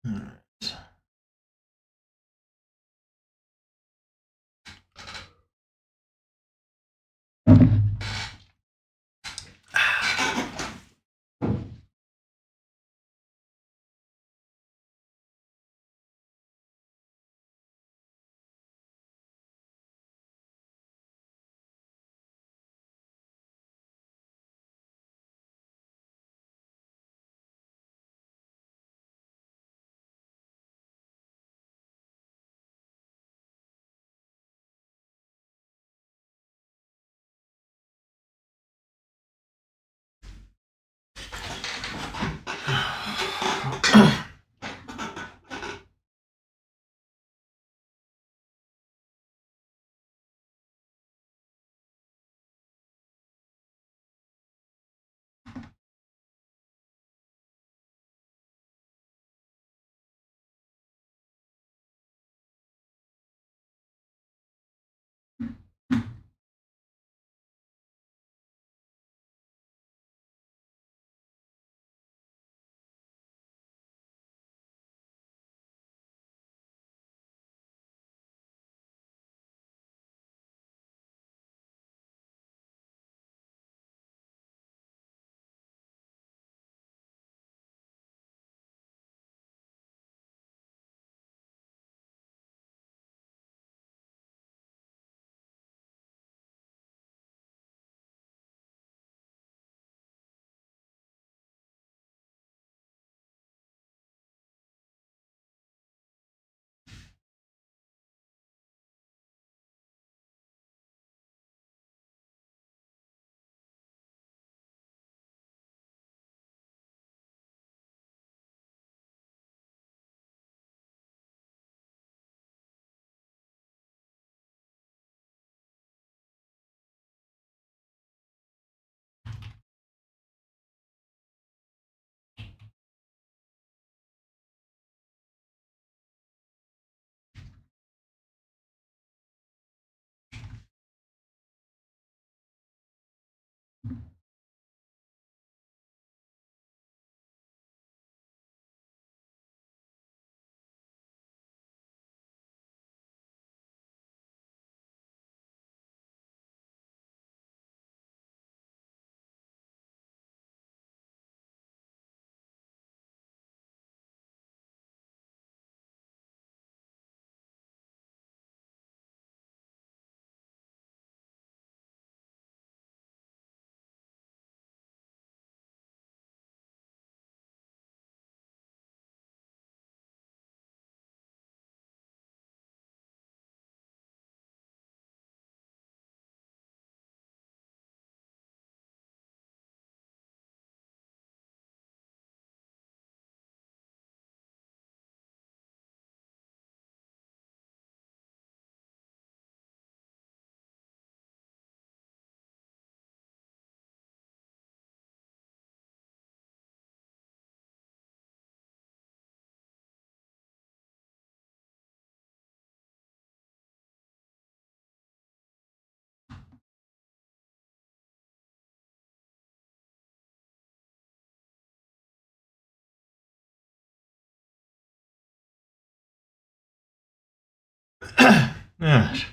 Alright. Alright.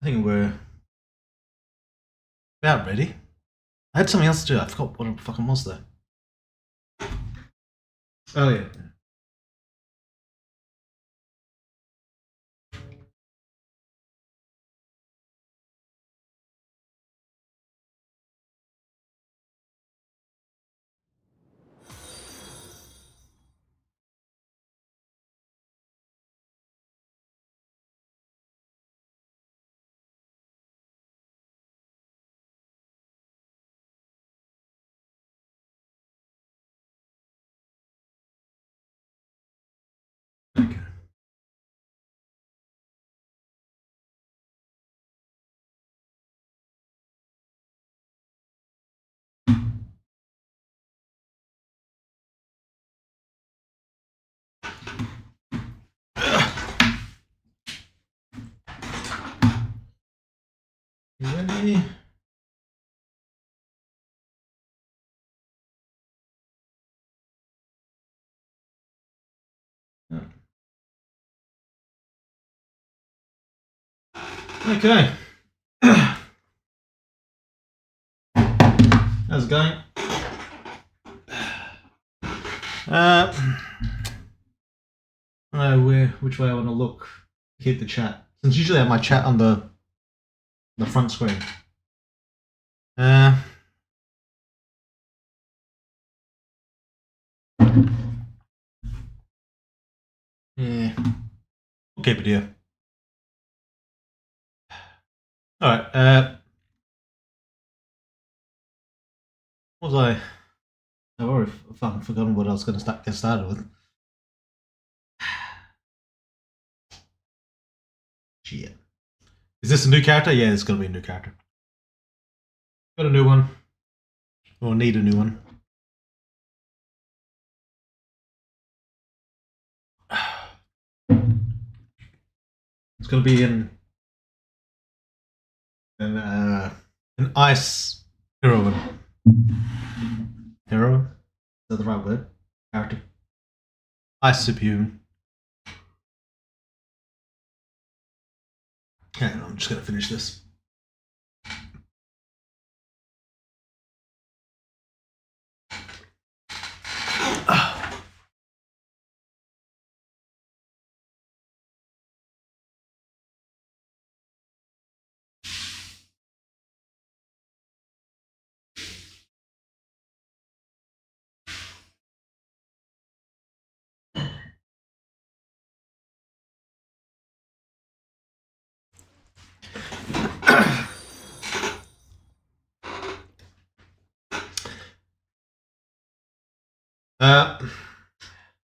I think we're about ready. I had something else to do. I forgot what it fucking was though. Oh yeah. Okay. You ready? Okay. How's it going? Which way I want to look to keep the chat. Since usually I have my chat on the front screen. Yeah. We'll keep it here. Alright, what was I? I've already fucking forgotten what I was going to get started with. Shit. Is this a new character? Yeah, it's going to be a new character. Got a new one. Or need a new one. It's going to be an ice heroine. Heroine? Is that the right word? Character. Ice superhuman. Okay, I'm just going to finish this.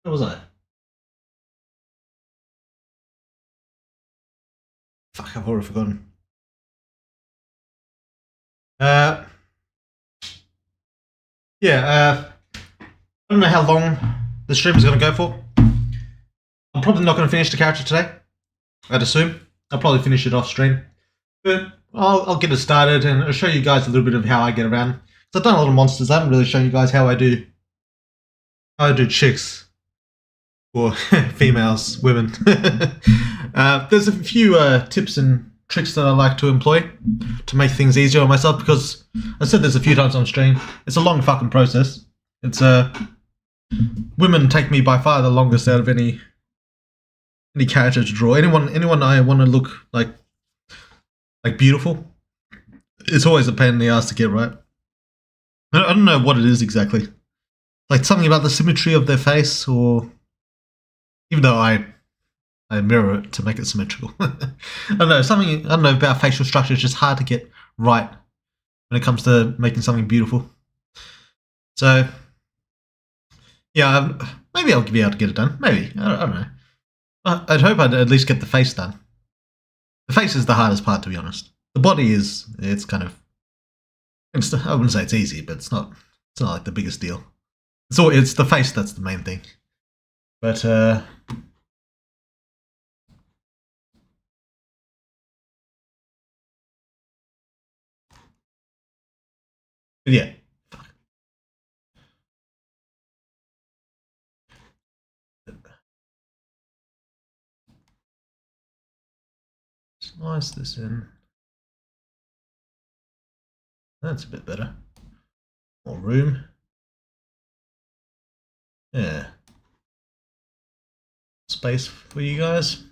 Where was I? Fuck, I've already forgotten. I don't know how long the stream is going to go for. I'm probably not going to finish the character today, I'd assume. I'll probably finish it off stream. But I'll get it started and I'll show you guys a little bit of how I get around. So I've done a lot of monsters. I haven't really shown you guys how I do chicks. Or females, women. There's a few tips and tricks that I like to employ to make things easier on myself because I said this a few times on stream. It's a long fucking process. It's women take me by far the longest out of any character to draw. Anyone I want to look like beautiful. It's always a pain in the ass to get right. I don't know what it is exactly. Like something about the symmetry of their face, or even though I mirror it to make it symmetrical. I don't know about facial structure. It's just hard to get right when it comes to making something beautiful. So yeah, maybe I'll be able to get it done. Maybe, I don't know. I'd hope I'd at least get the face done. The face is the hardest part, to be honest. The body it's kind of, I wouldn't say it's easy, but it's not like the biggest deal. It's the face that's the main thing. But yeah. Slice this in. That's a bit better. More room. Yeah. Space for you guys.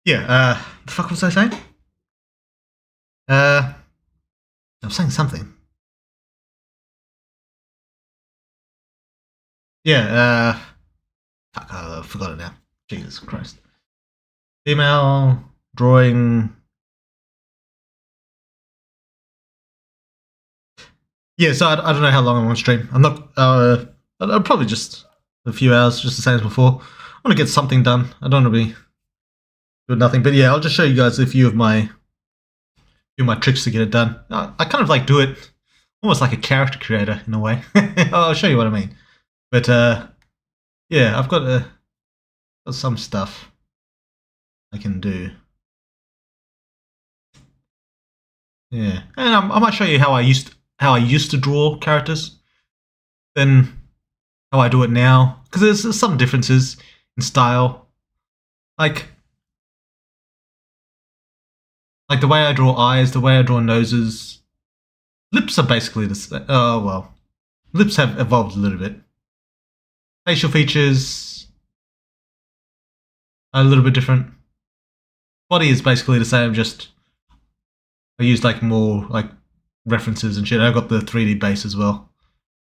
Yeah, the fuck was I saying? I was saying something. Yeah, fuck, I forgot it now. Jesus Christ. Email, drawing. Yeah, so I don't know how long I'm on stream. I'm not, I'll probably just a few hours, just the same as before. I want to get something done. I don't want to be doing nothing. But yeah, I'll just show you guys a few of my tricks to get it done. I kind of like do it almost like a character creator in a way. I'll show you what I mean. But yeah, I've got some stuff I can do. Yeah, and I might show you how I used to draw characters, then how I do it now, because there's some differences in style. Like Like the way I draw eyes, the way I draw noses. Lips are basically the same. Oh, well. Lips have evolved a little bit. Facial features are a little bit different. Body is basically the same, just I used like more like references and shit. I got the 3D base as well.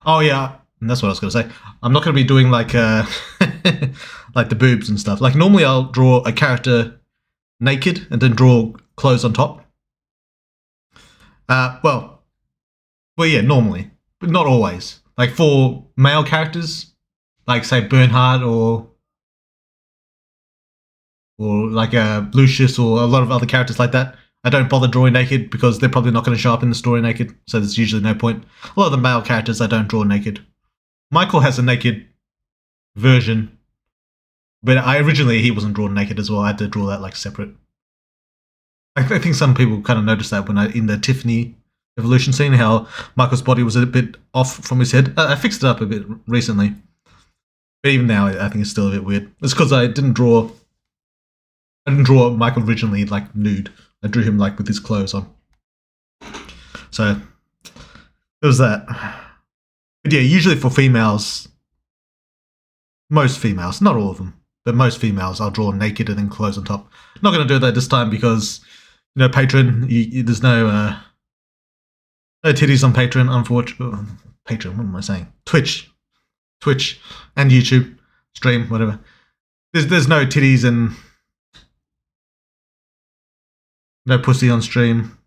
Oh yeah, and that's what I was gonna say. I'm not gonna be doing like like the boobs and stuff. Like normally I'll draw a character naked and then draw clothes on top. Well, yeah, normally, but not always. Like for male characters, like say Bernhard or like Lucius or a lot of other characters like that, I don't bother drawing naked because they're probably not going to show up in the story naked, so there's usually no point. A lot of the male characters I don't draw naked. Michael has a naked version, but originally he wasn't drawn naked as well. I had to draw that like separate. I think some people kind of noticed that when in the Tiffany evolution scene, how Michael's body was a bit off from his head. I fixed it up a bit recently, but even now I think it's still a bit weird. It's because I didn't draw Michael originally like nude. I drew him like with his clothes on. So it was that. But yeah, usually for females, most females, not all of them, but most females, I'll draw naked and then clothes on top. Not going to do that this time because, you know, Patreon, there's no titties on Patreon, unfortunately. Patreon, what am I saying? Twitch, and YouTube stream, whatever. There's no titties and no pussy on stream,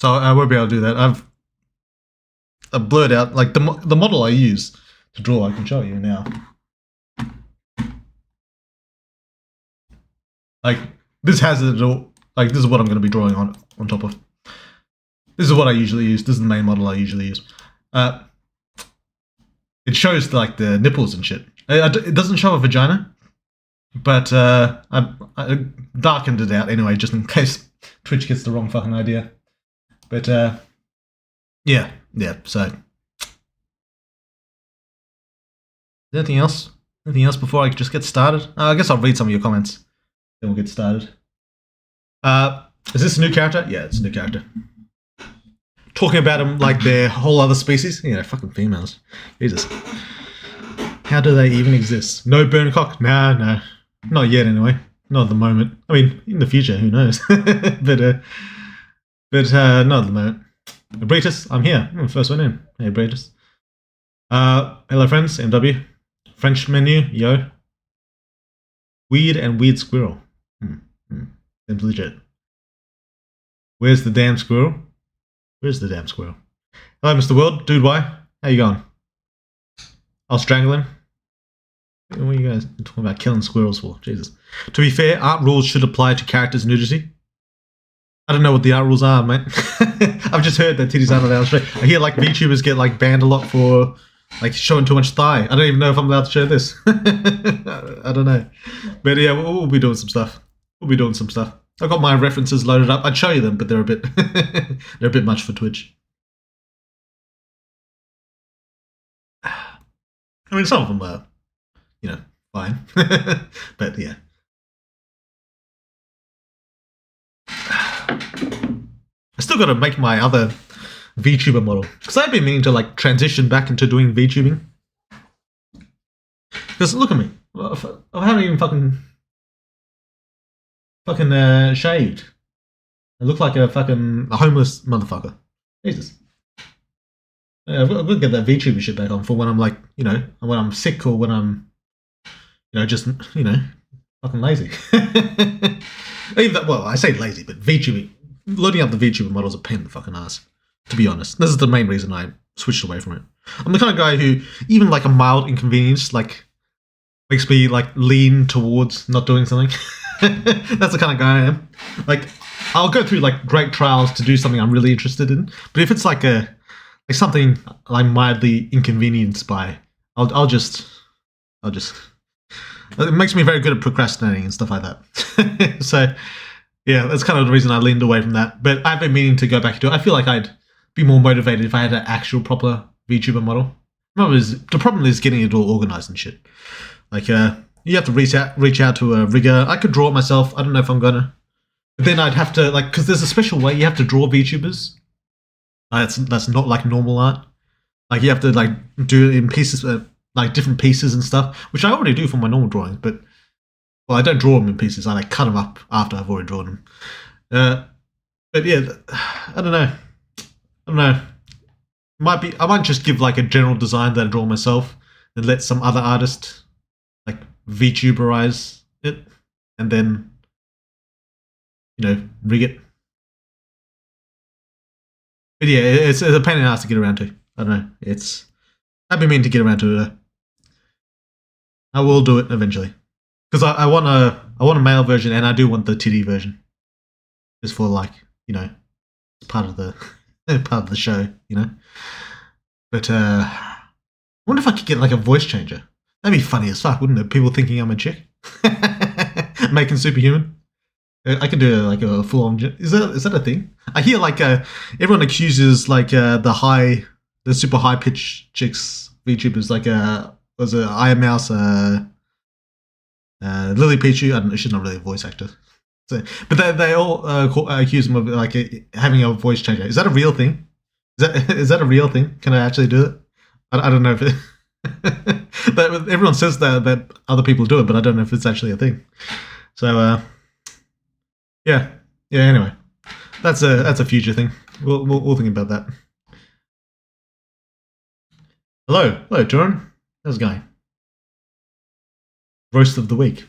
so I won't be able to do that. I've blurred out like the model I use to draw. I can show you now. Like this has it all. Like this is what I'm going to be drawing on top of. This is what I usually use. This is the main model I usually use. It shows like the nipples and shit. It doesn't show a vagina, but I darkened it out anyway, just in case Twitch gets the wrong fucking idea. But yeah. So, anything else? Anything else before I just get started? I guess I'll read some of your comments. Then we'll get started. Is this a new character? Yeah, it's a new character. Talking about them like they're whole other species. You know, fucking females. Jesus. How do they even exist? No burn cock? Nah, no. Not yet, anyway. Not at the moment. I mean, in the future, who knows? but not at the moment. Bretus, I'm here. I'm the first one in. Hey, Bretus. Hello, friends. MW. French menu. Yo. Weird and weird squirrel. Seems legit. Where's the damn squirrel? Where's the damn squirrel? Hello, Mr. World. Dude, why? How you going? I'll strangle him. What are you guys talking about killing squirrels for? Jesus. To be fair, art rules should apply to characters' nudity. I don't know what the art rules are, mate. I've just heard that titties aren't allowed to show. I hear like VTubers get like banned a lot for like showing too much thigh. I don't even know if I'm allowed to show this. I don't know. But yeah, we'll be doing some stuff. I've got my references loaded up. I'd show you them, but they're a bit they're a bit much for Twitch. I mean, some of them are, you know, fine. But yeah. I still got to make my other VTuber model because I've been meaning to like transition back into doing VTubing. Because look at me, I haven't even fucking shaved. I look like a homeless motherfucker. Jesus. Yeah, I've got to get that VTuber shit back on for when I'm like, you know, when I'm sick or when I'm, you know, just, you know, fucking lazy. Even that, well, I say lazy, but VTubing, loading up the VTuber model is a pain in the fucking ass, to be honest. This is the main reason I switched away from it. I'm the kind of guy who, even like a mild inconvenience, like, makes me like lean towards not doing something. That's the kind of guy I am. Like, I'll go through like great trials to do something I'm really interested in, but if it's like something I'm mildly inconvenienced by, I'll just. It makes me very good at procrastinating and stuff like that. So, yeah, that's kind of the reason I leaned away from that. But I've been meaning to go back into it. I feel like I'd be more motivated if I had an actual proper VTuber model. The problem is getting it all organized and shit. Like, you have to reach out to a rigger. I could draw it myself. I don't know if I'm gonna. But then I'd have to like, because there's a special way you have to draw VTubers. That's not like normal art. Like you have to like do it in pieces, like different pieces and stuff, which I already do for my normal drawings. But well, I don't draw them in pieces. I like cut them up after I've already drawn them. But yeah, I don't know. I don't know. I might just give like a general design that I draw myself and let some other artist like VTuberize it, and then rig it. But yeah, it's a pain in the ass to get around to. I don't know. I've been meaning to get around to it. I will do it eventually because I want a male version and I do want the titty version, just for like it's part of the show, But I wonder if I could get like a voice changer. That'd be funny as fuck, wouldn't it? People thinking I'm a chick, making superhuman. I could do like a full on. Is that a thing? I hear like everyone accuses like the super high pitched chicks VTubers like was it Iron Mouse, Lily Pichu. She's not really a voice actor, so, but they all accuse them of like having a voice changer. Is that a real thing? Is that a real thing? Can I actually do it? I don't know if it. But everyone says that other people do it, but I don't know if it's actually a thing. So yeah. Anyway, that's a future thing. We'll think about that. Hello, Jordan. How's it going? Roast of the week.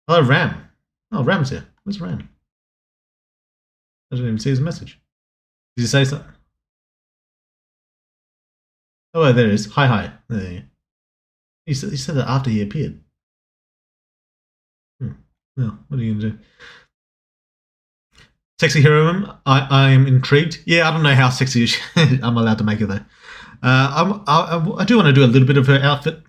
Hello, Ram. Oh, Ram's here. Where's Ram? I didn't even see his message. Did he say something? Oh, there it is. Hi. There you go. He said that after he appeared. Well, what are you going to do? Sexy Heroine, I am intrigued. Yeah, I don't know how sexy I'm allowed to make it though. I do want to do a little bit of her outfit.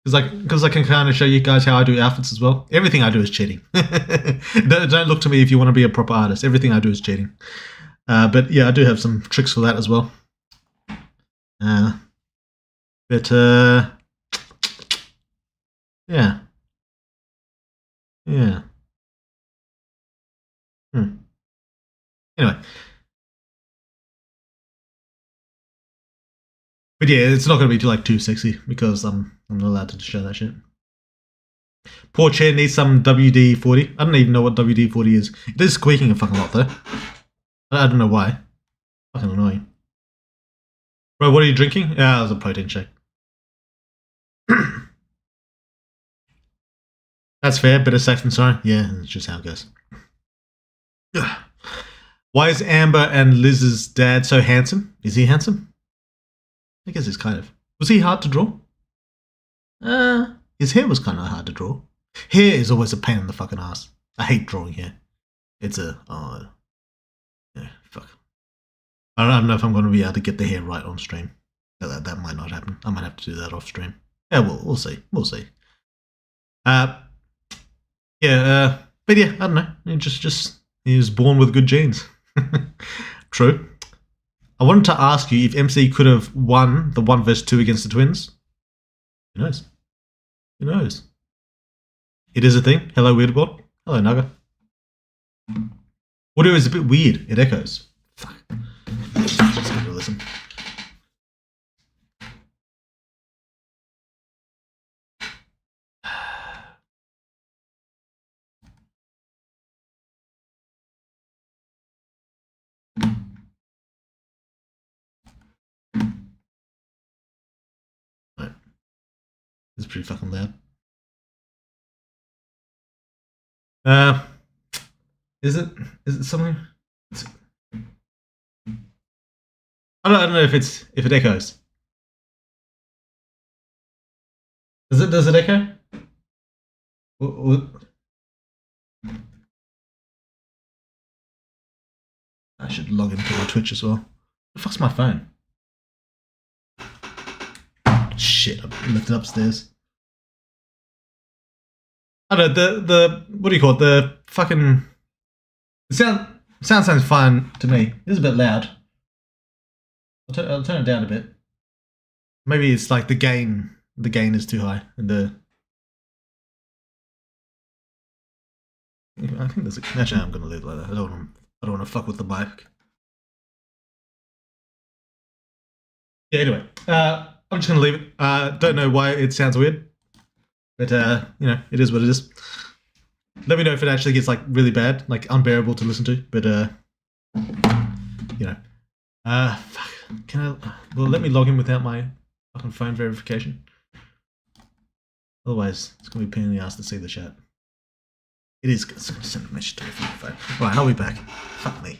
Because I can kind of show you guys how I do outfits as well. Everything I do is cheating. Don't look to me if you want to be a proper artist. Everything I do is cheating. But yeah, I do have some tricks for that as well. Yeah. Anyway. But yeah, it's not going to be too sexy because I'm not allowed to show that shit. Poor chair needs some WD-40. I don't even know what WD-40 is. It is squeaking a fucking lot though. I don't know why. Fucking annoying. Bro, what are you drinking? Yeah, it was a protein shake. That's fair, better safe than sorry. Yeah, that's just how it goes. Why is Amber and Liz's dad so handsome? Is he handsome? I guess he's kind of. Was he hard to draw? His hair was kind of hard to draw. Hair is always a pain in the fucking ass. I hate drawing hair. It's yeah, fuck. I don't know if I'm going to be able to get the hair right on stream. That might not happen. I might have to do that off stream. Yeah, we'll see. We'll see. But yeah, I don't know. He was born with good genes. True. I wanted to ask you if MC could have won the 1 vs 2 against the Twins. Who knows? Who knows? It is a thing. Hello, Weirdboard. Hello, Naga. Audio is a bit weird. It echoes. Fuck. Let's give it a listen. Right. It's pretty fucking loud. Is it something? I don't know if it echoes. Does it echo? I should log into my Twitch as well. The fuck's my phone? Shit, I left it upstairs. I don't know, the what do you call it? The fucking sound sounds fine to me. It is a bit loud. I'll turn it down a bit. Maybe it's like the gain is too high and I think there's a... Actually, I'm going to leave it like that. I don't want to fuck with the bike. Yeah, anyway. I'm just going to leave it. Don't know why it sounds weird. But, you know, it is what it is. Let me know if it actually gets, like, really bad. Like, unbearable to listen to. But, you know. Fuck. Can I... Well, let me log in without my fucking phone verification. Otherwise, it's going to be a pain in the ass to see the chat. It is. It's going to send a message to my phone. Right, I'll be back. Fuck me.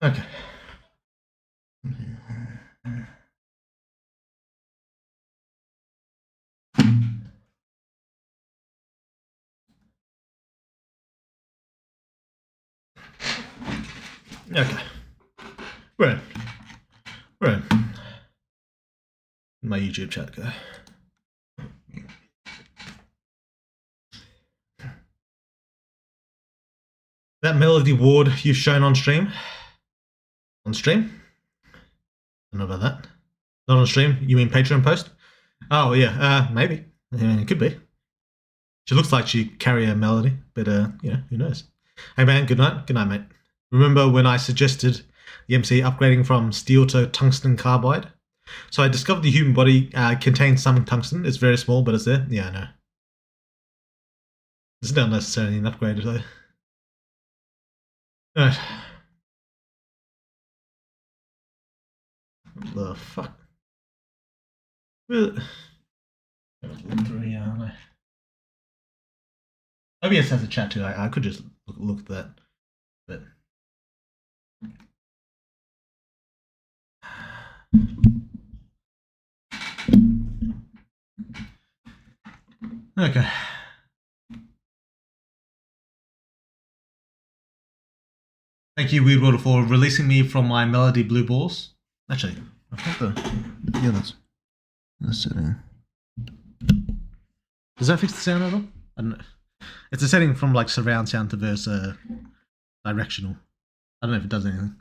Okay. Okay. Right. My YouTube chat go. That Melody Ward you've shown on stream? On stream? I don't know about that. Not on stream? You mean Patreon post? Oh, yeah. Maybe. I mean, it could be. She looks like she carry a melody, but, you know, who knows? Hey, man, good night. Good night, mate. Remember when I suggested the MC upgrading from steel to tungsten carbide? So I discovered the human body contains some tungsten. It's very small, but it's there. Yeah, I know. It's not necessarily an upgrade, though. Alright. What the fuck? Well, OBS has a chat too. I could just look at that, but okay. Thank you, Weirdwater, for releasing me from my Melody Blue Balls. Actually, I've got the others. Let's setting. Does that fix the sound at all? I don't know. It's a setting from like surround sound to versus directional. I don't know if it does anything.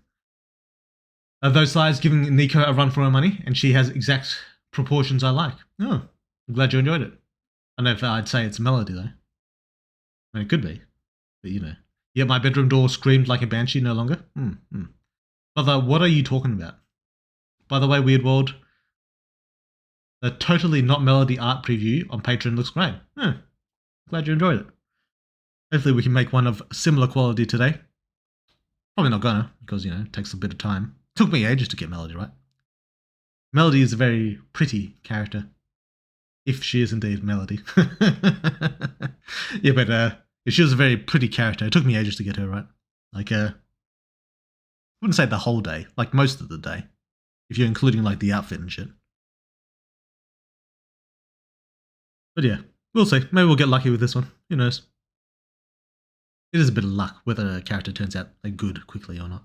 Those slides giving Nico a run for her money, and she has exact proportions I like. Oh, I'm glad you enjoyed it. I don't know if I'd say it's Melody though. I mean, it could be, but you know. Yeah, my bedroom door screamed like a banshee no longer. Mother, what are you talking about? By the way, Weird World, the totally not Melody art preview on Patreon looks great. Glad you enjoyed it. Hopefully we can make one of similar quality today. Probably not gonna, because, you know, it takes a bit of time. It took me ages to get Melody right. Melody is a very pretty character. If she is indeed Melody. Yeah, but she was a very pretty character. It took me ages to get her right. Like, I wouldn't say the whole day, like most of the day. If you're including like the outfit and shit. But yeah, we'll see. Maybe we'll get lucky with this one. Who knows? It is a bit of luck whether a character turns out like good quickly or not.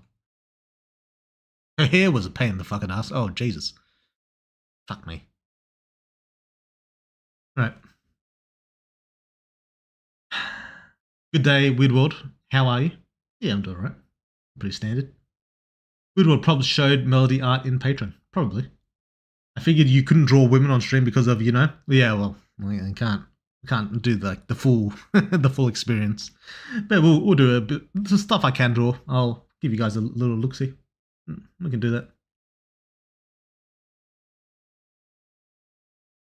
Her hair was a pain in the fucking ass. Oh, Jesus. Fuck me. Right. Good day, Weird World. How are you? Yeah, I'm doing alright. Pretty standard. Weird World probably showed Melody art in Patreon. Probably. I figured you couldn't draw women on stream because of, you know. Yeah, well, I can't do the full the full experience. But we'll do a bit the stuff I can draw. I'll give you guys a little look-see. We can do that.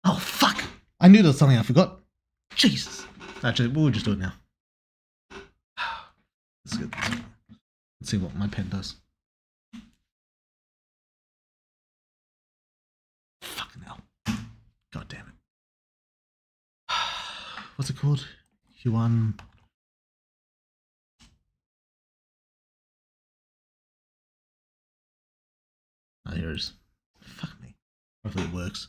Oh fuck! I knew there was something I forgot. Jesus. Actually, we'll just do it now. Let's see what my pen does. Fucking hell. God damn it. What's it called? Heroine. Oh, here it is. Fuck me. Hopefully it works.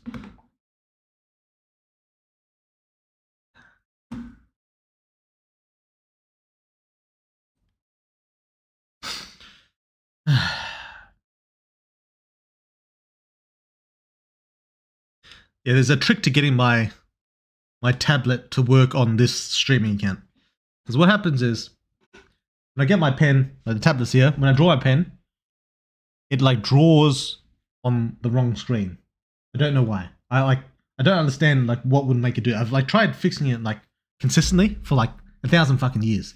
Yeah, there's a trick to getting my tablet to work on this streaming account. Because what happens is, when I get my pen, like the tablet's here, when I draw my pen, it like draws on the wrong screen. I don't know why. I don't understand like what would make it do it. I've like tried fixing it like consistently for like 1,000 fucking years.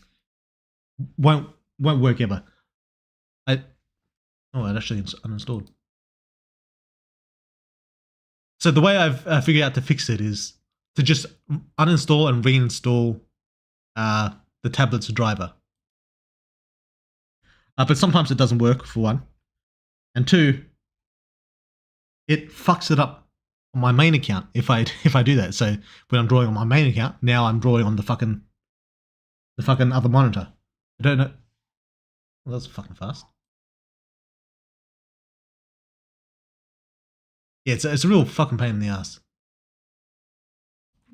Won't work ever. It actually uninstalled. So the way I've figured out to fix it is to just uninstall and reinstall the tablet's driver. But sometimes it doesn't work, for one. And two, it fucks it up on my main account if I do that. So when I'm drawing on my main account, now I'm drawing on the fucking other monitor. I don't know. Well, that's fucking fast. Yeah, it's a real fucking pain in the ass.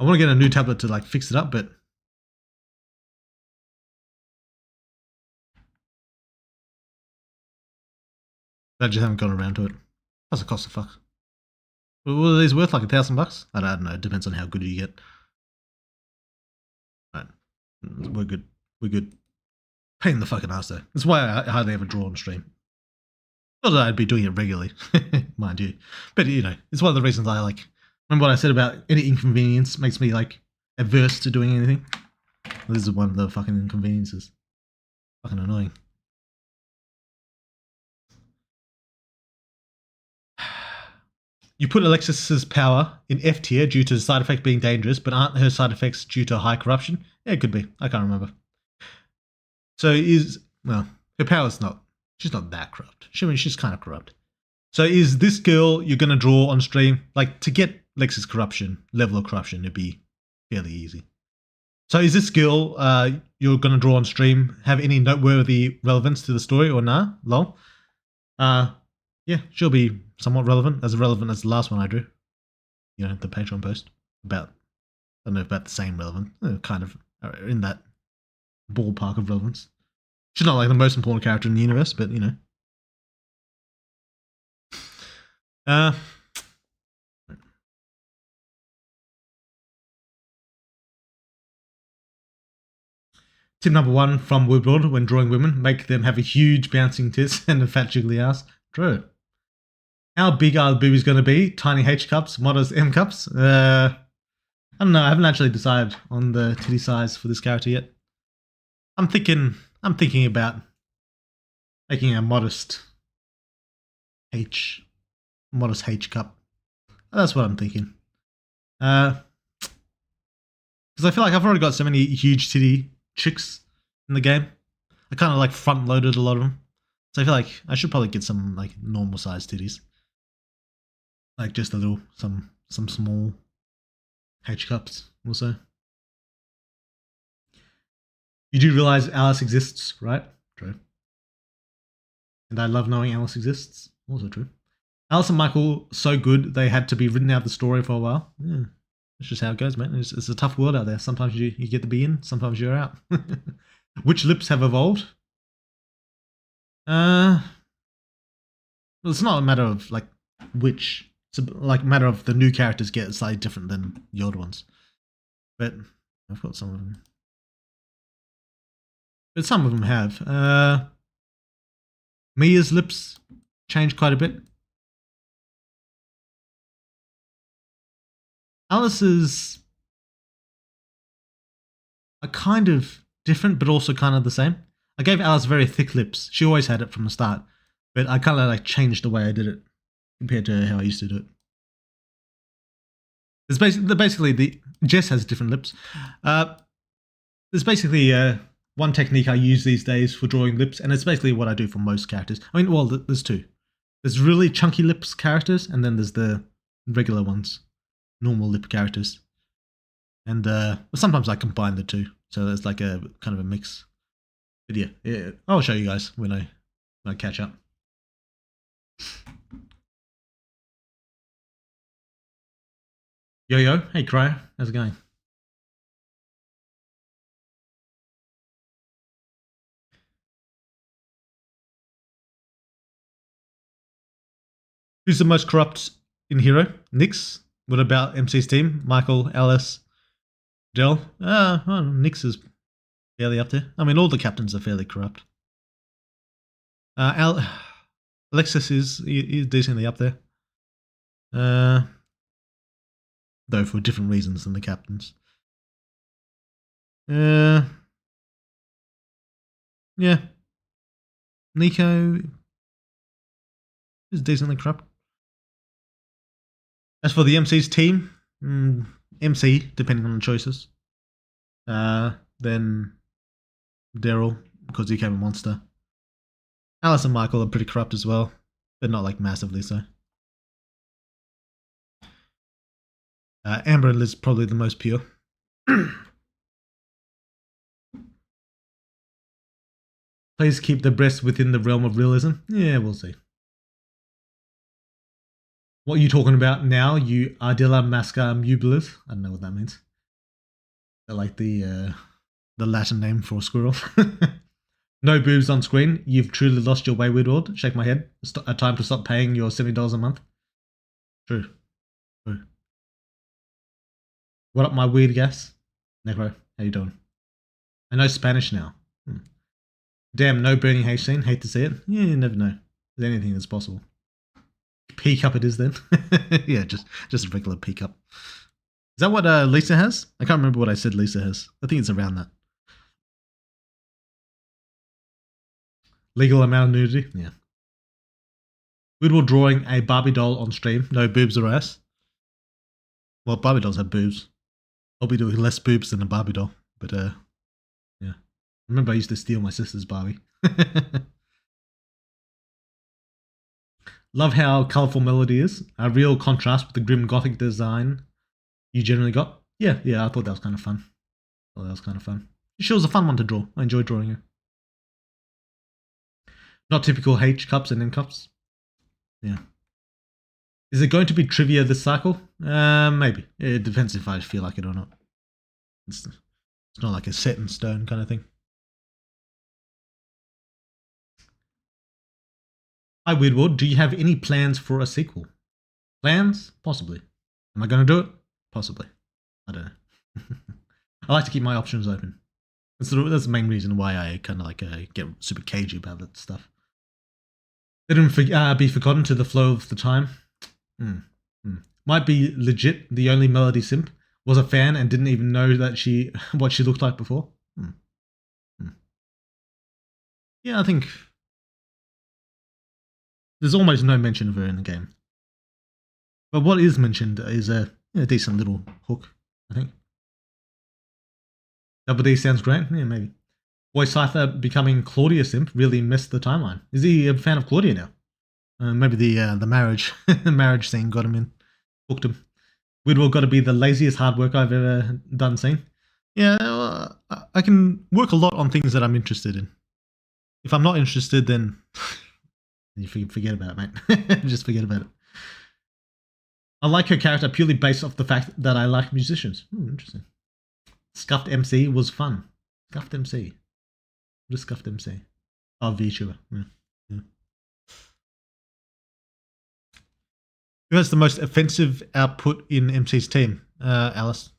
I want to get a new tablet to like fix it up, but I just haven't gotten around to it. What's it cost the fuck? What are these worth? Like $1,000? I don't know. It depends on how good you get. Right, we're good. We're good. Pain in the fucking ass though. That's why I hardly ever draw on stream. Not that I'd be doing it regularly, mind you. But you know, it's one of the reasons I like. Remember what I said about any inconvenience makes me like averse to doing anything. This is one of the fucking inconveniences. Fucking annoying. You put Alexis's power in F tier due to the side effect being dangerous, but aren't her side effects due to high corruption? Yeah, it could be. I can't remember. So her power's not. She's not that corrupt. She's kind of corrupt. So is this girl you're gonna draw on stream? Like to get Lex's level of corruption, it'd be fairly easy. So is this girl you're gonna draw on stream have any noteworthy relevance to the story or nah? Lol. Yeah, she'll be somewhat relevant, as the last one I drew. You know, the Patreon post. I don't know if about the same relevant. Kind of in that ballpark of relevance. She's not like the most important character in the universe, but you know. Tip number 1 from Woodlord when drawing women: make them have a huge bouncing tits and a fat jiggly ass. True. How big are the boobies going to be? Tiny H cups, modest M cups? I don't know. I haven't actually decided on the titty size for this character yet. I'm thinking about making a modest H cup. That's what I'm thinking. Because I feel like I've already got so many huge titty chicks in the game. I kind of like front loaded a lot of them. So I feel like I should probably get some like normal sized titties. Like just a little, some small H cups also. You do realize Alice exists, right? True. And I love knowing Alice exists. Also true. Alice and Michael, so good, they had to be written out of the story for a while. Yeah. That's just how it goes, man. It's a tough world out there. Sometimes you get to be in, sometimes you're out. Which lips have evolved? Well, it's not a matter of like which. It's like a matter of the new characters get slightly different than the old ones. But I've got some of them. But some of them have. Mia's lips changed quite a bit. Alice's are kind of different, but also kind of the same. I gave Alice very thick lips. She always had it from the start, but I kind of like changed the way I did it compared to how I used to do it. It's basically Jess has different lips. There's basically one technique I use these days for drawing lips, and it's basically what I do for most characters. I mean, well, there's two. There's really chunky lips characters, and then there's the regular ones, normal lip characters. And sometimes I combine the two, so there's like a kind of a mix. But yeah, I'll show you guys when I catch up. Yo, hey Cryo, how's it going? Who's the most corrupt in Hero? Nyx? What about MC's team? Michael, Alice, Dell? Nix is fairly up there. I mean, all the captains are fairly corrupt. Alexis is decently up there. Though for different reasons than the captains. Yeah. Nico is decently corrupt. As for the MC's team, MC, depending on the choices. Then Daryl, because he became a monster. Alice and Michael are pretty corrupt as well, but not like massively so. Amber and Liz probably the most pure. Please keep the breasts within the realm of realism. Yeah, we'll see. What are you talking about now, you Ardilla Masca Mubilis? I don't know what that means. They're like the Latin name for a squirrel. No boobs on screen. You've truly lost your way, Woodward. Shake my head. A time to stop paying your $70 a month. True. What up, my weird gas? Necro, how you doing? I know Spanish now. Damn, no burning H scene. Hate to see it. Yeah, you never know. There's anything that's possible. P cup it is then. Yeah, just a regular P cup. Is that what Lisa has? I can't remember what I said Lisa has. I think it's around that. Legal amount of nudity? Yeah. Woodward drawing a Barbie doll on stream. No boobs or ass. Well, Barbie dolls have boobs. I'll be doing less boobs than a Barbie doll. But, yeah. Remember I used to steal my sister's Barbie. Love how colourful Melody is. A real contrast with the grim gothic design you generally got. Yeah, I thought that was kind of fun. She was a fun one to draw. I enjoyed drawing her. Not typical H cups and N cups. Yeah. Is it going to be trivia this cycle? Maybe. It depends if I feel like it or not. It's not like a set in stone kind of thing. Hi, Weirdwood. Do you have any plans for a sequel? Plans? Possibly. Am I going to do it? Possibly. I don't know. I like to keep my options open. That's the main reason why I kind of like get super cagey about that stuff. Let him be forgotten to the flow of the time. Might be legit the only Melody simp. Was a fan and didn't even know that what she looked like before. Yeah, I think there's almost no mention of her in the game. But what is mentioned is a decent little hook, I think. Double D sounds great. Yeah, maybe. Boy Scyther becoming Claudia simp really messed the timeline. Is he a fan of Claudia now? Maybe the marriage scene got him in, hooked him. Widwell got to be the laziest hard work I've ever done seen. Yeah, well, I can work a lot on things that I'm interested in. If I'm not interested, then you forget about it, mate. Just forget about it. I like her character purely based off the fact that I like musicians. Interesting. Scuffed MC was fun. Scuffed MC. What is Scuffed MC? Oh, VTuber. Yeah. Who has the most offensive output in MC's team? Alice.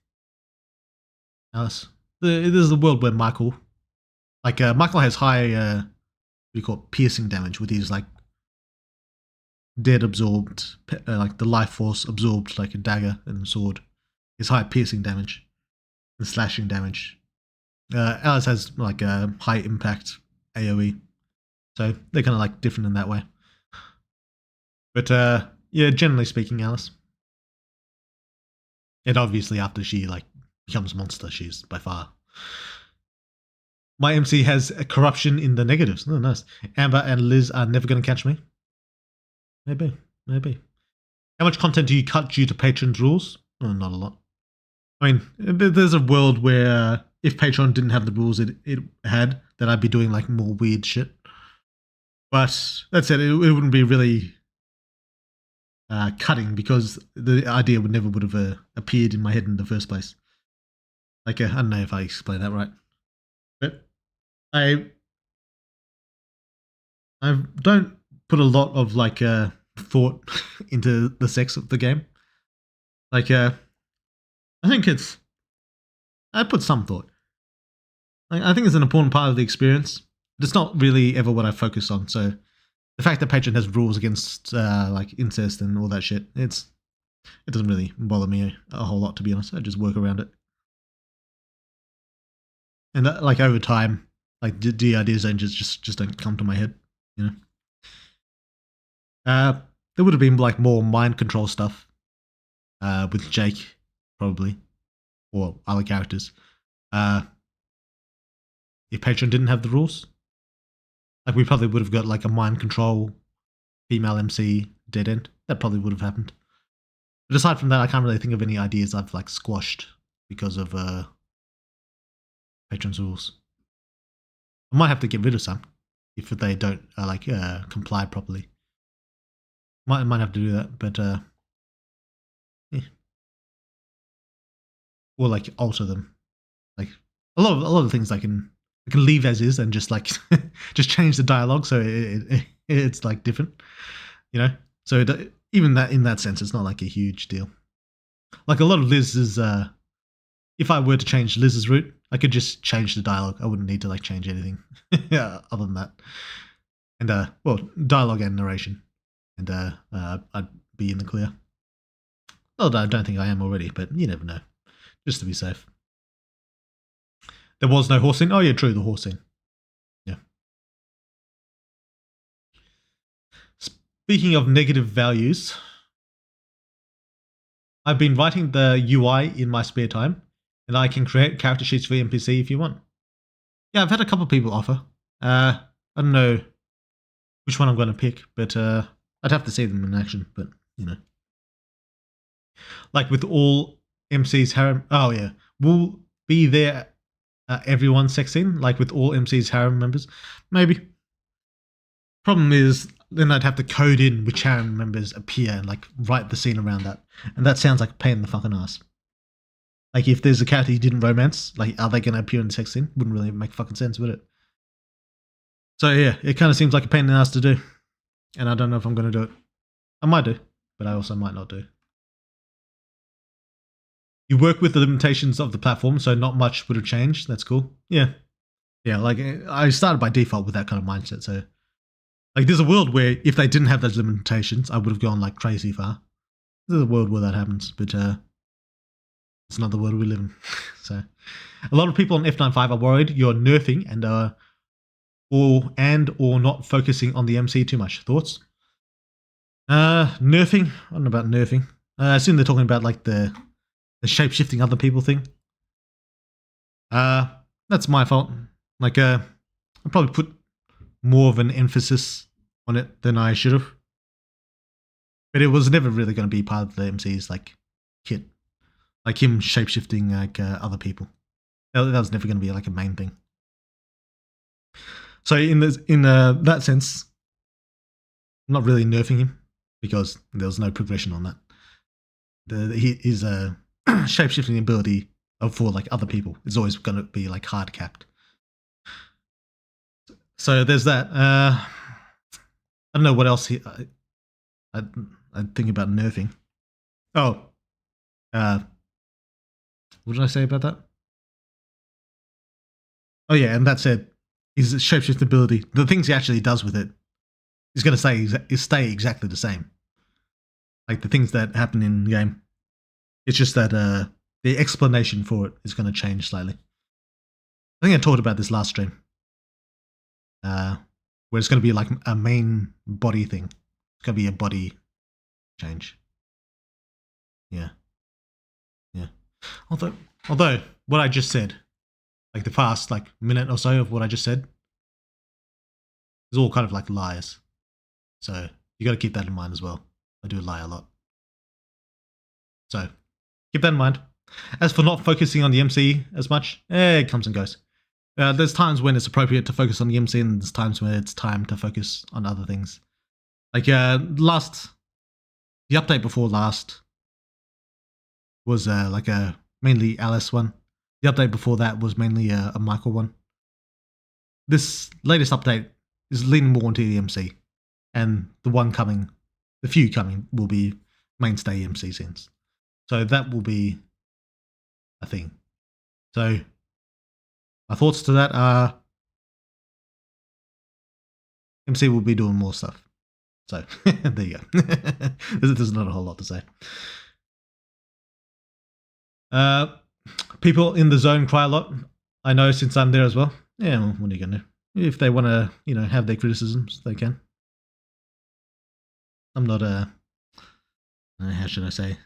This is the world where Michael has high, what do you call it, piercing damage with his like dead absorbed, like the life force absorbed like a dagger and a sword. His high piercing damage and slashing damage. Alice has like a high impact AoE, so they're kind of like different in that way. But yeah, generally speaking, Alice. And obviously after she like becomes a monster, she's by far. My MC has a corruption in the negatives. Oh, nice. Amber and Liz are never going to catch me. Maybe. How much content do you cut due to patrons' rules? Oh, not a lot. I mean, there's a world where if Patreon didn't have the rules it had, then I'd be doing like more weird shit. But that said, it wouldn't be really cutting because the idea would have appeared in my head in the first place. Like, I don't know if I explained that right. But I don't put a lot of like thought into the sex of the game. Like, I think I put some thought. Like, I think it's an important part of the experience. But it's not really ever what I focus on. So the fact that Patreon has rules against like incest and all that shit, it doesn't really bother me a whole lot, to be honest. I just work around it. And that, like, over time, like, the ideas don't just don't come to my head, you know. There would have been like more mind control stuff with Jake, probably, or other characters. If Patreon didn't have the rules, like, we probably would have got like a mind control female MC dead end. That probably would have happened. But aside from that, I can't really think of any ideas I've like squashed because of Patreon's rules. I might have to get rid of some if they don't comply properly. Might have to do that, but yeah. Or like alter them. Like a lot of things I can leave as is and just like just change the dialogue so it's like different, you know. So even that, in that sense, it's not like a huge deal. Like a lot of Liz's, if I were to change Liz's route, I could just change the dialogue. I wouldn't need to like change anything other than that. And well, dialogue and narration, and I'd be in the clear. Although I don't think I am already, but you never know. Just to be safe. There was no horse scene. Oh yeah, true, the horse scene. Yeah. Speaking of negative values, I've been writing the UI in my spare time, and I can create character sheets for NPC if you want. Yeah, I've had a couple of people offer. I don't know which one I'm going to pick, but I'd have to see them in action. But you know, like with all MCs harem. Oh yeah, will be there everyone sex scene, like with all MCs harem members. Maybe. Problem is, then I'd have to code in which harem members appear and like write the scene around that, and that sounds like a pain in the fucking ass. Like if there's a character you didn't romance, like are they going to appear in the sex scene? Wouldn't really make fucking sense, would it? So yeah, it kind of seems like a pain in the ass to do, and I don't know if I'm going to do it. I might do, but I also might not do. You work with the limitations of the platform, so not much would have changed. That's cool. Yeah. Like I started by default with that kind of mindset, so like there's a world where if they didn't have those limitations, I would have gone like crazy far. There's a world where that happens, but it's not the world we live in. So a lot of people on F95 are worried you're nerfing and or not focusing on the MC too much. Thoughts? Nerfing? I don't know about nerfing. I assume they're talking about like the shape-shifting other people thing. That's my fault. Like I probably put more of an emphasis on it than I should have. But it was never really going to be part of the MC's like kit. Like him shape-shifting like other people. That was never going to be like a main thing. So in that sense, I'm not really nerfing him because there was no progression on that. His shape-shifting ability for like other people is always going to be like hard capped. So there's that. I don't know what else I'd think about nerfing. Oh, what did I say about that? Oh yeah, and that said, his shapeshift ability, the things he actually does with it, is going to stay exactly the same. Like the things that happen in the game, it's just that the explanation for it is going to change slightly. I think I talked about this last stream, where it's going to be like a main body thing. It's going to be a body change. Yeah. Although what I just said, like the past like minute or so of what I just said, is all kind of like lies. So you got to keep that in mind as well. I do lie a lot. So keep that in mind. As for not focusing on the MC as much, it comes and goes. There's times when it's appropriate to focus on the MC, and there's times when it's time to focus on other things. Like the update before last was like a mainly Alice one. The update before that was mainly a Michael one. This latest update is leaning more into the MC, and the few coming will be mainstay MC scenes. So that will be a thing. So my thoughts to that are MC will be doing more stuff. So there you go. There's not a whole lot to say. People in the zone cry a lot. I know since I'm there as well. Yeah, well, what are you going to do? If they want to, have their criticisms, they can. I'm not how should I say,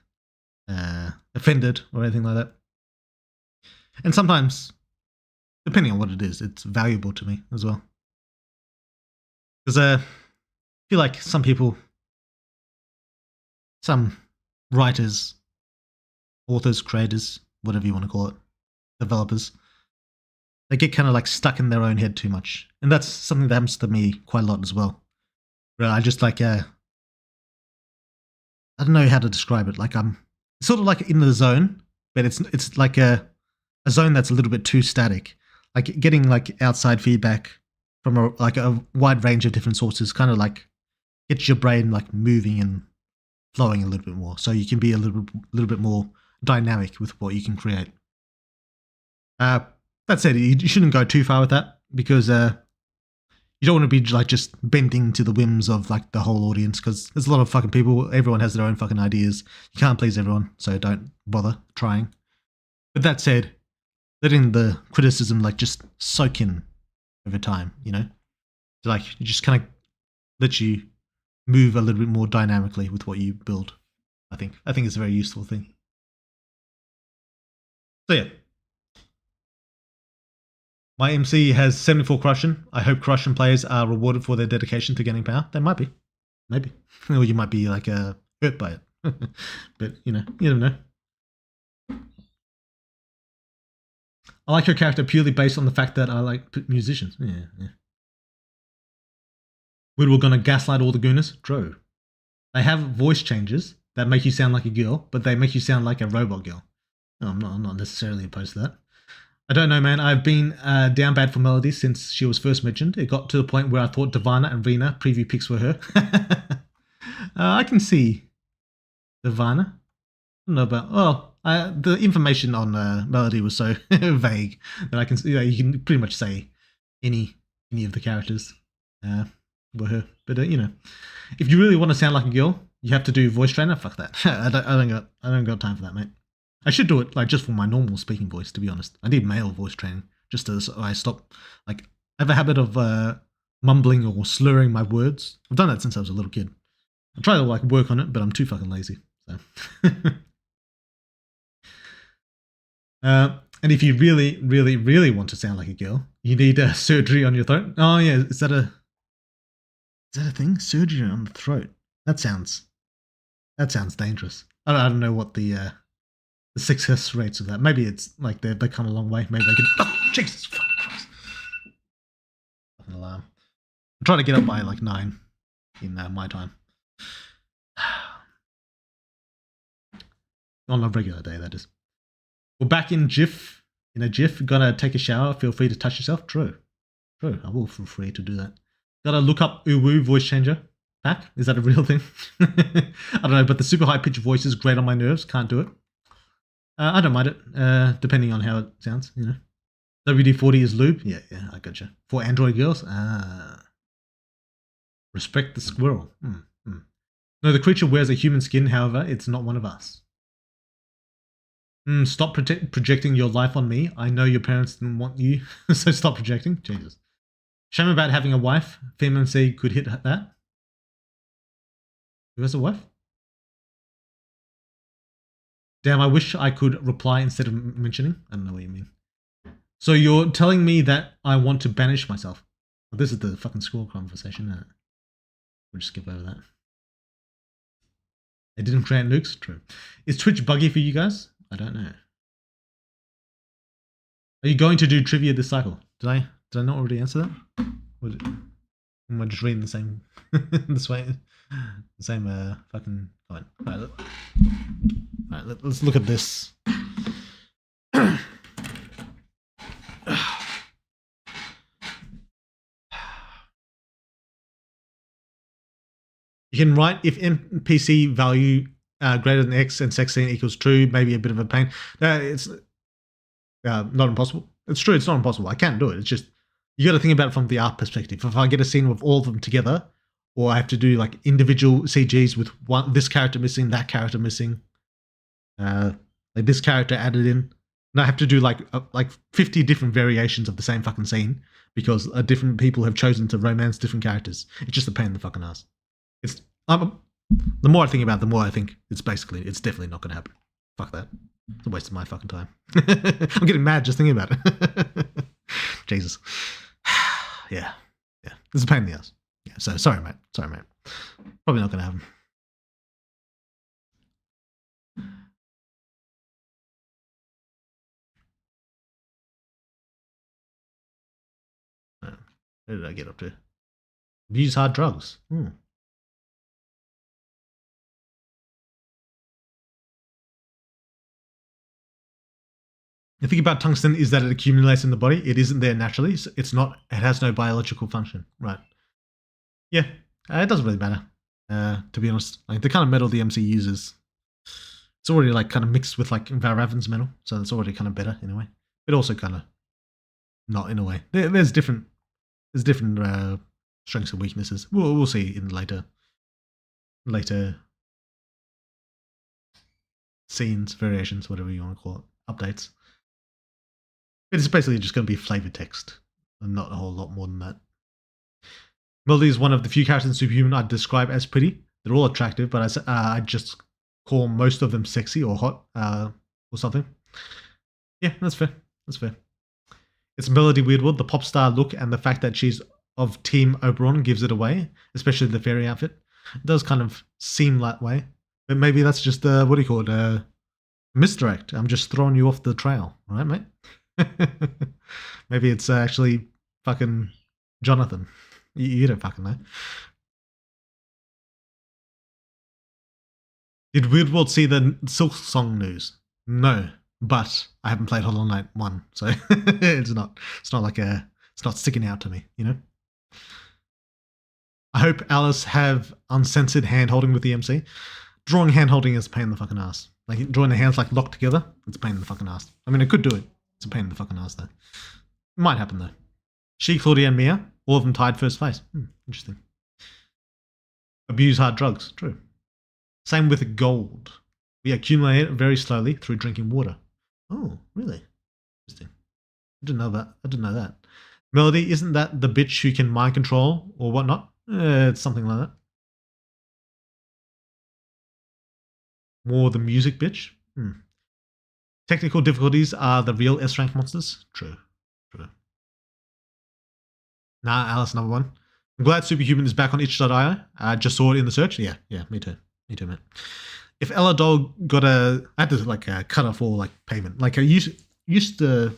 offended or anything like that. And sometimes, depending on what it is, it's valuable to me as well. Because I feel like some people, some writers, authors, creators, whatever you want to call it, developers, they get kind of like stuck in their own head too much. And that's something that happens to me quite a lot as well. Where I just like, I don't know how to describe it. Like I'm sort of like in the zone, but it's like a zone that's a little bit too static. Like getting like outside feedback from a wide range of different sources kind of like gets your brain like moving and flowing a little bit more. So you can be a little bit more dynamic with what you can create. That said, you shouldn't go too far with that because you don't want to be like just bending to the whims of like the whole audience because there's a lot of fucking people. Everyone has their own fucking ideas. You can't please everyone, so don't bother trying. But that said, letting the criticism like just soak in over time, like you just kind of let you move a little bit more dynamically with what you build. I think it's a very useful thing. So yeah. My MC has 74 corruption. I hope corruption players are rewarded for their dedication to getting power. They might be. Maybe. Or you might be like hurt by it. But, you never know. I like your character purely based on the fact that I like musicians. Yeah. We're going to gaslight all the gooners? True. They have voice changes that make you sound like a girl, but they make you sound like a robot girl. No, I'm not necessarily opposed to that. I don't know, man. I've been down bad for Melody since she was first mentioned. It got to the point where I thought Divana and Rena preview picks were her. I can see Divana. I don't know about... the information on Melody was so vague that I can see you can pretty much say any of the characters were her. But if you really want to sound like a girl, you have to do voice trainer. Fuck that. I don't got time for that, mate. I should do it like just for my normal speaking voice, to be honest. I need male voice training just so I stop. Like, I have a habit of mumbling or slurring my words. I've done that since I was a little kid. I try to like work on it, but I'm too fucking lazy. So. And if you really, really, really want to sound like a girl, you need surgery on your throat. Oh yeah, is that a thing? Surgery on the throat. That sounds dangerous. I don't know what the success rates of that. Maybe it's like they come a long way. Maybe they can. Oh, Jesus fuck Christ! Fucking alarm. I'm trying to get up by like 9 in my time. On a regular day, that is. We're back in GIF. In a GIF, gonna take a shower. Feel free to touch yourself. True. I will feel free to do that. Gotta look up Uwu voice changer pack. Is that a real thing? I don't know, but the super high pitched voice is great on my nerves. Can't do it. I don't mind it, depending on how it sounds, WD-40 is lube? Yeah, I gotcha. For Android girls? Respect the squirrel. No, the creature wears a human skin, however, it's not one of us. Stop projecting your life on me. I know your parents didn't want you, so stop projecting. Jesus. Shame about having a wife. FemMC could hit that. Who has a wife? Damn, I wish I could reply instead of mentioning. I don't know what you mean. So you're telling me that I want to banish myself. Well, this is the fucking school conversation, isn't it? We'll just skip over that. They didn't create nukes? True. Is Twitch buggy for you guys? I don't know. Are you going to do trivia this cycle? Did I not already answer that? Am I just reading the same this way? The same fucking comment. Alright, let's look at this. You can write if NPC value greater than X and sex scene equals true, maybe a bit of a pain. It's not impossible. It's true, it's not impossible. I can do it. It's just, you got to think about it from the art perspective. If I get a scene with all of them together, or I have to do like individual CGs with this character missing, that character missing, like this character added in, and I have to do like 50 different variations of the same fucking scene because different people have chosen to romance different characters. It's just a pain in the fucking ass. The more I think about it, the more I think it's definitely not going to happen. Fuck that. It's a waste of my fucking time. I'm getting mad just thinking about it. Jesus. Yeah. It's a pain in the ass. Yeah. So sorry, mate. Probably not going to happen. Where did I get up to? Abuse hard drugs. The thing about tungsten is that it accumulates in the body. It isn't there naturally. So it has no biological function. Right. Yeah. It doesn't really matter. To be honest, like the kind of metal the MC uses, it's already like kind of mixed with like Varavan's metal. So it's already kind of better in a way. But also kind of not in a way. There's different strengths and weaknesses. We'll see in later scenes, variations, whatever you want to call it, updates. It's basically just going to be flavor text and not a whole lot more than that. Melody is one of the few characters in Superhuman I'd describe as pretty. They're all attractive, but I just call most of them sexy or hot or something. Yeah, that's fair. It's Melody Weirdwood. The pop star look and the fact that she's of Team Oberon gives it away, especially the fairy outfit. It does kind of seem that way. But maybe that's just, what do you call it? Misdirect. I'm just throwing you off the trail. Right, mate? Maybe it's actually fucking Jonathan. You don't fucking know. Did Weirdworld see the Silk Song news? No, but I haven't played Hollow Knight 1, so it's not sticking out to me, you know? I hope Alice have uncensored hand-holding with the MC. Drawing hand-holding is a pain in the fucking ass. Like, drawing the hands like locked together, it's a pain in the fucking ass. I mean, I could do it. It's a pain in the fucking ass, though. It might happen, though. She, Claudia, and Mia, all of them tied first place. Interesting. Abuse hard drugs. True. Same with gold. We accumulate it very slowly through drinking water. Oh, really? Interesting. I didn't know that. Melody, isn't that the bitch who can mind control or whatnot? It's something like that. More the music bitch? Technical difficulties are the real S-rank monsters? True. Nah, Alice, number one. I'm glad Superhuman is back on itch.io. I just saw it in the search. Yeah, me too. Me too, man. If Ella Doll got I had to cut off all like payment. Like I used to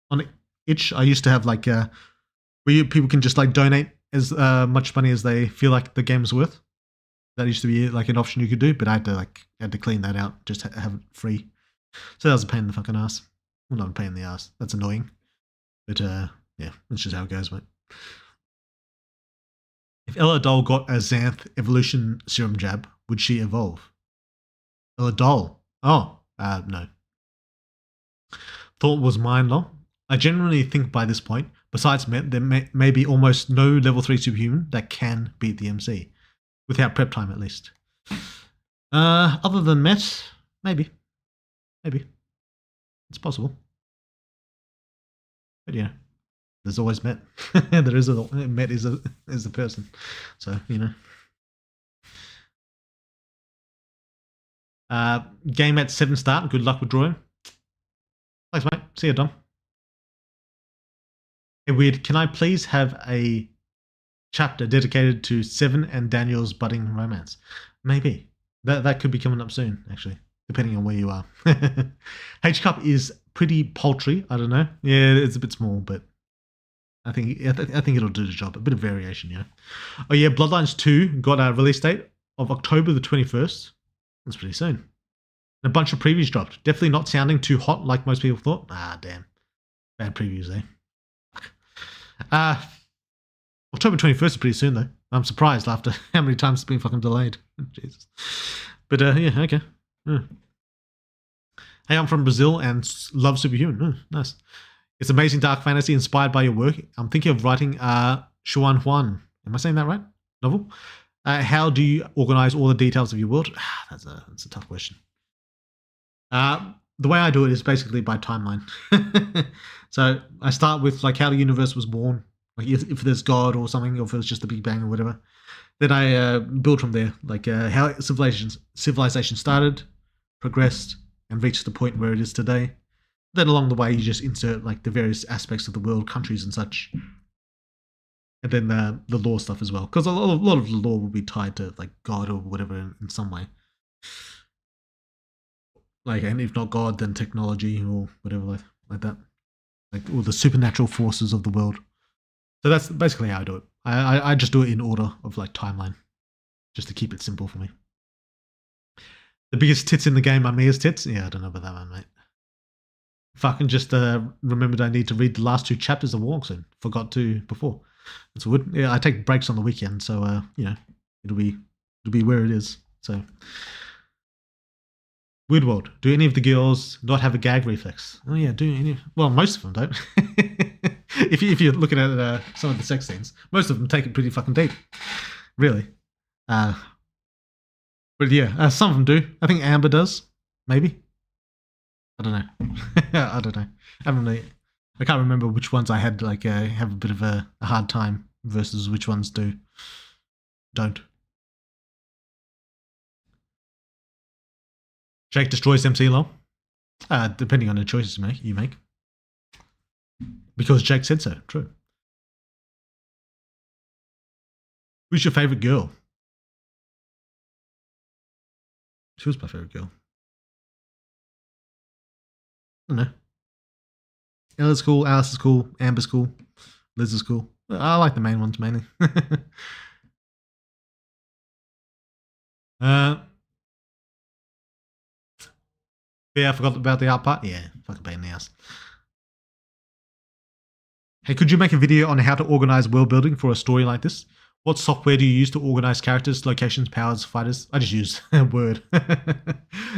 on itch. I used to have like where people can just like donate as much money as they feel like the game's worth. That used to be like an option you could do, but I had to clean that out. Just have it free. So that was a pain in the fucking ass. Well, not a pain in the ass. That's annoying. But yeah, that's just how it goes, mate. If Ella Doll got a Xanth evolution serum jab, would she evolve? Ella Doll? Oh, no. Thought was mine, lol. I genuinely think by this point, besides Met, there may be almost no level 3 superhuman that can beat the MC. Without prep time, at least. Other than Met, maybe. It's possible. But yeah, there's always Met. There is Met is a person. So, you know. Game at 7 start. Good luck with drawing. Thanks, mate. See you, Dom. Hey, Weird, can I please have a chapter dedicated to Seven and Daniel's budding romance? Maybe. That could be coming up soon, actually, depending on where you are. H-Cup is pretty paltry. I don't know. Yeah, it's a bit small, but I think it'll do the job. A bit of variation, yeah. Oh yeah, Bloodlines 2 got a release date of October the 21st. That's pretty soon. And a bunch of previews dropped. Definitely not sounding too hot like most people thought. Ah, damn. Bad previews, eh? October 21st is pretty soon, though. I'm surprised after how many times it's been fucking delayed. Jesus. But yeah, okay. Yeah. Hey, I'm from Brazil and love superhuman. Nice. It's amazing dark fantasy inspired by your work. I'm thinking of writing Xuan Huan. Am I saying that right? Novel? How do you organize all the details of your world? That's a tough question. The way I do it is basically by timeline. So I start with like how the universe was born, like if there's God or something, or if it's just a Big Bang or whatever. Then I build from there, like how civilization started, progressed, and reached the point where it is today. Then along the way, you just insert like the various aspects of the world, countries and such, and then the law stuff as well, because a lot of the law will be tied to like God or whatever in some way. Like, and if not God, then technology or whatever like that, like all the supernatural forces of the world. So that's basically how I do it. I just do it in order of like timeline, just to keep it simple for me. The biggest tits in the game are Mia's tits. Yeah, I don't know about that one, mate. Fucking just remembered I need to read the last 2 chapters of Walk soon. Forgot to before. It's wood. Yeah, I take breaks on the weekend, so you know, it'll be where it is. So Weird World. Do any of the girls not have a gag reflex? Oh yeah, do any? Well, most of them don't. if you're looking at some of the sex scenes, most of them take it pretty fucking deep. Really. But yeah, some of them do. I think Amber does. Maybe. I don't know. I don't know. I can't remember which ones I had like have a bit of a hard time versus which ones don't. Jake destroys MC Lol. Depending on the choices you make. Because Jake said so. True. Who's your favorite girl? She was my favorite girl. I don't know. Ella's cool. Alice is cool. Amber's cool. Liz is cool. I like the main ones mainly. Yeah, I forgot about the art part. Yeah, fucking pain in the ass. Hey, could you make a video on how to organize world building for a story like this? What software do you use to organize characters, locations, powers, fighters? I just use Word.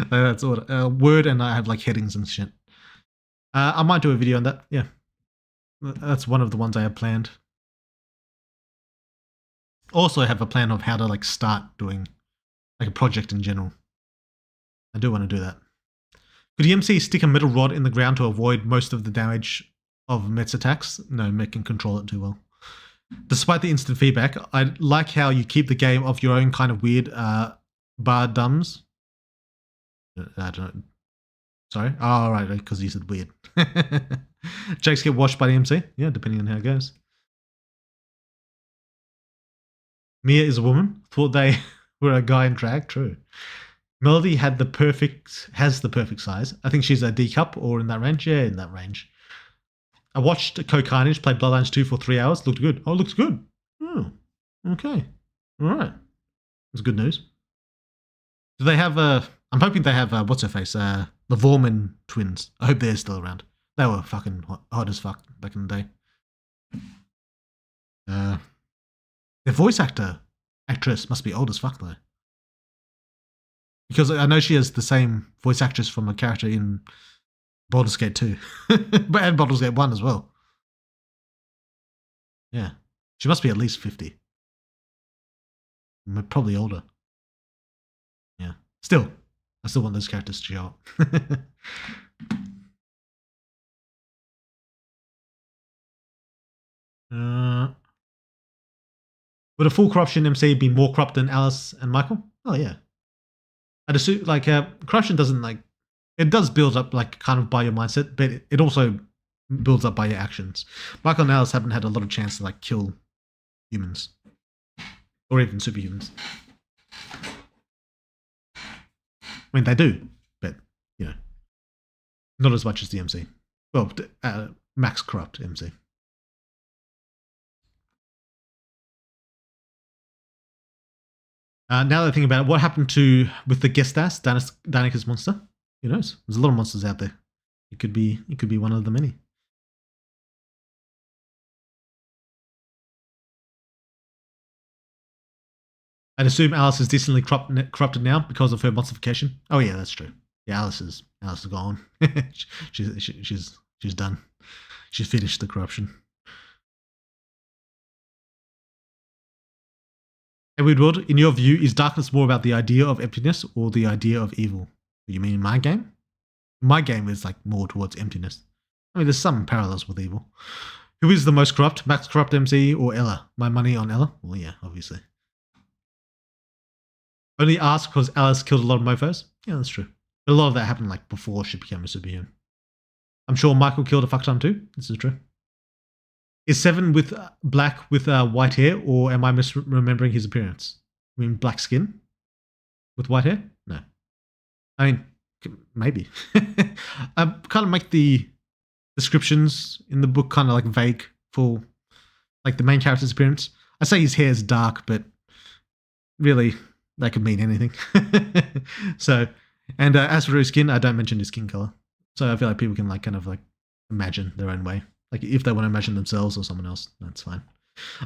That's all. Word, and I have like headings and shit. I might do a video on that. Yeah, that's one of the ones I have planned. Also, I have a plan of how to like start doing like a project in general. I do want to do that. Could the MC stick a metal rod in the ground to avoid most of the damage of Met's attacks? No, Met can control it too well. Despite the instant feedback, I like how you keep the game of your own kind of weird bar dumbs. I don't know. Sorry? Oh, right, because you said weird. Jakes get washed by the MC? Yeah, depending on how it goes. Mia is a woman? Thought they were a guy in drag? True. Melody has the perfect size. I think she's a D cup or in that range. Yeah, in that range. I watched Co Carnage play Bloodlines 2 for 3 hours. Looked good. Oh, looks good. Oh, okay. All right. That's good news. Do they have I'm hoping they have what's her face? The Vorman twins. I hope they're still around. They were fucking hot as fuck back in the day. Their voice actress must be old as fuck though. Because I know she has the same voice actress from a character in Baldur's Gate 2. But and Baldur's Gate 1 as well. Yeah. She must be at least 50. Probably older. Yeah. Still, I still want those characters to show up. Would a full corruption MC be more corrupt than Alice and Michael? Oh yeah. I'd assume like corruption doesn't like it does build up like kind of by your mindset, but it also builds up by your actions. Michael and Alice haven't had a lot of chance to like kill humans or even superhumans. I mean, they do, but you know, not as much as the MC. Well, max corrupt MC. Now that I think about it, what happened with the Gestas, Danica's monster? Who knows? There's a lot of monsters out there. It could be one of the many. I'd assume Alice is decently corrupted now because of her mossification. Oh yeah, that's true. Yeah, Alice is gone. she's done. She's finished the corruption. Edward Wood, in your view, is darkness more about the idea of emptiness or the idea of evil? You mean in my game? My game is like more towards emptiness. I mean, there's some parallels with evil. Who is the most corrupt? Max Corrupt MC or Ella? My money on Ella? Well, yeah, obviously. Only asked because Alice killed a lot of mofos? Yeah, that's true. But a lot of that happened like before she became a superhuman. I'm sure Michael killed a fuck ton too. This is true. Is Seven with black with white hair, or am I misremembering his appearance? I mean, black skin with white hair? No. I mean, maybe. I kind of make the descriptions in the book kind of like vague for like the main character's appearance. I say his hair is dark, but really that could mean anything. So, and as for his skin, I don't mention his skin color. So I feel like people can like kind of like imagine their own way. Like if they want to imagine themselves or someone else, that's fine.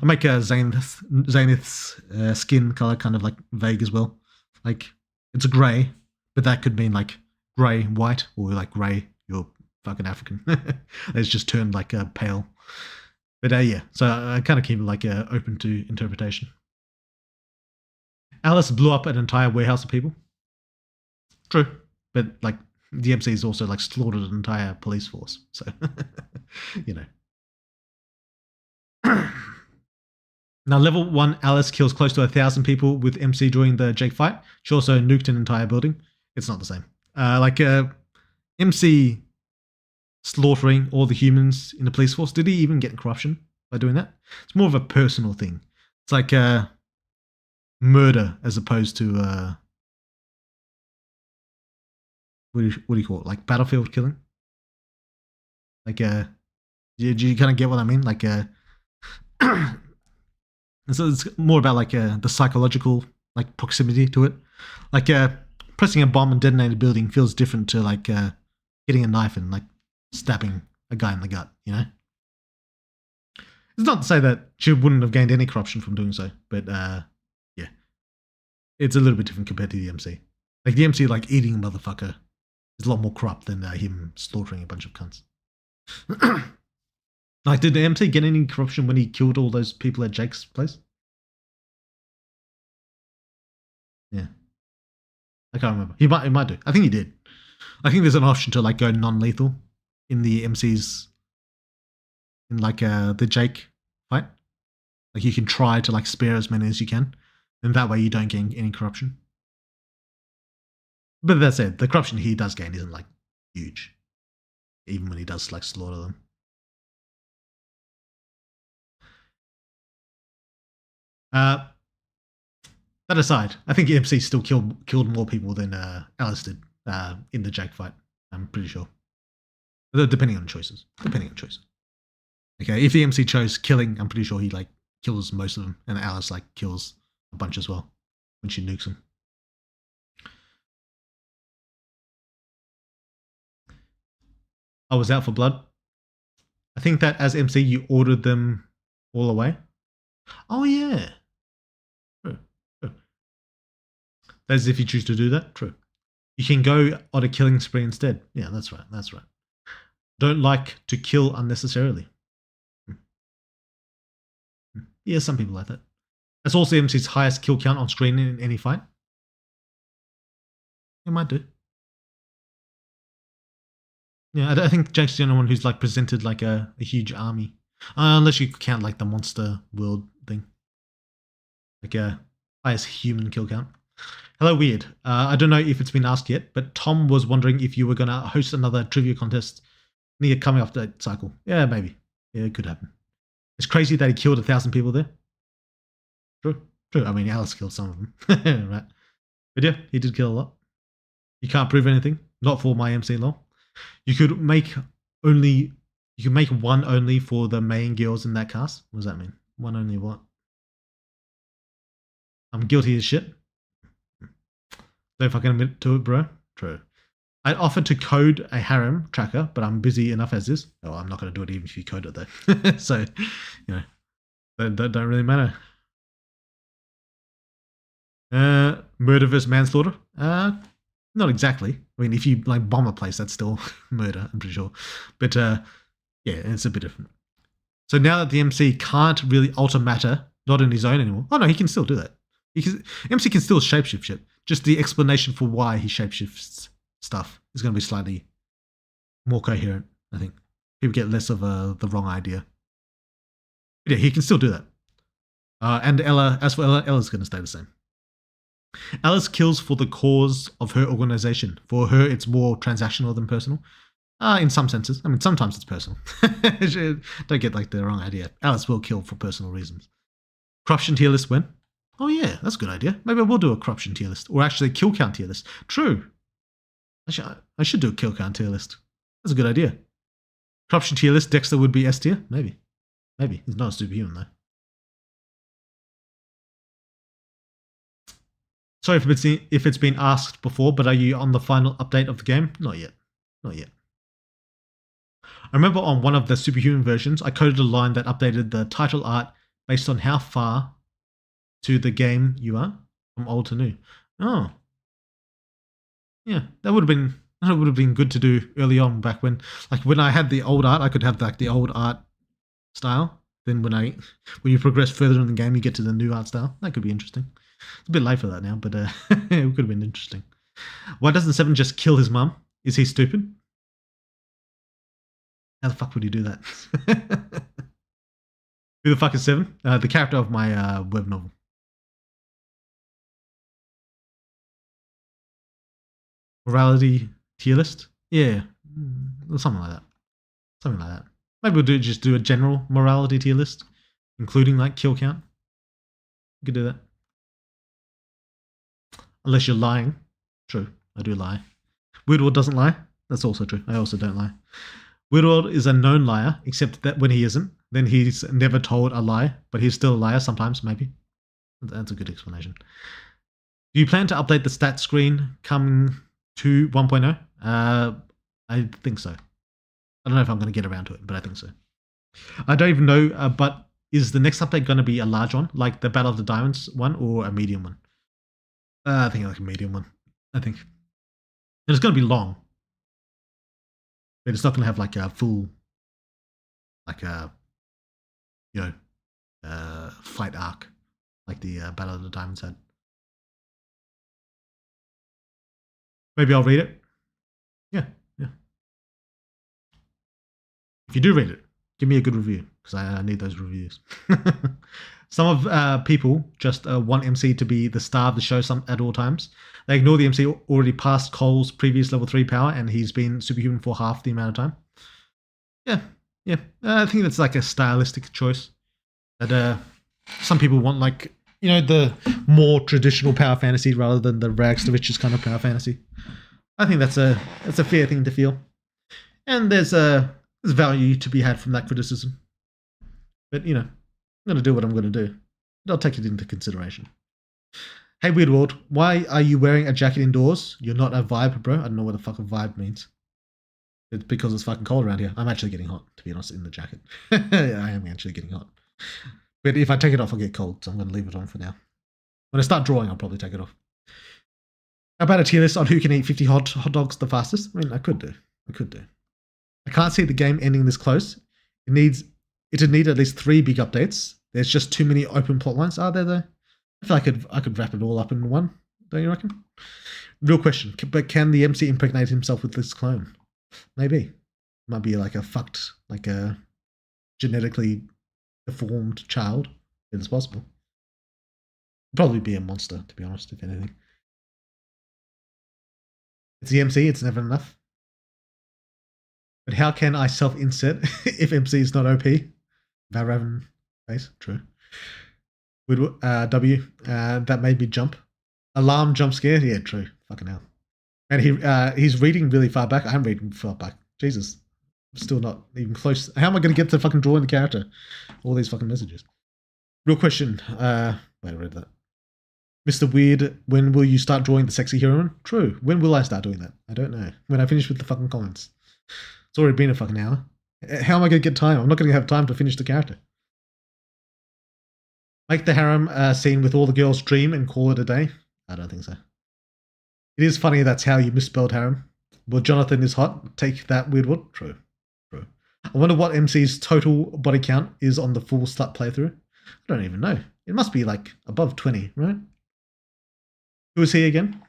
I make Zanith's skin color kind of like vague as well. Like it's a grey, but that could mean like grey white or like grey you're fucking African. It's just turned like pale. But yeah, so I kind of keep it like open to interpretation. Alice blew up an entire warehouse of people. True, but like the MC's also like slaughtered an entire police force. So, you know. Now, level 1, Alice kills close to 1,000 people with MC during the Jake fight. She also nuked an entire building. It's not the same. MC slaughtering all the humans in the police force. Did he even get corruption by doing that? It's more of a personal thing. It's like murder as opposed to what do you call it? Like battlefield killing. Like do you kind of get what I mean? Like and so it's more about like the psychological like proximity to it. Like pressing a bomb and detonating a building feels different to like hitting a knife and like stabbing a guy in the gut, you know? It's not to say that she wouldn't have gained any corruption from doing so, but yeah. It's a little bit different compared to the MC. Like the MC like eating a motherfucker is a lot more corrupt than him slaughtering a bunch of cunts. Like, did the MC get any corruption when he killed all those people at Jake's place? Yeah. I can't remember. He might do. I think he did. I think there's an option to like go non-lethal in the MCs in like the Jake fight. Like you can try to like spare as many as you can, and that way you don't gain any corruption. But that said, the corruption he does gain isn't like huge, even when he does like slaughter them. That aside, I think MC still killed more people than Alice did in the Jake fight. I'm pretty sure. Depending on choices. Okay, if the MC chose killing, I'm pretty sure he like kills most of them, and Alice like kills a bunch as well when she nukes them. I was out for blood. I think that as MC you ordered them all away. Oh yeah. True. That's if you choose to do that. True. You can go on a killing spree instead. Yeah, that's right. Don't like to kill unnecessarily. Yeah, some people like that. That's also MC's highest kill count on screen in any fight. It might do. Yeah, I think Jake's the only one who's like presented like a huge army. Unless you count like the monster world thing. Like highest human kill count. Hello, Weird. I don't know if it's been asked yet, but Tom was wondering if you were going to host another trivia contest near coming off that cycle. Yeah, maybe. Yeah, it could happen. It's crazy that he killed 1,000 people there. True. I mean, Alice killed some of them. Right. But yeah, he did kill a lot. You can't prove anything. Not for my MC law. You could make one only for the main girls in that cast. What does that mean? One only what? I'm guilty as shit. Don't fucking admit to it, bro. True. I offered to code a harem tracker, but I'm busy enough as is. Oh, I'm not going to do it even if you code it though. So, you know, that don't really matter. Murder versus manslaughter. Not exactly. I mean, if you like bomb a place, that's still murder, I'm pretty sure. But yeah, it's a bit different. So now that the MC can't really alter matter, not in his own anymore. Oh no, he can still do that. MC can still shapeshift shit. Just the explanation for why he shapeshifts stuff is going to be slightly more coherent, I think. People get less of the wrong idea. But yeah, he can still do that. And Ella, as for Ella, Ella's going to stay the same. Alice kills for the cause of her organization. For her, it's more transactional than personal. In some senses. I mean, sometimes it's personal. Don't get like the wrong idea. Alice will kill for personal reasons. Corruption tier list when? Oh yeah, that's a good idea. Maybe I will do a corruption tier list. Or actually a kill count tier list. True. I should do a kill count tier list. That's a good idea. Corruption tier list, Dexter would be S tier? Maybe. Maybe. He's not a superhuman though. Sorry if it's been asked before, but are you on the final update of the game? Not yet. Not yet. I remember on one of the superhuman versions, I coded a line that updated the title art based on how far to the game you are, from old to new. Oh. Yeah, that would have been good to do early on, back when I had the old art, I could have like the old art style. Then when you progress further in the game, you get to the new art style. That could be interesting. It's a bit late for that now, but it could have been interesting. Why doesn't Seven just kill his mum? Is he stupid? How the fuck would he do that? Who the fuck is Seven? The character of my web novel. Morality tier list? Yeah, something like that. Something like that. Maybe we'll just do a general morality tier list, including like kill count. You could do that. Unless you're lying. True, I do lie. Weirdworld doesn't lie. That's also true. I also don't lie. Weirdworld is a known liar, except that when he isn't, then he's never told a lie, but he's still a liar sometimes, maybe. That's a good explanation. Do you plan to update the stat screen coming to 1.0? I think so. I don't know if I'm going to get around to it, but I think so. I don't even know, but is the next update going to be a large one, like the Battle of the Diamonds one, or a medium one? I think like a medium one, I think. And it's going to be long. But it's not going to have like a full, like a, fight arc, like the Battle of the Diamonds had. Maybe I'll read it. Yeah. If you do read it, give me a good review, because I need those reviews. Some of people just want MC to be the star of the show at all times. They ignore the MC already passed Cole's previous level 3 power, and he's been superhuman for half the amount of time. Yeah. I think that's like a stylistic choice. That some people want like, the more traditional power fantasy rather than the rags to riches kind of power fantasy. I think that's a fair thing to feel. And there's value to be had from that criticism. But, I'm going to do what I'm going to do. But I'll take it into consideration. Hey, Weirdworld, why are you wearing a jacket indoors? You're not a vibe, bro. I don't know what the fuck a vibe means. It's because it's fucking cold around here. I'm actually getting hot, to be honest, in the jacket. I am actually getting hot. But if I take it off, I'll get cold, so I'm going to leave it on for now. When I start drawing, I'll probably take it off. How about a tier list on who can eat 50 hot dogs the fastest? I mean, I could do. I can't see the game ending this close. It'd need at least 3 big updates. There's just too many open plot lines. Are there though? I feel like I could wrap it all up in one. Don't you reckon? Real question. But can the MC impregnate himself with this clone? Maybe. Might be like a genetically deformed child. It's possible. Probably be a monster, to be honest, if anything. It's the MC. It's never enough. But how can I self-insert if MC is not OP? Valraven face, true. W, that made me jump. Alarm jump scare, yeah, true. Fucking hell. And he's reading really far back. I'm reading far back. Jesus. I'm still not even close. How am I going to get to fucking drawing the character? All these fucking messages. Real question. Wait, I read that. Mr. Weird, when will you start drawing the sexy heroine? True. When will I start doing that? I don't know. When I finish with the fucking comments. It's already been a fucking hour. How am I going to get time? I'm not going to have time to finish the character. Make the harem scene with all the girls dream and call it a day. I don't think so. It is funny that's how you misspelled harem. Well, Jonathan is hot. Take that, Weirdwood. True. True. I wonder what MC's total body count is on the full slut playthrough. I don't even know. It must be like above 20, right? Who is he again?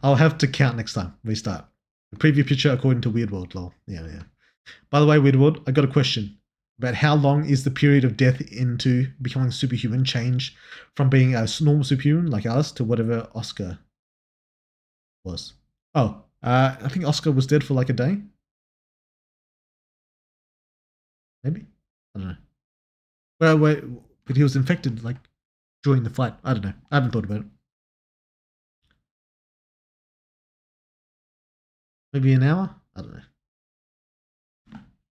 I'll have to count next time. Restart. The preview picture according to Weirdworld, lol. Yeah. By the way, Weirdworld, I got a question about how long is the period of death into becoming superhuman change from being a normal superhuman like Alice to whatever Oscar was. Oh, I think Oscar was dead for like a day. Maybe? I don't know. Well, wait, but he was infected like during the flight. I don't know. I haven't thought about it. Maybe an hour? I don't know.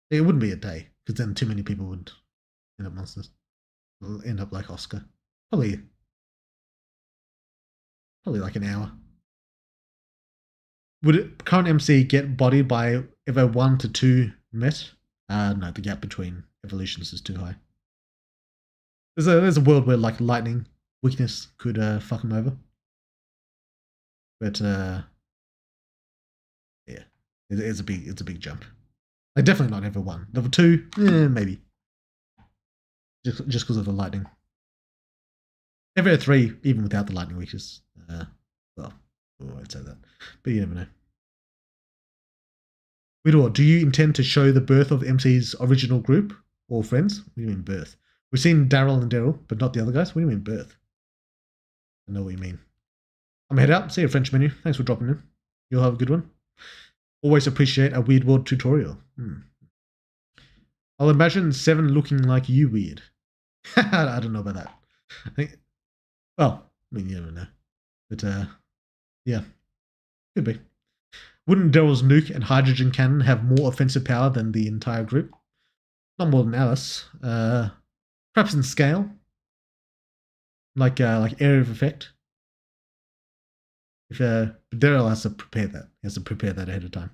It wouldn't be a day because then too many people would end up monsters. End up like Oscar. Probably like an hour. Would current MC get bodied by ever 1 to 2 met? No, the gap between evolutions is too high. There's a world where like lightning weakness could fuck him over. But yeah, it's a big jump. Like definitely not ever 1. Level 2, maybe. Just because of the lightning. Ever 3, even without the lightning weakness. Well, I won't say that, but you never know. Widor, do you intend to show the birth of MC's original group or friends? What do you mean birth? We've seen Daryl and Daryl, but not the other guys. What do you mean birth? I know what you mean. I'm head out. See you, French menu. Thanks for dropping in. You'll have a good one. Always appreciate a Weird World tutorial. I'll imagine 7 looking like you weird. I don't know about that. I think, well, I mean, you never know. But yeah, could be. Wouldn't Daryl's nuke and hydrogen cannon have more offensive power than the entire group? Not more than Alice. Perhaps in scale, like area of effect. If Daryl has to prepare that, he has to prepare that ahead of time.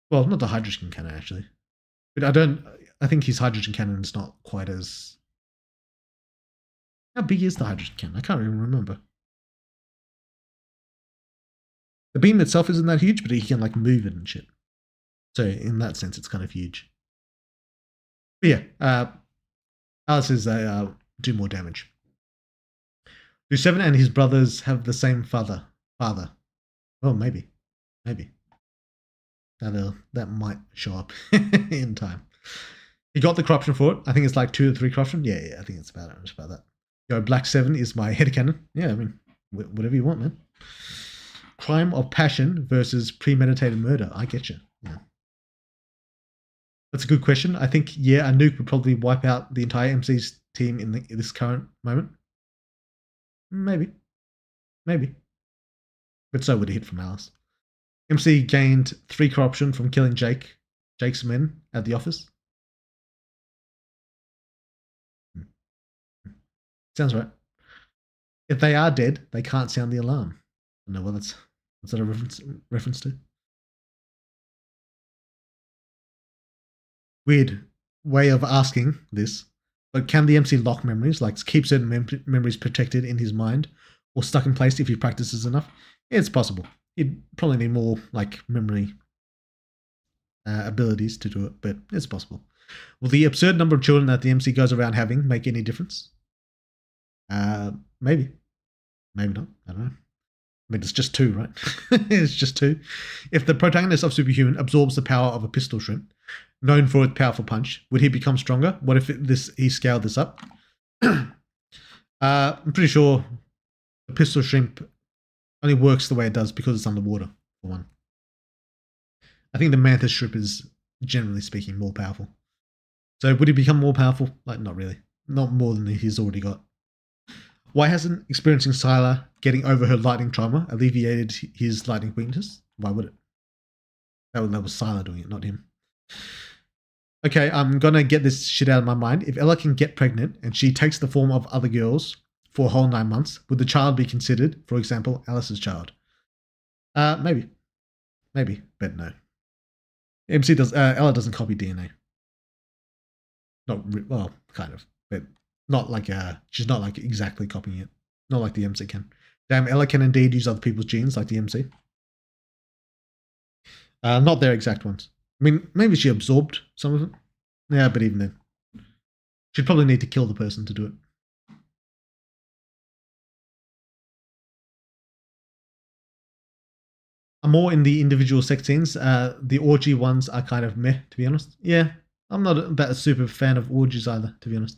Well, not the hydrogen cannon actually, but I think his hydrogen cannon is not quite as. How big is the hydrogen cannon? I can't even remember. The beam itself isn't that huge, but he can like move it and shit. So in that sense, it's kind of huge. But yeah, Alice is do more damage. Do 7 and his brothers have the same father? Well, maybe. That might show up in time. He got the corruption for it. I think it's like 2 or 3 corruption. Yeah, I think it's about that. Yo, Black 7 is my headcanon. Yeah, I mean, whatever you want, man. Crime of passion versus premeditated murder. I get you. Yeah. That's a good question. I think, yeah, a nuke would probably wipe out the entire MC's team in this current moment. Maybe. But so would a hit from Alice. MC gained 3 corruption from killing Jake's men at the office. Sounds right. If they are dead, they can't sound the alarm. I don't know what's that a reference to? Weird way of asking this, but can the MC lock memories, like keep certain memories protected in his mind or stuck in place if he practices enough? It's possible. He'd probably need more like memory abilities to do it, but it's possible. Will the absurd number of children that the MC goes around having make any difference? Maybe not. I don't know. I mean, it's just 2, right? It's just 2. If the protagonist of Superhuman absorbs the power of a pistol shrimp, known for its powerful punch, would he become stronger? What if he scaled this up? I'm pretty sure the pistol shrimp only works the way it does because it's underwater, for one. I think the mantis shrimp is, generally speaking, more powerful. So would he become more powerful? Like, not really. Not more than he's already got. Why hasn't experiencing Sylar getting over her lightning trauma alleviated his lightning weakness? Why would it? That was Sylar doing it, not him. Okay, I'm going to get this shit out of my mind. If Ella can get pregnant and she takes the form of other girls for a whole 9 months, would the child be considered, for example, Alice's child? Maybe, but no. Ella doesn't copy DNA. Not well, kind of. but not like she's not like exactly copying it. Not like the MC can. Damn, Ella can indeed use other people's genes like the MC. Not their exact ones. I mean, maybe she absorbed some of it. Yeah, but even then. She'd probably need to kill the person to do it. I'm more in the individual sex scenes. The orgy ones are kind of meh, to be honest. Yeah, I'm not that super fan of orgies either, to be honest.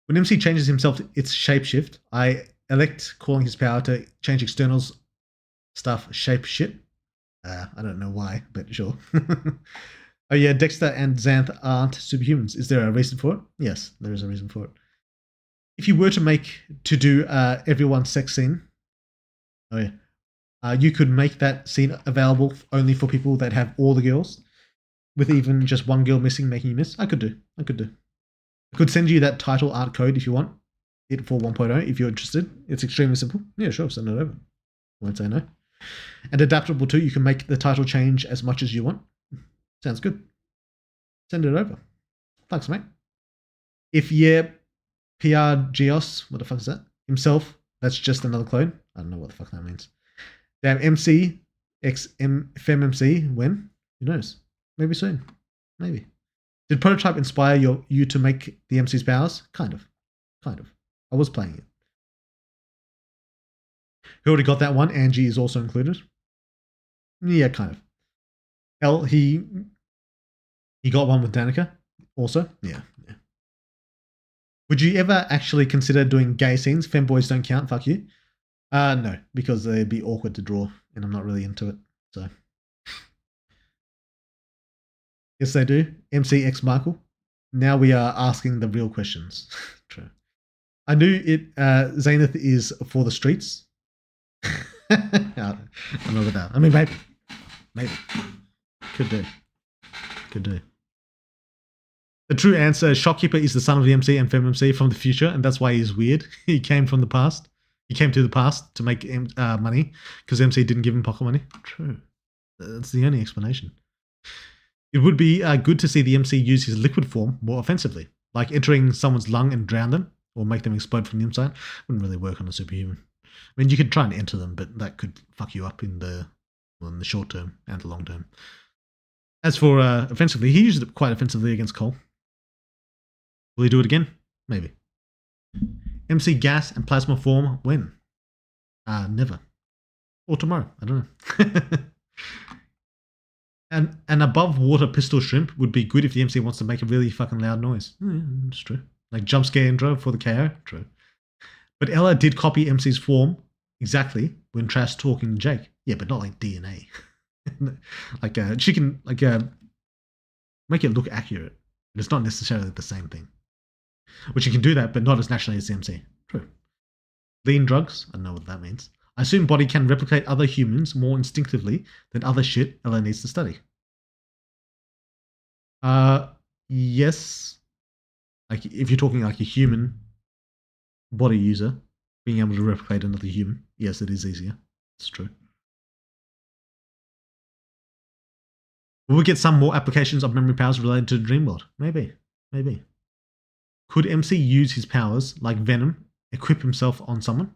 When MC changes himself, it's shapeshift. I elect calling his power to change externals stuff shape shit. I don't know why, but sure. Oh yeah, Dexter and Xanth aren't superhumans. Is there a reason for it? Yes, there is a reason for it. If you were to do everyone's sex scene, oh yeah, you could make that scene available only for people that have all the girls, with even just one girl missing, making you miss. I could do. I could send you that title art code if you want it for 1.0 if you're interested. It's extremely simple. Yeah, sure, send it over. I won't say no. And adaptable too. You can make the title change as much as you want. Sounds good. Send it over. Thanks, mate. If PR Geos, what the fuck is that? Himself, that's just another clone. I don't know what the fuck that means. Damn, MC X FemMC, when? Who knows? Maybe soon. Maybe. Did Prototype inspire you to make the MC's powers? Kind of. I was playing it. Who already got that one? Angie is also included. Yeah, kind of. L, he got one with Danica also. Yeah. Would you ever actually consider doing gay scenes? Femboys don't count, fuck you. No, because they'd be awkward to draw, and I'm not really into it. So, yes, they do. MC X Michael. Now we are asking the real questions. True. I knew it. Zenith is for the streets. I'm not with that. I mean, maybe. Could do. The true answer is Shopkeeper is the son of the MC and FemMC from the future, and that's why he's weird. He came from the past. He came to the past to make money because MC didn't give him pocket money. True. That's the only explanation. It would be good to see the MC use his liquid form more offensively, like entering someone's lung and drown them, or make them explode from the inside. Wouldn't really work on a superhuman. I mean, you could try and enter them, but that could fuck you up in the short term and the long term. As for offensively, he used it quite offensively against Cole. Will he do it again? Maybe. MC gas and plasma form when? Never. Or tomorrow. I don't know. And an above water pistol shrimp would be good if the MC wants to make a really fucking loud noise. Yeah, that's true. Like jump scare intro for the KO. True. But Ella did copy MC's form exactly when trash talking Jake. Yeah, but not like DNA. Like she can make it look accurate. It's not necessarily the same thing. Which you can do that, but not as naturally as the MC. True. Lean drugs. I don't know what that means. I assume body can replicate other humans more instinctively than other shit Ella needs to study. Yes. Like if you're talking like a human body user being able to replicate another human, yes, it is easier. It's true. Will we get some more applications of memory powers related to the dream world? Maybe. Could MC use his powers, like Venom, equip himself on someone?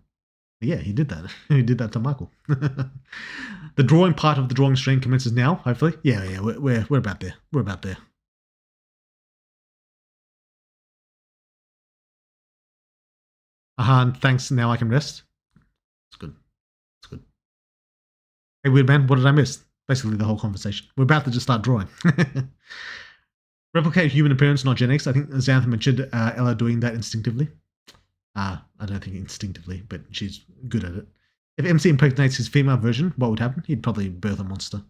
Yeah, he did that. He did that to Michael. The drawing part of the drawing stream commences now, hopefully. Yeah, we're about there. We're about there. Thanks, now I can rest. It's good. Hey, weird man, what did I miss? Basically the whole conversation. We're about to just start drawing. Replicate human appearance, not genetics. I think Xanth mentioned Ella doing that instinctively. I don't think instinctively, but she's good at it. If MC impregnates his female version, what would happen? He'd probably birth a monster.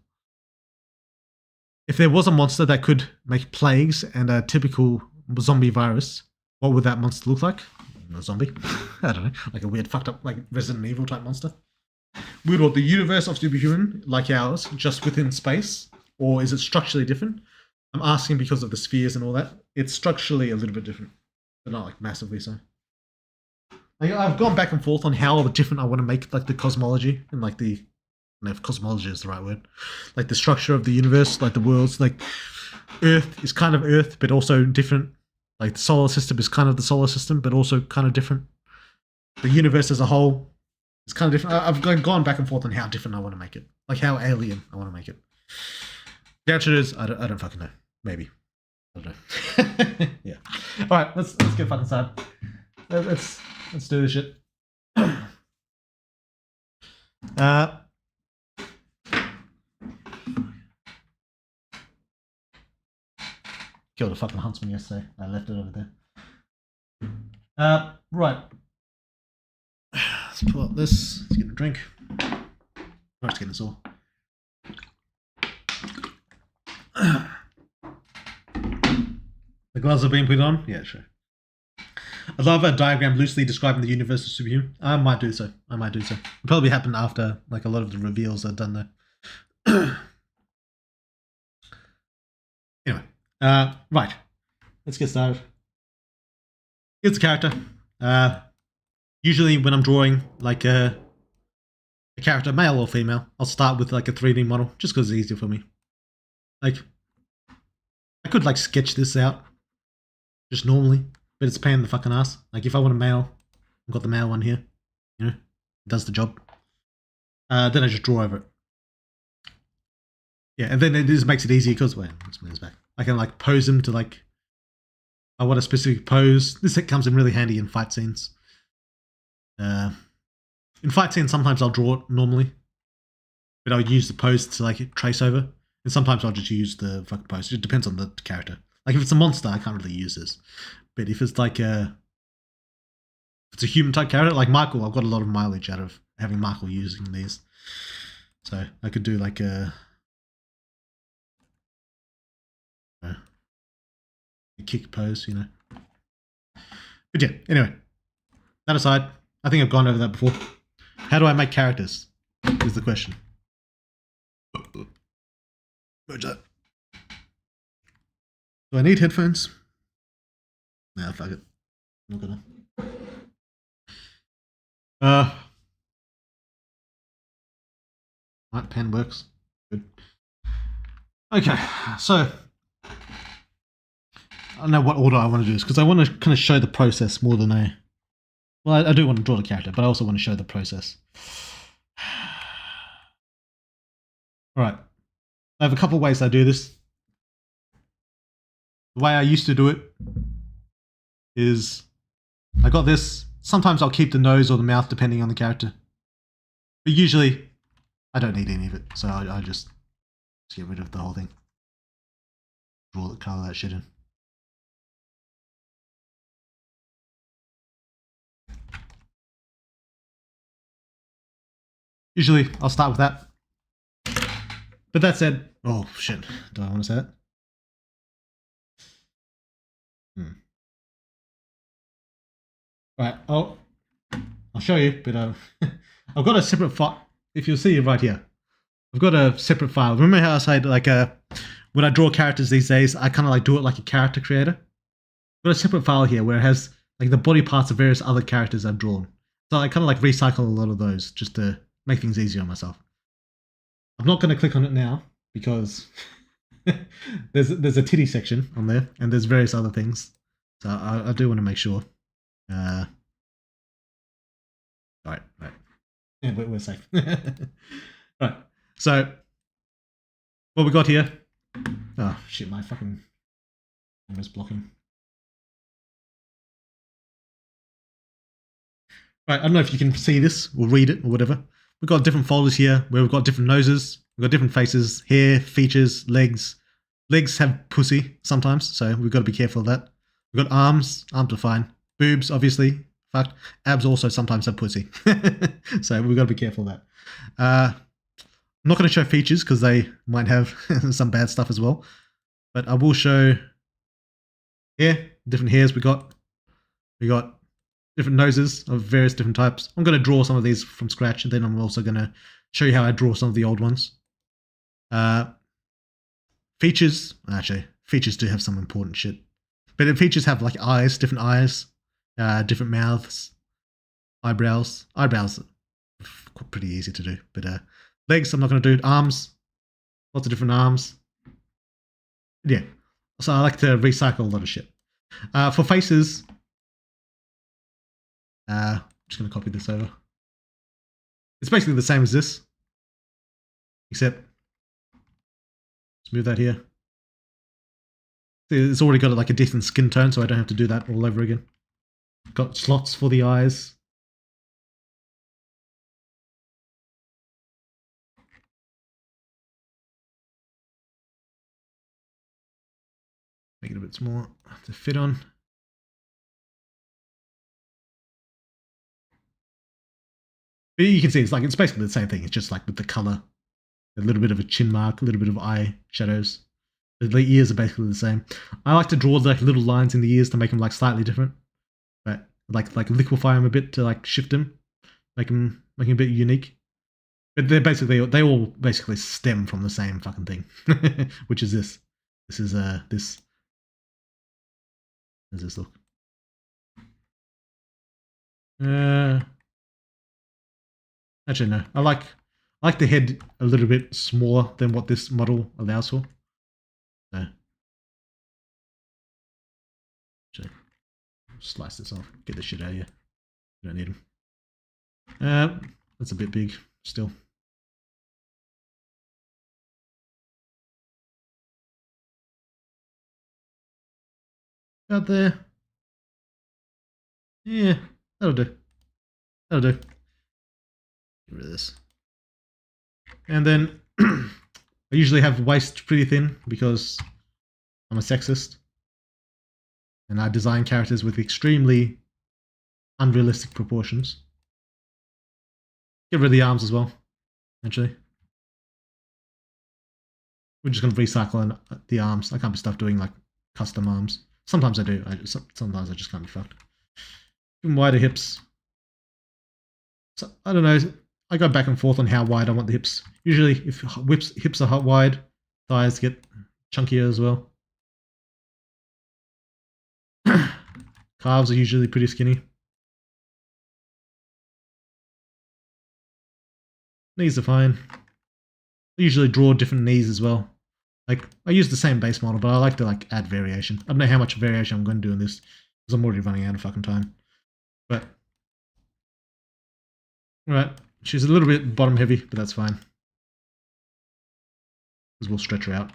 If there was a monster that could make plagues and a typical zombie virus, what would that monster look like? A zombie? I don't know. Like a weird fucked up like Resident Evil type monster. Weird what, the universe of Superhuman, like ours, just within space? Or is it structurally different? I'm asking because of the spheres and all that. It's structurally a little bit different, but not like massively so. Like, I've gone back and forth on how different I want to make like the cosmology and like the, I don't know if cosmology is the right word, like the structure of the universe, like the worlds, like Earth is kind of Earth, but also different Like the solar system is kind of the solar system, but also kind of different. The universe as a whole is kind of different. I've gone back and forth on how different I want to make it. Like how alien I want to make it. The answer is I don't fucking know. Maybe. I don't know. Yeah. All right, let's get fucking started. Let's do this shit. Killed a fucking huntsman yesterday. I left it over there. Right. Let's pull up this. Let's get a drink. Oh, it's getting sore. The gloves are being put on? Yeah, sure. I'd love a diagram loosely describing the universe of superhuman. I might do so. It'll probably happen after like a lot of the reveals are done though. Anyway. Right. Let's get started. Here's the character. Usually when I'm drawing like a character, male or female, I'll start with like a 3D model just because it's easier for me. Like, I could like sketch this out just normally, but it's a pain in the fucking ass. Like if I want a male, I've got the male one here, you know, it does the job. Then I just draw over it. Yeah, and then it just makes it easier because, wait, let's move this back. I can like pose him to like, I want a specific pose. This comes in really handy in fight scenes. In fight scenes, sometimes I'll draw it normally, but I'll use the pose to like trace over. And sometimes I'll just use the fucking pose. It depends on the character. Like if it's a monster, I can't really use this. But if it's like if it's a human type character, like Michael, I've got a lot of mileage out of having Michael using these. So I could do like a kick pose, you know. But yeah, anyway. That aside, I think I've gone over that before. How do I make characters? Is the question. Where's that? Do I need headphones? Nah, fuck it. I'm not gonna. Right, pen works. Good. Okay, so I don't know what order I want to do this because I want to kind of show the process more than I. Well, I do want to draw the character, but I also want to show the process. All right. I have a couple of ways I do this. The way I used to do it is I got this. Sometimes I'll keep the nose or the mouth depending on the character. But usually I don't need any of it. So I just get rid of the whole thing. Draw the color that shit in. Usually I'll start with that. But that said, oh shit, do I want to say that? Right, I'll show you, but I've got a separate file. If you'll see it right here, I've got a separate file. Remember how I said like when I draw characters these days, I kind of like do it like a character creator. I've got a separate file here where it has like the body parts of various other characters I've drawn. So I kind of like recycle a lot of those just to make things easier on myself. I'm not going to click on it now because there's a titty section on there and there's various other things. So I do want to make sure. Right. Yeah, we're safe. Right. So what we got here. Oh shit! My fucking camera's blocking. Right. I don't know if you can see this or read it or whatever. We've got different folders here where we've got different noses, we've got different faces, hair, features, legs. Legs have pussy sometimes, so we've got to be careful of that. We've got arms are fine. Boobs, obviously. Fucked. Abs also sometimes have pussy. So we've got to be careful of that. I'm not going to show features because they might have some bad stuff as well. But I will show hair, different hairs we got. We got different noses of various different types. I'm going to draw some of these from scratch, and then I'm also going to show you how I draw some of the old ones. Features, actually, features do have some important shit. But the features have like eyes, different mouths, eyebrows. Eyebrows are pretty easy to do. But legs, I'm not going to do. Arms, lots of different arms. Yeah. So I like to recycle a lot of shit. For faces, I'm just going to copy this over. It's basically the same as this, except let's move that here. See, it's already got like a different skin tone, so I don't have to do that all over again. Got slots for the eyes. Make it a bit smaller to fit on. But you can see it's basically the same thing. It's just like with the color, a little bit of a chin mark, a little bit of eye shadows. The ears are basically the same. I like to draw like little lines in the ears to make them like slightly different, but like liquefy them a bit to like shift them, make them a bit unique. But they all basically stem from the same fucking thing, which is this. This is this. How does this look? Actually no. I like the head a little bit smaller than what this model allows for. So, actually, slice this off. Get the shit out of here. You don't need them. That's a bit big still. Out there. Yeah, that'll do. That'll do. Get rid of this. And then I usually have waist pretty thin because I'm a sexist. And I design characters with extremely unrealistic proportions. Get rid of the arms as well, actually. We're just going to recycle the arms. I can't be stuck doing like custom arms. Sometimes I do. Sometimes I just can't be fucked. Give them wider hips. So, I don't know. I go back and forth on how wide I want the hips. Usually, if hips are wide, thighs get chunkier as well. Calves are usually pretty skinny. Knees are fine. I usually draw different knees as well. Like, I use the same base model, but I like to like add variation. I don't know how much variation I'm going to do in this, because I'm already running out of fucking time. But, alright, she's a little bit bottom heavy, but that's fine. Because we'll stretch her out.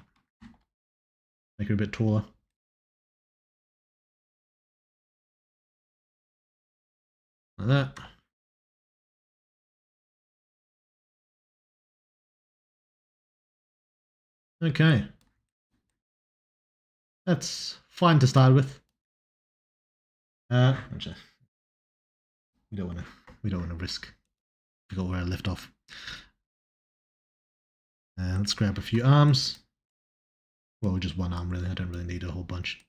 Make her a bit taller. Like that. Okay. That's fine to start with. Actually, we don't want to risk. Forgot where I left off. Let's grab a few arms. Well, just one arm really. I don't really need a whole bunch.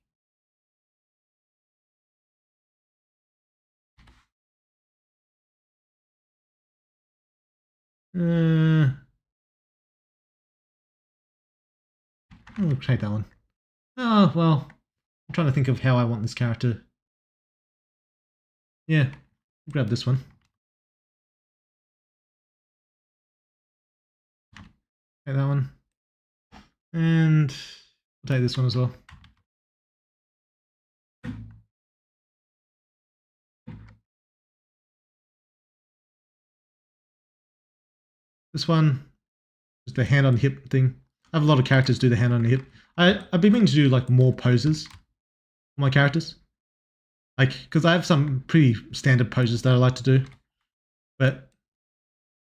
I'll take that one. Oh, well, I'm trying to think of how I want this character. Yeah, grab this one. Take that one. And I'll take this one as well. This one is the hand on hip thing. I have a lot of characters do the hand on the hip. I've been meaning to do like more poses for my characters. Like, because I have some pretty standard poses that I like to do. But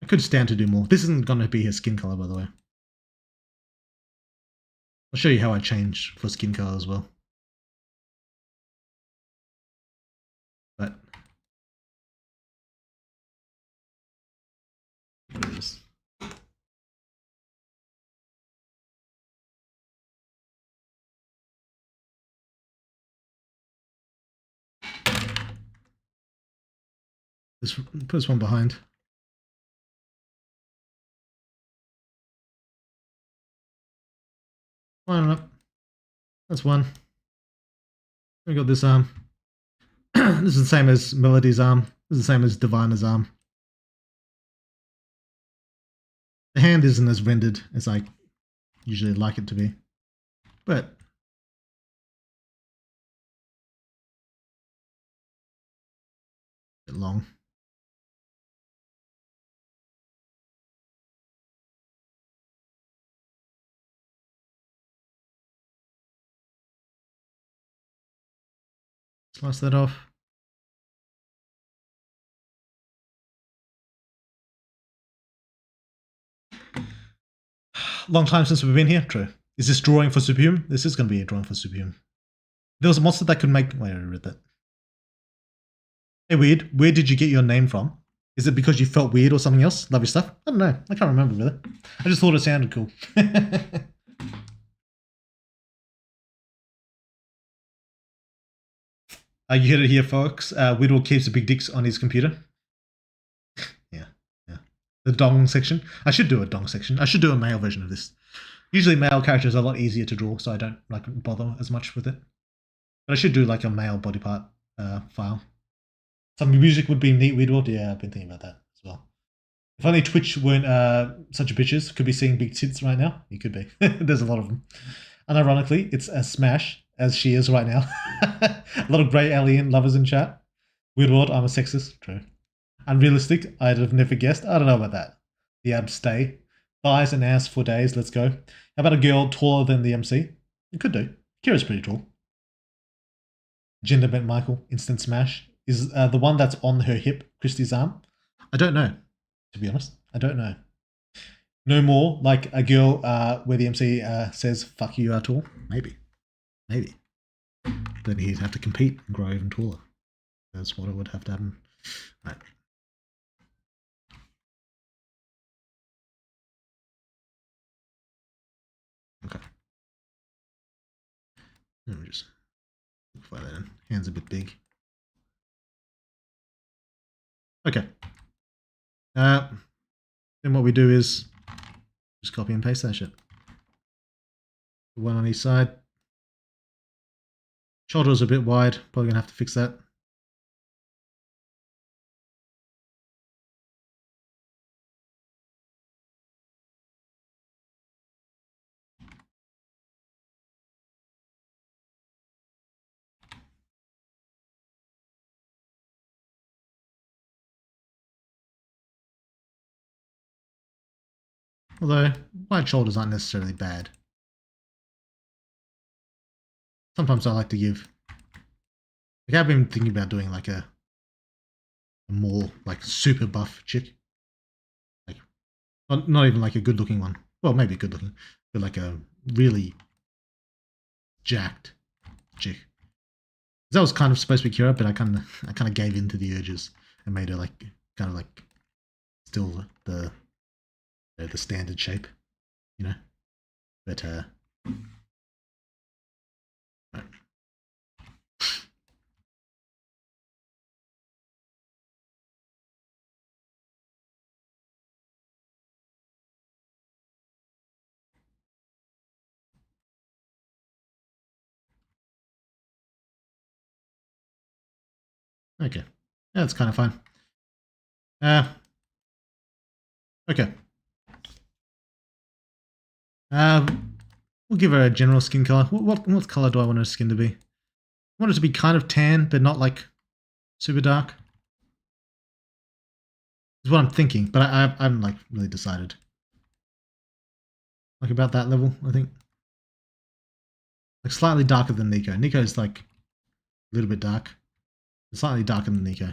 I could stand to do more. This isn't going to be his skin color, by the way. I'll show you how I change for skin color as well. But put this one behind. Line it up. That's one. We got this arm. This is the same as Melody's arm. This is the same as Divina's arm. The hand isn't as rendered as I usually like it to be. But bit long. Slice that off. Long time since we've been here. True. Is this drawing for Superhuman? This is going to be a drawing for Superhuman. There was a monster that could make. Wait, I read that. Hey, Weird. Where did you get your name from? Is it because you felt weird or something else? Love your stuff? I don't know. I can't remember really. I just thought it sounded cool. You heard it here, folks. Whittle keeps the big dicks on his computer. Yeah. The dong section. I should do a dong section. I should do a male version of this. Usually male characters are a lot easier to draw, so I don't like bother as much with it. But I should do like a male body part file. Some music would be neat, Weird World. Yeah, I've been thinking about that as well. If only Twitch weren't such a bitches, could be seeing big tits right now. You could be. There's a lot of them. Unironically, it's a smash, as she is right now. A lot of grey alien lovers in chat. Weird World, I'm a sexist. True. Unrealistic, I'd have never guessed. I don't know about that. The abs stay. Thighs and ass for days, let's go. How about a girl taller than the MC? You could do. Kira's pretty tall. Gender bent Michael, instant smash. Is the one that's on her hip Christie's arm? I don't know, to be honest. I don't know. No more like a girl where the MC says, fuck you at all? Maybe. Then he'd have to compete and grow even taller. That's what it would have to happen. Right. Okay. Let me just fly that in. Hands a bit big. Okay. Then what we do is just copy and paste that shit. One on each side. Shoulder's a bit wide. Probably gonna have to fix that. Although wide shoulders aren't necessarily bad. Sometimes I like to give. Like I've been thinking about doing like a more like super buff chick. Like not even like a good looking one. Well, maybe good looking, but like a really jacked chick. That was kind of supposed to be Kira, but I kind of gave in to the urges and made her like kind of like still the standard shape, you know. But right. Okay, yeah, that's kind of fine. Okay. We'll give her a general skin color. What color do I want her skin to be? I want it to be kind of tan, but not like super dark. Is what I'm thinking, but I haven't like really decided. Like about that level, I think. Like slightly darker than Nico. Nico is like a little bit dark. Slightly darker than Nico.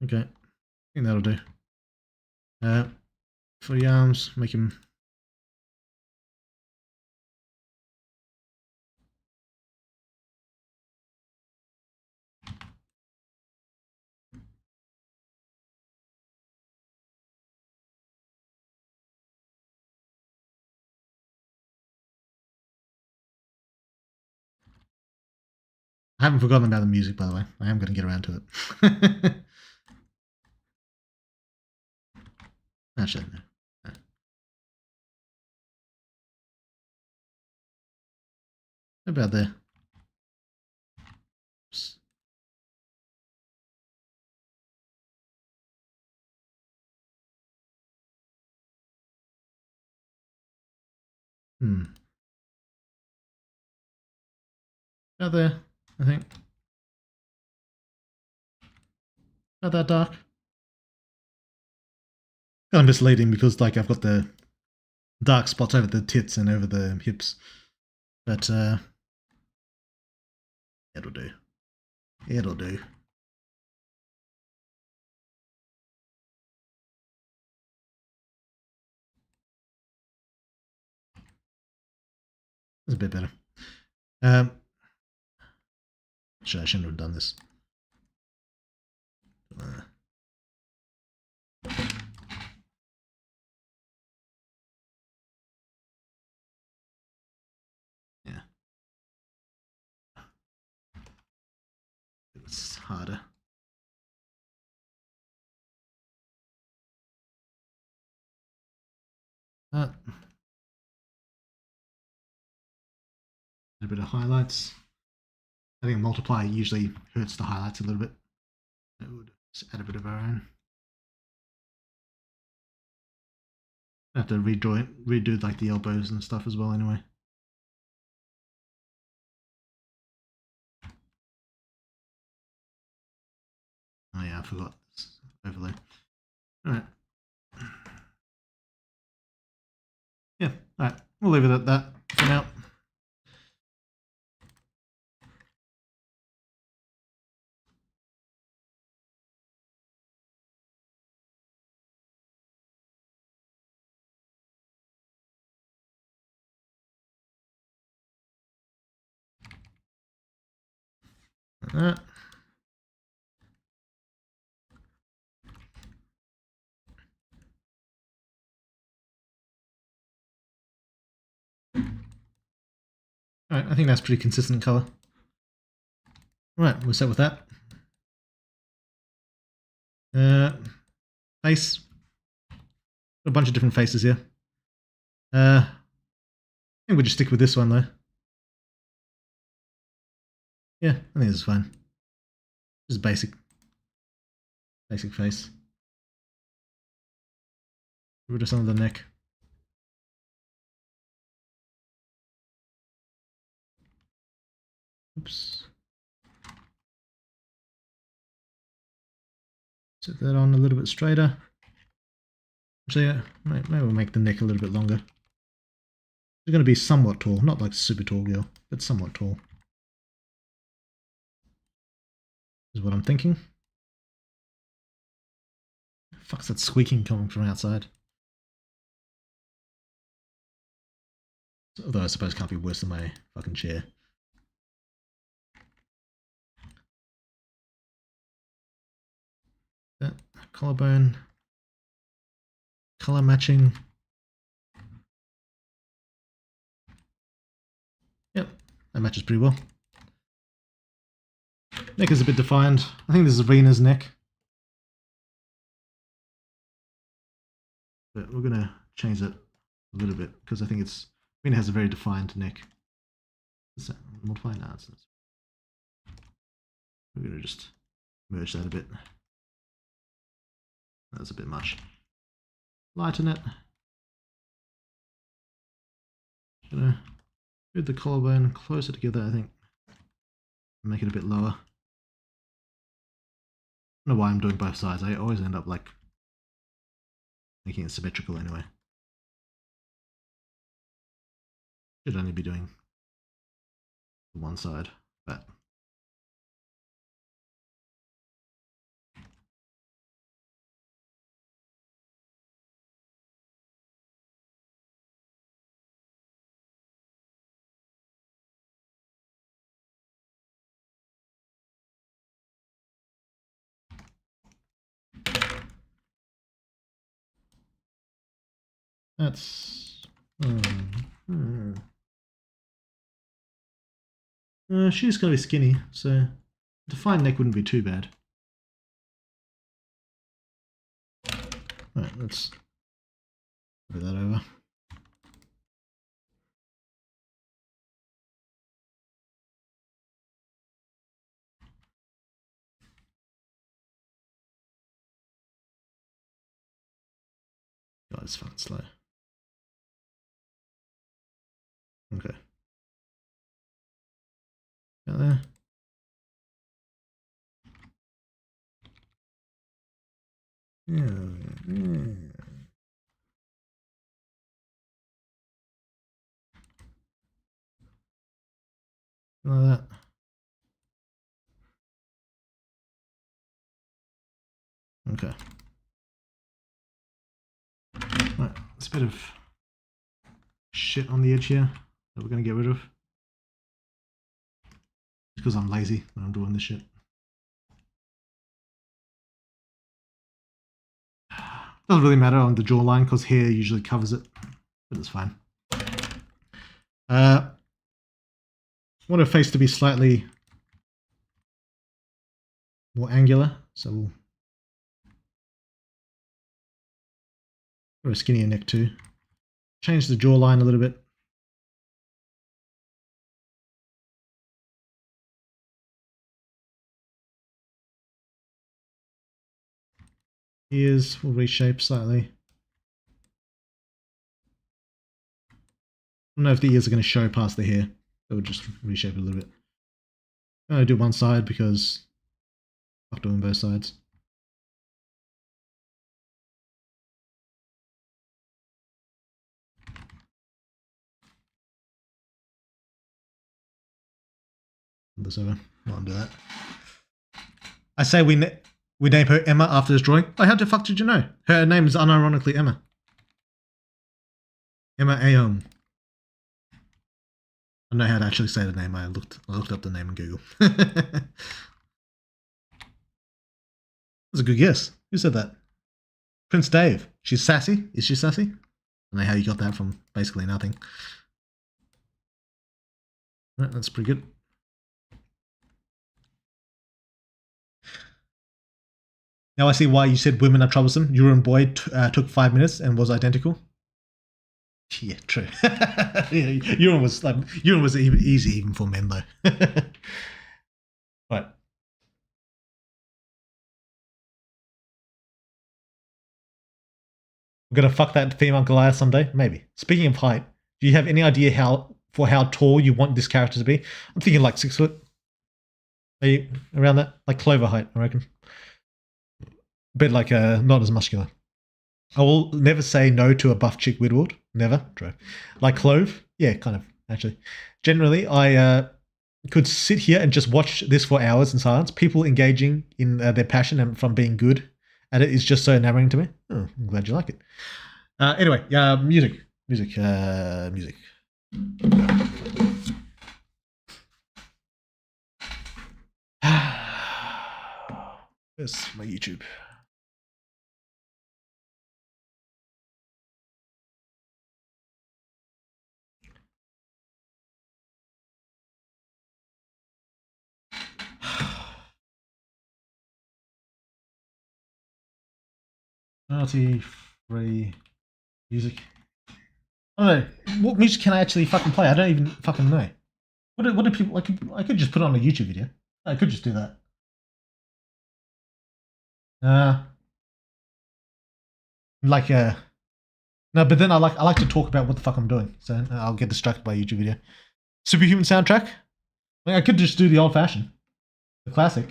Okay, I think that'll do. For the arms, make him. I haven't forgotten about the music, by the way. I am going to get around to it. Actually, no. About there. Oops. Hmm. Out there, I think. Not that dark. Kind of misleading because like I've got the dark spots over the tits and over the hips. But it'll do. It'll do. That's a bit better. I shouldn't have done this. Yeah. It's harder. A bit of highlights. I think multiply usually hurts the highlights a little bit. It would just add a bit of our own. I have to redo like the elbows and stuff as well anyway. Oh yeah, I forgot this overlay. Alright. Yeah, alright. We'll leave it at that for now. Alright. Alright, I think that's pretty consistent colour. Right, we're set with that. Face. A bunch of different faces here. I think we'll just stick with this one though. Yeah, I think this is fine. Just basic face. Get rid of some of the neck. Oops. Set that on a little bit straighter. So yeah, maybe we'll make the neck a little bit longer. It's going to be somewhat tall, not like super tall girl, but somewhat tall. Is what I'm thinking. Fuck's that squeaking coming from outside? Although I suppose it can't be worse than my fucking chair. That collarbone. Color matching. Yep, that matches pretty well. Neck is a bit defined. I think this is Rena's neck. But we're going to change it a little bit because I think Rena has a very defined neck. Is that multiply? No, it's not. We're going to just merge that a bit. That's a bit much. Lighten it. Gonna move the collarbone closer together, I think. Make it a bit lower. I don't know why I'm doing both sides. I always end up like making it symmetrical anyway. Should only be doing the one side, but that's she's gonna be skinny, so defined neck wouldn't be too bad. Alright, let's move that over. God, it's fucking slow. Okay. Got there. Yeah. Like that. Okay. Right, there's a bit of shit on the edge here that we're going to get rid of. Because I'm lazy when I'm doing this shit. Doesn't really matter on the jawline because hair usually covers it, but it's fine. I want her face to be slightly more angular, so we'll put a skinnier neck too. Change the jawline a little bit. Ears will reshape slightly. I don't know if the ears are going to show past the hair. It will just reshape it a little bit. I'm going to do one side because I'm doing both sides. This over. I won't do that. I say we name her Emma after this drawing. Oh, how the fuck did you know? Her name is unironically Emma. Emma Aom. I don't know how to actually say the name. I looked up the name in Google. That's a good guess. Who said that? Prince Dave. She's sassy. Is she sassy? I don't know how you got that from basically nothing. Right, that's pretty good. Now I see why you said women are troublesome. Urine Boy took 5 minutes and was identical. Yeah, true. Urine was easy even for men though. Right. We're gonna fuck that female Goliath someday, maybe. Speaking of height, do you have any idea how tall you want this character to be? I'm thinking like 6 foot. Maybe around that, like Clover height, I reckon. But like not as muscular. I will never say no to a buff chick Widward. Never. True. Like Clove? Yeah, kind of, actually. Generally, I could sit here and just watch this for hours in silence. People engaging in their passion and from being good at it is just so enamoring to me. Oh, I'm glad you like it. Anyway, music. Music. Where's my YouTube? Free music. I don't know. What music can I actually fucking play? I don't even fucking know. What do people... I could just put on a YouTube video. I could just do that. No, but then I like to talk about what the fuck I'm doing, so I'll get distracted by a YouTube video. Superhuman soundtrack. I could just do the old fashioned, the classic.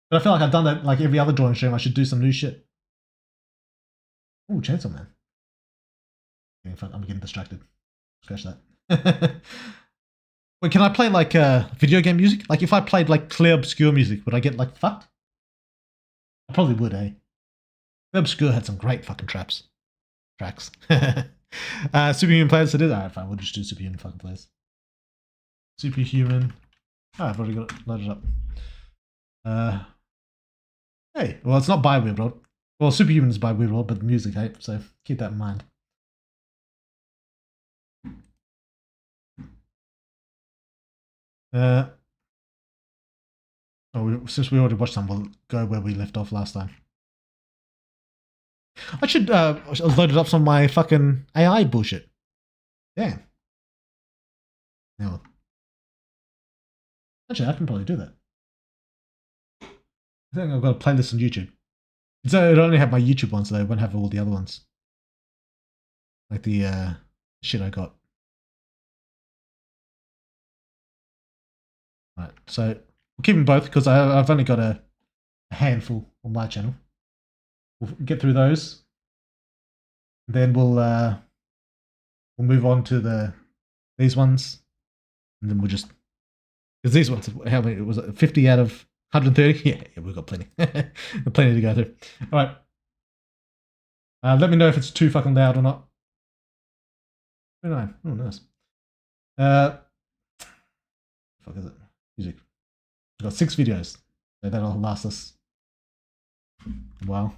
But I feel like I've done that like every other drawing stream. I should do some new shit. Ooh, Chainsaw Man. I'm getting distracted. Scratch that. Wait, can I play like video game music? Like if I played like clear obscure music, would I get like fucked? I probably would, eh? Clear obscure had some great fucking tracks. Superhuman players it is. Alright, fine, we'll just do superhuman fucking players. Superhuman. I've already got it loaded up. Hey, well it's not by Weird. Well, Superhuman is by Weird, but the music, hey, so keep that in mind. Since we already watched some, we'll go where we left off last time. I should loaded up some of my fucking AI bullshit. Damn. Now, actually, I can probably do that. I think I've got a playlist on YouTube. So it only have my YouTube ones, though. It won't have all the other ones. Like the shit I got. Right, so we'll keep them both because I've only got a handful on my channel. We'll get through those. Then we'll move on to these ones, and then we'll just because these ones, how many was it? 50 out of 130. Yeah, we've got plenty, plenty to go through. All right. Let me know if it's too fucking loud or not. Oh, no. Oh, nice. Fuck is it? Music. We've got 6 videos, so that'll last us a while.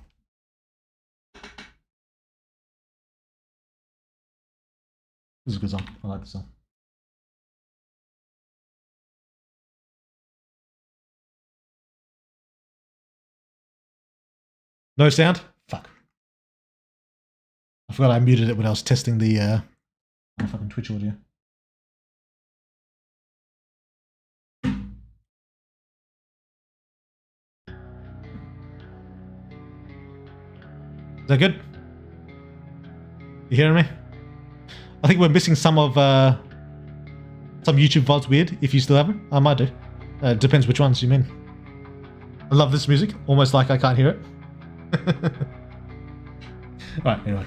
This is a good song. I like this song. No sound? Fuck. I forgot I muted it when I was testing the fucking Twitch audio. Is that good? You hearing me? I think we're missing some of some YouTube VODs weird. If you still have them, I might do. Depends which ones you mean. I love this music, almost like I can't hear it. Alright, anyway.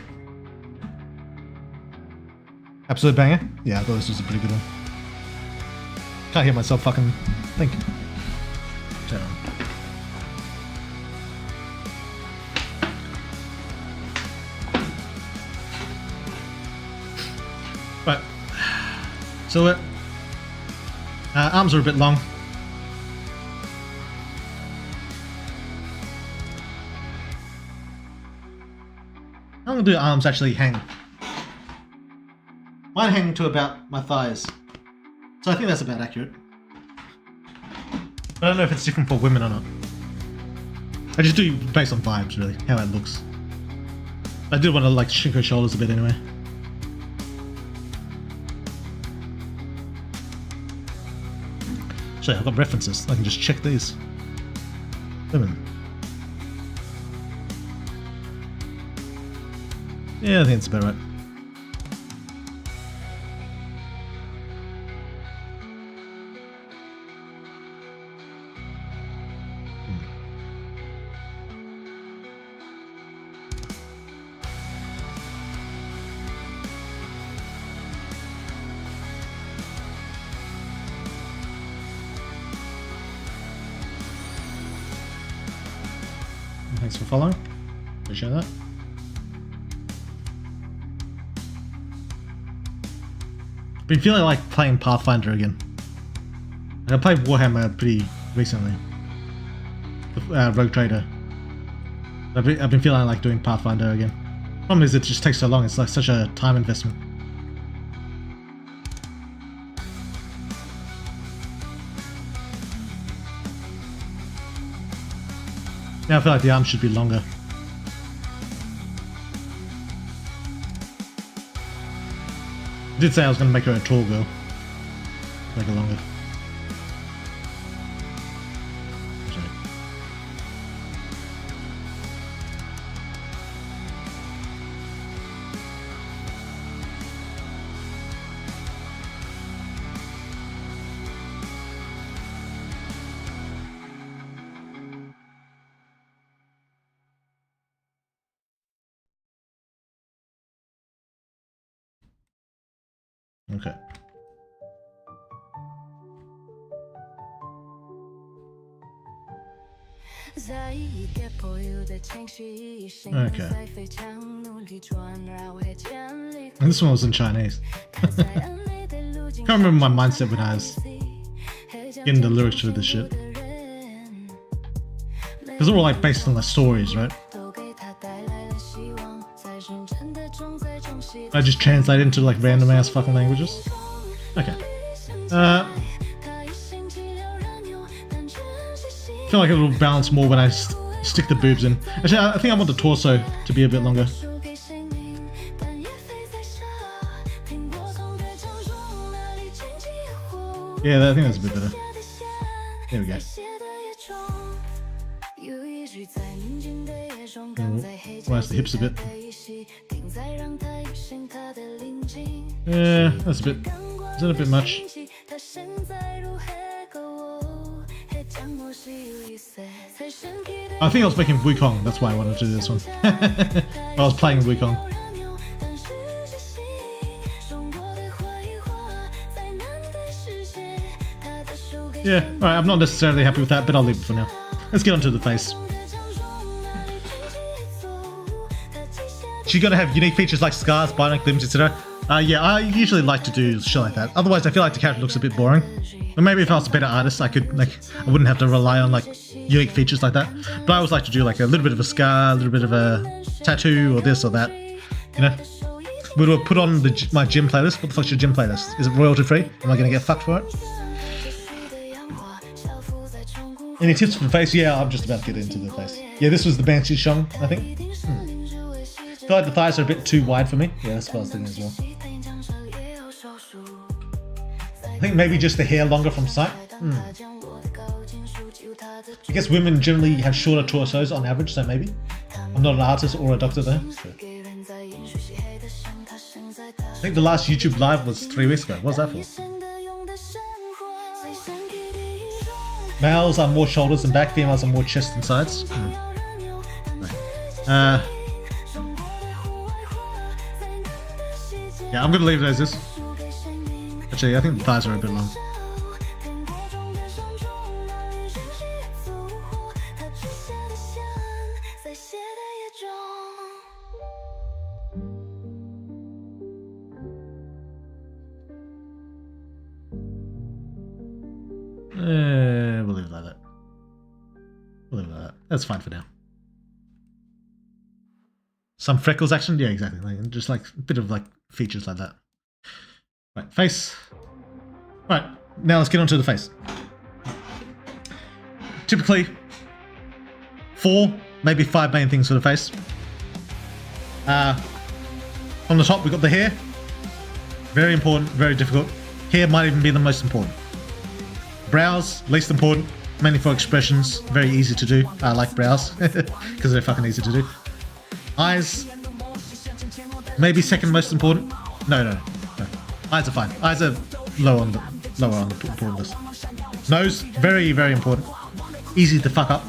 Absolute banger? Yeah, I thought this was a pretty good one. Can't hear myself fucking think. Turn on. Right. So arms are a bit long. How long do arms actually hang? Mine hang to about my thighs. So I think that's about accurate. But I don't know if it's different for women or not. I just do based on vibes, really, how it looks. I did want to like shrink her shoulders a bit anyway. So I've got references. I can just check these. Women. Yeah, I think it's about right. Thanks for following. Appreciate that. Been feeling like playing Pathfinder again. I played Warhammer pretty recently. The Rogue Trader. I've been feeling like doing Pathfinder again. Problem is it just takes so long. It's like such a time investment. Now I feel like the arms should be longer. I did say I was going to make her a tall girl. Make her longer. Sorry. Okay. Okay. And this one was in Chinese. Can't remember my mindset when I was getting the lyrics for this shit. Because they're all like based on the stories, right? I just translate into like random ass fucking languages. Okay. I feel like it'll balance more when I stick the boobs in. Actually, I think I want the torso to be a bit longer. Yeah, I think that's a bit better. There we go. Minus the hips a bit. Yeah, that's a bit. Is that a bit much? I think I was making Wukong, that's why I wanted to do this one. I was playing Wukong. Yeah, alright, I'm not necessarily happy with that, but I'll leave it for now. Let's get on to the face. She's gonna have unique features like scars, bionic limbs, etc. Yeah, I usually like to do shit like that. Otherwise, I feel like the character looks a bit boring. But maybe if I was a better artist, I wouldn't have to rely on like unique features like that. But I always like to do like a little bit of a scar, a little bit of a tattoo, or this or that. You know, we'll put on my gym playlist. What the fuck's your gym playlist? Is it royalty free? Am I gonna get fucked for it? Any tips for the face? Yeah, I'm just about to get into the face. Yeah, this was the Banshee Shong, I think. I feel like the thighs are a bit too wide for me. Yeah, that's what I was thinking as well. I think maybe just the hair longer from sight. I guess women generally have shorter torsos on average, so maybe. I'm not an artist or a doctor though. So. I think the last YouTube live was 3 weeks ago. What was that for? Males are more shoulders and back, females are more chest and sides. Yeah, I'm gonna leave it as this. Actually, I think the thighs are a bit long. We'll leave it like that. We'll leave it like that. That's fine for now. Some freckles action? Yeah, exactly. Like, just like a bit of like features like that. Right, face. Right, now let's get on to the face. Typically, 4, maybe 5 main things for the face. From the top, we've got the hair. Very important, very difficult. Hair might even be the most important. Brows, least important, mainly for expressions. Very easy to do. I like brows, because they're fucking easy to do. Eyes, maybe second most important. No. Eyes are fine. Eyes are lower on the important list. Nose, very, very important. Easy to fuck up.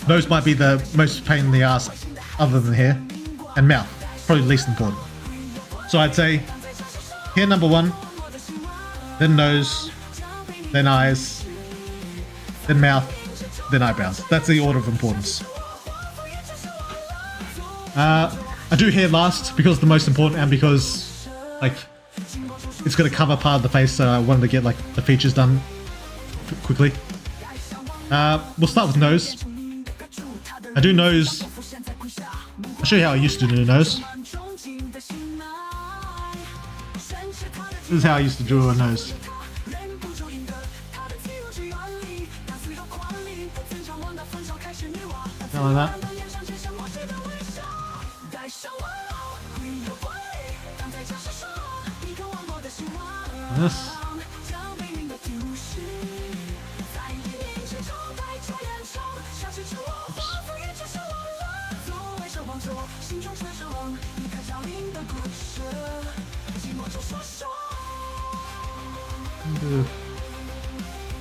Nose might be the most pain in the ass, other than hair. And mouth, probably least important. So I'd say hair number 1, then nose, then eyes, then mouth, then eyebrows. That's the order of importance. I do hair last because it's the most important and because like it's going to cover part of the face, so I wanted to get like the features done quickly. We'll start with nose. I do nose. I'll show you how I used to do nose. This is how I used to draw a nose. Something like that. This.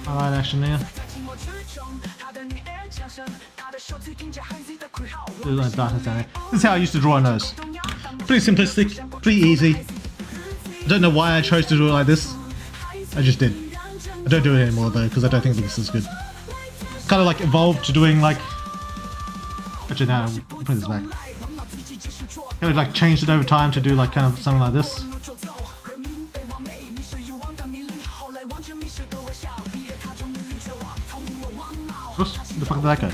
Highlight action there. Do like darkness down there. This is how I used to draw a nose. Pretty simplistic, pretty easy. I don't know why I chose to do it like this. I just did. I don't do it anymore though, because I don't think this is good. Kind of like evolved to doing like... Actually, no, I'll put this back. Kind of like changed it over time to do like kind of something like this. Oops, where the fuck did that go?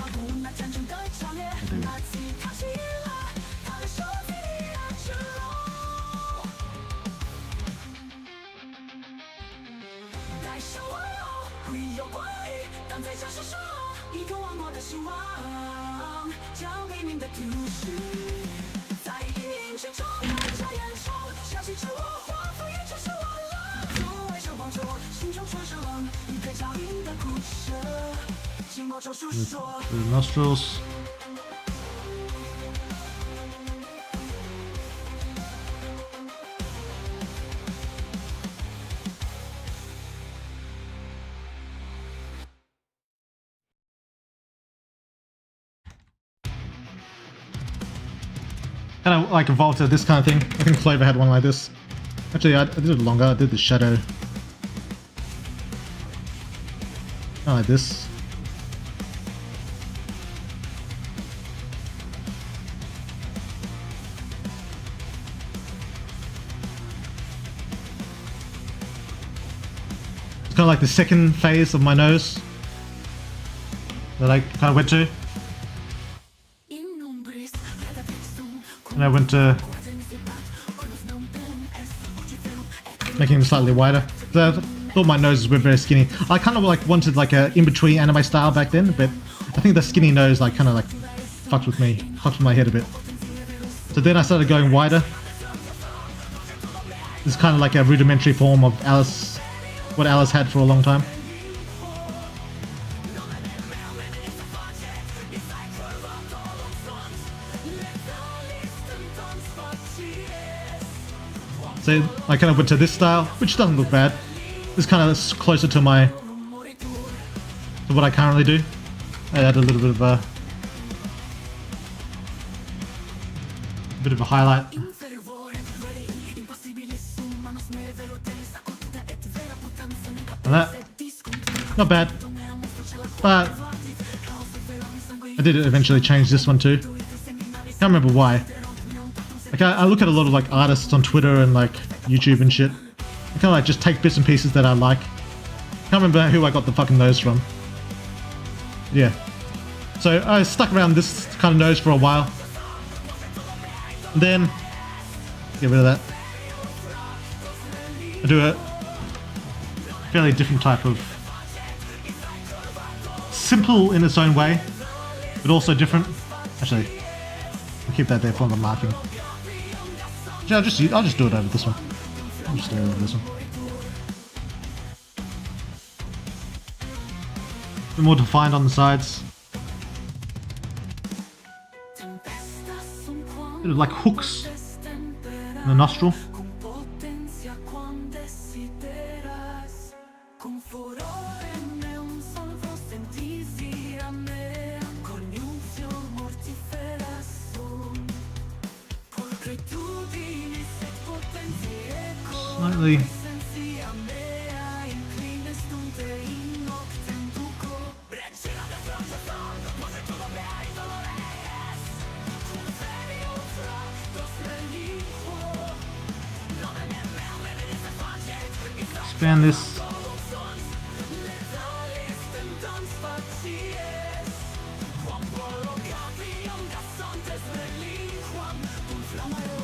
The nostrils. kind of like evolved to this kind of thing. I think Flavor had one like this. Actually, I did it longer. I did the shadow. Kind of like this. It's kind of like the second phase of my nose that I kind of went to. And I went to making them slightly wider. So I thought my noses were very skinny. I kind of like wanted like a in-between anime style back then, but I think the skinny nose like kind of like fucked with me, fucked with my head a bit. So then I started going wider. This is kind of like a rudimentary form of Alice, what Alice had for a long time. So I kind of went to this style, which doesn't look bad. It's kind of closer to what I currently do. I add a little bit of a highlight. And that, not bad, but I did eventually change this one too. Can't remember why. Like I look at a lot of like artists on Twitter and like YouTube and shit. I kind of like just take bits and pieces that I like. Can't remember who I got the fucking nose from. Yeah. So I stuck around this kind of nose for a while. And then get rid of that. I do a fairly different type of simple in its own way, but also different. Actually, I'll keep that there for the marking. Yeah, I'll just do it over this one. I'll just do it over this one. A bit more defined on the sides. Bit of like hooks in the nostril. Slightly. Expand this.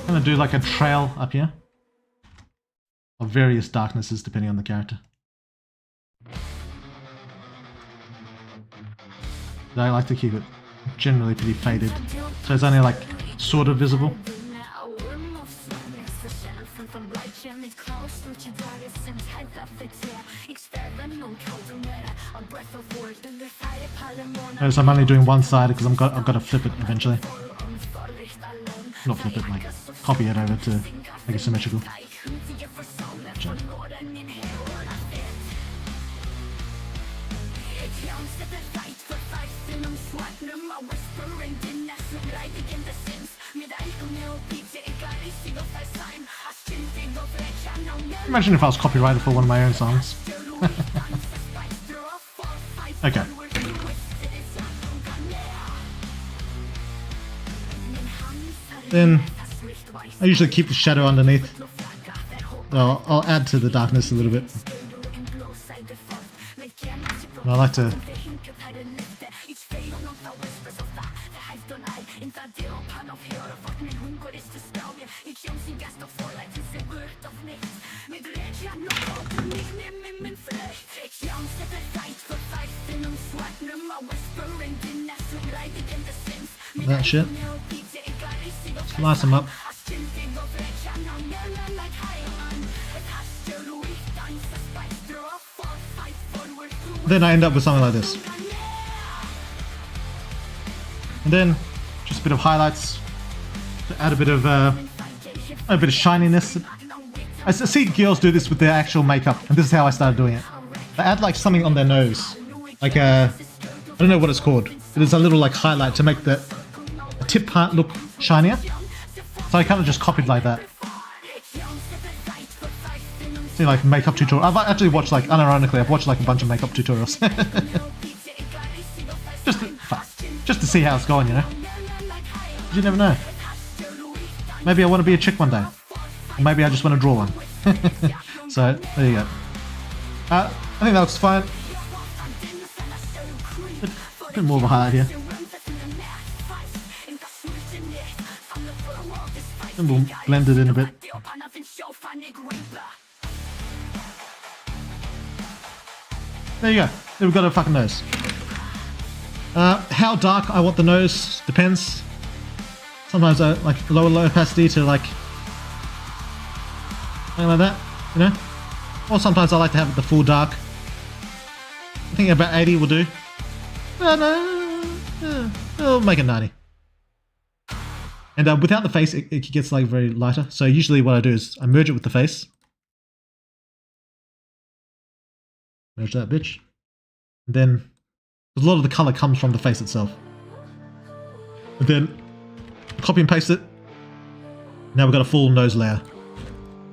I'm gonna do like a trail up here of various darknesses depending on the character. I like to keep it generally pretty faded, so it's only like sort of visible. Notice I'm only doing one side because I've got to flip it eventually. Not flip it, like copy it over to make it symmetrical. Check. Imagine if I was copyrighted for one of my own songs. Okay. Then I usually keep the shadow underneath. I'll add to the darkness a little bit. And I like to that shit. Slice them up. Then I end up with something like this. And then just a bit of highlights to add a bit of shininess. I see girls do this with their actual makeup, and this is how I started doing it. They add like something on their nose, like I don't know what it's called, but it's a little like highlight to make the tip part look shinier. So I kind of just copied like that. See, like makeup tutorial. I've actually watched, like, unironically, I've watched like a bunch of makeup tutorials. just to see how it's going, you know. You never know. Maybe I want to be a chick one day, or maybe I just want to draw one. So there you go. I think that looks fine. A bit more of a highlight here. And we'll blend it in a bit. There you go. There we've got a fucking nose. How dark I want the nose depends. Sometimes I like lower opacity to like something like that, you know. Or sometimes I like to have the full dark. I think about 80 will do. I'll make it 90. And without the face, it gets like very lighter. So usually what I do is I merge it with the face. Merge that bitch. And then a lot of the color comes from the face itself. And then copy and paste it. Now we've got a full nose layer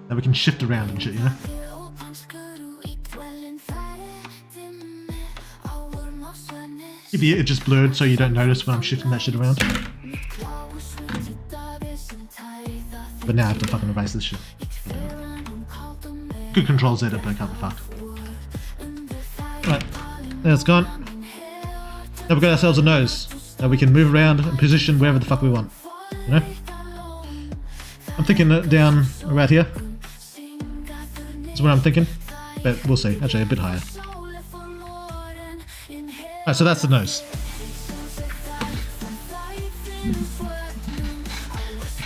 that we can shift around and shit, you know. If it just blurred so you don't notice when I'm shifting that shit around. But now I have to fucking erase this shit. Good Control Z, but I can't be fucked. Right, there it's gone. Now we've got ourselves a nose that we can move around and position wherever the fuck we want. You know? I'm thinking down around here. That's what I'm thinking. But we'll see. Actually, a bit higher. Alright, so that's the nose.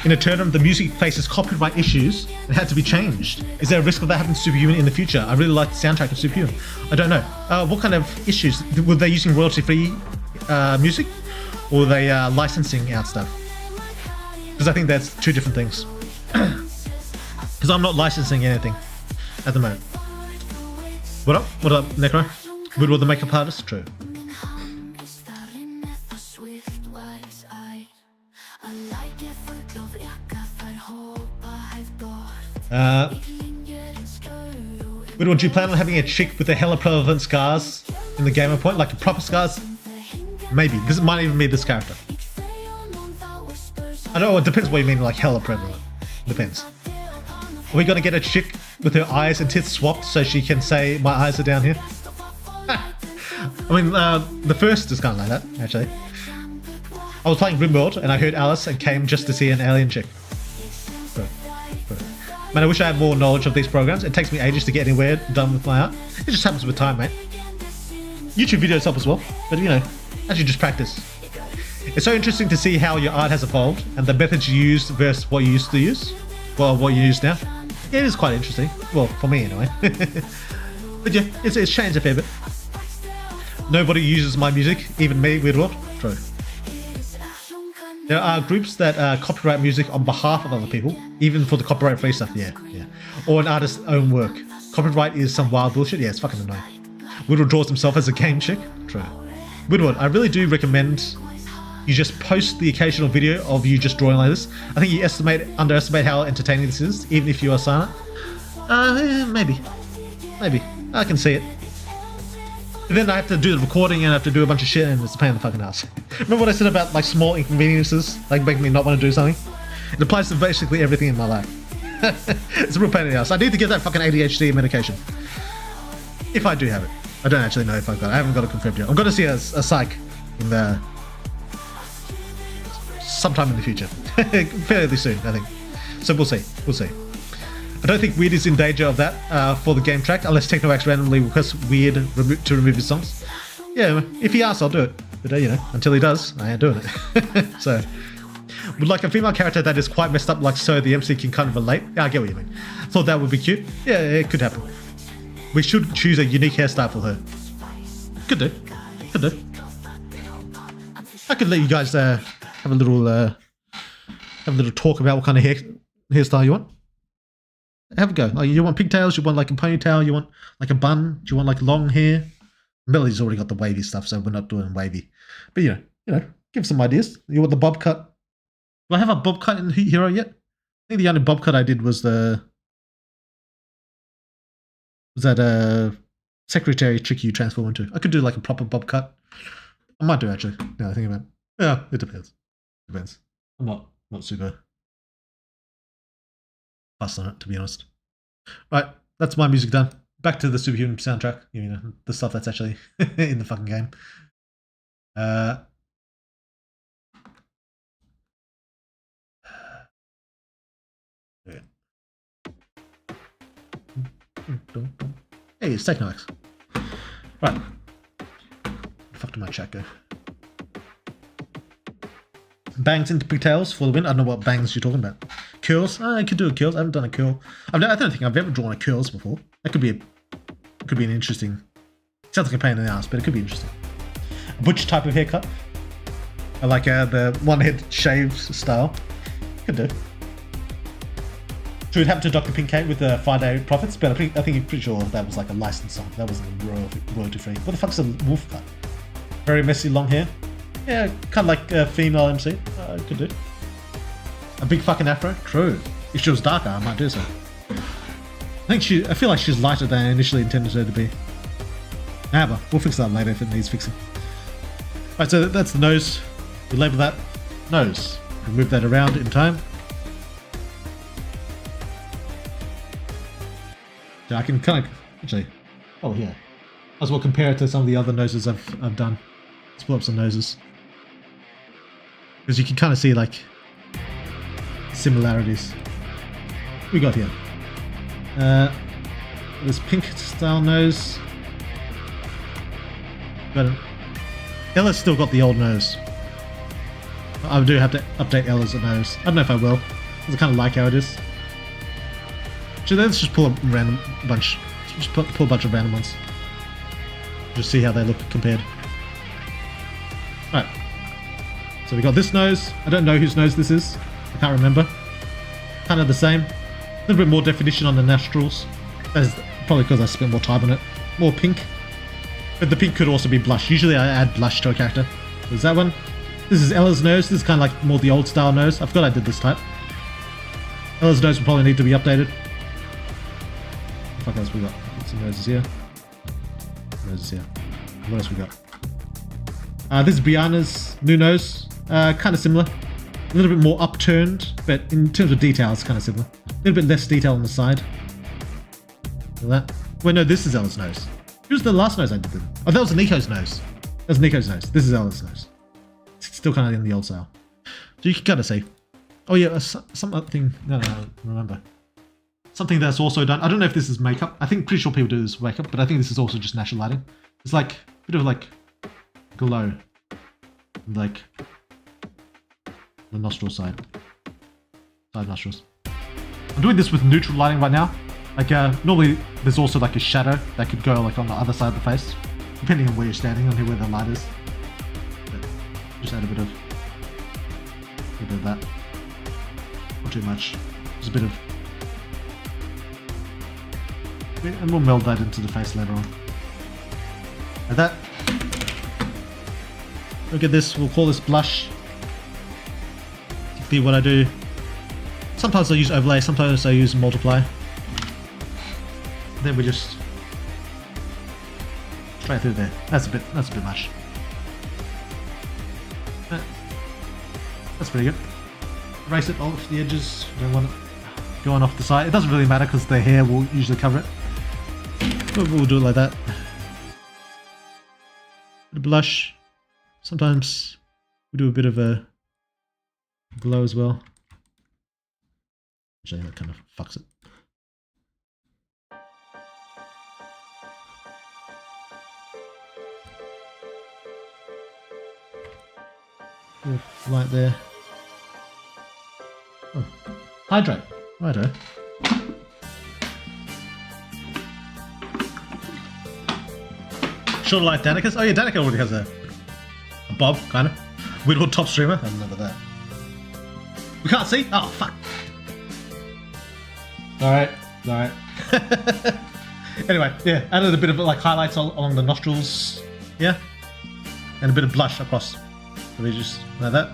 In Eternum, the music faces copyright issues and had to be changed. Is there a risk of that happening to Superhuman in the future? I really like the soundtrack of Superhuman. I don't know. What kind of issues? Were they using royalty-free music? Or were they licensing out stuff? Because I think that's two different things. Because I'm not licensing anything at the moment. What up? What up, Necro? Woodward the makeup artist? True. Woodward, do you plan on having a chick with a hella prevalent scars in the gamer point? Like proper scars? Maybe. This might even be this character. I don't know, it depends what you mean, like hella prevalent. Depends. Are we gonna get a chick with her eyes and tits swapped so she can say, my eyes are down here? I mean, the first is kind of like that, actually. I was playing RimWorld and I heard Alice and came just to see an alien chick. Man, I wish I had more knowledge of these programs. It takes me ages to get anywhere done with my art. It just happens with time, mate. YouTube videos help as well, but you know, as you just practice. It's so interesting to see how your art has evolved and the methods you used versus what you used to use. Well, what you use now. Yeah, it is quite interesting. Well, for me anyway. But yeah, it's changed a fair bit. Nobody uses my music, even me, Weird World. True. There are groups that copyright music on behalf of other people, even for the copyright-free stuff, yeah. Or an artist's own work. Copyright is some wild bullshit, yeah, it's fucking annoying. Woodward draws himself as a game chick. True. Woodward, I really do recommend you just post the occasional video of you just drawing like this. I think you underestimate how entertaining this is, even if you are silent. Maybe. I can see it. And then I have to do the recording and I have to do a bunch of shit and it's a pain in the fucking ass. Remember what I said about like small inconveniences, like making me not want to do something? It applies to basically everything in my life. It's a real pain in the ass. I need to get that fucking ADHD medication. If I do have it. I don't actually know if I've got it. I haven't got it confirmed yet. I'm going to see a psych in the... sometime in the future. Fairly soon, I think. So we'll see. I don't think Weird is in danger of that for the game track, unless Technoax randomly requests Weird to remove his songs. Yeah, if he asks, I'll do it. But you know, until he does, I ain't doing it. So, would like a female character that is quite messed up, like so the MC can kind of relate. Yeah, I get what you mean. Thought that would be cute. Yeah, it could happen. We should choose a unique hairstyle for her. Could do. I could let you guys have a little talk about what kind of hairstyle you want. Have a go. Like, you want pigtails? You want like a ponytail? You want like a bun? Do you want like long hair? Melody's already got the wavy stuff, so we're not doing wavy. But you know, give some ideas. You want the bob cut? Do I have a bob cut in Hero yet? think the only bob cut I did was that secretary trick you transform into. I could do like a proper bob cut. I might do actually. Now I think about it. Yeah, it depends. Depends. I'm not super fussed on it, to be honest. Right, that's my music done. Back to the Superhuman soundtrack. You know, the stuff that's actually in the fucking game. Yeah. Hey, it's Technox. Right. Fuck to my chat go. Bangs into pigtails for the win. I don't know what bangs you're talking about. Curls? I could do a curls. I haven't done a curl. I don't think I've ever drawn a curls before. That could be an interesting. Sounds like a pain in the ass, but it could be interesting. A butch type of haircut. I like the one head shaved style. Could do. Should happen to Dr. Pinkate with the Friday Profits, but I think you're pretty sure that was like a licensed song. That wasn't royalty free. What the fuck's a wolf cut? Very messy long hair. Yeah, kind of like a female MC. Could do. A big fucking afro. True. If she was darker, I might do so. I feel like she's lighter than I initially intended her to be. However, we'll fix that later if it needs fixing. Alright, so that's the nose. We label that nose. We move that around in time. So I can kind of actually. Oh yeah. As well compare it to some of the other noses I've done. Let's pull up some noses. Because you can kind of see like similarities. What we got here? This pink style nose. Got it. Ella's still got the old nose. I do have to update Ella's nose. I don't know if I will. I kind of like how it is. So let's just pull a random bunch. Just pull a bunch of random ones. Just see how they look compared. Right. So we got this nose. I don't know whose nose this is. I can't remember. Kind of the same. A little bit more definition on the nostrils. That is probably because I spent more time on it. More pink. But the pink could also be blush. Usually I add blush to a character. There's that one. This is Ella's nose. This is kind of like more the old style nose. I forgot I did this type. Ella's nose will probably need to be updated. What else we got? Some noses here. Noses here. What else we got? This is Brianna's new nose. Kind of similar. A little bit more upturned, but in terms of detail, it's kind of similar. A little bit less detail on the side. Like that. Wait, no, this is Ella's nose. Who's the last nose I did then? Oh, that was Nico's nose. That was Nico's nose. This is Ella's nose. It's still kind of in the old style. So you can kind of see. Oh yeah, something. No, remember. Something that's also done. I don't know if this is makeup. Pretty sure people do this with makeup, but I think this is also just natural lighting. It's like a bit of like glow, like the nostril side nostrils. I'm doing this with neutral lighting right now. Like normally there's also like a shadow that could go like on the other side of the face, depending on where you're standing, on where the light is. But just add a bit of that. Not too much. Just a bit of. And we'll meld that into the face later on. Like that. Look at this, we'll call this blush. Typically what I do, sometimes I use overlay, sometimes I use multiply. Then we just straight through there. That's a bit much. That's pretty good. Erase it off the edges, don't want it going off the side. It doesn't really matter because the hair will usually cover it. We'll do it like that. Bit of blush. Sometimes we do a bit of a glow as well. Actually, that kind of fucks it. Light there. Oh, hydrate. Righto. Sort of like Danica's. Oh yeah, Danica already has a bob, kind of. Whittle top streamer. I remember that. We can't see? Oh, fuck. Alright. Anyway, yeah, added a bit of like highlights along the nostrils. Yeah. And a bit of blush across. So we just like that.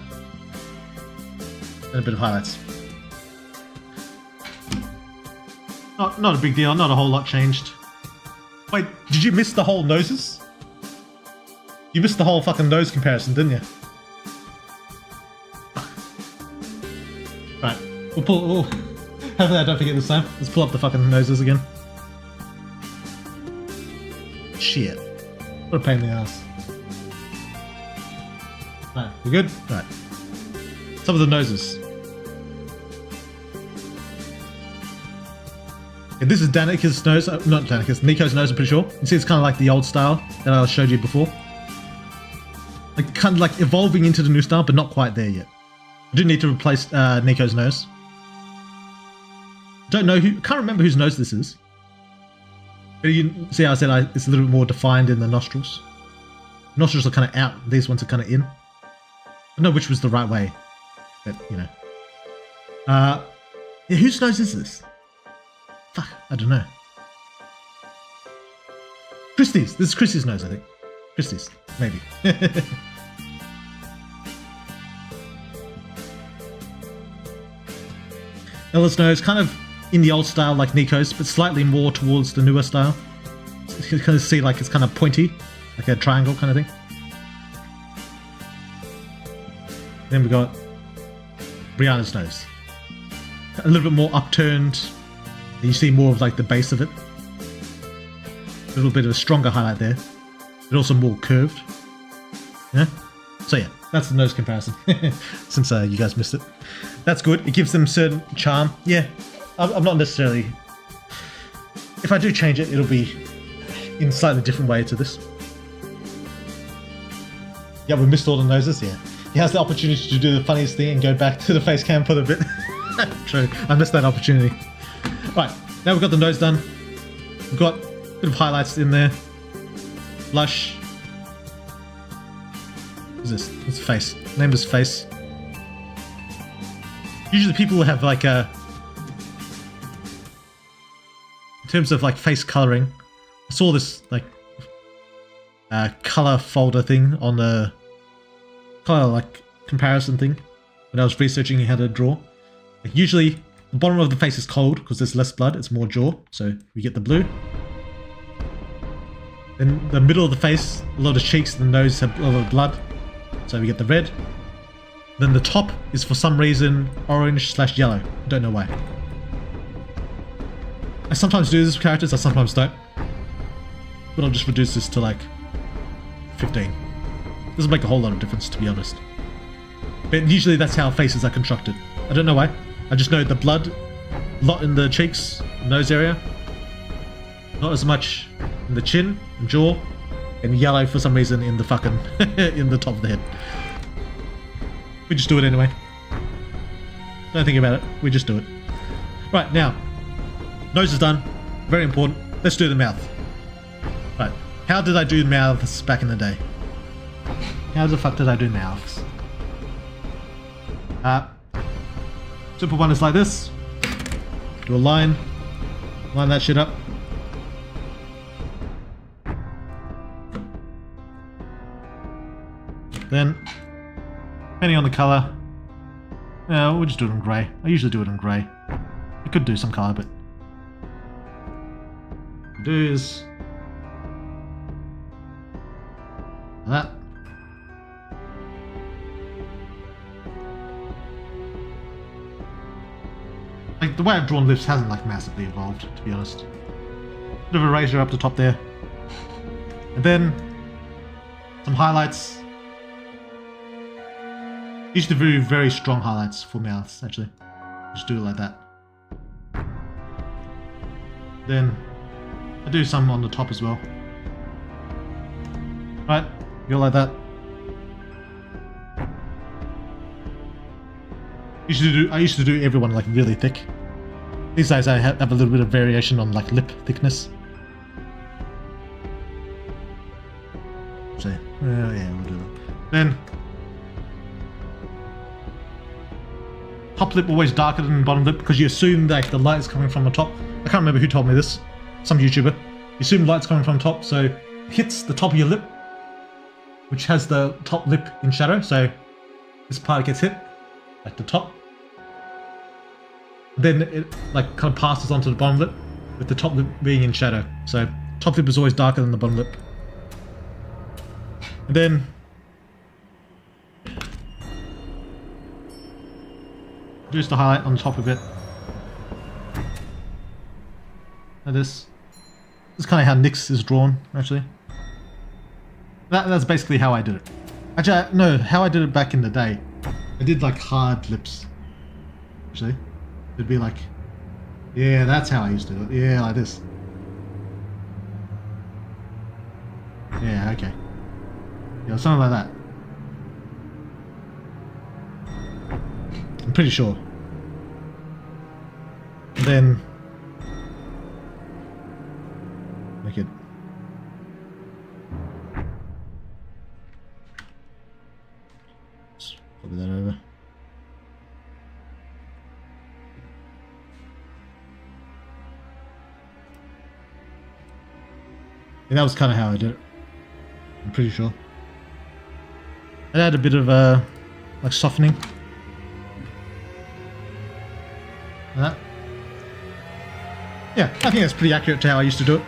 And a bit of highlights. Not a big deal, not a whole lot changed. Wait, did you miss the whole noses? You missed the whole fucking nose comparison, didn't you? Right, we'll pull... hopefully I don't forget this time. Let's pull up the fucking noses again. Shit. What a pain in the ass. Right, we good? Right. Some of the noses. Okay, this is Danica's nose, not Danica's, Nico's nose, I'm pretty sure. You see it's kind of like the old style that I showed you before. Like, kind of like evolving into the new style, but not quite there yet. I do need to replace Nico's nose. Don't know who, can't remember whose nose this is. But you see how I said it's a little bit more defined in the nostrils. Nostrils are kind of out, these ones are kind of in. I don't know which was the right way, but you know. Yeah, whose nose is this? Fuck, I don't know. Christie's. This is Christie's nose, I think. Christie's, maybe. Ella's nose, kind of in the old style like Nico's, but slightly more towards the newer style. You can kind of see like it's kind of pointy, like a triangle kind of thing. Then we got Brianna's nose. A little bit more upturned. You see more of like the base of it. A little bit of a stronger highlight there. But also more curved. Yeah? So yeah, that's the nose comparison. Since you guys missed it. That's good. It gives them certain charm. Yeah, I'm not necessarily... If I do change it, it'll be in a slightly different way to this. Yeah, we missed all the noses, yeah. He has the opportunity to do the funniest thing and go back to the face cam for a bit. True, I missed that opportunity. Right, now we've got the nose done. We've got a bit of highlights in there. Blush. What's this? It's face. Name is face. Usually people have like a... In terms of like face coloring, I saw this like color folder thing on the color like comparison thing when I was researching how to draw. Like, usually the bottom of the face is cold because there's less blood, it's more jaw, so we get the blue. Then the middle of the face, a lot of cheeks and the nose have a lot of blood, so we get the red. Then the top is for some reason orange/yellow, don't know why. I sometimes do this with characters, I sometimes don't. But I'll just reduce this to like 15. Doesn't make a whole lot of difference, to be honest. But usually that's how faces are constructed. I don't know why. I just know the blood, a lot in the cheeks, nose area. Not as much in the chin and jaw. And yellow for some reason in the fucking, in the top of the head. We just do it anyway. Don't think about it, we just do it. Right, now. Nose is done. Very important. Let's do the mouth. Right. How did I do mouths back in the day? How the fuck did I do mouths? Simple one is like this. Do a line. Line that shit up. Then, depending on the color, we'll just do it in grey. I usually do it in grey. I could do some color, but do is that. Like the way I've drawn lips hasn't like massively evolved, to be honest. Bit of a razor up the top there, and then some highlights. Used to do very strong highlights for mouths, actually. Just do it like that. Then I do some on the top as well. Right, go like that. I used to do everyone like really thick. These days I have a little bit of variation on like lip thickness. So, yeah, we'll do that. Then top lip always darker than bottom lip because you assume that the light is coming from the top. I can't remember who told me this. Some YouTuber. You assume light's coming from top, so it hits the top of your lip, which has the top lip in shadow, so this part gets hit, like the top. Then it like kind of passes onto the bottom lip, with the top lip being in shadow. So top lip is always darker than the bottom lip. And then just the highlight on the top of it. Like this. This is kind of how Nyx is drawn, actually. That's basically how I did it. Actually, no, how I did it back in the day. I did like hard lips. Actually, it'd be like, yeah, that's how I used to do it. Yeah, like this. Yeah, okay. Yeah, something like that. I'm pretty sure. And then make it. Just copy that over. Yeah, that was kind of how I did it. I'm pretty sure. I had a bit of like softening. Like that. Yeah, I think that's pretty accurate to how I used to do it.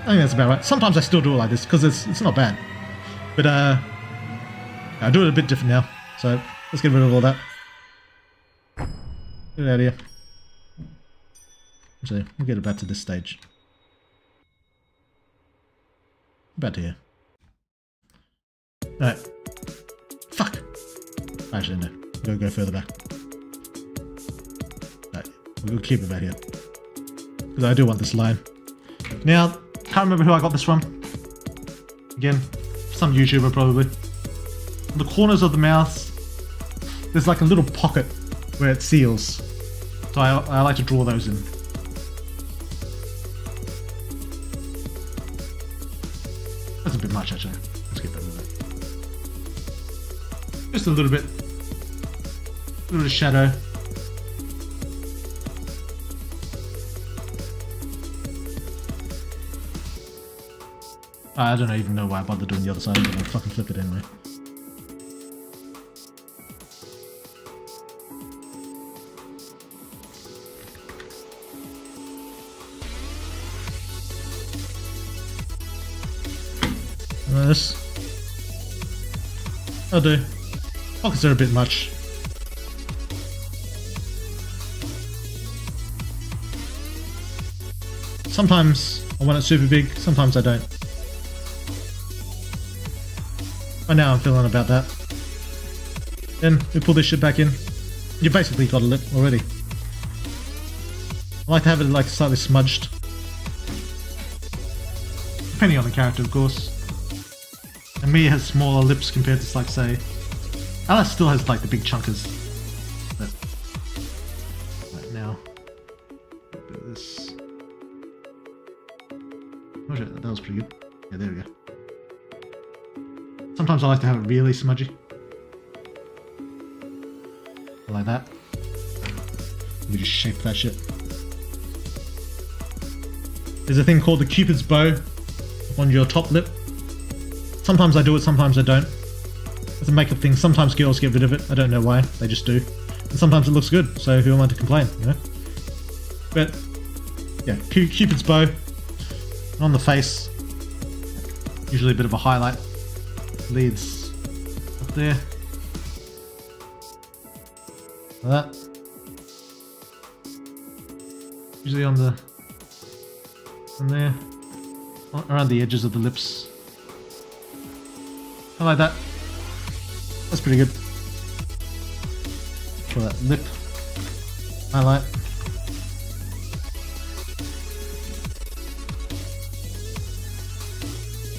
I think that's about right. Sometimes I still do it like this because it's not bad. But I do it a bit different now. So let's get rid of all that. Get it out of here. Actually, we'll get it back to this stage. About to here. Alright. Fuck! Actually, no. We'll go further back. Alright. We'll keep it back here. Because I do want this line. Now, can't remember who I got this from. Again, some YouTuber probably. On the corners of the mouth, there's like a little pocket where it seals. So I like to draw those in. That's a bit much actually. Let's get rid of that. Just a little bit. A little bit of shadow. I don't even know why I bothered doing the other side, but I'll fucking flip it anyway. And this. I'll do. Pockets are a bit much. Sometimes I want it super big, sometimes I don't. Right now I'm feeling about that. Then we pull this shit back in. You basically got a lip already. I like to have it like slightly smudged. Depending on the character, of course. And Mia has smaller lips compared to, like, say, Alice still has like the big chunkers. But right now, a bit of this. Oh shit, that was pretty good. Yeah, there we go. Sometimes I like to have it really smudgy. Like that. We just shape that shit. There's a thing called the Cupid's bow on your top lip. Sometimes I do it, sometimes I don't. It's a makeup thing. Sometimes girls get rid of it. I don't know why. They just do. And sometimes it looks good, so who am I to complain, you know? But, yeah, Cupid's bow. And on the face, usually a bit of a highlight. Leads up there. Like that. Usually on there. Around the edges of the lips. I like that. That's pretty good. For that lip highlight.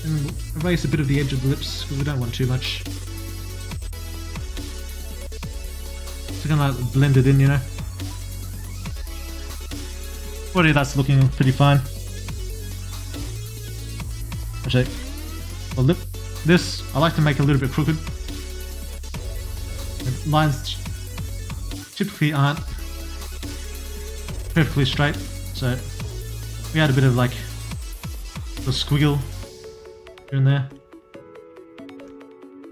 And erase a bit of the edge of the lips because we don't want too much. So kind of like blend it in, you know. Already that's looking pretty fine. Actually, the lip. This, I like to make a little bit crooked. And lines typically aren't perfectly straight, so we add a bit of like a squiggle here and there.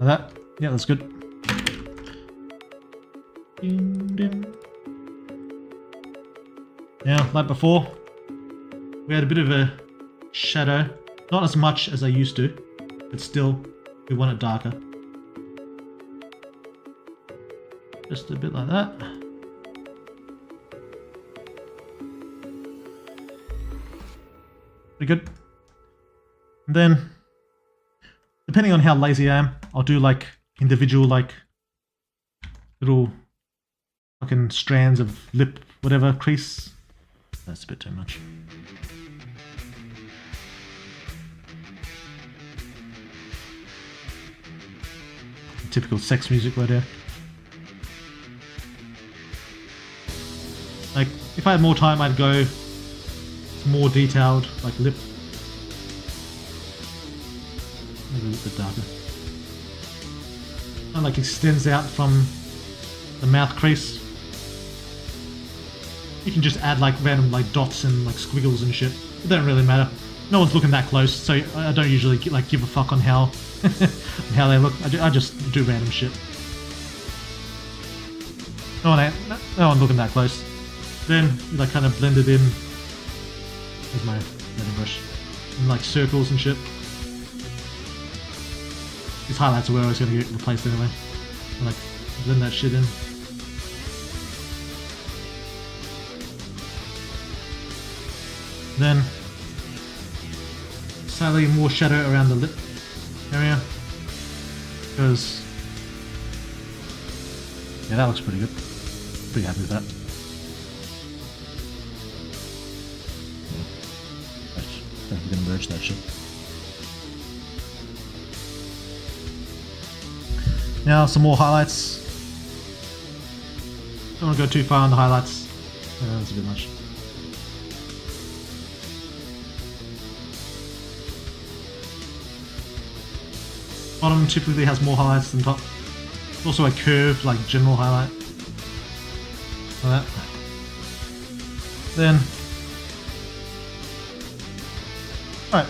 Like that. Yeah, that's good. Ding, ding. Now, like before, we had a bit of a shadow. Not as much as I used to, but still, we want it darker. Just a bit like that. Pretty good. And then, depending on how lazy I am, I'll do like individual like little fucking strands of lip whatever crease. That's a bit too much. Typical sex music right there. Like, if I had more time, I'd go more detailed, like lip. Maybe a little bit darker. And like extends out from the mouth crease. You can just add like random like dots and like squiggles and shit. It doesn't really matter. No one's looking that close, so I don't usually like give a fuck on how how they look. I just do random shit. No one looking that close. Then like kind of blend it in with my blending brush in like circles and shit. These highlights are where I was gonna get replaced anyway. And, like blend that shit in. Then slightly more shadow around the lip area, because yeah, that looks pretty good. Pretty happy with that. I think we're gonna merge that shit. Now some more highlights. Don't want to go too far on the highlights. That's a bit much. Bottom typically has more highlights than top. Also a curved, like general highlight. Like that. Then, alright.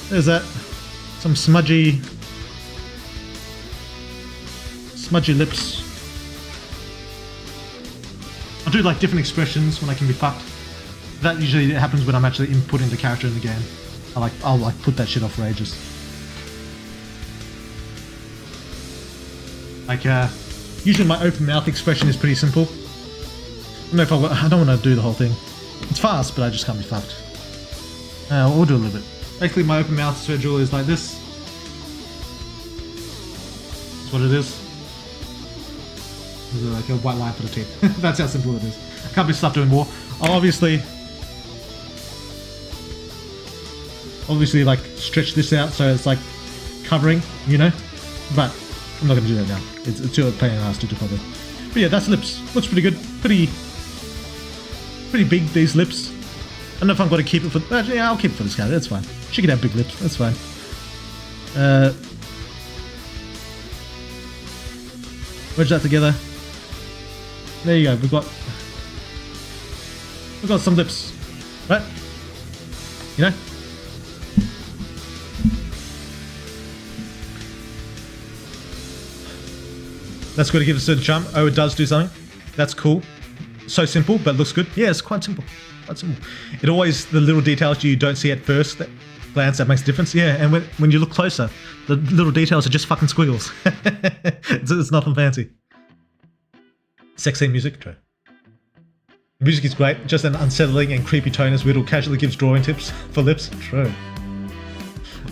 There's that. Some smudgy lips. I'll do like different expressions when I can be fucked. That usually happens when I'm actually inputting the character in the game. I'll like put that shit off for ages. Like usually my open mouth expression is pretty simple. I don't know if I don't want to do the whole thing. It's fast, but I just can't be fucked. We'll do a little bit. Basically, my open mouth schedule is like this. That's what it is. There's like a white line for the teeth. That's how simple it is. I can't be stuff doing more. I'll obviously like stretch this out so it's like covering, you know, but I'm not going to do that now. It's too pain in the ass to do properly. But yeah, that's lips. Looks pretty good. Pretty big, these lips. I don't know if I'm going to keep it for... yeah, I'll keep it for this guy. That's fine. She can have big lips. That's fine. Wedge that together. There you go. We've got some lips. Right? You know? That's going to give it a certain charm. Oh, it does do something. That's cool. So simple, but looks good. Yeah, it's quite simple. Quite simple. It always, the little details you don't see at first glance, that makes a difference. Yeah, and when you look closer, the little details are just fucking squiggles. It's nothing fancy. Sexy music, true. The music is great, just an unsettling and creepy tone as Whittle casually gives drawing tips for lips, true.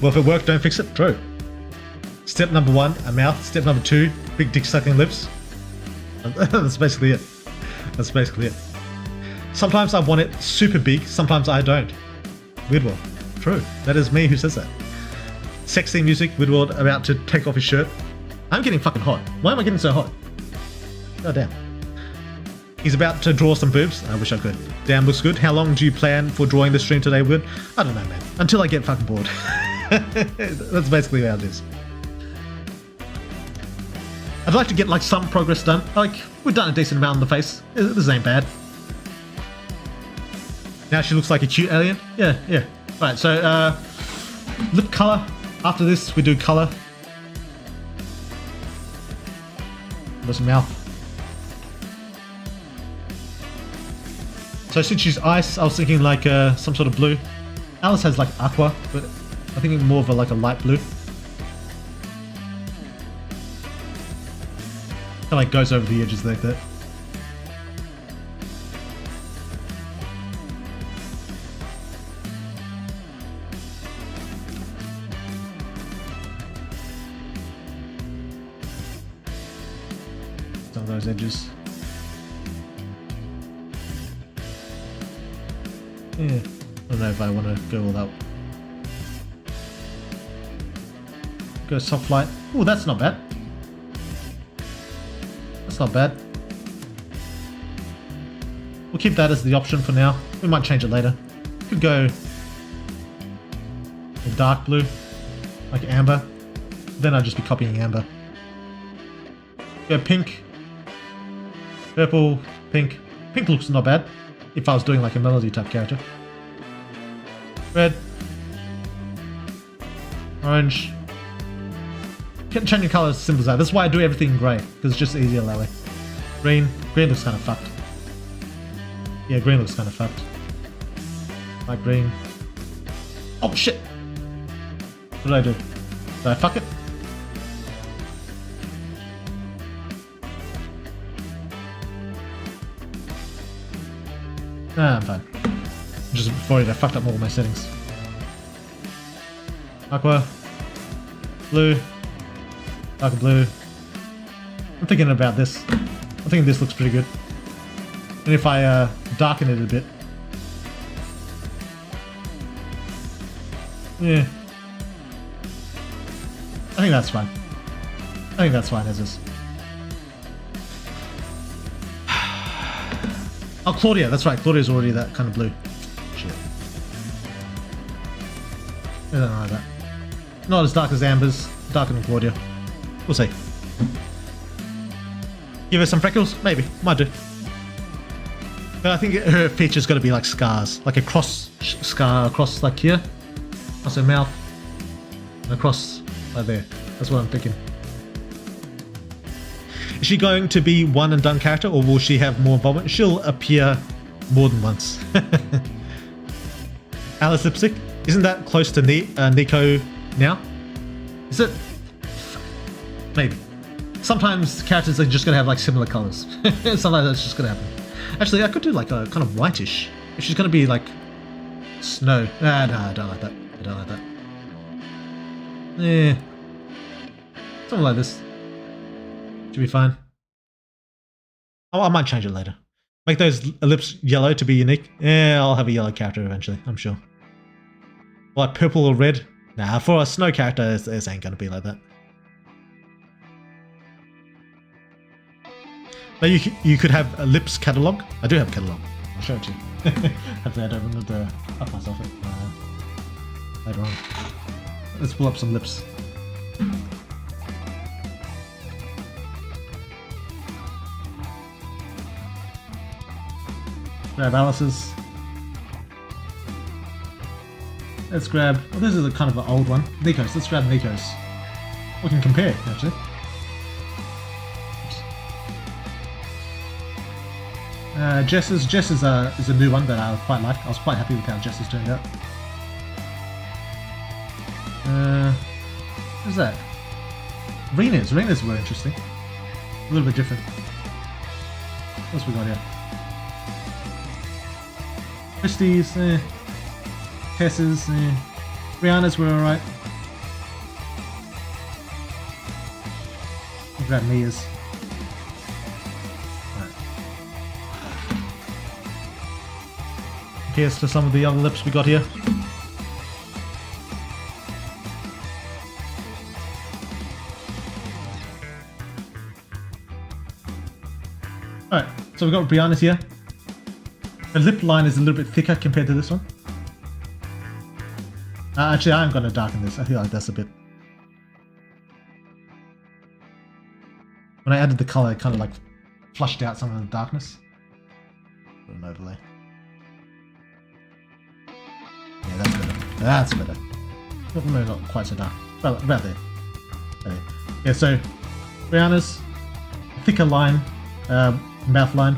Well, if it worked, don't fix it, true. Step number 1, a mouth. Step number 2, big dick sucking lips. That's basically it. That's basically it. Sometimes I want it super big, sometimes I don't. Weird true. That is me who says that. Sexy music, Woodward about to take off his shirt. I'm getting fucking hot. Why am I getting so hot? God damn. He's about to draw some boobs. I wish I could. Damn, looks good. How long do you plan for drawing the stream today, Wood? I don't know, man. Until I get fucking bored. That's basically how it is. I'd like to get like some progress done. Like, we've done a decent amount on the face. This ain't bad. Now she looks like a cute alien. Yeah. Alright, so lip color. After this, we do color. There's a mouth. So since she's ice, I was thinking like some sort of blue. Alice has like aqua, but I think more of like a light blue. Kind of like goes over the edges like that. Some of those edges. Yeah, I don't know if I want to go all that. Go soft light. Oh, that's not bad. That's not bad. We'll keep that as the option for now. We might change it later. Could go a dark blue, like amber. Then I'd just be copying amber. Go pink, purple, pink. Pink looks not bad. If I was doing like a melody type character. Red. Orange. Changing colours simple as that. That's why I do everything in grey, because it's just easier that way. Green. Green looks kind of fucked. Yeah, green looks kind of fucked. Like green. Oh shit! What did I do? Did I fuck it? Nah, I'm fine. Just before I fucked up all my settings. Aqua. Blue. Dark blue. I'm thinking about this. I'm thinking this looks pretty good. And if I darken it a bit. Yeah. I think that's fine. I think that's fine as is. Oh, Claudia, that's right. Claudia's already that kind of blue. Shit. I don't know that. Not as dark as Amber's, darker than Claudia. We'll see. Give her some freckles? Maybe. Might do. But I think her feature's got to be like scars. Like a cross scar across like here. Across her mouth. And across like there. That's what I'm thinking. Is she going to be one and done character, or will she have more involvement? She'll appear more than once. Alice lipstick? Isn't that close to Nico now? Is it? Maybe. Sometimes characters are just going to have like similar colors. Sometimes that's just going to happen. Actually, I could do like a kind of whitish. If she's going to be like snow. No, I don't like that. I don't like that. Yeah. Something like this. Should be fine. Oh, I might change it later. Make those lips yellow to be unique. Yeah, I'll have a yellow character eventually, I'm sure. Like purple or red? Nah, for a snow character, this ain't gonna be like that. But you could have a lips catalog. I do have a catalog. I'll show it to you. Hopefully I don't remember to up myself later on. Let's pull up some lips. Grab Alice's. Let's grab. Oh, this is a kind of an old one. Nico's. Let's grab Nico's. We can compare, actually. Jess's. Jess is a new one that I quite like. I was quite happy with how Jess is turned out. Who's that? Rena's. Rena's were interesting. A little bit different. What else we got here? Christie's, Tess's, Rihanna's were alright. I'll grab Mia's. Right. Here's to some of the other lips we got here. Alright, so we've got Brianna's here. The lip line is a little bit thicker compared to this one. Actually, I'm going to darken this. I feel like that's a bit... When I added the color, it kind of like flushed out some of the darkness. Put an overlay. Yeah, that's better. That's better. No, not quite so dark. Well, about there. Okay. Yeah, so Brianna's thicker line, mouth line.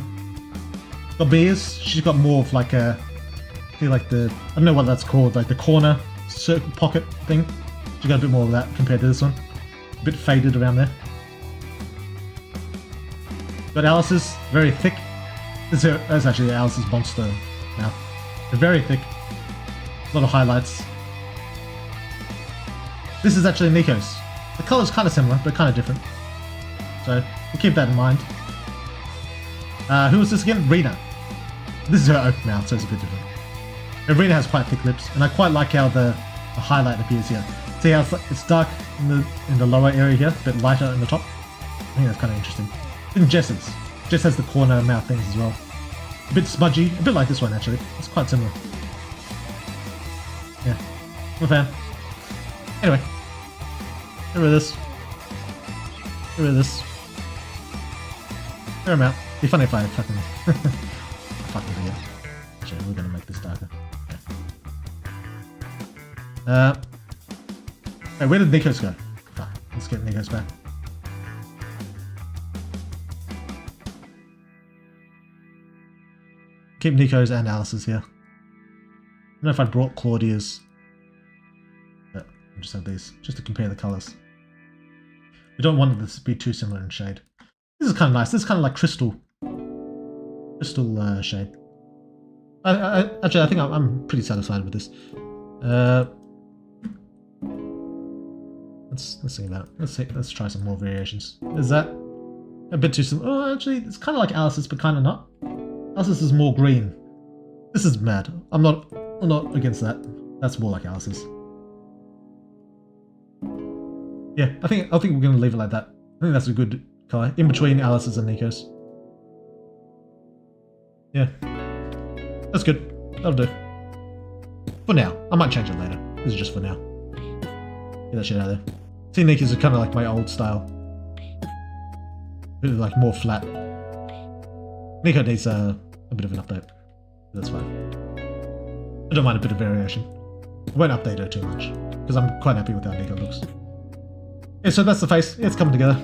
got beers. She's got more of like a, I feel like the, I don't know what that's called, like the corner circle pocket thing. She got a bit more of that compared to this one. A bit faded around there. Got Alice's, very thick. That's actually Alice's monster now. They're very thick. A lot of highlights. This is actually Nico's. The color's kind of similar, but kind of different. So we'll keep that in mind. Who was this again? Rena. This is her oak mouth, so it's a bit different. And Rena has quite thick lips, and I quite like how the highlight appears here. See how it's dark in the lower area here, a bit lighter in the top. I think that's kind of interesting. And Jess's. Jess has the corner mouth things as well. A bit smudgy, a bit like this one actually. It's quite similar. Yeah, I'm a fan. Anyway, get rid of this. Get rid of this. Clear them out. It'd be funny if I fucking fucking forget. Actually, we're gonna make this darker. Yeah. Hey, where did Nico's go? Fuck, let's get Nico's back. Keep Nico's and Alice's here. I don't know if I brought Claudia's. But I'll just have these, just to compare the colours. We don't want this to be too similar in shade. This is kind of nice. This is kind of like crystal shade. Actually, I think I'm pretty satisfied with this. Let's think about it. Let's try some more variations. Is that a bit too similar? Oh, actually, it's kind of like Alice's, but kind of not. Alice's is more green. This is mad. I'm not against that. That's more like Alice's. Yeah, I think we're gonna leave it like that. I think that's a good color in between Alice's and Nico's. Yeah, that's good. That'll do. For now, I might change it later. This is just for now. Get that shit out of there. See, Nico's are kind of like my old style. Bit like more flat. Nico needs a bit of an update. That's fine. I don't mind a bit of variation. I won't update her too much because I'm quite happy with how Nico looks. Yeah, so that's the face. Yeah, it's coming together.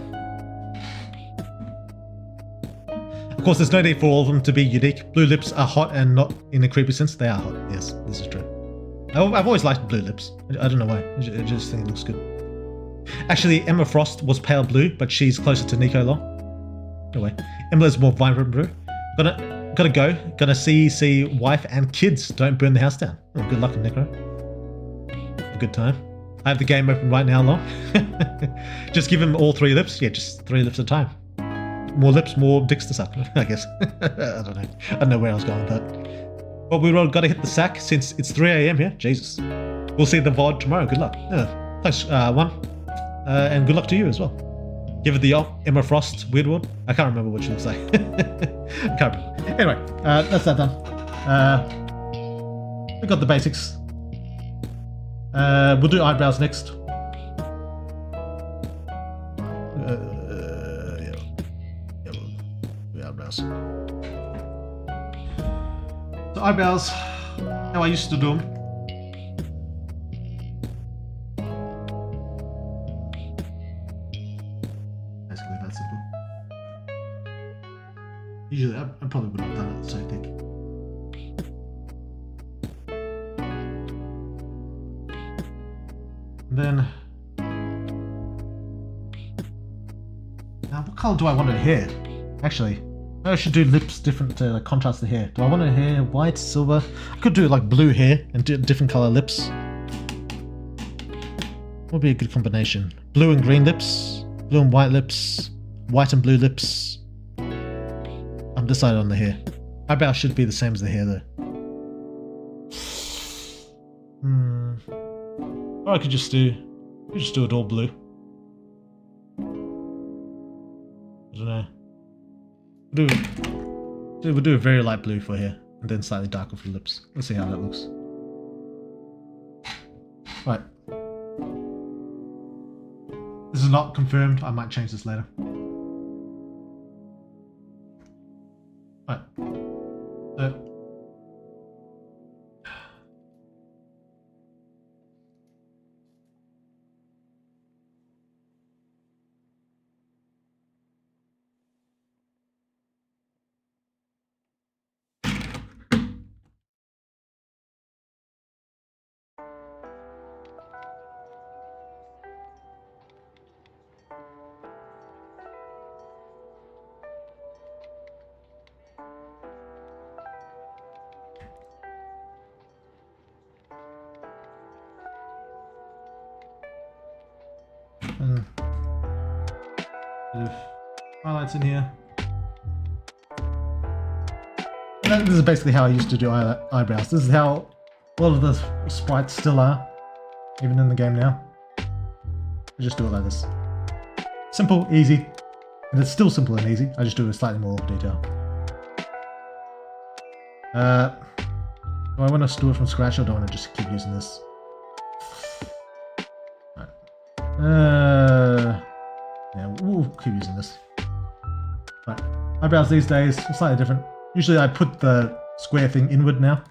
Of course, there's no need for all of them to be unique. Blue lips are hot and not in a creepy sense. They are hot. Yes, this is true. I've always liked blue lips. I don't know why. I just think it looks good. Actually, Emma Frost was pale blue, but she's closer to Nico Long. Anyway, Emma's more vibrant blue. Gotta go. Gonna see wife and kids. Don't burn the house down. Oh, good luck, Nico. A good time. I have the game open right now, Long. Just give him all 3 lips. Yeah, just 3 lips at a time. More lips, more dicks to suck, I guess. I don't know. I don't know where I was going with that. But we've all got to hit the sack since it's 3 AM here. Jesus. We'll see the VOD tomorrow. Good luck. Thanks, one. And good luck to you as well. Give it the Emma Frost weird one. I can't remember what she looks like. I can't remember. Anyway, that's that done. We got the basics. We'll do eyebrows next. Eyebrows. So eyebrows, how I used to do them. Basically that simple. Usually I probably would have done it so thick. And then now what colour do I want her hair? Actually, I should do lips different to like contrast the hair. Do I want her hair white, silver? I could do like blue hair and do different color lips. What would be a good combination? Blue and green lips, blue and white lips, white and blue lips. I'm decided on the hair. Eyebrow should be the same as the hair though. Or I could just do it all blue. I don't know. We'll do a very light blue for hair, and then slightly darker for lips. Let's see how that looks. Right. This is not confirmed. I might change this later. Right. So. and bit of highlights in here. And this is basically how I used to do eyebrows. This is how a lot of the sprites still are, even in the game now. I just do it like this. Simple, easy, and it's still simple and easy. I just do it with slightly more detail. Do I want to do it from scratch or do I want to just keep using this? Right. Yeah, we'll keep using this. Right. Eyebrows these days are slightly different. Usually I put the square thing inward now.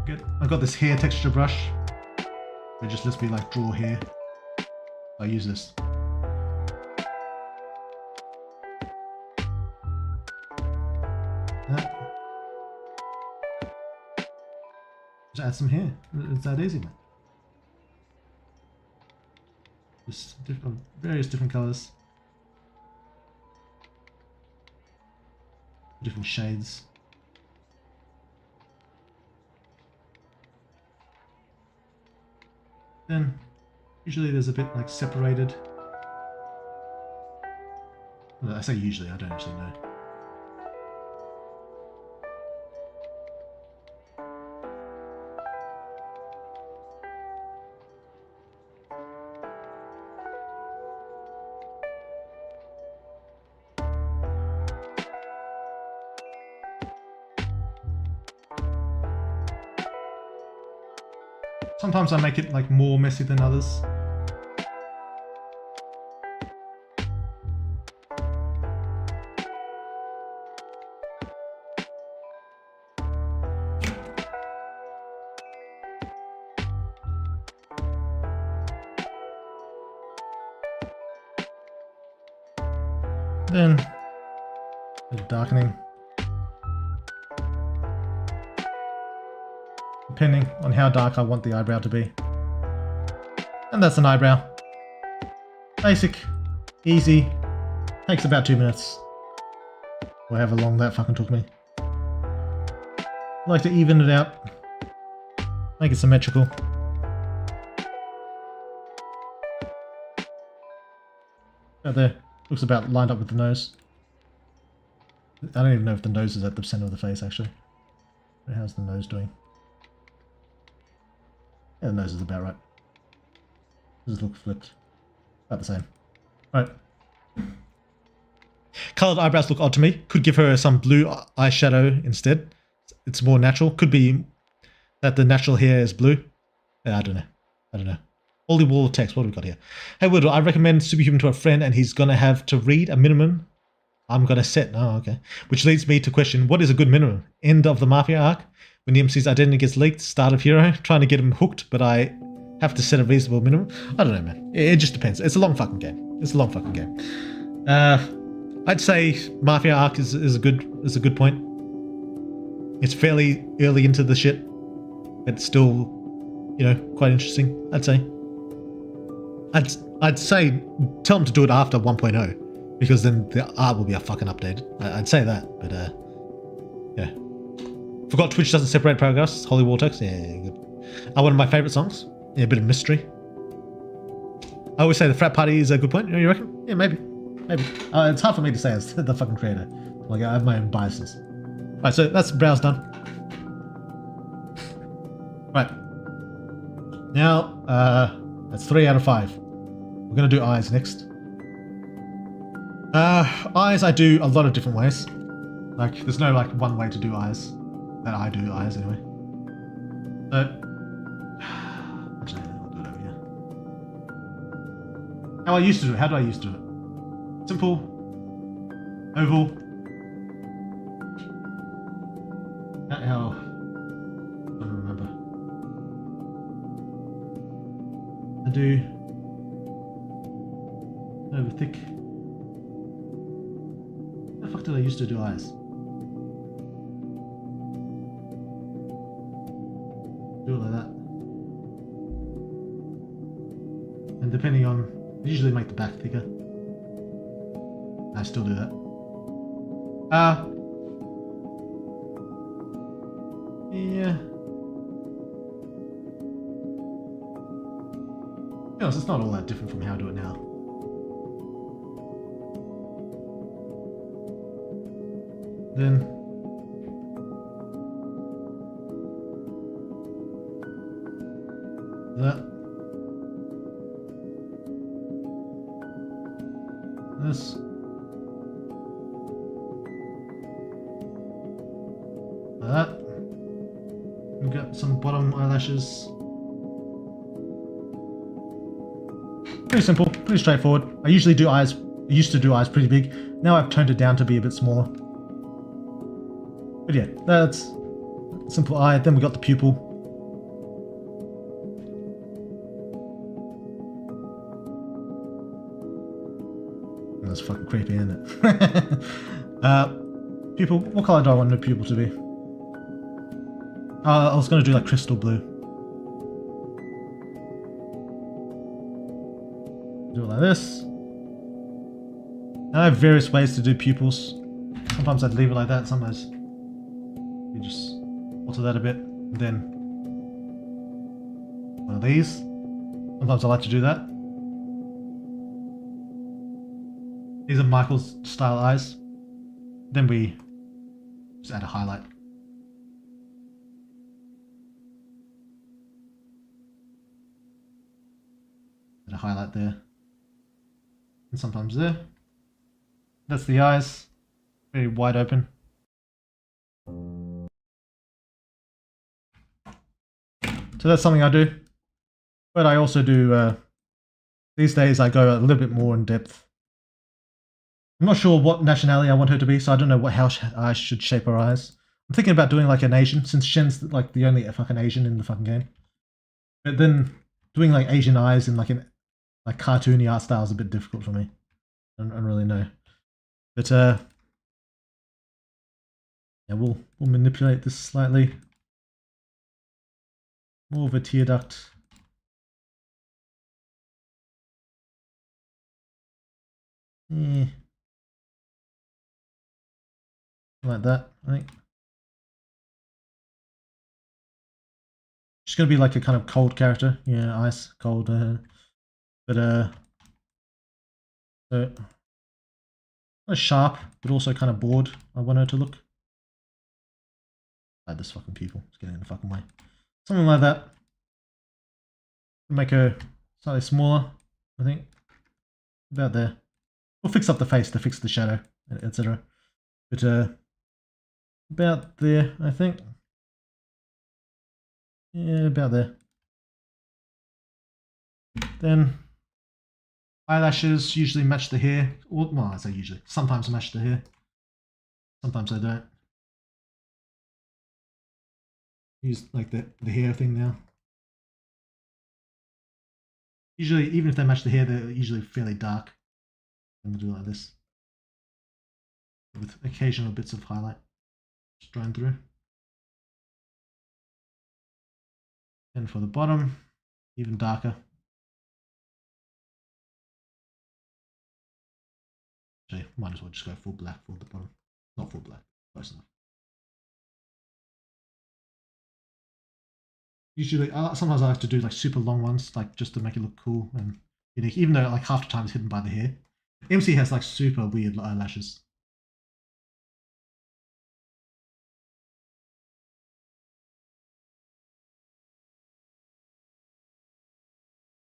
Good. I've got this hair texture brush. It just lets me like draw hair. I use this. Just add some hair. It's that easy, man. Just various different colors, different shades. Then usually there's a bit like separated. Well, I say usually, I don't actually know. Sometimes I make it like more messy than others. Then a bit of darkening. Depending on how dark I want the eyebrow to be. And that's an eyebrow. Basic, easy, takes about 2 minutes. Or however long that fucking took me. I like to even it out, make it symmetrical. Out there, looks about lined up with the nose. I don't even know if the nose is at the center of the face actually. How's the nose doing? Yeah, the nose is about right. Does it look flipped? About the same. Right. Coloured eyebrows look odd to me. Could give her some blue eyeshadow instead. It's more natural. Could be that the natural hair is blue. Yeah, I don't know. Holy wall of text. What have we got here? Hey, Woodle, I recommend Superhuman to a friend and he's going to have to read a minimum. I'm going to set. Oh, okay. Which leads me to question, what is a good minimum? End of the Mafia arc? When the MC's identity gets leaked, start of Hero, trying to get him hooked, but I have to set a reasonable minimum. I don't know, man. It just depends. It's a long fucking game. I'd say Mafia arc is a good point. It's fairly early into the shit, but it's still, you know, quite interesting. I'd say tell them to do it after 1.0 because then the art will be a fucking updated. I'd say that, but yeah. Forgot Twitch doesn't separate paragraphs. Holy War text. Yeah, good. One of my favorite songs. Yeah, a bit of mystery. I always say the frat party is a good point. You reckon? Yeah, maybe. It's hard for me to say as the fucking creator. Like I have my own biases. Right, so that's browse done. Right. Now, that's 3 out of 5. We're gonna do eyes next. Eyes I do a lot of different ways. Like, there's no like one way to do eyes. That I do eyes anyway. So, actually, I'll do it over here. How I used to do it. How do I used to do it? Simple, oval. How? I don't remember. I do over thick. How the fuck did I used to do eyes? Do it like that. And depending on, I usually make the back thicker. I still do that. Yeah. honest, it's not all that different from how I do it now. Then that. This. Like that. We've got some bottom eyelashes. Pretty simple, pretty straightforward. I usually do eyes, I used to do eyes pretty big. Now I've toned it down to be a bit smaller. But yeah, that's a simple eye. Then we got the pupil. That's fucking creepy, isn't it? Pupil, what color do I want the pupil to be? I was going to do like crystal blue. Do it like this. And I have various ways to do pupils. Sometimes I'd leave it like that, sometimes you just alter that a bit. And then one of these. Sometimes I like to do that. These are Michael's style eyes. Then we just add a highlight. Add a highlight there. And sometimes there. That's the eyes. Very wide open. So that's something I do. But I also do, these days I go a little bit more in depth. I'm not sure what nationality I want her to be, so I don't know how I should shape her eyes. I'm thinking about doing like an Asian, since Shen's like the only fucking Asian in the fucking game. But then doing like Asian eyes in like an cartoony art style is a bit difficult for me. I don't really know. But yeah, we'll manipulate this slightly. More of a tear duct. Yeah. Like that, I think. She's gonna be like a kind of cold character. Yeah, ice, cold. But so sharp, but also kind of bored. I want her to look. Like this fucking people. It's getting in the fucking way. Something like that. Make her slightly smaller, I think. About there. We'll fix up the face to fix the shadow, etc. But about there, I think. Yeah, about there. Then eyelashes usually match the hair. Well, I say usually. Sometimes match the hair. Sometimes they don't. Use like the hair thing now. Usually, even if they match the hair, they're usually fairly dark. I'm gonna do it like this. With occasional bits of highlight just drawn through. And for the bottom, even darker. Actually, might as well just go full black for the bottom. Not full black, close enough. Usually, sometimes I like to do like super long ones, like just to make it look cool and unique, even though like half the time it's hidden by the hair. MC has like super weird eyelashes.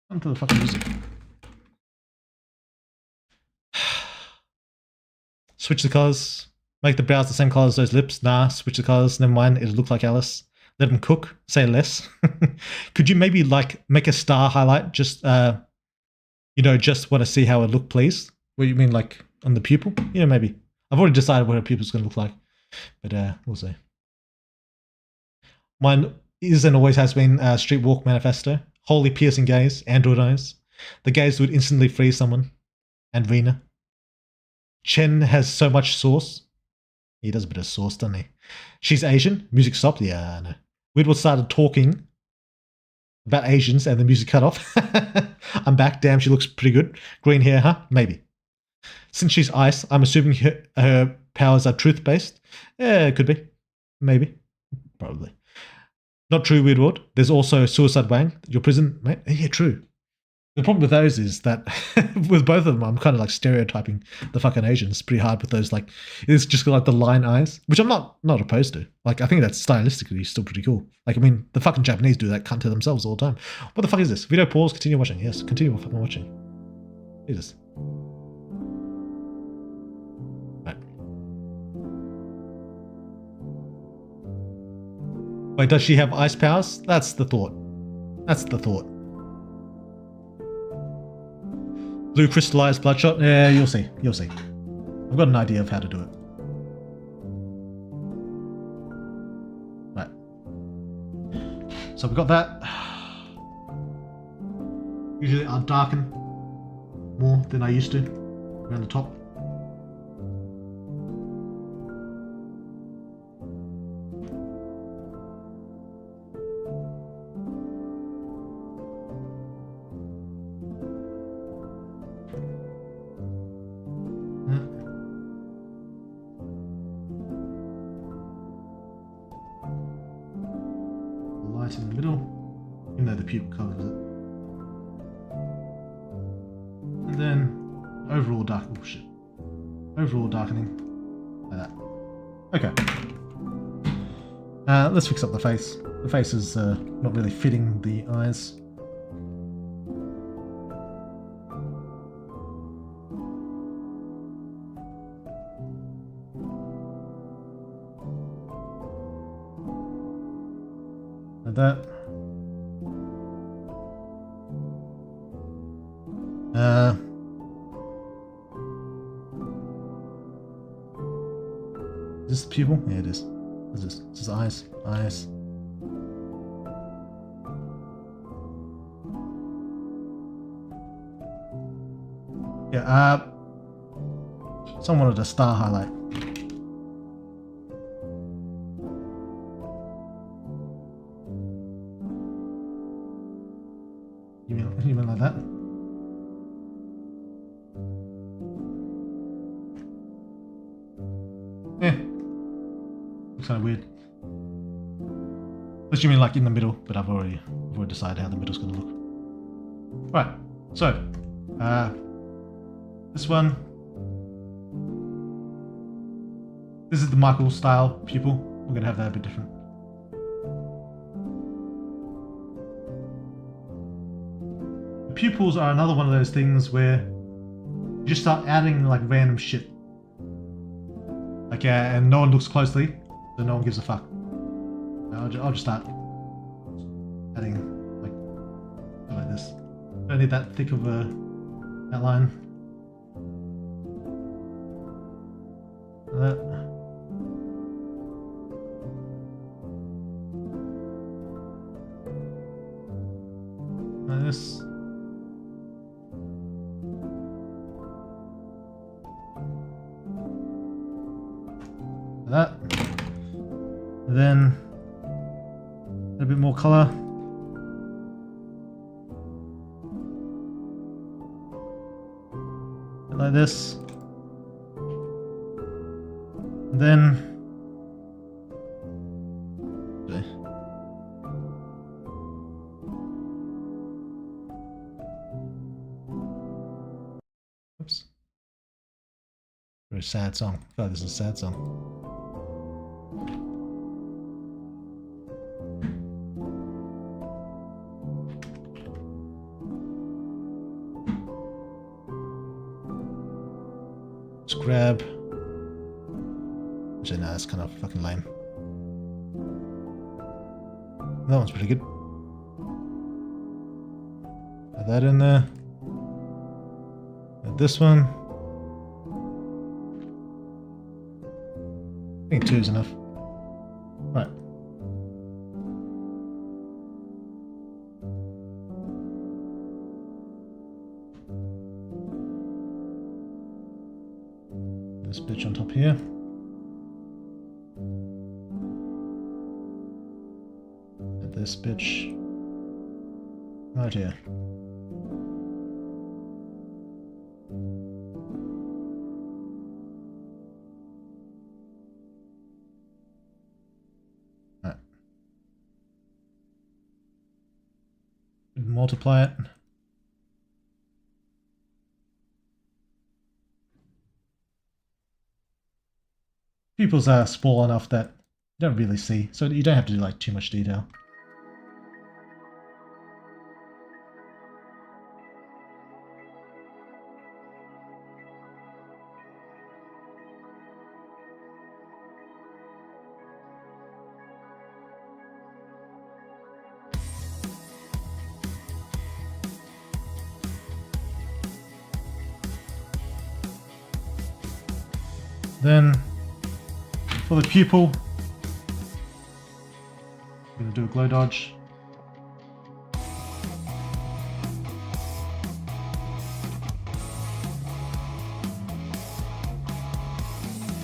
Onto the fucking music. Switch the colors. Make the brows the same color as those lips. Nah, switch the colors. Never mind, it'll look like Alice. Let them cook. Say less. Could you maybe like make a star highlight? Just you know, just want to see how it look, please. What do you mean, like on the pupil? Yeah, maybe. I've already decided what her pupil's going to look like, but we'll see. Mine is and always has been Streetwalk Manifesto. Wholly piercing gaze, Android eyes. The gaze would instantly freeze someone. And Rena. Chen has so much sauce. He does a bit of sauce, doesn't he? She's Asian. Music stopped. Yeah, I know. Weird started talking about Asians and the music cut off. I'm back. Damn, she looks pretty good. Green hair, huh? Maybe. Since she's ice, I'm assuming her powers are truth-based. Yeah, it could be. Maybe. Probably. Not true, Weird World. There's also Suicide Wang, your prison mate. Yeah, true. The problem with those is that with both of them, I'm kind of like stereotyping the fucking Asians pretty hard with those. Like, it's just like the line eyes, which I'm not opposed to. Like, I think that's stylistically still pretty cool. Like, I mean, the fucking Japanese do that cunt to themselves all the time. What the fuck is this? Video pause, continue watching. Yes, continue fucking watching. Jesus. Right. Wait, does she have ice powers? That's the thought. That's the thought. Blue crystallized bloodshot? Yeah, you'll see. You'll see. I've got an idea of how to do it. Right. So we've got that. Usually I darken more than I used to around the top. Light in the middle, even though the pupil covers it. And then overall dark. Oh shit. Overall darkening. Like that. Okay. Let's fix up the face. The face is not really fitting the eyes. Like that. Is this the pupil? Yeah, it is. What is this? This is eyes. Eyes. Yeah, someone wanted a star highlight. You mean like that? Yeah. Looks kind of weird. Unless you mean like in the middle, but I've already decided how the middle's gonna look. Right, so this one. This is the Michael style pupil. We're gonna have that a bit different. The pupils are another one of those things where you just start adding like random shit. Like, and no one looks closely, so no one gives a fuck. I'll just start adding like this. Don't need that thick of a outline. Like that. Like this. Like that. And then a bit more color. Like this. And then oops. Very sad song. I feel like this is a sad song. Let's grab. Actually, no, that's kind of fucking lame. That one's pretty good. Add that in there. Add this one. I think 2 is enough. Right. This bitch on top here. And this bitch right here. Right. Multiply it. pupils are small enough that you don't really see, so you don't have to do like too much detail. Then, for the pupil, I'm going to do a glow dodge.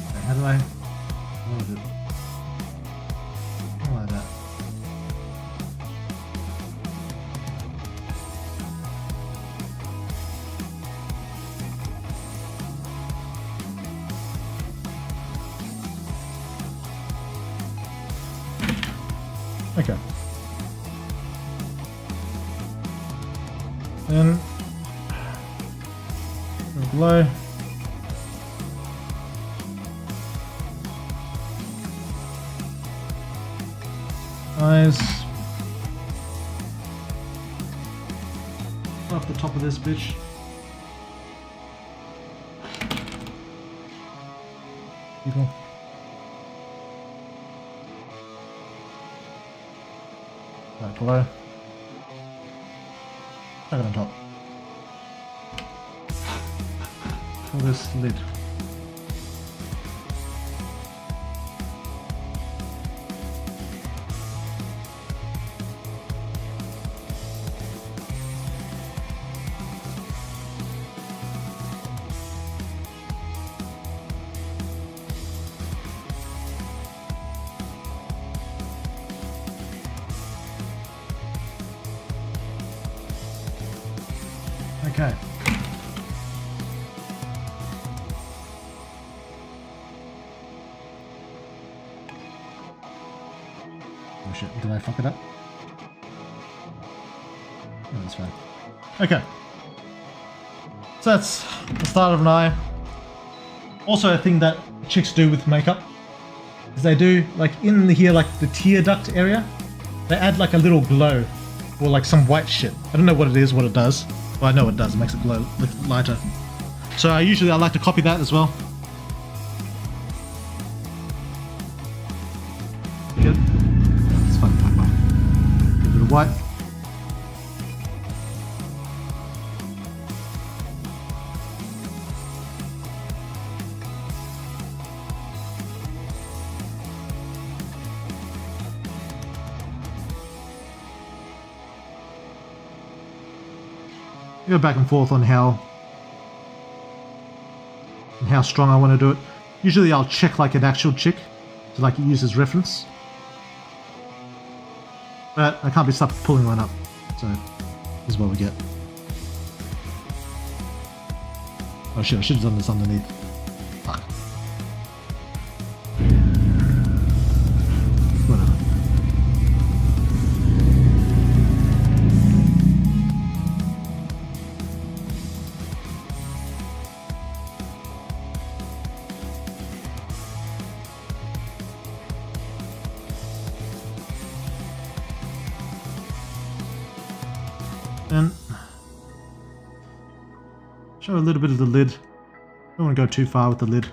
Okay, how do I? What is it? Something like that. Okay. Then glow. Eyes. Off the top of this bitch. People. Right, glow. Chuck it on top. Pull this lid. Okay. Oh shit, did I fuck it up? No, that's fine. Okay. So that's the start of an eye. Also a thing that chicks do with makeup is they do, like in here, like the tear duct area, they add like a little glow or like some white shit. I don't know what it is, what it does. Well, I know what it does, it makes it glow lighter. So I like to copy that as well. Good. It's fun, a bit of white. Go back and forth on how strong I want to do it. Usually I'll check like an actual chick to like use as reference, but I can't be stuck pulling one up, so this is what we get. Oh shit, I should have done this underneath. Fuck. Whatever. And show a little bit of the lid. Don't want to go too far with the lid.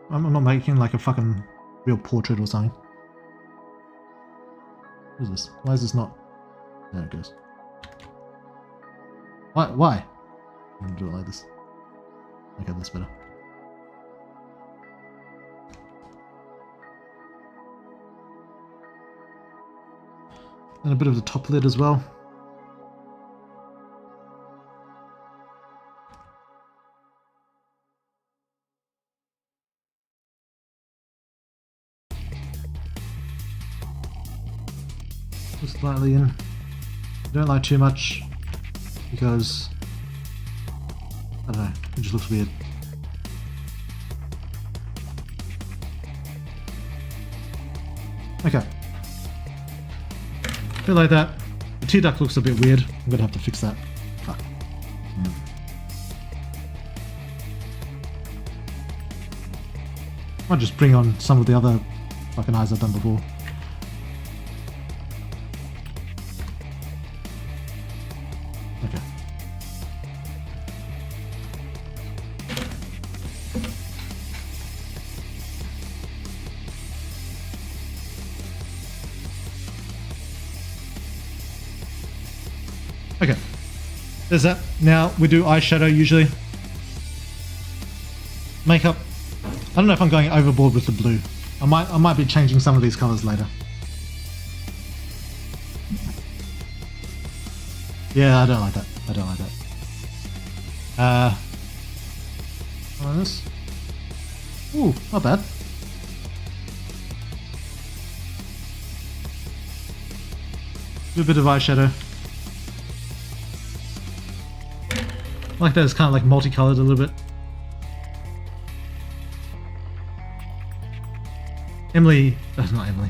I'm not making like a fucking real portrait or something. What is this? Why is this not? There it goes. Why? I'm gonna do it like this. Okay, that's better. And a bit of the top lid as well. Just slightly in. Don't like too much because I don't know, it just looks weird. Okay. I feel like that. The tear duct looks a bit weird. I'm gonna have to fix that. Fuck. I'll just bring on some of the other fucking eyes I've done before. Okay. Okay. There's that. Now we do eyeshadow usually. Makeup. I don't know if I'm going overboard with the blue. I might be changing some of these colors later. Yeah, I don't like that. I don't like that. This. Ooh, not bad. Do a bit of eyeshadow. I like that it's kind of like multicolored a little bit. Emily, that's not Emily.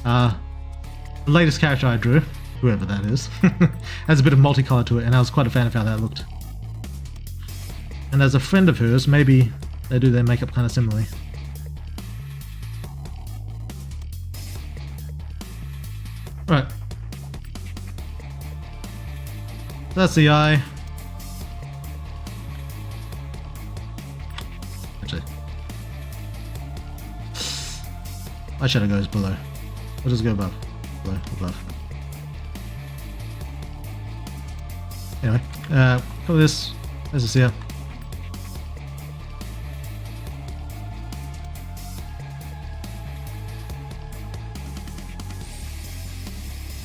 The latest character I drew, whoever that is, has a bit of multicolor to it, and I was quite a fan of how that looked. And as a friend of hers, maybe they do their makeup kind of similarly. Right. That's the eye. Actually, eyeshadow goes below. What does it go above? Below, above. Anyway, cover this. There's this here.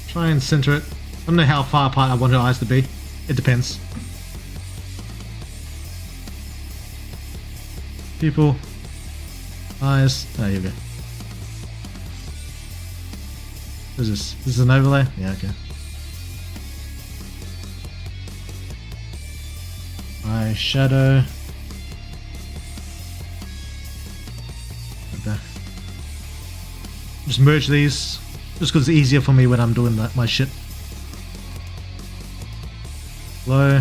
Try and center it. I don't know how far apart I want her eyes to be. It depends. Pupil. Eyes. Oh, here we go. What is this? This is an overlay? Yeah, okay. Eyeshadow. Okay. Just merge these. Just because it's easier for me when I'm doing my shit. Low.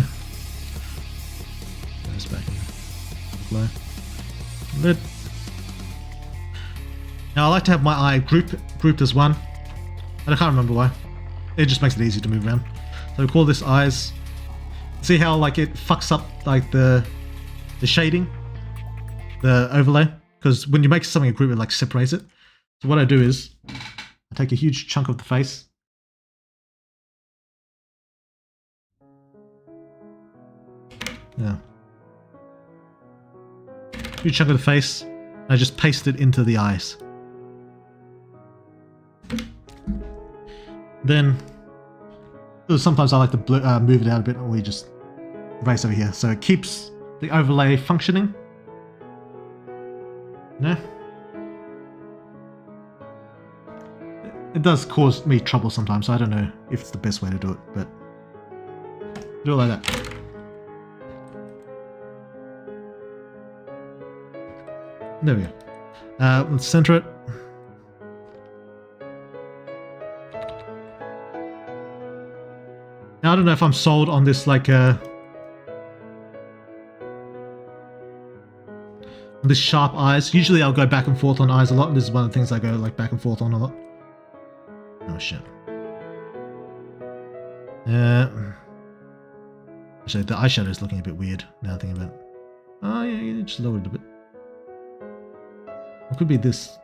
Goes back in. Low. Lid. Now I like to have my eye grouped as one. I can't remember why. It just makes it easy to move around. So we call this eyes. See how like it fucks up like the shading, the overlay, because when you make something a group, it like separates it. So what I do is I take a huge chunk of the face. Yeah. Huge chunk of the face. And I just paste it into the eyes. Then sometimes I like to move it out a bit, or we just erase over here, so it keeps the overlay functioning. No. It does cause me trouble sometimes, so I don't know if it's the best way to do it, but do it like that. There we go. Let's center it. Now I don't know if I'm sold on this like this sharp eyes. Usually I'll go back and forth on eyes a lot. This is one of the things I go like back and forth on a lot. Oh shit. Actually, the eyeshadow is looking a bit weird now thinking about it. Oh yeah, you just lower it a bit. It could be this.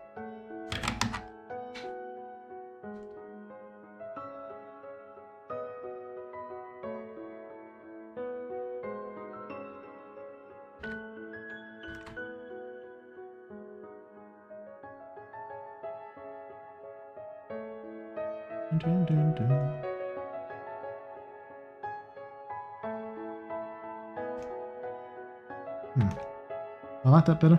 Dun, dun, dun. I like that better.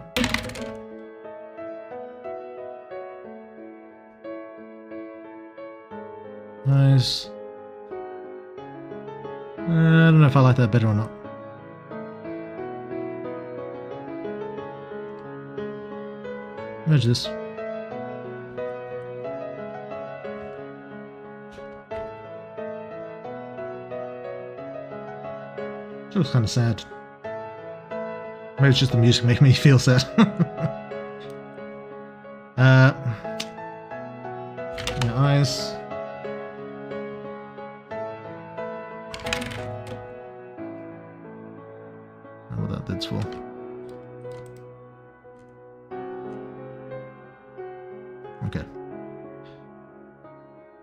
Nice. I don't know if I like that better or not. Merge this. It looks kind of sad. Maybe it's just the music making me feel sad. Your eyes. What that's for. Okay.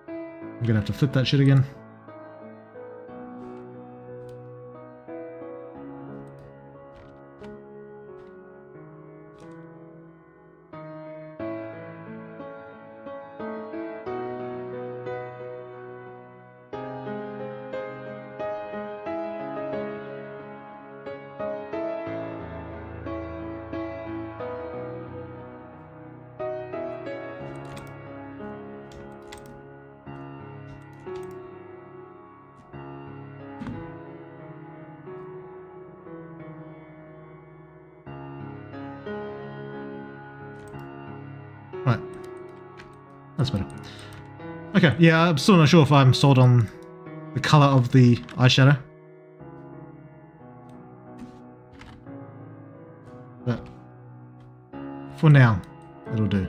I'm gonna have to flip that shit again. Right. That's better. Okay, yeah, I'm still not sure if I'm sold on the colour of the eyeshadow. But for now, it'll do.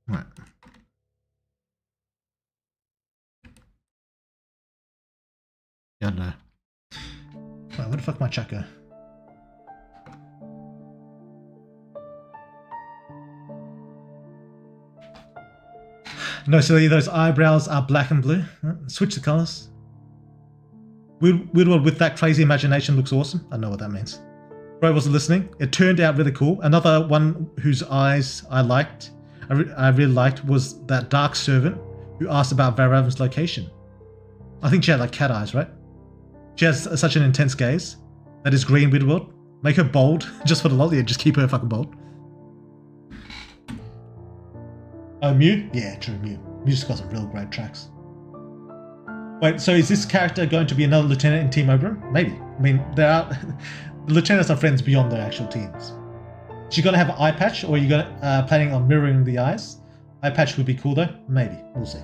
Right. Yeah, I don't know. Right, where the fuck my chat go? No, silly, those eyebrows are black and blue. Switch the colours. Weird with that crazy imagination looks awesome. I know what that means. Bro wasn't listening. It turned out really cool. Another one whose eyes I really liked was that dark servant who asked about Varavan's location. I think she had like cat eyes, right? She has such an intense gaze. That is green Widworld. Make her bold just for the lol. Yeah, just keep her fucking bold. Oh, Mew? Yeah, true, Mew. Mew's got some real great tracks. Wait, so is this character going to be another lieutenant in Team Oberon? Maybe. I mean, there are the lieutenants are friends beyond their actual teams. She gonna have an eye patch, or are you gonna planning on mirroring the eyes? Eye patch would be cool though. Maybe. We'll see.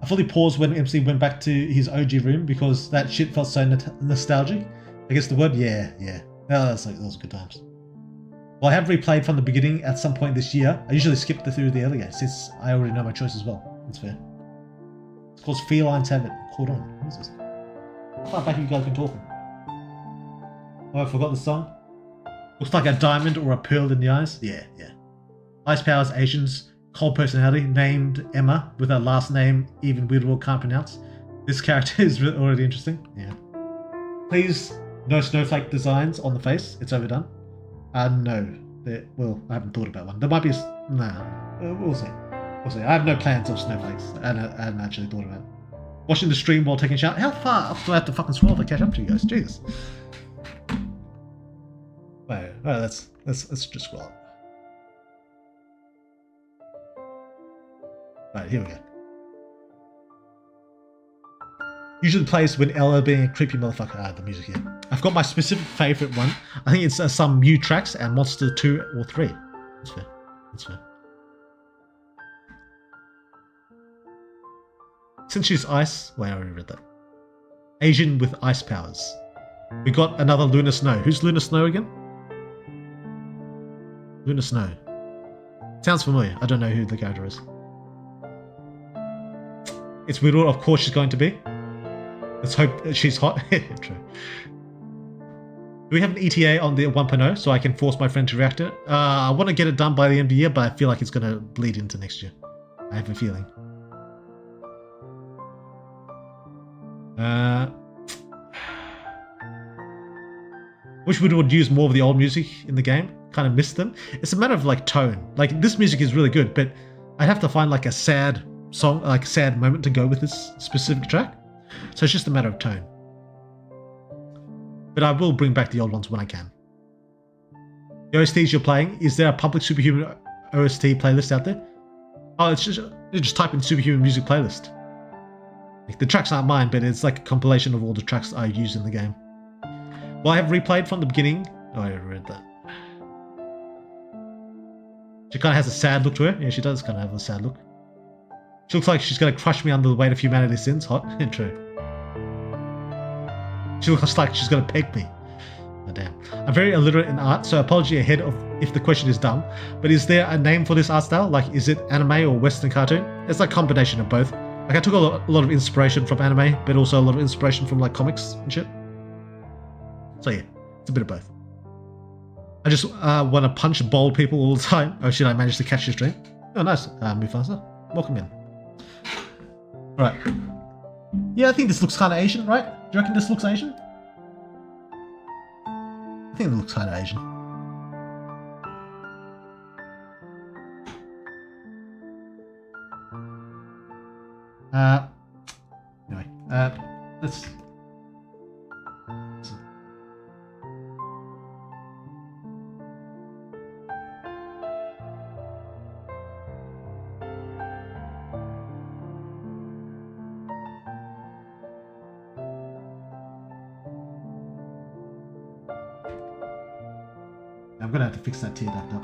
I fully paused when MC went back to his OG room because that shit felt so nostalgic. I guess the word, yeah. Oh, those good times. Well, I have replayed from the beginning at some point this year. I usually skip through the early games since I already know my choice as well. That's fair. It's called Felines Have It. Caught on. What is this? How far back have you guys been talking? Oh, I forgot the song. Looks like a diamond or a pearl in the eyes. Yeah. Ice powers, Asians, cold personality, named Emma with her last name even Weirdworld can't pronounce. This character is already interesting. Yeah. Please, no snowflake designs on the face. It's overdone. No. Well, I haven't thought about one. There might be a... Nah. We'll see. I have no plans of snowflakes. I hadn't actually thought about it. Watching the stream while taking a shower. How far up do I have to fucking scroll to catch up to you guys? Jesus. Wait, let's just scroll up. Right, here we go. Usually plays when Ella being a creepy motherfucker. The music here. I've got my specific favourite one. I think it's some Mew tracks and Monster 2 or 3. That's fair. Since she's ice... Wait, I already read that. Asian with ice powers. We got another Lunar Snow. Who's Lunar Snow again? Lunar Snow. Sounds familiar. I don't know who the character is. It's Weirdworld, of course she's going to be. Let's hope she's hot. True. Do we have an ETA on the 1.0 so I can force my friend to react to it? I want to get it done by the end of the year, but I feel like it's going to bleed into next year. I have a feeling. Wish we would use more of the old music in the game. Kind of missed them. It's a matter of like tone. Like this music is really good, but I'd have to find like a sad song, like sad moment to go with this specific track. So it's just a matter of tone. But I will bring back the old ones when I can. The OSTs you're playing, is there a public Superhuman OST playlist out there? Oh, it's just you just type in Superhuman music playlist. Like, the tracks aren't mine, but it's like a compilation of all the tracks I use in the game. Well, I have replayed from the beginning. Oh, I already read that. She kind of has a sad look to her. Yeah, she does kind of have a sad look. She looks like she's going to crush me under the weight of humanity's sins. Hot. True. She looks like she's going to peg me. Oh, damn. I'm very illiterate in art, so apology ahead of if the question is dumb. But is there a name for this art style? Like, is it anime or Western cartoon? It's like a combination of both. Like, I took a lot of inspiration from anime, but also a lot of inspiration from like comics and shit. So yeah, it's a bit of both. I just want to punch bold people all the time. Oh shit, I managed to catch your stream. Oh nice, Mufasa. Welcome in. Alright. Yeah, I think this looks kind of Asian, right? Do you reckon this looks Asian? I think it looks kind of Asian. Anyway, let's... I'm gonna have to fix that tear duct up.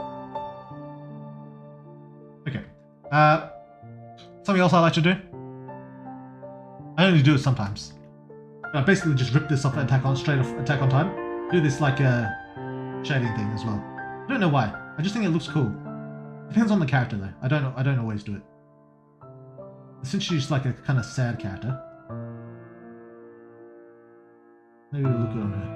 Okay. Something else I like to do. I only do it sometimes. I basically just rip this off Attack on Titan. Do this like a shading thing as well. I don't know why. I just think it looks cool. Depends on the character though. I don't always do it. Since she's like a kind of sad character, maybe it'll look good on her.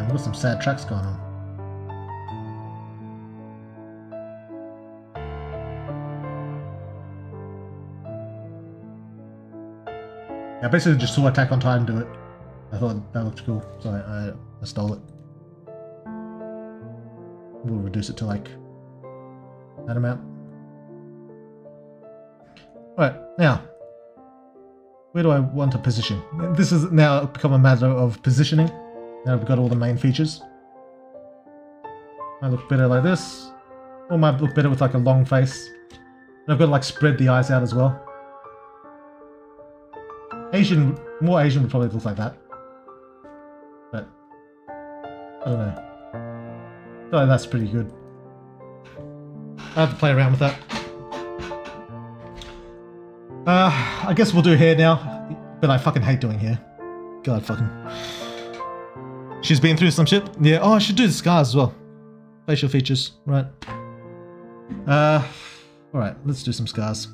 We've got some sad tracks going on. Yeah, I basically just saw Attack on Titan do it. I thought that looked cool, so I stole it. We'll reduce it to like that amount. Alright, now, where do I want to position? This has now become a matter of positioning. Now we've got all the main features. Might look better like this, or might look better with like a long face. And I've got to like spread the eyes out as well. More Asian would probably look like that. But, I don't know. I feel like that's pretty good. I have to play around with that. I guess we'll do hair now, but I fucking hate doing hair. God fucking... She's been through some shit? Yeah, oh, I should do the scars as well. Facial features, right. Alright, let's do some scars.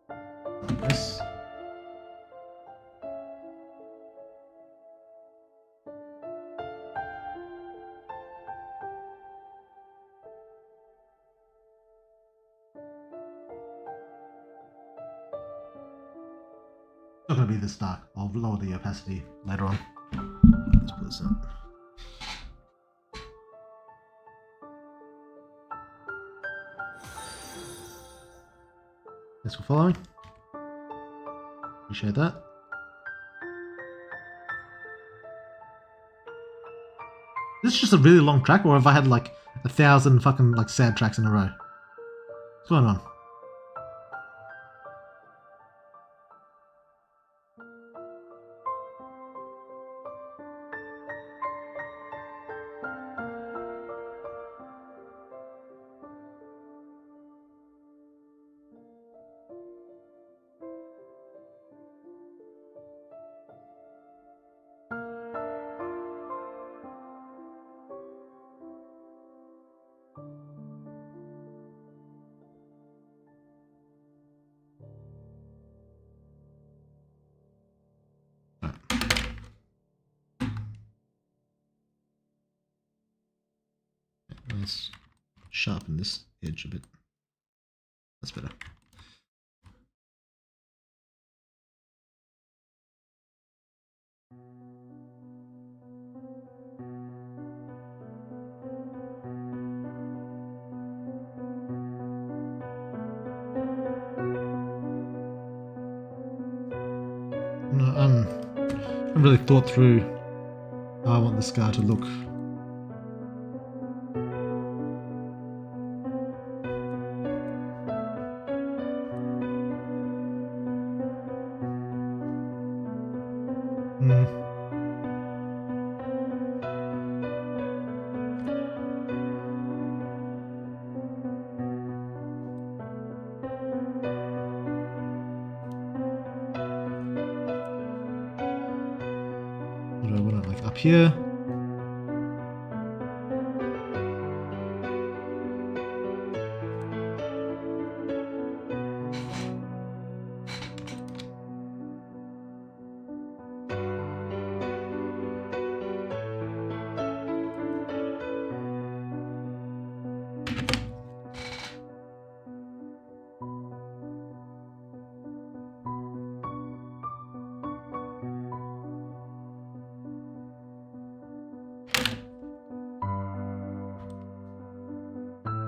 Like this. It's not going to be this dark. I'll lower the opacity later on. Let's put this up. Thanks for following. Appreciate that. This is just a really long track, or have I had like 1,000 fucking like sad tracks in a row? What's going on? Let's sharpen this edge a bit. That's better. haven't really thought through how I want this guy to look. What do I want it like up here?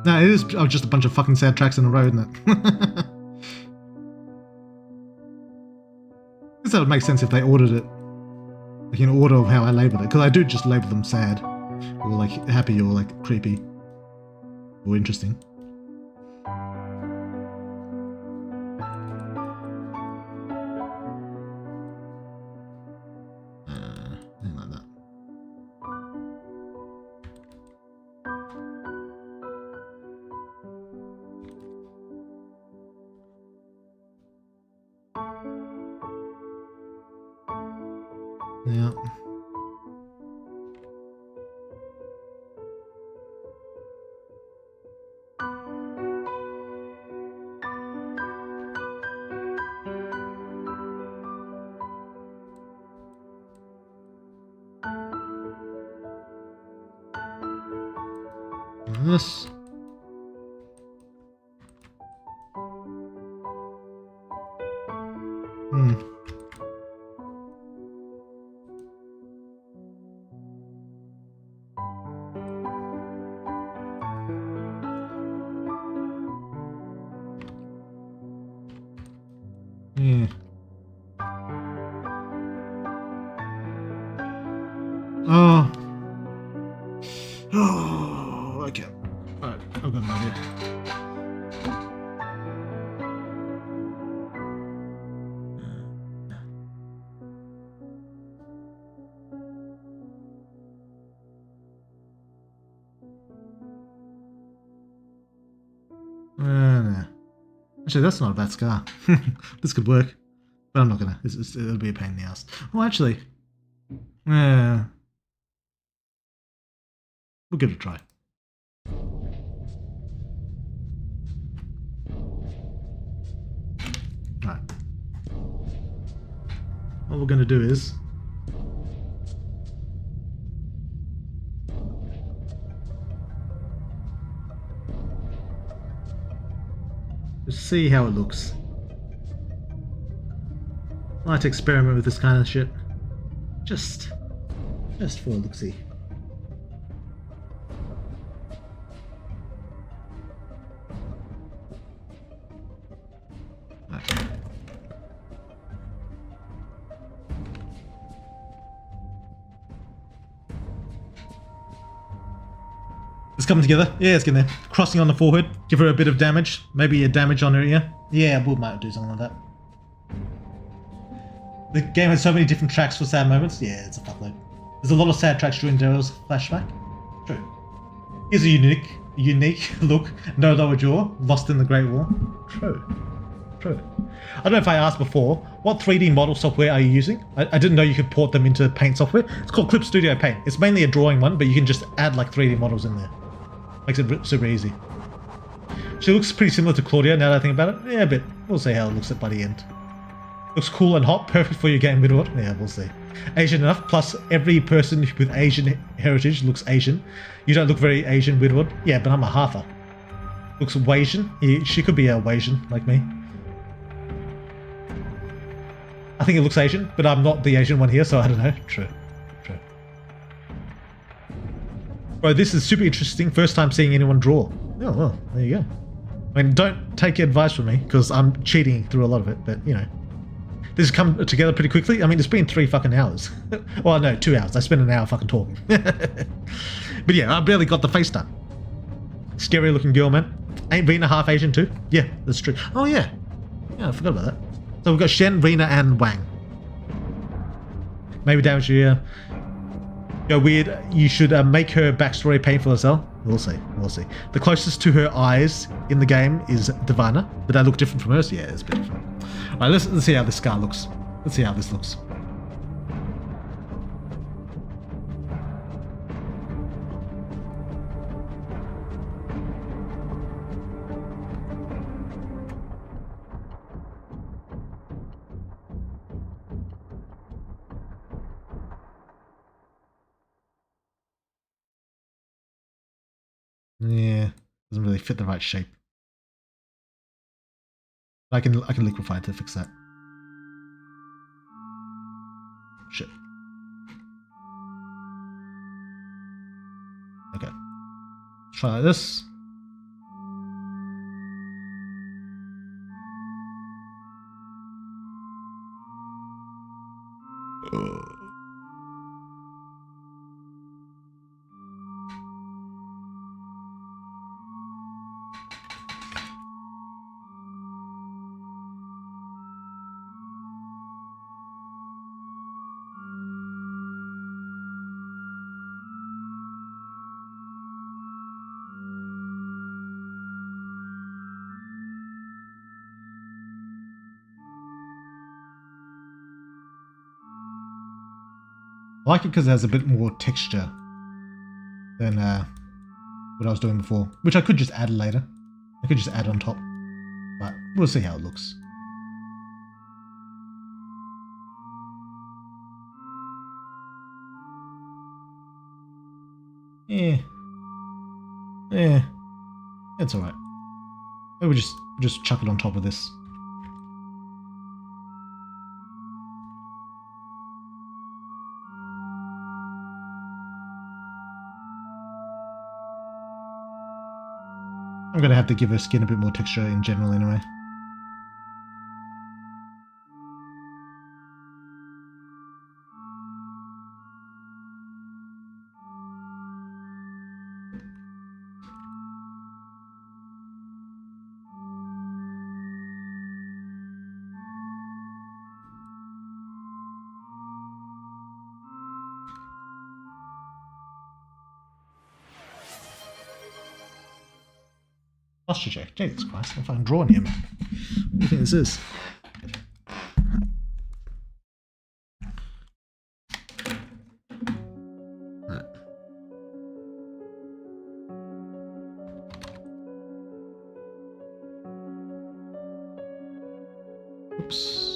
No, it is just a bunch of fucking sad tracks in a row, isn't it? I guess that would make sense if they ordered it like in order of how I labeled it, because I do just label them sad, or like happy, or like creepy, or interesting. Something like that. Yeah. This. Yeah. Oh. Oh, okay. Alright, I've got an idea. No. Actually, that's not a bad scar. This could work. But I'm not gonna. It'll be a pain in the ass. Oh, actually. Yeah. We'll give it a try. Right. What we're gonna do is just see how it looks. I like to experiment with this kind of shit. Just for a look-see. Right. It's coming together. Yeah, it's getting there. Crossing on the forehead. Give her a bit of damage. Maybe a damage on her ear. Yeah, we might do something like that. The game has so many different tracks for sad moments. Yeah, it's a fuckload. There's a lot of sad tracks during Daryl's flashback. True. Here's a unique look. No lower jaw. Lost in the Great War. True. I don't know if I asked before, what 3D model software are you using? I didn't know you could port them into Paint software. It's called Clip Studio Paint. It's mainly a drawing one, but you can just add like 3D models in there. Makes it super easy. She looks pretty similar to Claudia now that I think about it. Yeah, but we'll see how it looks by the end. Looks cool and hot, perfect for your game midward. Yeah, we'll see. Asian enough, plus every person with Asian heritage looks Asian. You don't look very Asian, Widward. Yeah, but I'm a halfer. Looks Wasian. Yeah, she could be a Wasian, like me. I think it looks Asian, but I'm not the Asian one here, so I don't know. True. Bro, this is super interesting. First time seeing anyone draw. Oh, well, there you go. I mean, don't take advice from me, because I'm cheating through a lot of it, but, you know. this has come together pretty quickly. I mean, it's been 3 fucking hours. Well, no, 2 hours. I spent an hour fucking talking. But yeah, I barely got the face done. Scary looking girl, man. Ain't Rena half Asian too? Yeah, that's true. Oh yeah. Yeah, I forgot about that. So we've got Shen, Rena, and Wang. Maybe damage you. Go weird. You should make her backstory painful as hell. We'll see. We'll see. The closest to her eyes in the game is Divana, but they look different from hers. Yeah, it's a bit different. All right, let's see how this scar looks. Let's see how this looks. Yeah, doesn't really fit the right shape. I can liquefy it to fix that. Shit. Okay. Try this. I like it because it has a bit more texture than what I was doing before, which I could just add later. I could just add on top, but we'll see how it looks. Yeah, it's all right. Maybe we'll just chuck it on top of this. I'm going to have to give her skin a bit more texture in general anyway. Posture check. Jesus Christ, I'm fucking drawing here, man. What do you think this is? Right. Oops.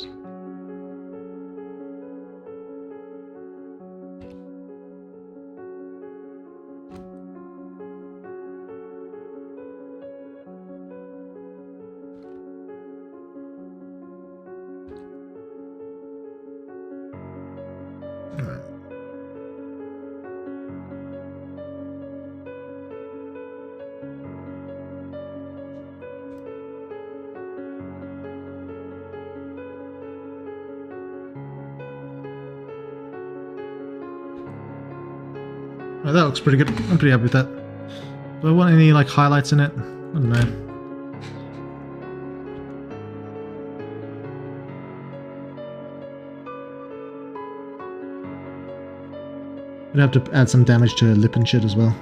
Oh, that looks pretty good. I'm pretty happy with that. Do I want any like highlights in it? I don't know. I'd have to add some damage to her lip and shit as well.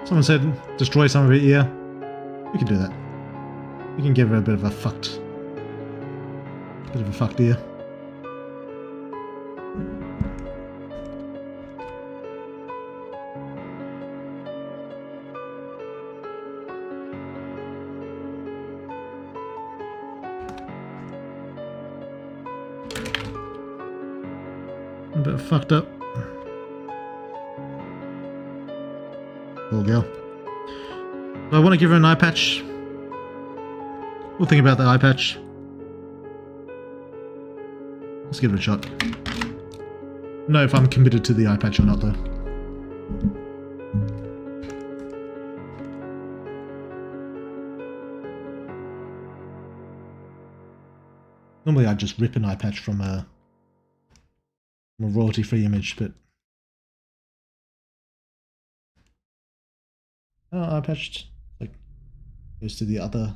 Someone said destroy some of her ear. We can do that. We can give her a bit of a fucked ear. A bit fucked up. Poor girl. I want to give her an eye patch. We'll think about the eye patch. Let's give it a shot. know if I'm committed to the eye patch or not, though. Normally I'd just rip an eye patch from a royalty-free image, but eye patch like goes to the other.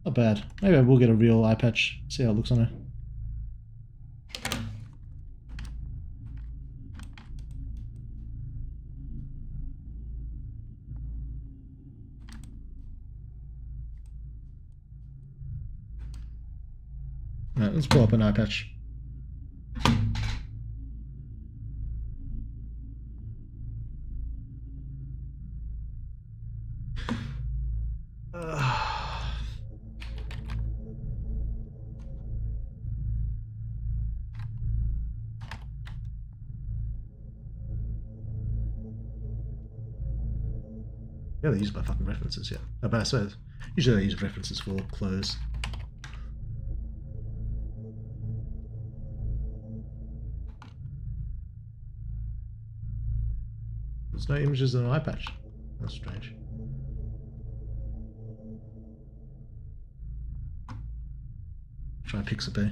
Not bad. Maybe I will get a real eye patch. See how it looks on her. Alright, let's pull up an eye patch. Yeah, they use my fucking references, yeah. But I suppose usually they use references for clothes. There's no images in an eye patch. That's strange. Try Pixabay.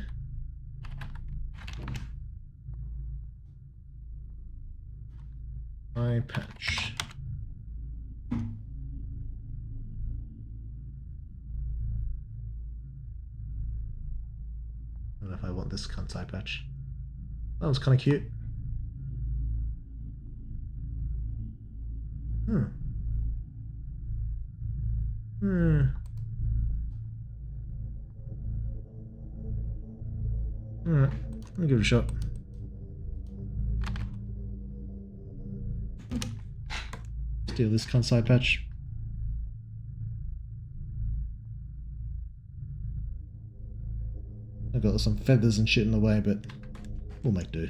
Eye patch. I don't know if I want this cunt eye patch. That one's kind of cute. Alright, I'll give it a shot. Steal this cunt's eye patch. I've got some feathers and shit in the way, but we'll make do.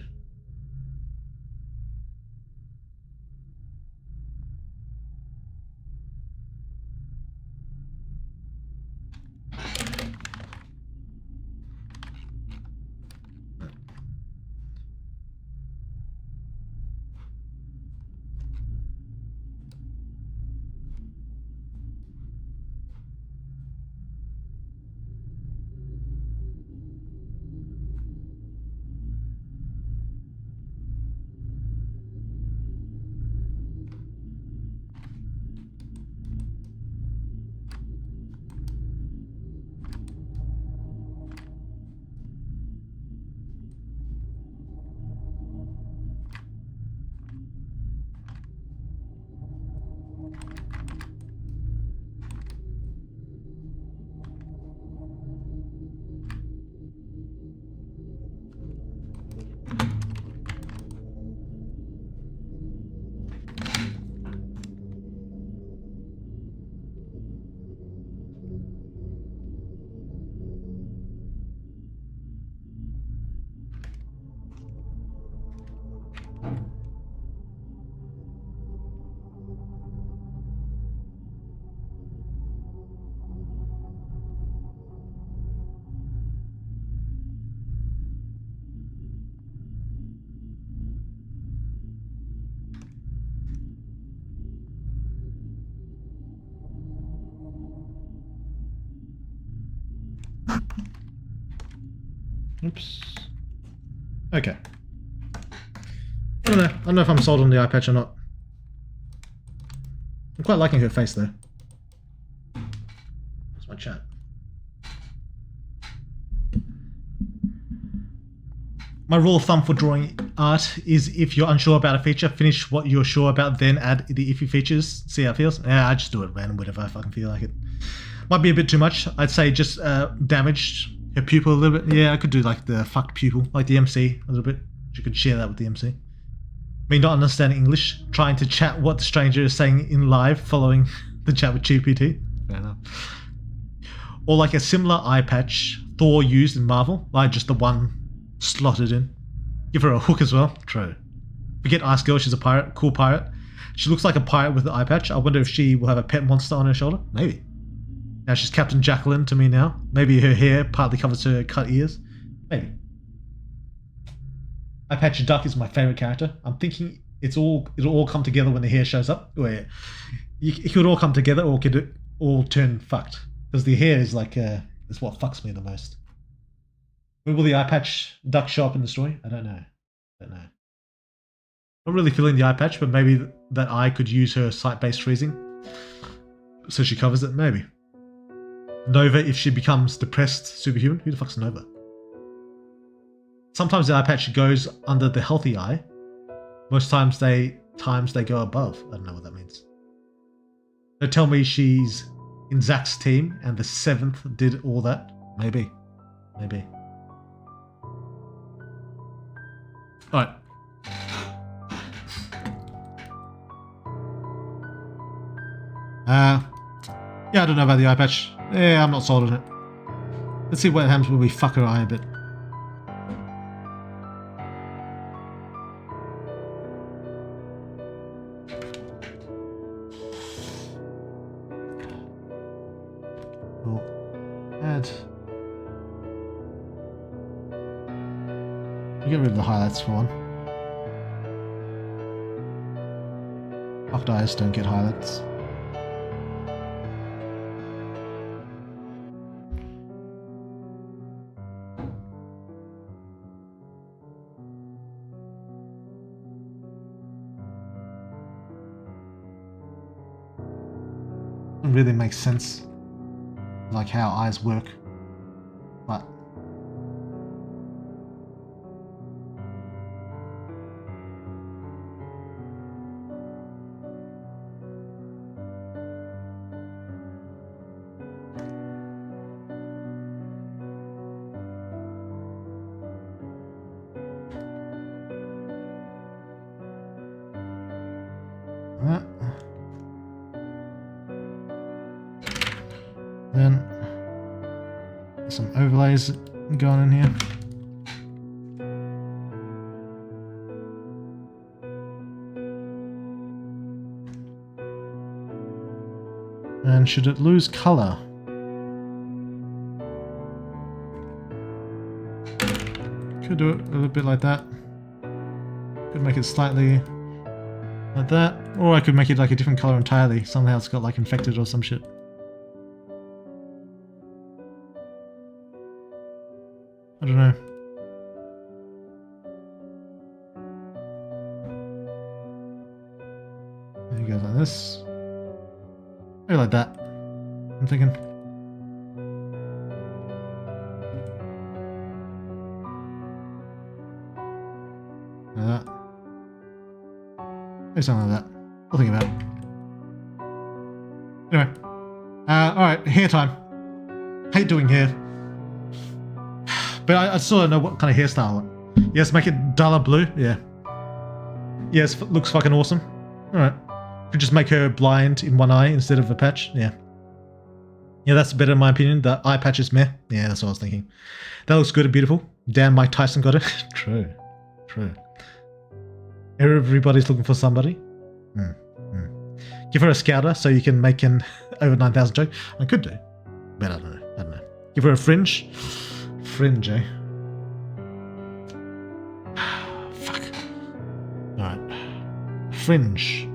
Oops. Okay. I don't know if I'm sold on the eye patch or not. I'm quite liking her face though. That's my chat. My rule of thumb for drawing art is if you're unsure about a feature, finish what you're sure about, then add the iffy features. See how it feels? Yeah, I just do it random, whatever I fucking feel like it. Might be a bit too much. I'd say just damage her pupil a little bit. Yeah, I could do like the fucked pupil, like the MC a little bit. You could share that with the MC. Me not understanding English, trying to chat what the stranger is saying in live, following the chat with GPT. Fair enough. Or like a similar eye patch Thor used in Marvel, like just the one slotted in. Give her a hook as well. True. Forget Ice Girl, she's a pirate, cool pirate. She looks like a pirate with the eye patch. I wonder if she will have a pet monster on her shoulder. Maybe. Now she's Captain Jacqueline to me now. Maybe her hair partly covers her cut ears. Maybe. Eye Patch Duck is my favorite character. I'm thinking it'll all come together when the hair shows up. Where it could all come together, or could it all turn fucked? Because the hair is like is what fucks me the most. When will the Eye Patch Duck show up in the story? I don't know. Not really feeling the eye patch, but maybe that eye could use her sight-based freezing, so she covers it. Maybe. Nova if she becomes depressed superhuman. Who the fuck's Nova? Sometimes the eye patch goes under the healthy eye. Most times they go above. I don't know what that means. They tell me she's in Zach's team and the 7th did all that. Maybe. Alright. Yeah, I don't know about the eye patch. Yeah, I'm not sold on it. Let's see what happens when we fuck her eye a bit. Cool. Add. We'll get rid of the highlights for one. Fucked eyes don't get highlights. Really makes sense, like how eyes work, but then some overlays going in here. And should it lose color? Could do it a little bit like that. Could make it slightly like that. Or I could make it like a different color entirely. Somehow it's got like infected or some shit. I don't know. There it goes like this. Maybe like that. I'm thinking. Like that. Maybe something like that. We'll think about it. Anyway. Alright, hair time. Hate doing hair. But I still don't know what kind of hairstyle I want. Yes, make it duller blue. Yeah. Yes, looks fucking awesome. Alright. Could just make her blind in one eye instead of a patch. Yeah. Yeah, that's better in my opinion. The eye patch is meh. Yeah, that's what I was thinking. That looks good and beautiful. Damn, Mike Tyson got it. True. Everybody's looking for somebody. Give her a scouter so you can make an over 9,000 joke. I could do. But I don't know. Give her a fringe. Fringe, eh? Fuck. Alright. Fringe.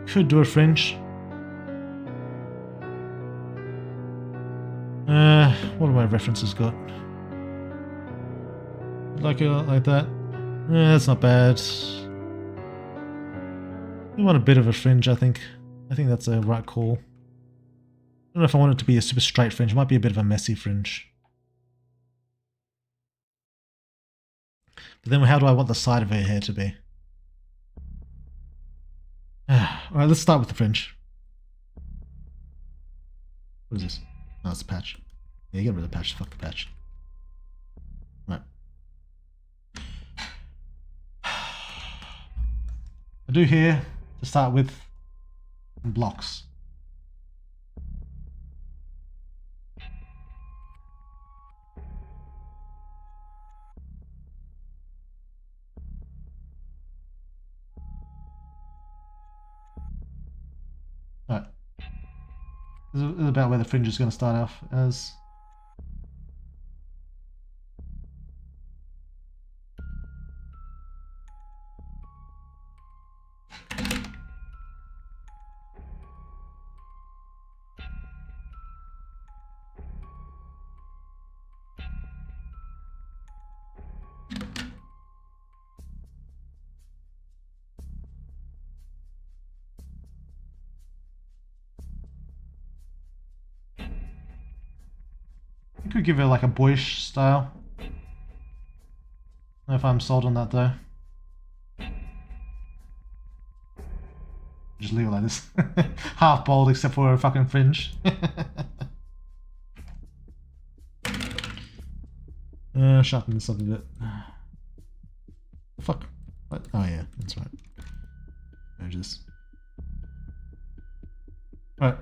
Could do a fringe. What have my references got? Like that. That's not bad. We want a bit of a fringe, I think. I think that's a right call. I don't know if I want it to be a super straight fringe. It might be a bit of a messy fringe. But then how do I want the side of her hair to be? Alright, let's start with the fringe. What is this? Oh, it's a patch. Yeah, get rid of the patch. Fuck the patch. Right. I do here to start with blocks. Alright. This is about where the fringe is going to start off as. I could give it like a boyish style. I don't know if I'm sold on that though. Just leave it like this. Half bald except for a fucking fringe. Sharpen this up a bit. Fuck. What? Oh yeah, that's right. Manage this. Right.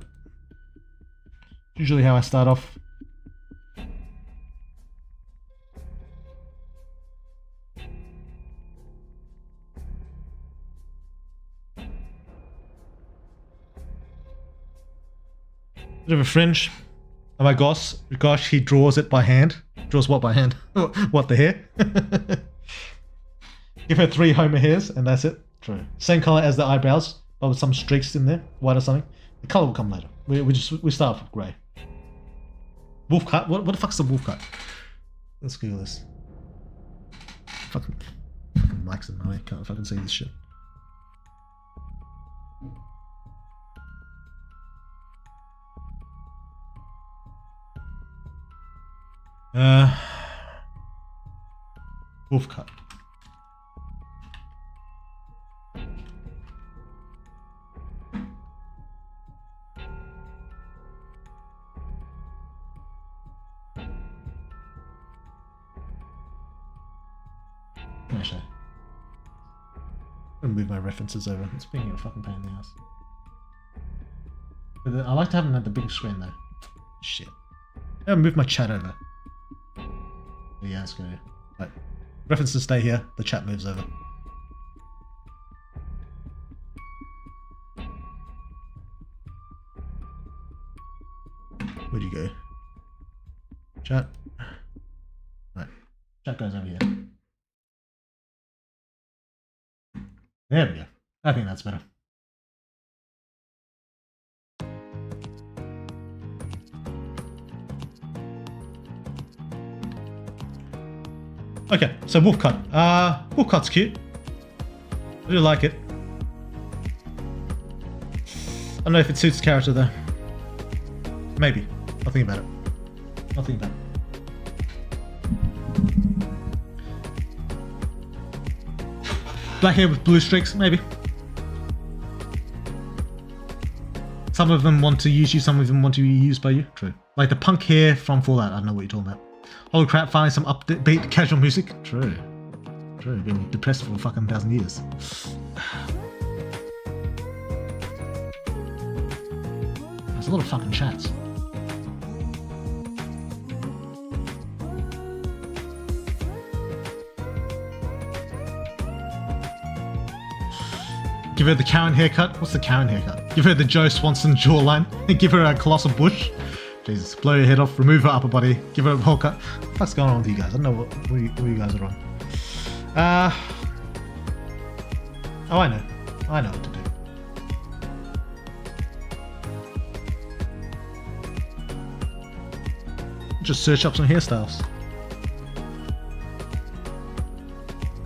Usually how I start off. Bit of a fringe. And my gosh, he draws it by hand. Draws what by hand? What, the hair? Give her 3 Homer hairs and that's it. True. Same color as the eyebrows, but with some streaks in there, white or something. The color will come later. We start off with grey. Wolf cut? What the fuck's the wolf cut? Let's Google this. Fucking mics in my way. Can't fucking see this shit. Wolf cut. Actually, I'm gonna move my references over. It's being a fucking pain in the ass. But I like to have them at the big screen though. Shit. I'll move my chat over. Yeah, it's good. Right. References stay here, the chat moves over. Where'd you go? Chat. Right. Chat goes over here. There we go. I think that's better. Okay, so wolf cut. Wolf cut's cute. I do like it. I don't know if it suits the character though. Maybe. I'll think about it. I'll think about it. Black hair with blue streaks, maybe. Some of them want to use you, some of them want to be used by you. True. Like the punk hair from Fallout, I don't know what you're talking about. Holy crap, finally some upbeat casual music. True. True, been depressed for a fucking 1,000 years. There's a lot of fucking chats. Give her the Karen haircut. What's the Karen haircut? Give her the Joe Swanson jawline. And give her a colossal bush. Jesus. Blow your head off. Remove her upper body. Give her a whole cut. What the fuck's going on with you guys? I don't know what you guys are on. Oh, I know. I know what to do. Just search up some hairstyles.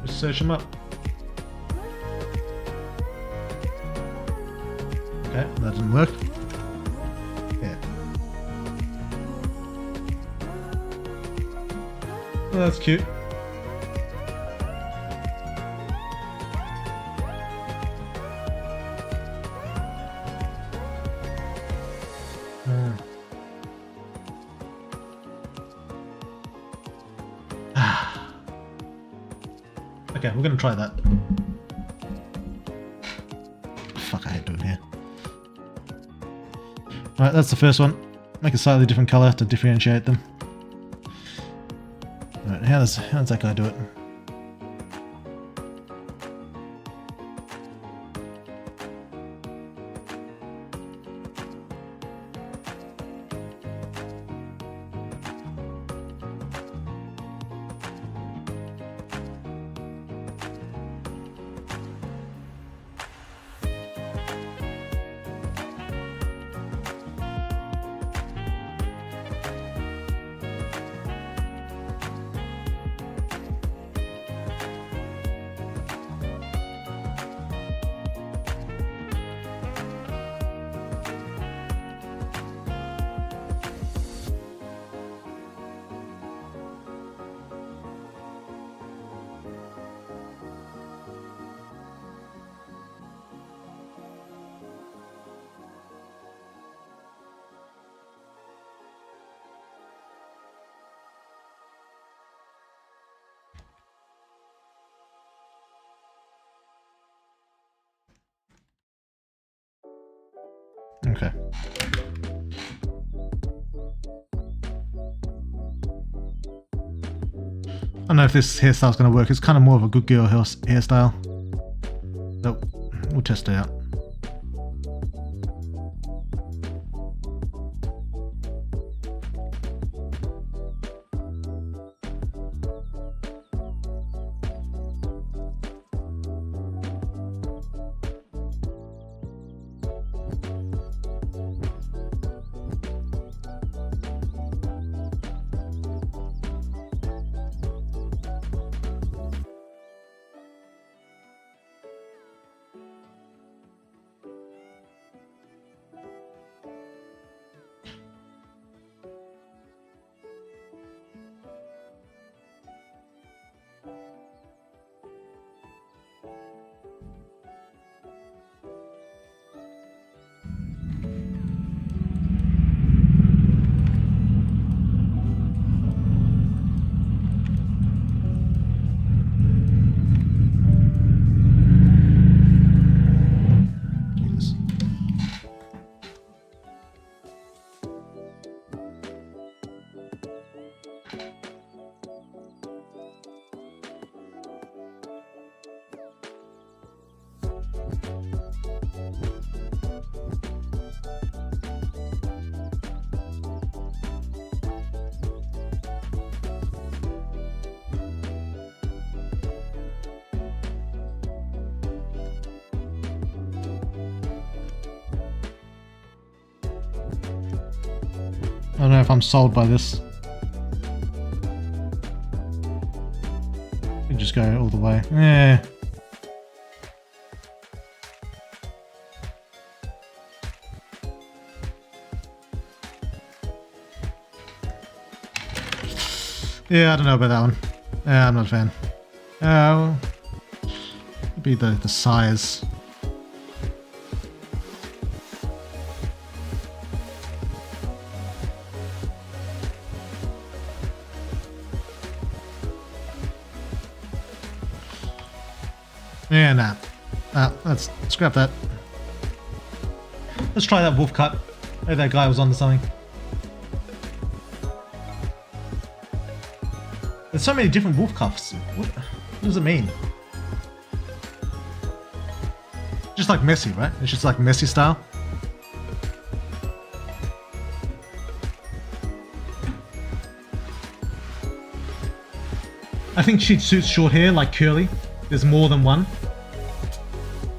Just search them up. Okay, that didn't work. Yeah. Oh, that's cute. Okay, we're gonna try that. Fuck, I hate doing hair. Alright, that's the first one. Make a slightly different colour to differentiate them. Alright, how does that guy do it? Okay. I don't know if this hairstyle's going to work. It's kind of more of a good girl hairstyle. But we'll test it out. I don't know if I'm sold by this. We just go all the way. Yeah. Yeah, I don't know about that one. Yeah, I'm not a fan. Maybe the size. Yeah, nah. Let's scrap that. Let's try that wolf cut. Maybe that guy was onto something. There's so many different wolf cuffs. What does it mean? Just like messy, right? It's just like messy style. I think she suits short hair, like curly. There's more than one.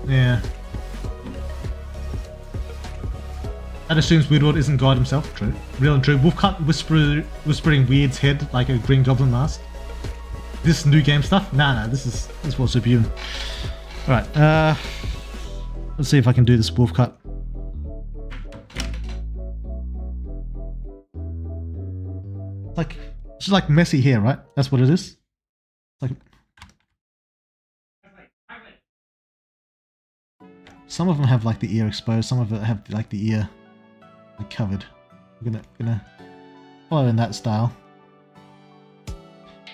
Yeah. That assumes Weirdward isn't God himself. True. Real and true. Wolfcut whispering Weird's head like a Green Goblin mask. This new game stuff? Nah, this was superhuman. Alright, let's see if I can do this Wolfcut. It's like messy hair, right? That's what it is. Like some of them have like the ear exposed, some of it have like the ear like covered. We're gonna follow in that style.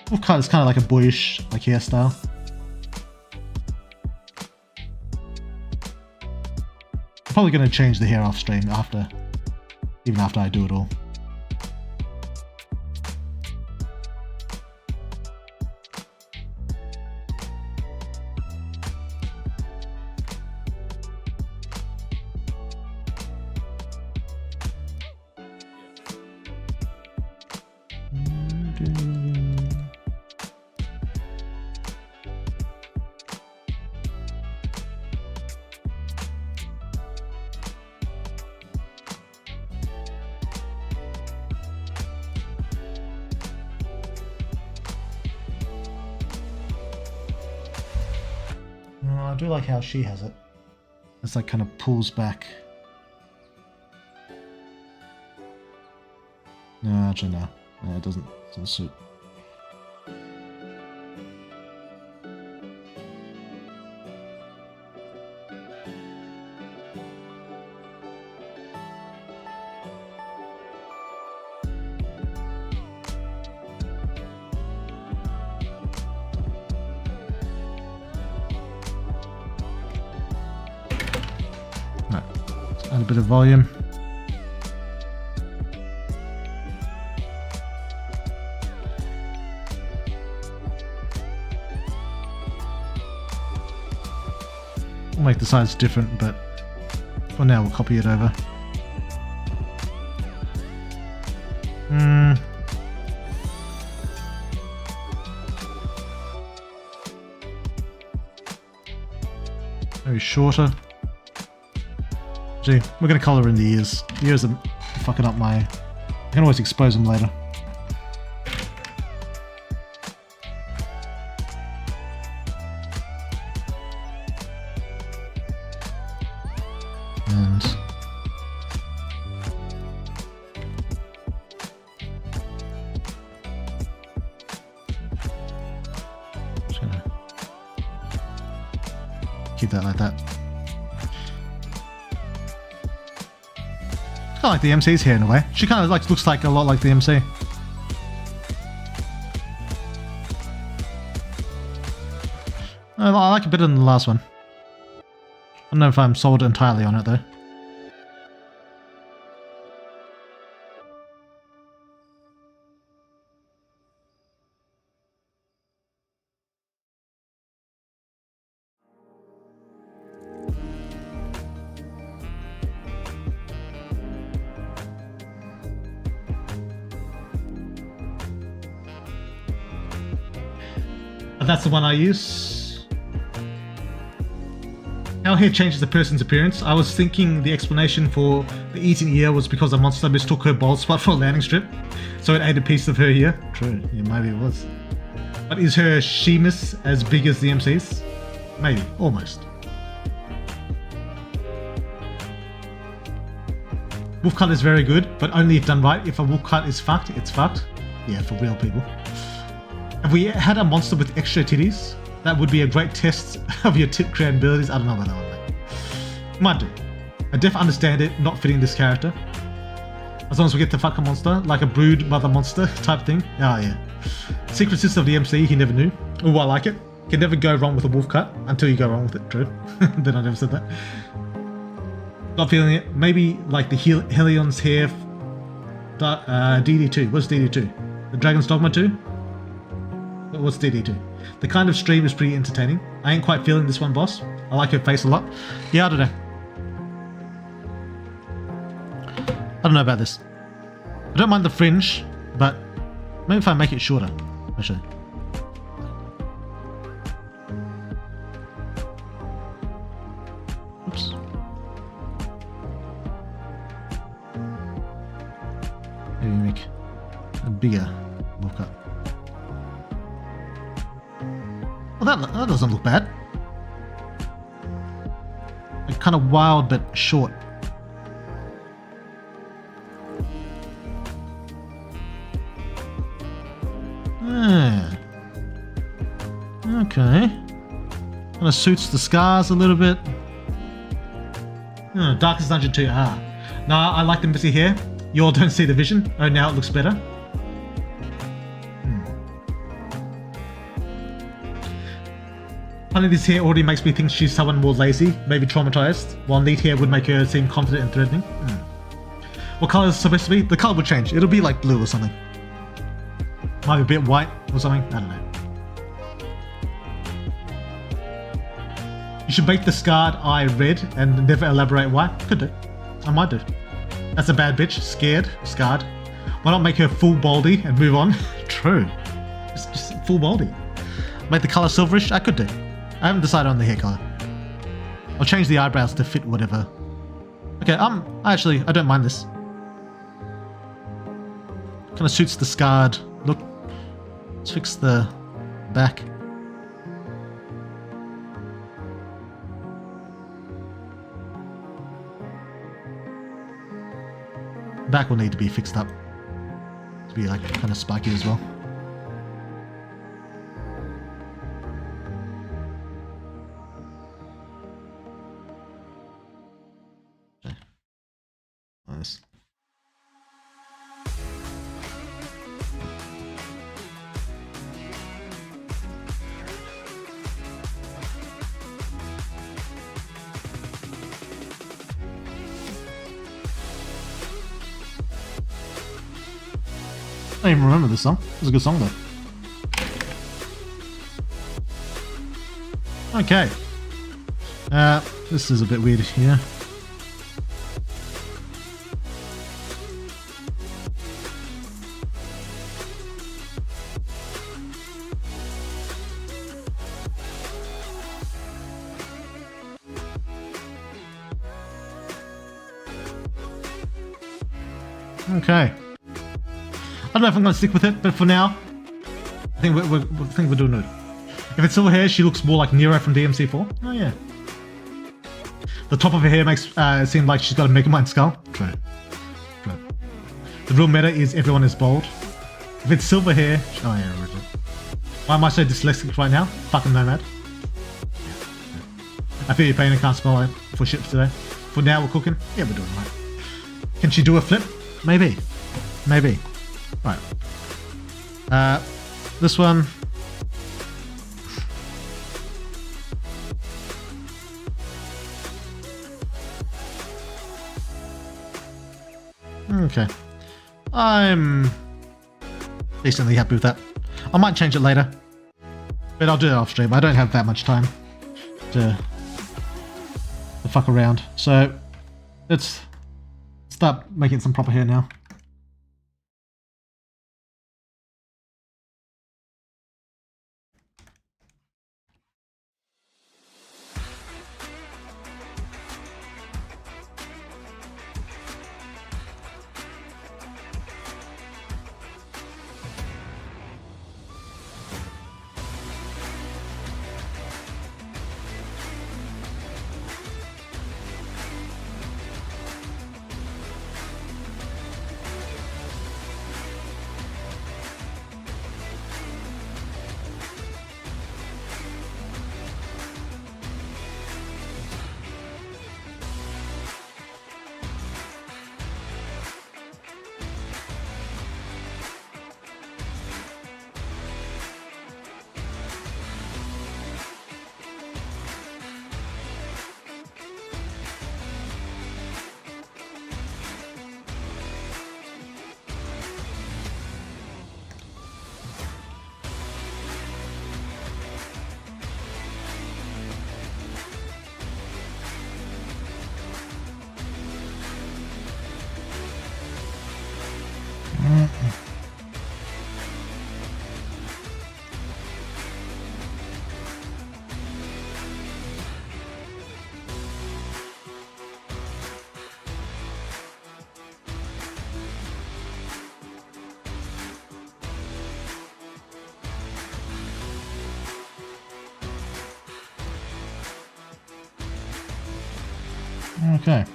Wolfcut is kind of like a boyish like hairstyle. probably going to change the hair off stream even after I do it all. I do like how she has it. It's like kind of pulls back. No, actually no. No, it doesn't suit. Add a bit of volume. We'll make the sides different, but for now we'll copy it over. Maybe shorter. Gee, we're going to colour in the ears. The ears are fucking up my... I can always expose them later. And... just going to keep that like that. Kind of like the MC's hair in a way. She kind of like looks like a lot like the MC. I like it better than the last one. I don't know if I'm sold entirely on it though. That's the one I use. How hair changes a person's appearance. I was thinking the explanation for the eating ear was because a monster mistook her bald spot for a landing strip, so it ate a piece of her ear. True, yeah, maybe it was. But is her she-ness as big as the MC's? Maybe, almost. Wolf cut is very good, but only if done right. If a wolf cut is fucked, it's fucked. Yeah, for real people. If we had a monster with extra titties, that would be a great test of your tit creating abilities. I don't know about that one, mate. Might do. I definitely understand it not fitting this character. As long as we get to fuck a monster, like a brood mother monster type thing. Oh yeah. Secret Sister of the MC, he never knew. Oh, I like it. Can never go wrong with a wolf cut until you go wrong with it, true. Then I never said that. Not feeling it. Maybe like the Helion's hair. DD2. What's DD2? The Dragon's Dogma 2? What's DD2? The kind of stream is pretty entertaining. I ain't quite feeling this one, boss. I like her face a lot. Yeah, I don't know. I don't know about this. I don't mind the fringe, but maybe if I make it shorter, actually. Oops. Maybe make a bigger wolf cut. Well, that doesn't look bad. Like, kind of wild but short. Okay. Kind of suits the scars a little bit. Darkest Dungeon 2. No, I like the messy hair. You all don't see the vision. Oh, now it looks better. Honey, this hair already makes me think she's someone more lazy, maybe traumatized, while neat hair would make her seem confident and threatening. What color is it supposed to be? The color will change. It'll be like blue or something. Might be a bit white or something. I don't know. You should make the scarred eye red and never elaborate why. Could do. I might do. That's a bad bitch. Scared. Scarred. Why not make her full baldy and move on? True. Just full baldy. Make the color silverish? I could do. I haven't decided on the hair color. I'll change the eyebrows to fit whatever. Okay, actually, I don't mind this. Kind of suits the scarred look. Let's fix the back. Back will need to be fixed up to be like kind of spiky as well. Okay. Nice. I don't even remember this song. It was a good song though. Okay. This is a bit weird here. Okay. I don't know if I'm going to stick with it, but for now, I think we're doing it. If it's silver hair, she looks more like Nero from DMC4. Oh yeah. The top of her hair makes it seem like she's got a Megamind skull. True. True. The real meta is everyone is bald. If it's silver hair, oh yeah, original. Why am I so dyslexic right now? Fucking nomad. I feel your pain. I can't spell it for shit today. For now, we're cooking. Yeah, we're doing right. Can she do a flip? Maybe. Maybe. Right. This one. Okay. I'm decently happy with that. I might change it later, but I'll do it off stream. I don't have that much time to fuck around. So let's start making some proper hair now. Okay.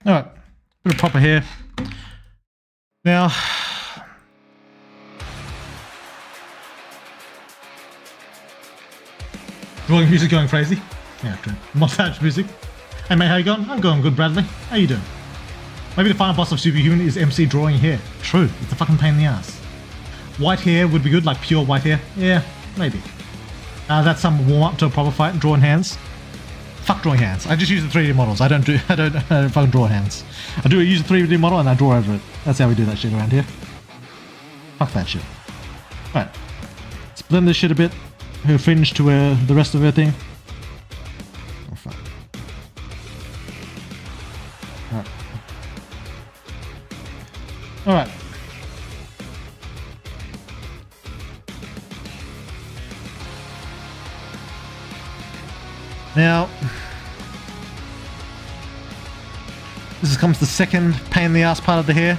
Alright, bit of proper hair. Now, drawing music going crazy. Yeah, true. Montage music. Hey mate, how you going? I'm going good, Bradley. How you doing? Maybe the final boss of Superhuman is MC drawing hair. True, it's a fucking pain in the ass. White hair would be good, like pure white hair. Yeah, maybe. That's some warm up to a proper fight. Drawing hands. Fuck drawing hands. I just use the 3D models. I don't fucking draw hands. I use a 3D model and I draw over it. That's how we do that shit around here. Fuck that shit. Right. Let's blend this shit a bit. Her fringe to the rest of her thing. Oh fuck. Alright. Alright. Now, this comes the second pain in the ass part of the hair.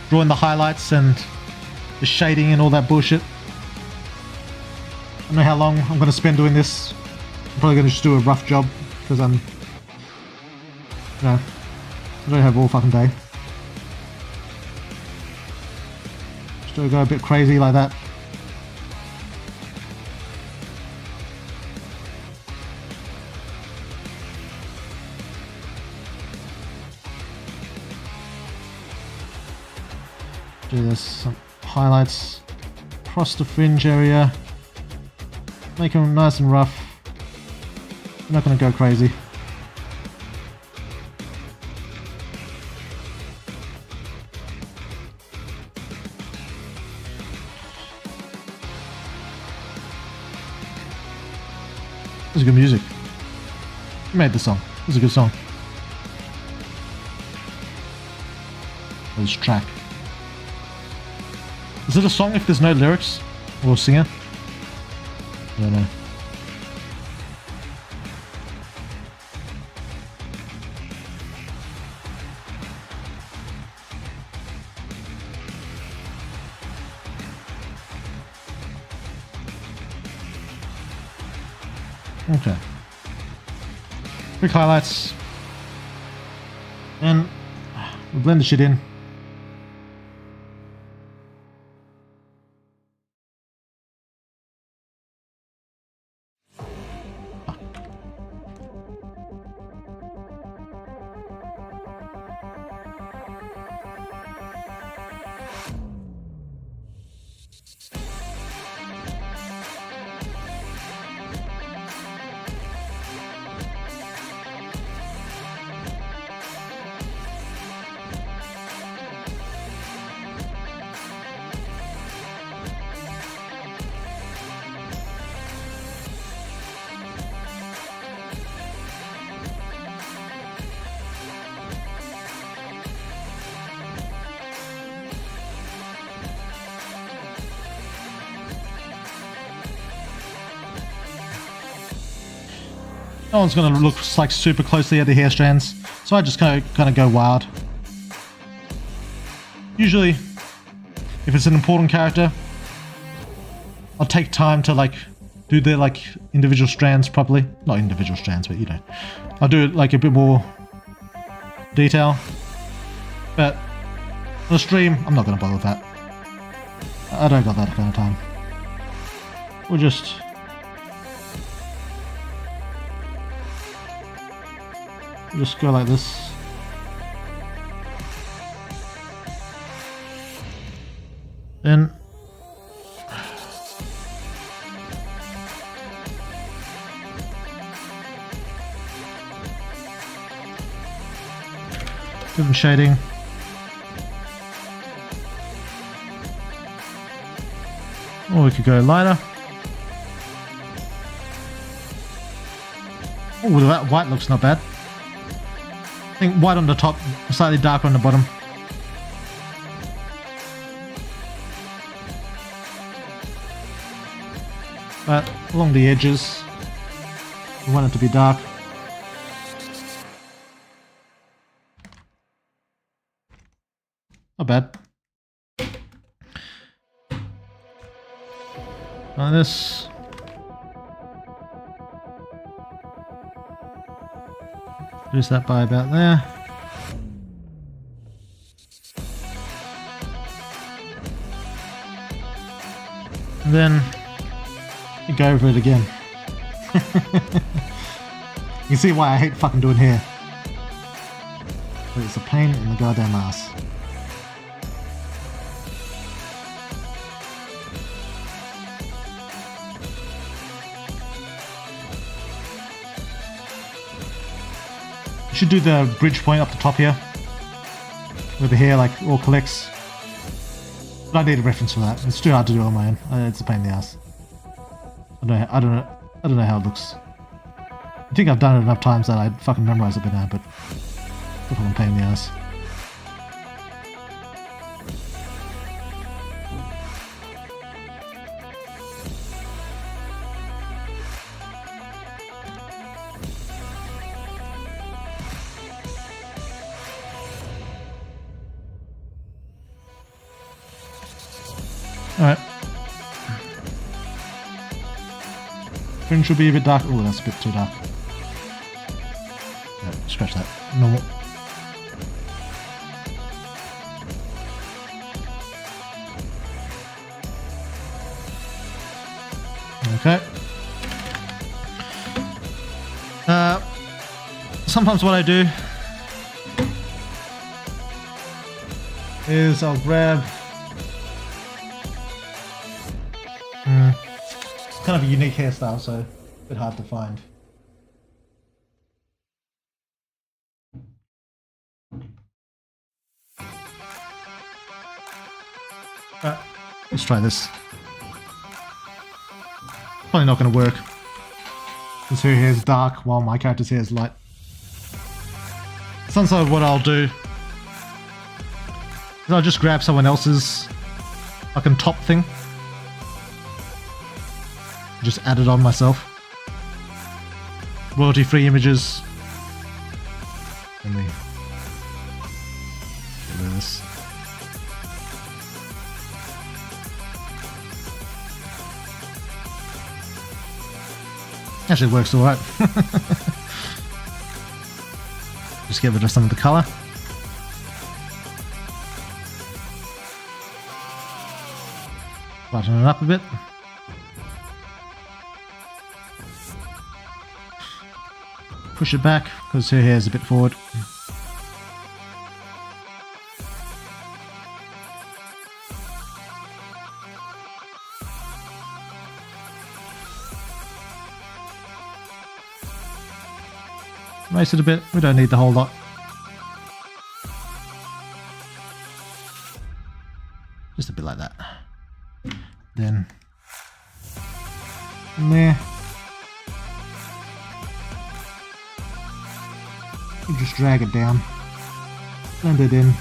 Drawing the highlights and the shading and all that bullshit. I don't know how long I'm going to spend doing this. I'm probably going to just do a rough job because I don't have all fucking day. Just to go a bit crazy like that. Do this, some highlights across the fringe area. Make them nice and rough. I'm not going to go crazy. This is good music. Who made the song? This is a good song. This track. Is it a song if there's no lyrics? Or a singer? I don't know. Okay. Quick highlights. And we'll blend the shit in. No one's going to look like super closely at the hair strands, so I just kind of go wild. Usually, if it's an important character, I'll take time to like do the like individual strands properly. Not individual strands, but you know, I'll do it like a bit more detail. But on the stream, I'm not going to bother with that. I don't got that kind of time. We'll just go like this. Then different shading. Or we could go lighter. Oh, that white looks not bad. I think white on the top, slightly darker on the bottom. But along the edges, we want it to be dark. Not bad. Like this. Reduce that by about there. And then you go over it again. You see why I hate fucking doing hair. But it's a pain in the goddamn ass. You should do the bridge point up the top here, where the hair like all collects. But I need a reference for that. It's too hard to do on my own. It's a pain in the ass. I don't know how it looks. I think I've done it enough times that I fucking memorize it by now, but it's a fucking pain in the ass. Alright. Fringe should be a bit dark. Oh, that's a bit too dark. Yeah, scratch that. Normal. Okay. Sometimes what I do is I'll grab it's kind of a unique hairstyle, so a bit hard to find. Let's try this. Probably not going to work. Because her hair is dark while my character's hair is light. Sometimes what I'll do is I'll just grab someone else's fucking top thing. Just add it on myself. Royalty-free images. Let me get rid of this. Actually, it works alright. Just get rid of some of the colour. Lighten it up a bit. Push it back because her hair is a bit forward. Raise it a bit. We don't need the whole lot. Just a bit like that. Then from there. You just drag it down, blend it in.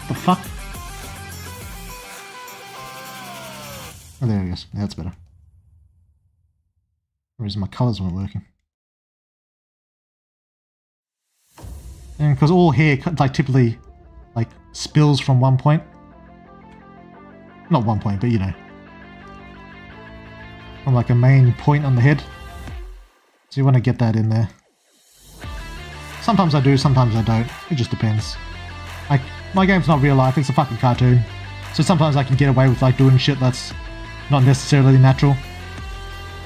The fuck? Oh, there it goes. Yeah, that's better. The reason my colours weren't working. And because all hair like typically like spills from one point. Not one point, but you know. From like a main point on the head. So you want to get that in there. Sometimes I do, sometimes I don't. It just depends. Like, my game's not real life, it's a fucking cartoon. So sometimes I can get away with like doing shit that's not necessarily natural.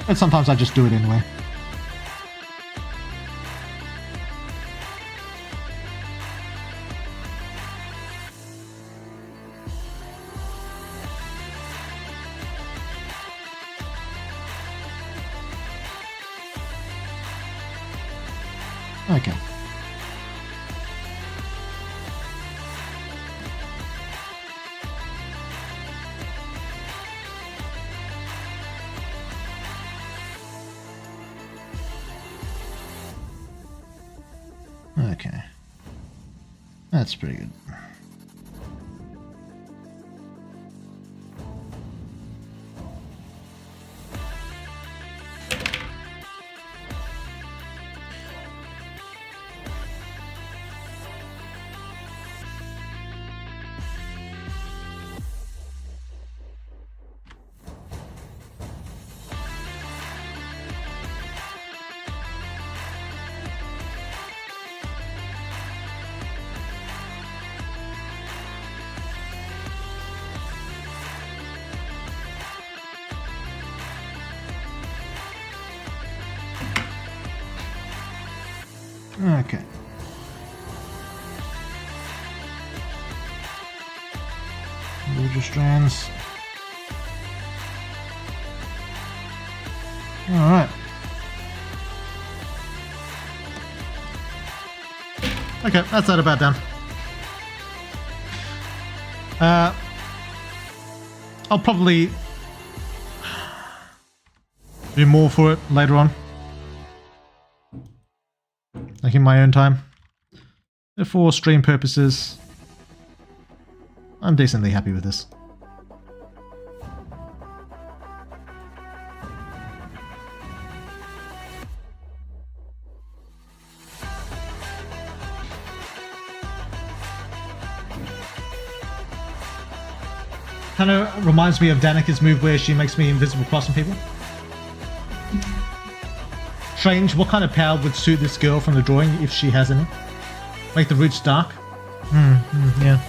But sometimes I just do it anyway. Okay. Okay. That's pretty good. Okay. Major strands. Alright. Okay, that's that about done. I'll probably do more for it later on. Like in my own time. For stream purposes, I'm decently happy with this. Kind of reminds me of Danica's move where she makes me invisible crossing people. Strange, what kind of power would suit this girl from the drawing if she has any? Make the roots dark? Yeah.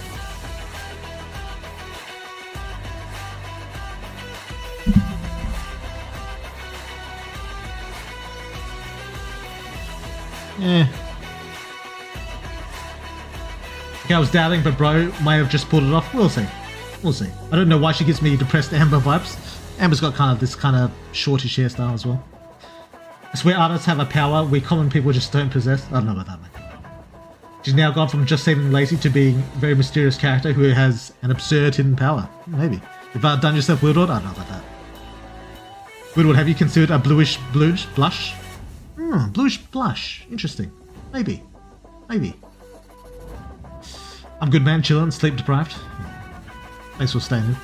Yeah. Okay, I was doubting, but bro may have just pulled it off. We'll see. We'll see. I don't know why she gives me depressed Amber vibes. Amber's got kind of this kind of shortish hairstyle as well. It's where artists have a power we common people just don't possess. I don't know about that, man. She's now gone from just seeming lazy to being a very mysterious character who has an absurd hidden power. Maybe. If I'd done yourself Woodward, I don't know about that. Woodward, have you considered a bluish blush? Bluish blush. Interesting. Maybe. Maybe. I'm good, man. Chillin', sleep deprived. Thanks for staying in.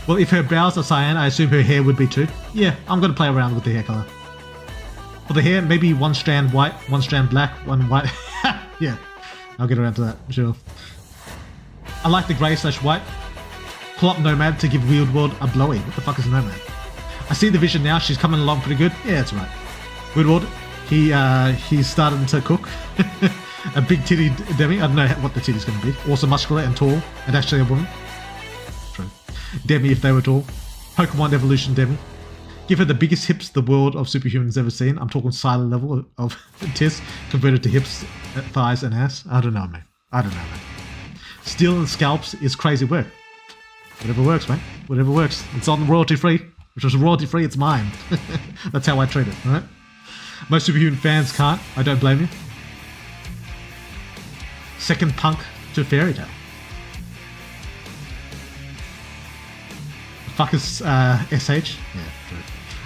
Well, if her brows are cyan, I assume her hair would be too. Yeah, I'm going to play around with the hair color. For the hair, maybe one strand white, one strand black, one white. Yeah, I'll get around to that, sure. I like the grey/white. Pull up Nomad to give Weird World a blowy. What the fuck is Nomad? I see the vision now. She's coming along pretty good. Yeah, that's right. Weird World, he's starting to cook. A big titty Demi. I don't know what the titty's going to be. Also muscular and tall, and actually a woman. True. Demi if they were tall. Pokemon Evolution Demi. Give her the biggest hips the world of superhumans ever seen. I'm talking silent level of tits converted to hips, thighs, and ass. I don't know, man. I don't know, man. Stealing scalps is crazy work. Whatever works, man. Whatever works. It's on royalty free. Which was royalty free, it's mine. That's how I treat it, alright? Most superhuman fans can't. I don't blame you. Second punk to Fairy Tale. Fuck is SH? Yeah, true.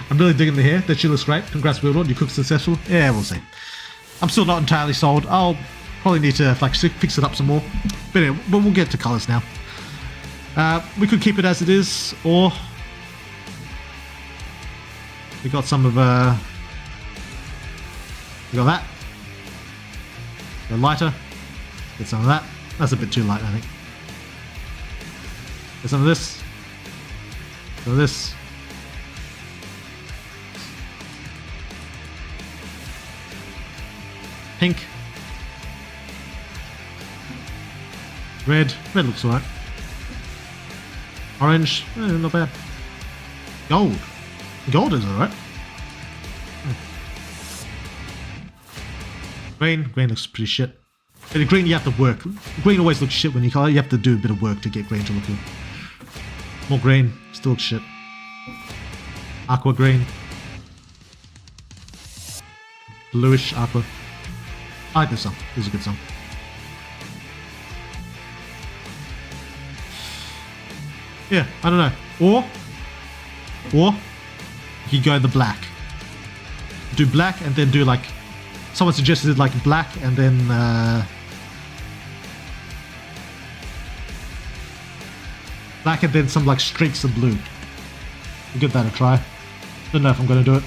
I'm really digging the hair. That she looks great. Congrats, Wildwood. You cook successful. Yeah, we'll see. I'm still not entirely sold. I'll probably need to like fix it up some more. But anyway, we'll get to colours now. We could keep it as it is, or we got some of we got that. Go lighter. Get some of that. That's a bit too light, I think. Get some of this. Some of this. Pink. Red. Red looks alright. Orange. Not bad. Gold. Gold is alright. Green. Green looks pretty shit. But in green you have to work. Green always looks shit when you color. You have to do a bit of work to get green to look good. More green. Still looks shit. Aqua green. Bluish aqua. I like this song. This is a good song. Yeah, I don't know. Or you go the black. Do black and then do like, someone suggested like black and then black and then some like streaks of blue. We'll give that a try. Don't know if I'm gonna do it.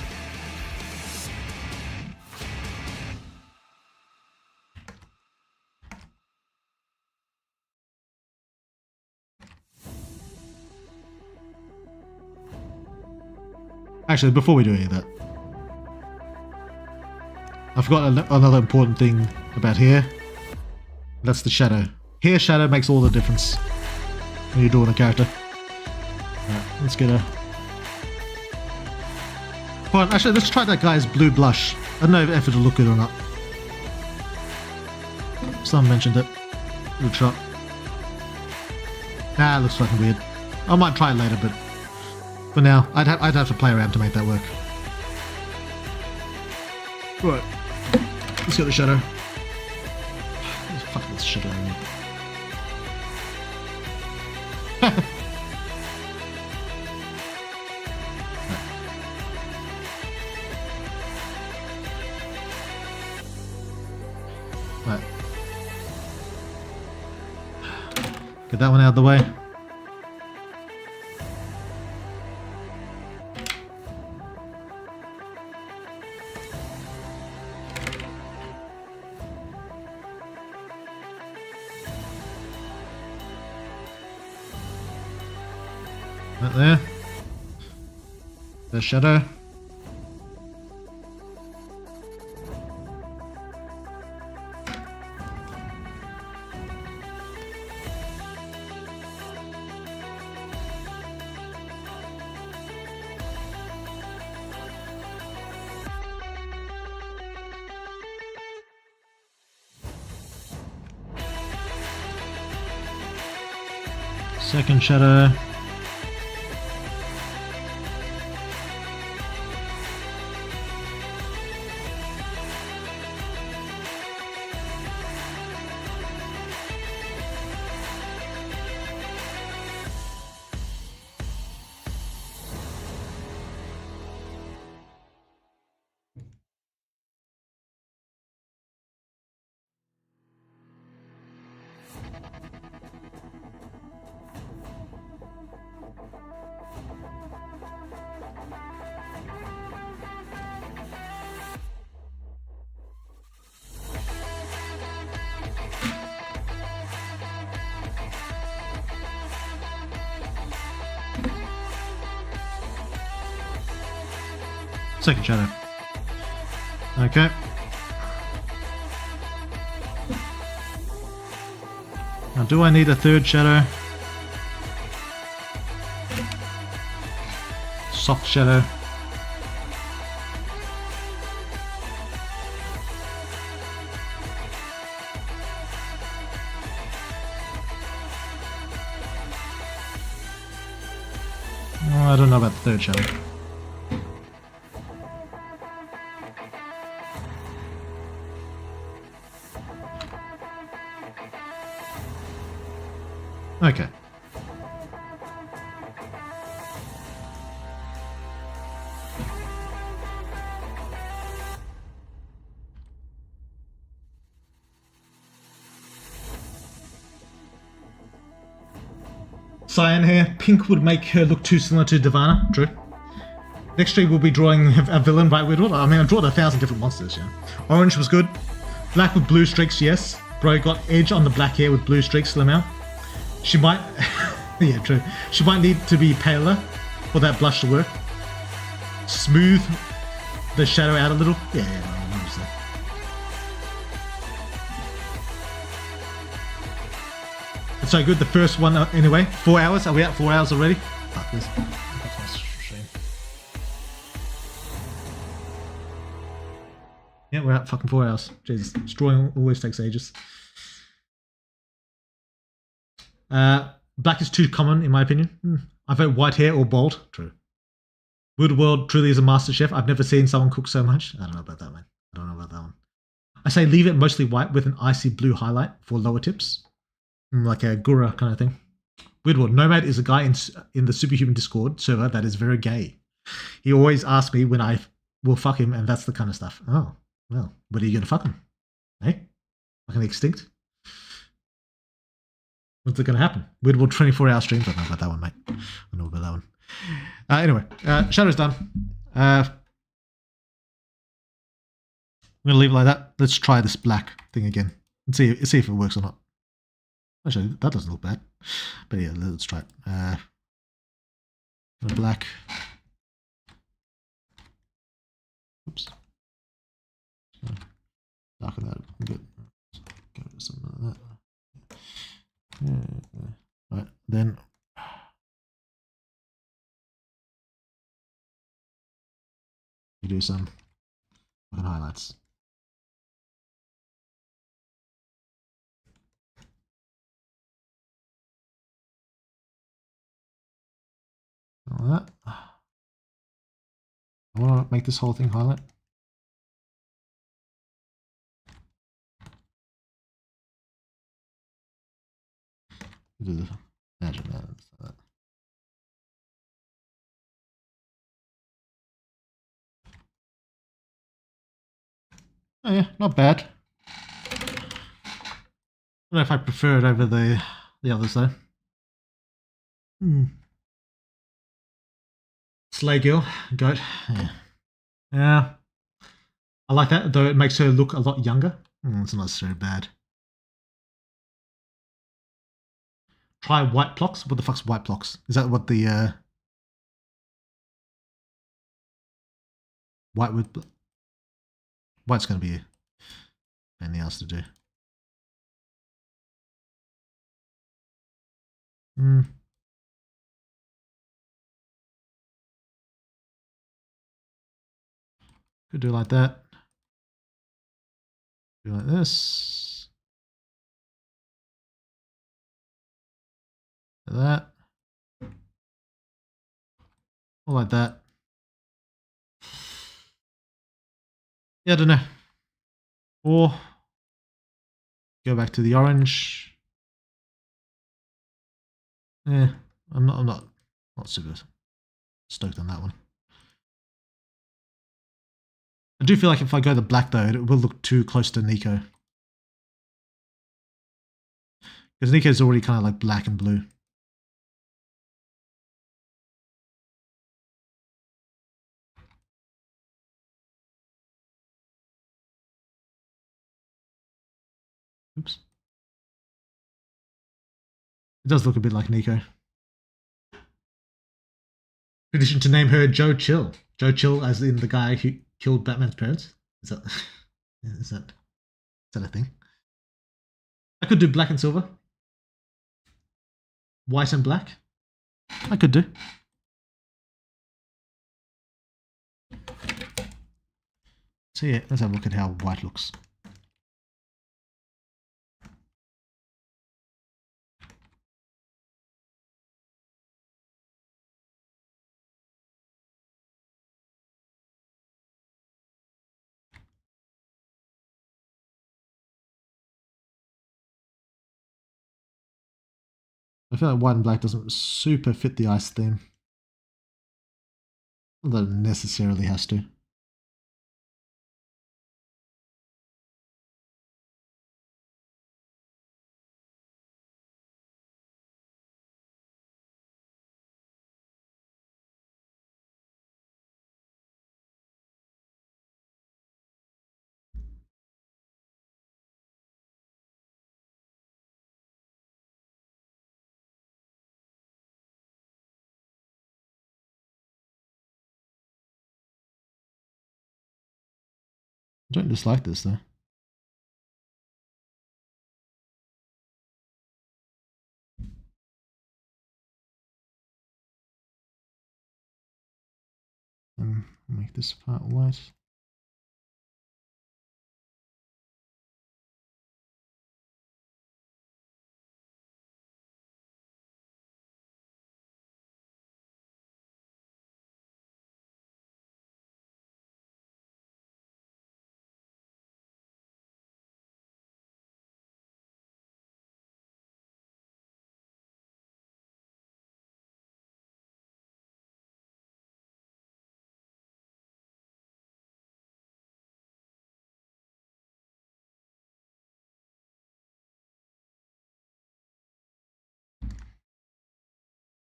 Actually, before we do any of that, I forgot another important thing about hair. That's the shadow. Hair shadow makes all the difference when you're drawing a character. Alright, let's get a... Hold on, actually, let's try that guy's blue blush. I don't know if it'll look good or not. Someone mentioned it. Good shot. Nah, it looks fucking weird. I might try it later, but for now, I'd have to play around to make that work. Right. Let's get the shadow. Fuck this shadow. Right. Get that one out of the way. Right there. The shadow. Second shadow. Second shadow. Okay. Now, do I need a third shadow? Soft shadow. Oh, I don't know about the third shadow. Okay. Cyan hair. Pink would make her look too similar to Divana. True. Next stream we'll be drawing a villain, right, Weird? I mean, I've drawn 1,000 different monsters, yeah. Orange was good. Black with blue streaks, yes. Bro got edge on the black hair with blue streaks, Lamau. She might... yeah, true. She might need to be paler for that blush to work. Smooth the shadow out a little. Yeah, no, I'm just It's so good, the first one anyway. 4 hours? Are we at 4 hours already? Fuck this. That's a shame. Yeah, we're at fucking 4 hours. Jesus, drawing always takes ages. Black is too common, in my opinion. I vote white hair or bald. True. Woodworld truly is a master chef. I've never seen someone cook so much. I don't know about that one. I don't know about that one. I say leave it mostly white with an icy blue highlight for lower tips. Like a Gura kind of thing. Woodworld. Nomad is a guy in the Superhuman Discord server that is very gay. He always asks me when I will fuck him, and that's the kind of stuff. Oh, well, when are you going to fuck him? Hey? Fucking extinct? What's it going to happen? Woodworld 24-hour streams. I don't know about that one, mate. I don't know about that one. Anyway, Shadow's done. I'm going to leave it like that. Let's try this black thing again and see if it works or not. Actually, that doesn't look bad. But yeah, let's try it. Black. Oops. Darken that a bit. Go to something like that. Yeah. Right, then you do some fucking highlights. Like that. I want to make this whole thing highlight. Imagine that. Oh yeah, not bad. I don't know if I prefer it over the others though. Slay girl, goat. Yeah. I like that, though it makes her look a lot younger. It's not so bad. Try white blocks. What the fuck's white blocks? Is that what the white with white's going to be anything else to do? Could do like that. Do like this. Like that. Or like that. Yeah, I don't know. Or go back to the orange. Yeah, I'm not super stoked on that one. I do feel like if I go the black though, it will look too close to Nico. Because Nico's already kind of like black and blue. Oops. It does look a bit like Nico. Tradition to name her Joe Chill. Joe Chill as in the guy who killed Batman's parents? Is that a thing? I could do black and silver. White and black. I could do. So yeah, let's have a look at how white looks. I feel like white and black doesn't super fit the ice theme. Although it necessarily has to. I don't dislike this though. Make this part white.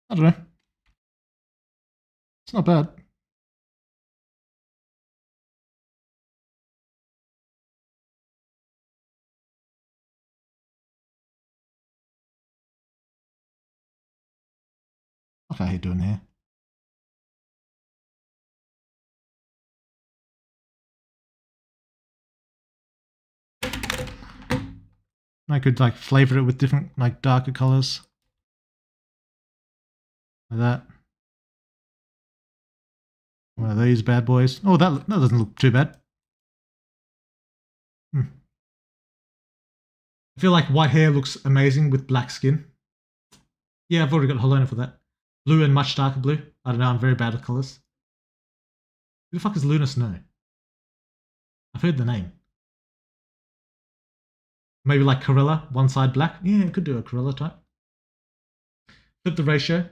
I don't know. It's not bad. Okay, how you doing here? I could like flavor it with different like darker colors. Like that. One of these bad boys. Oh, that doesn't look too bad. I feel like white hair looks amazing with black skin. Yeah, I've already got Helena for that. Blue and much darker blue. I don't know, I'm very bad at colors. Who the fuck is Luna Snow? I've heard the name. Maybe like Corella, one side black. Yeah, could do a Corella type. Flip the ratio.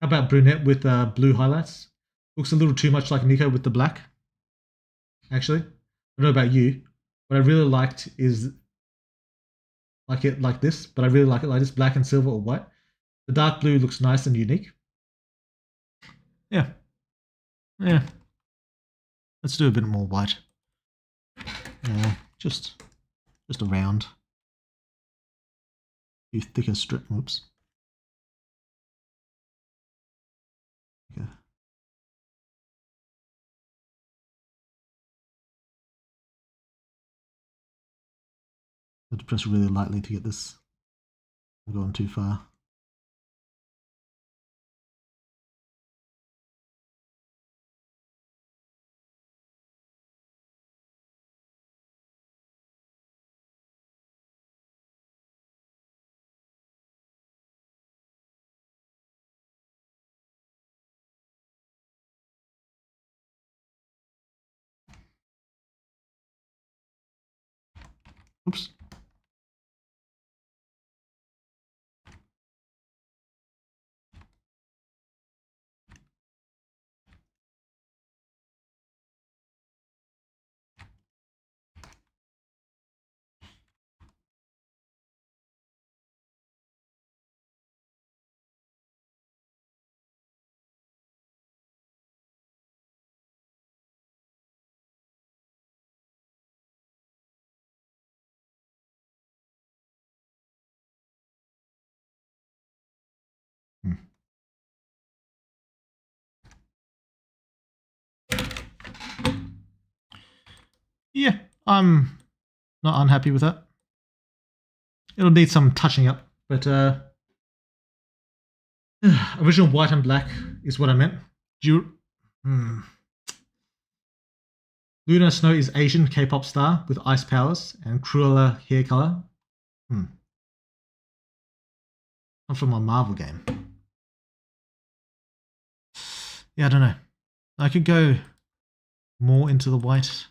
How about brunette with blue highlights? Looks a little too much like Nico with the black. Actually, I don't know about you. What I really liked is like it like this, but I really like it like this, black and silver or white. The dark blue looks nice and unique. Yeah. Yeah. Let's do a bit more white. Yeah, just around. A thicker strip. Oops. Okay. I have to press really lightly to get this. I'm going too far. Oops. Hmm. Yeah, I'm not unhappy with that. It'll need some touching up, but original white and black is what I meant. Luna Snow is Asian K-pop star with ice powers and Cruella hair color. Not from a Marvel game. Yeah, I don't know. I could go more into the white.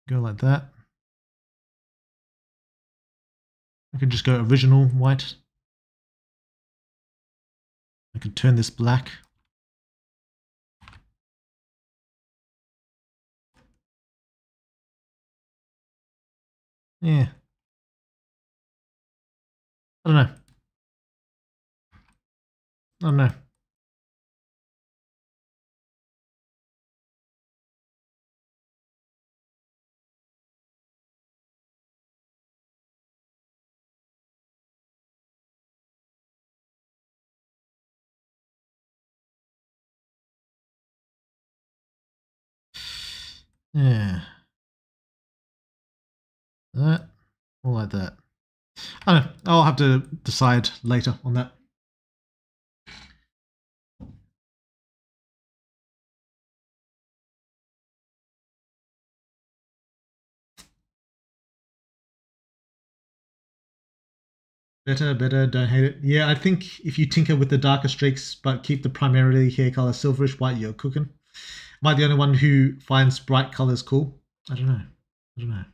Go like that. I could just go original white. I could turn this black. Yeah. I don't know. I don't know. Yeah. That. Or like that. I don't know. I'll have to decide later on that. Better, don't hate it. Yeah, I think if you tinker with the darker streaks but keep the primarily hair color silverish white, you're cooking. Am I the only one who finds bright colors cool? I don't know.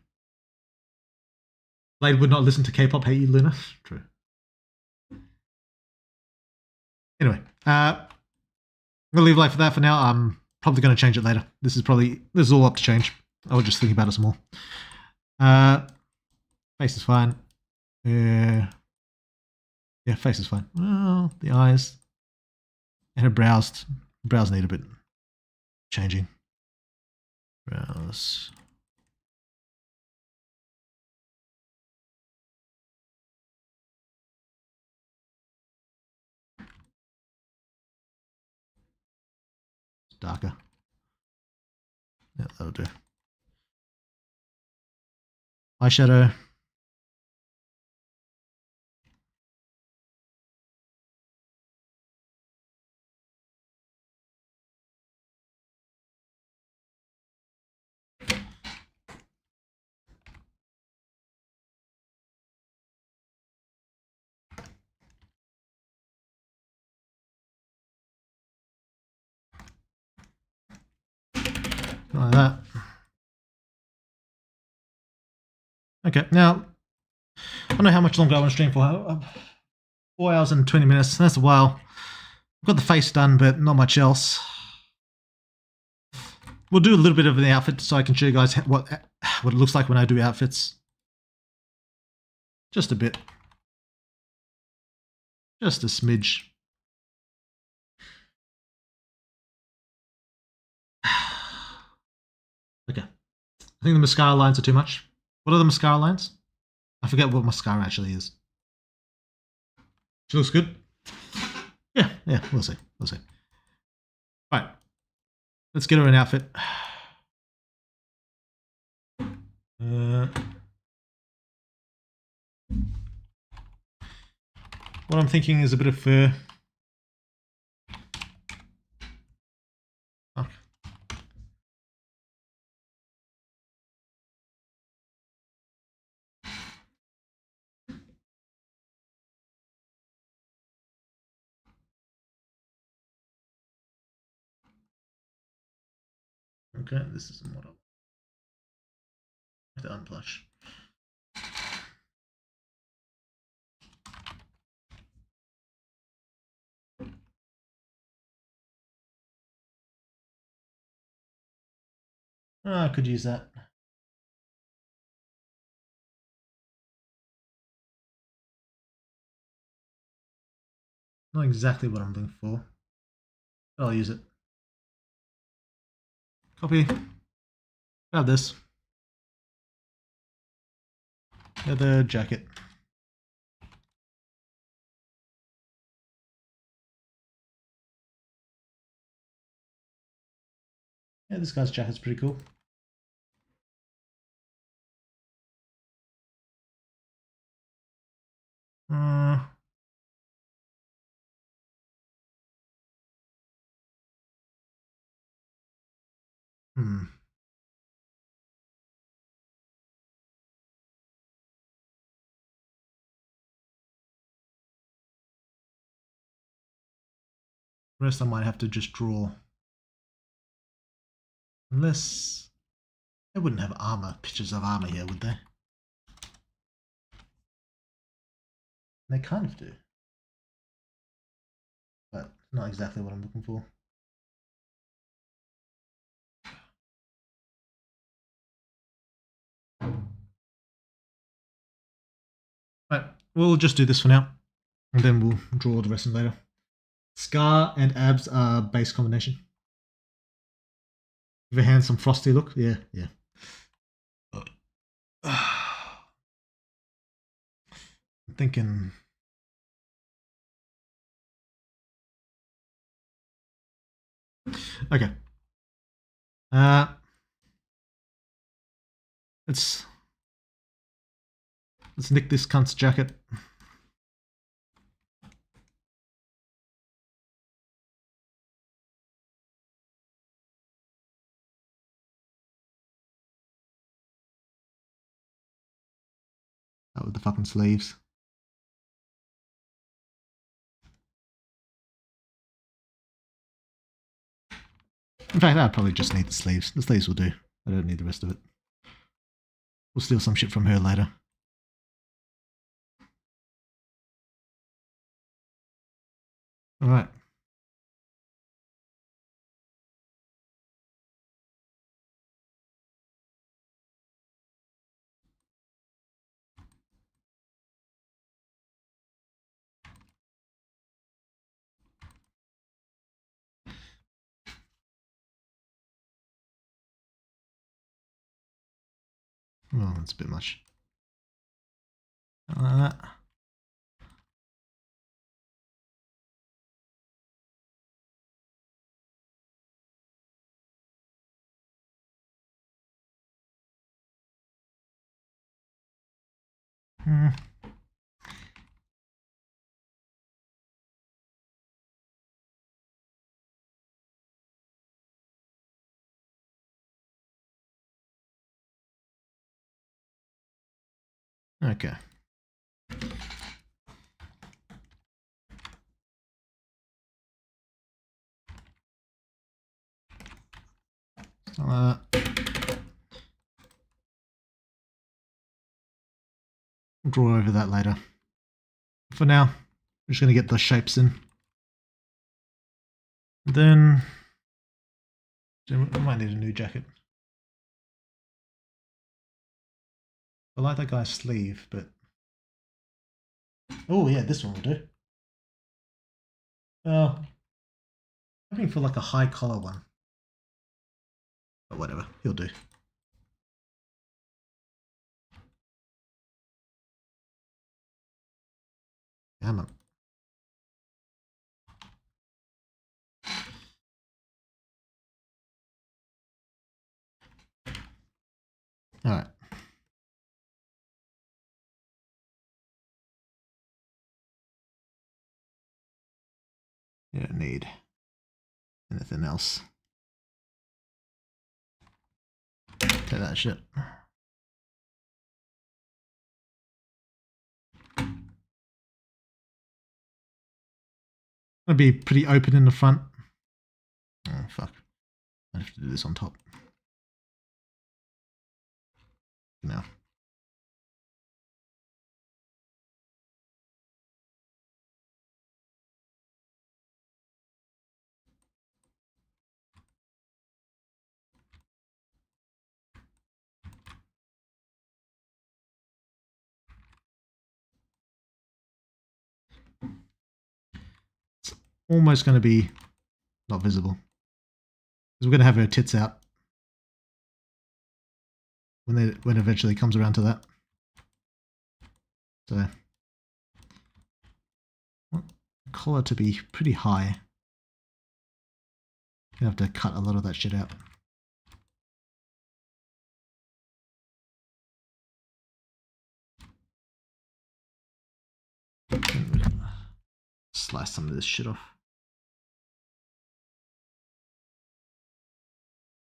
Blade would not listen to K-pop, hate you, Luna. True. Anyway, I'm gonna leave life for that for now. I'm probably gonna change it later. This is all up to change. I was just thinking about it some more. Face is fine. Yeah, face is fine. Well, the eyes and her brows need a bit changing. Brows. Darker. Yeah, that'll do. Eyeshadow. Like that. Okay, now I don't know how much longer I want to stream for. 4 hours and 20 minutes. That's a while. I've got the face done, but not much else. We'll do a little bit of the outfit so I can show you guys what it looks like when I do outfits. Just a bit. Just a smidge. Okay. I think the mascara lines are too much. What are the mascara lines? I forget what mascara actually is. She looks good. Yeah, we'll see. We'll see. All right. Let's get her an outfit. What I'm thinking is a bit of fur. Oh. Okay, this isn't what I have to unplush. Oh, I could use that. Not exactly what I'm looking for, but I'll use it. Copy. Grab this. Leather jacket. Yeah, this guy's jacket's pretty cool. The rest I might have to just draw. Unless they wouldn't have armor, pictures of armor here, would they? They kind of do. But not exactly what I'm looking for. Right, we'll just do this for now. And then we'll draw the rest of them later. Scar and abs are base combination. Give her hand some frosty look. Yeah. I'm thinking. Okay. Let's nick this cunt's jacket. Out with the fucking sleeves. In fact, I'd probably just need the sleeves. The sleeves will do. I don't need the rest of it. We'll steal some shit from her later. Alright. Oh, that's a bit much. Like that. Okay. Draw over that later. For now, I'm just going to get the shapes in. Then I might need a new jacket. I like that guy's sleeve, but oh yeah, this one will do. I'm looking for like a high collar one, but whatever, he'll do. Come on. All right. You don't need anything else. Take that shit. Gonna be pretty open in the front. Oh fuck. I have to do this on top. No. It's almost going to be not visible. Because we're going to have her tits out when it eventually comes around to that. So, I want the collar to be pretty high. You have to cut a lot of that shit out. Slice some of this shit off.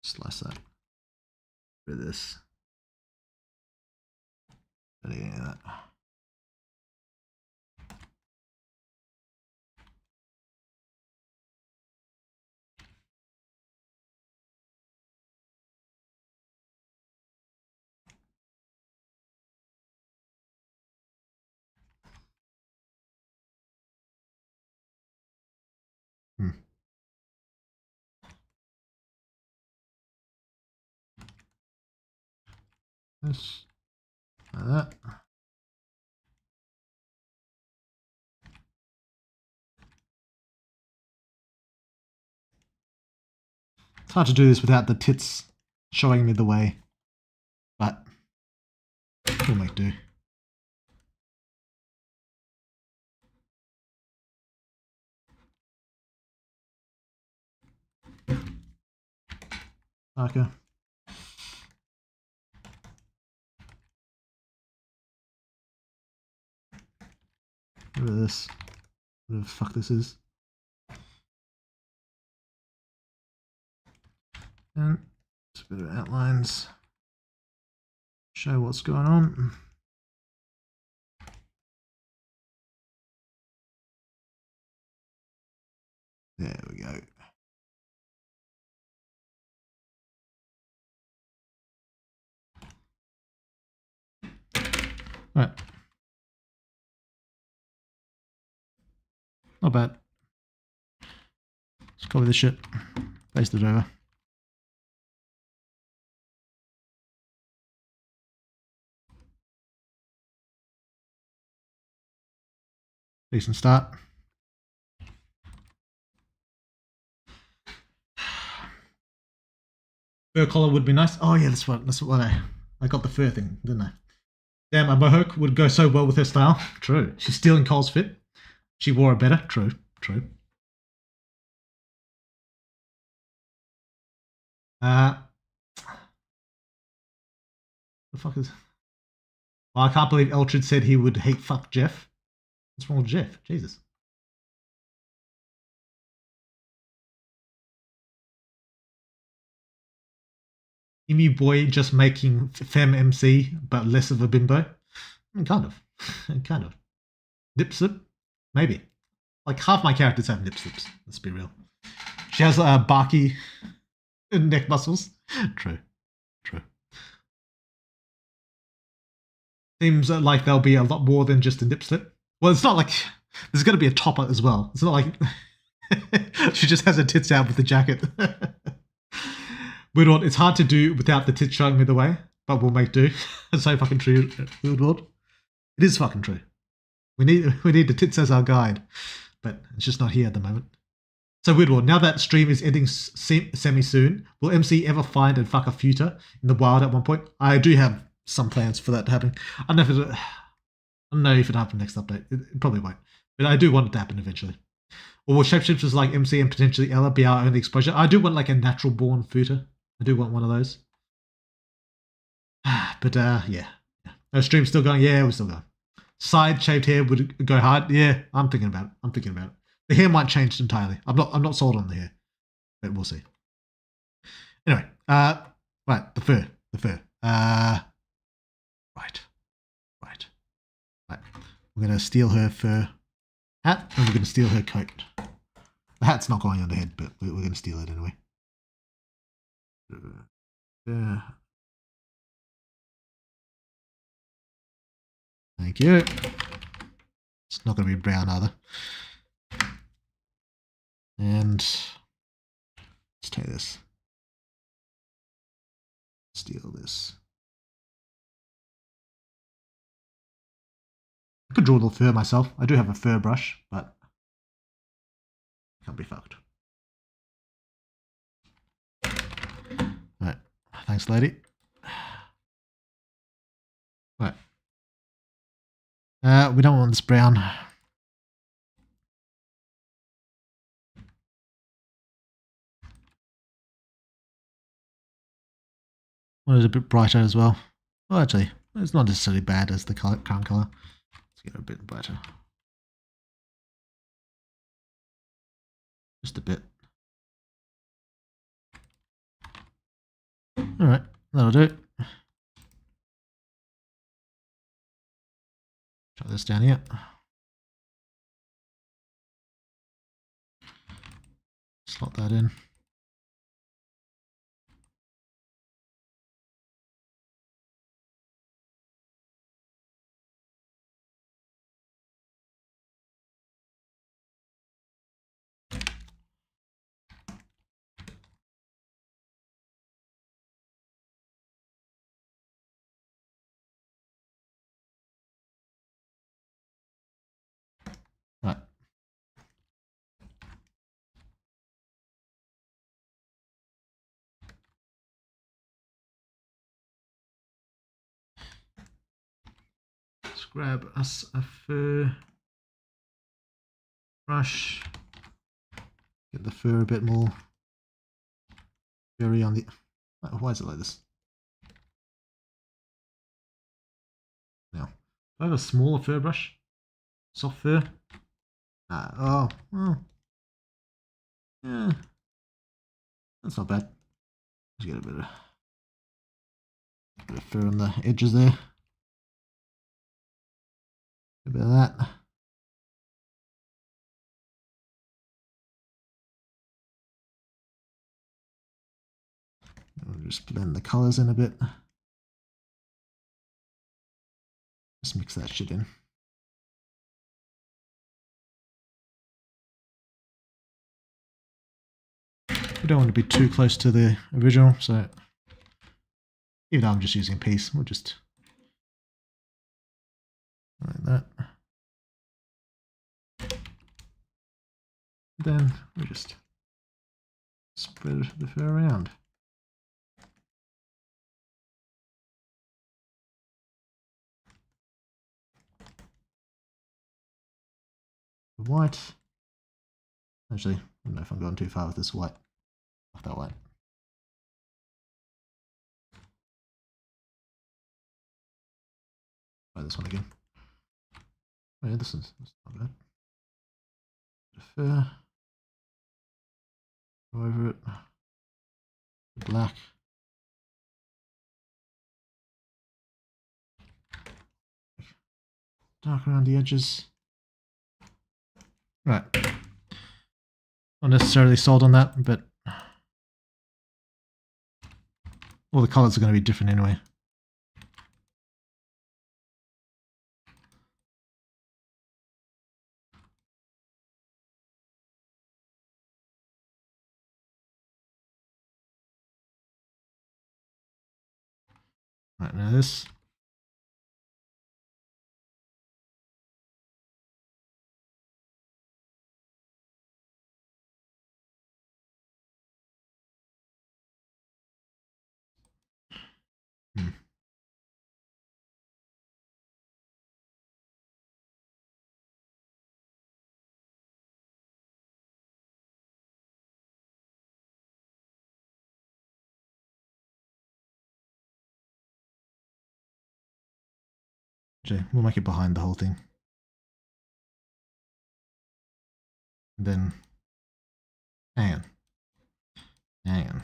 Slice that. Rid of this. Don't need any of that. This, like that. It's hard to do this without the tits showing me the way, but we'll make do. Okay. Look at this. Whatever the fuck this is. And just a bit of outlines. Show what's going on. There we go. All right. Not bad. Let's copy this shit. Paste it over. Decent start. Fur collar would be nice. Oh yeah, that's what I got the fur thing, didn't I? Damn, a mohawk would go so well with her style. True. She's stealing Cole's fit. She wore it better. True. True. The fuck is... Well, I can't believe Eltrid said he would hate fuck Jeff. What's wrong with Jeff? Jesus. Emu boy just making femme MC, but less of a bimbo. Kind of. Kind of. Nip slip? Maybe. Like half my characters have nip slips. Let's be real. She has Barky. Neck muscles. True. Seems like there'll be a lot more than just a nip slip. Well, it's not like there's going to be a topper as well. It's not like she just has her tits out with the jacket. Woodward, it's hard to do without the tits showing me the way, but we'll make do. It's so fucking true, Woodward. It is fucking true. We need the tits as our guide, but it's just not here at the moment. So Woodward, now that stream is ending semi soon, will MC ever find and fuck a future in the wild at one point? I do have some plans for that to happen. I don't know if it'll happen next update. It probably won't, but I do want it to happen eventually. Or will shapeshifters like MC and potentially Ella be our only exposure? I do want like a natural born future. I do want one of those. But yeah. Our stream's still going. Yeah, we're still going. Side shaved hair would go hard. Yeah, I'm thinking about it. The hair might change entirely. I'm not sold on the hair, but we'll see. Anyway, right, the fur. Right. We're gonna steal her fur hat, and we're gonna steal her coat. The hat's not going on the head, but we're gonna steal it anyway. Thank you. It's not gonna be brown either. And let's take this. Steal this. I could draw a little fur myself. I do have a fur brush, but can't be fucked. Right. Thanks, lady. Right. We don't want this brown. One is a bit brighter as well. Well, actually, it's not necessarily bad as the current color. Let's get a bit brighter. Just a bit. Alright, that'll do. Try this down here. Slot that in. Right. Let's grab us a fur brush. Get the fur a bit more furry on the... Why is it like this? Now, do I have a smaller fur brush? Soft fur? Oh, yeah, that's not bad. Just get a bit of fur on the edges there. A bit of that. We'll just blend the colors in a bit. Just mix that shit in. We don't want to be too close to the original, so even though I'm just using a piece, we'll just like that. Then we just spread the fur around. The white. Actually, I don't know if I'm going too far with this white. Off that white. Try this one again. Oh yeah, this is not bad. Fur. Go over it. Black. Dark around the edges. Right. Not necessarily sold on that, but all the colors are going to be different anyway. Right, now this. Okay, we'll make it behind the whole thing. And then, hang on.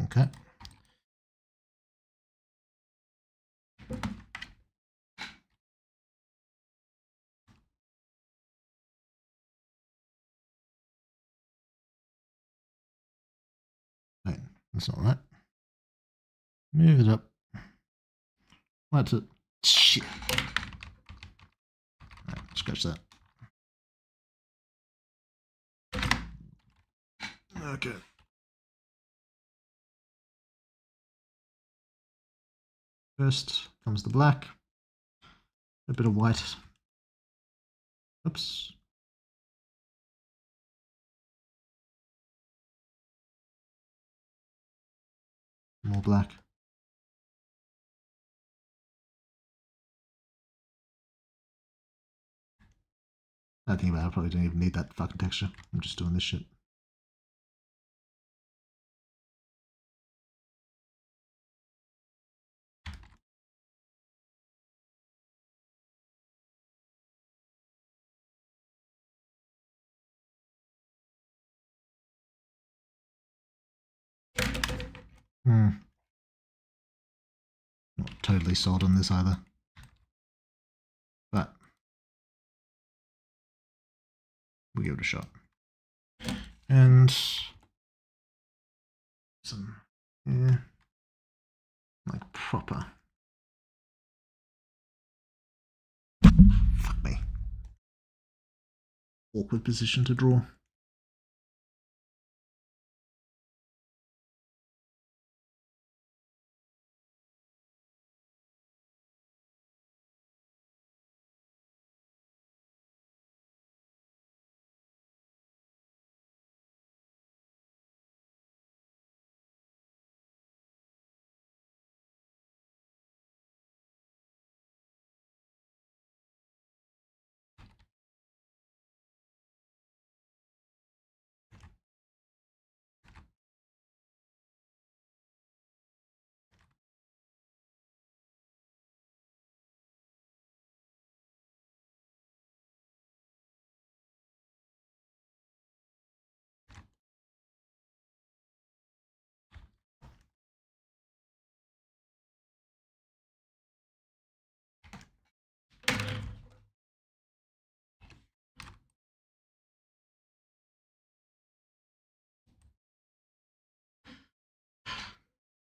Okay. Wait, that's not right. Move it up. That's it. Shit. Right, scratch that. Okay. First comes the black. A bit of white. Oops. More black. I think about it, I probably don't even need that fucking texture. I'm just doing this shit. Not totally sold on this either. But we'll give it a shot. And some, yeah, like proper. Fuck me. Awkward position to draw.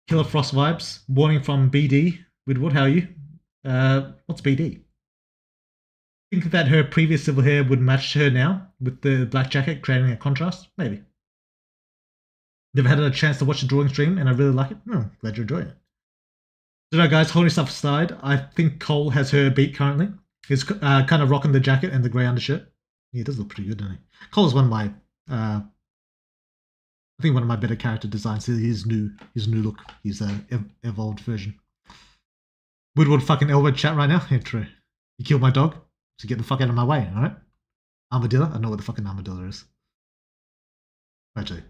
Killer Frost vibes. Warning from BD. Woodward, how are you? What's BD? Think that her previous silver hair would match her now with the black jacket, creating a contrast? Maybe. Never had a chance to watch the drawing stream, and I really like it. Glad you're enjoying it. So now, guys, holding stuff aside, I think Cole has her beat currently. He's kind of rocking the jacket and the grey undershirt. He does look pretty good, doesn't he? Cole's one of my, I think one of my better character designs. His new look, his evolved version. Woodward fucking elbow chat right now. Yeah, true. You killed my dog, so get the fuck out of my way, all right? Armadillo? I know what the fucking armadillo is. Actually,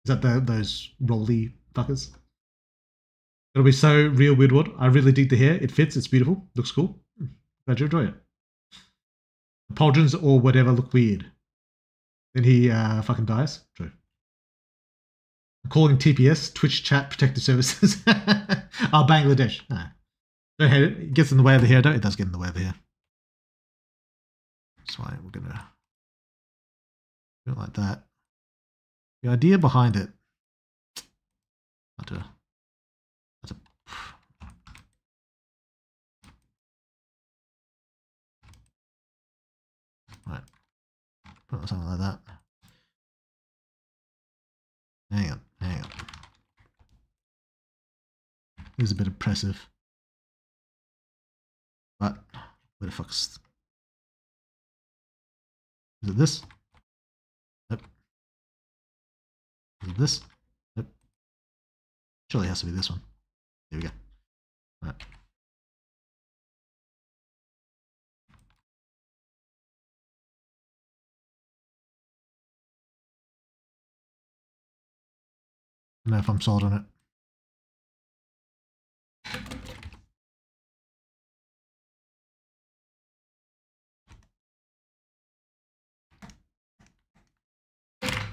is that those rolly fuckers? It'll be so real, Woodward. I really dig the hair. It fits. It's beautiful. Looks cool. Glad you enjoy it. Pauldrons or whatever look weird. Then he fucking dies. True. Calling TPS, Twitch Chat Protective Services. Oh, Bangladesh. No. Don't hate it. It gets in the way of the hair, don't it? It does get in the way of the hair. That's why we're going to do it like that. The idea behind it. Right. Put something like that. Hang on. It was a bit oppressive. But where the fuck's... Is it this? Nope. Is it this? Nope. Surely it has to be this one. There we go. Right. I don't know if I'm sold on it.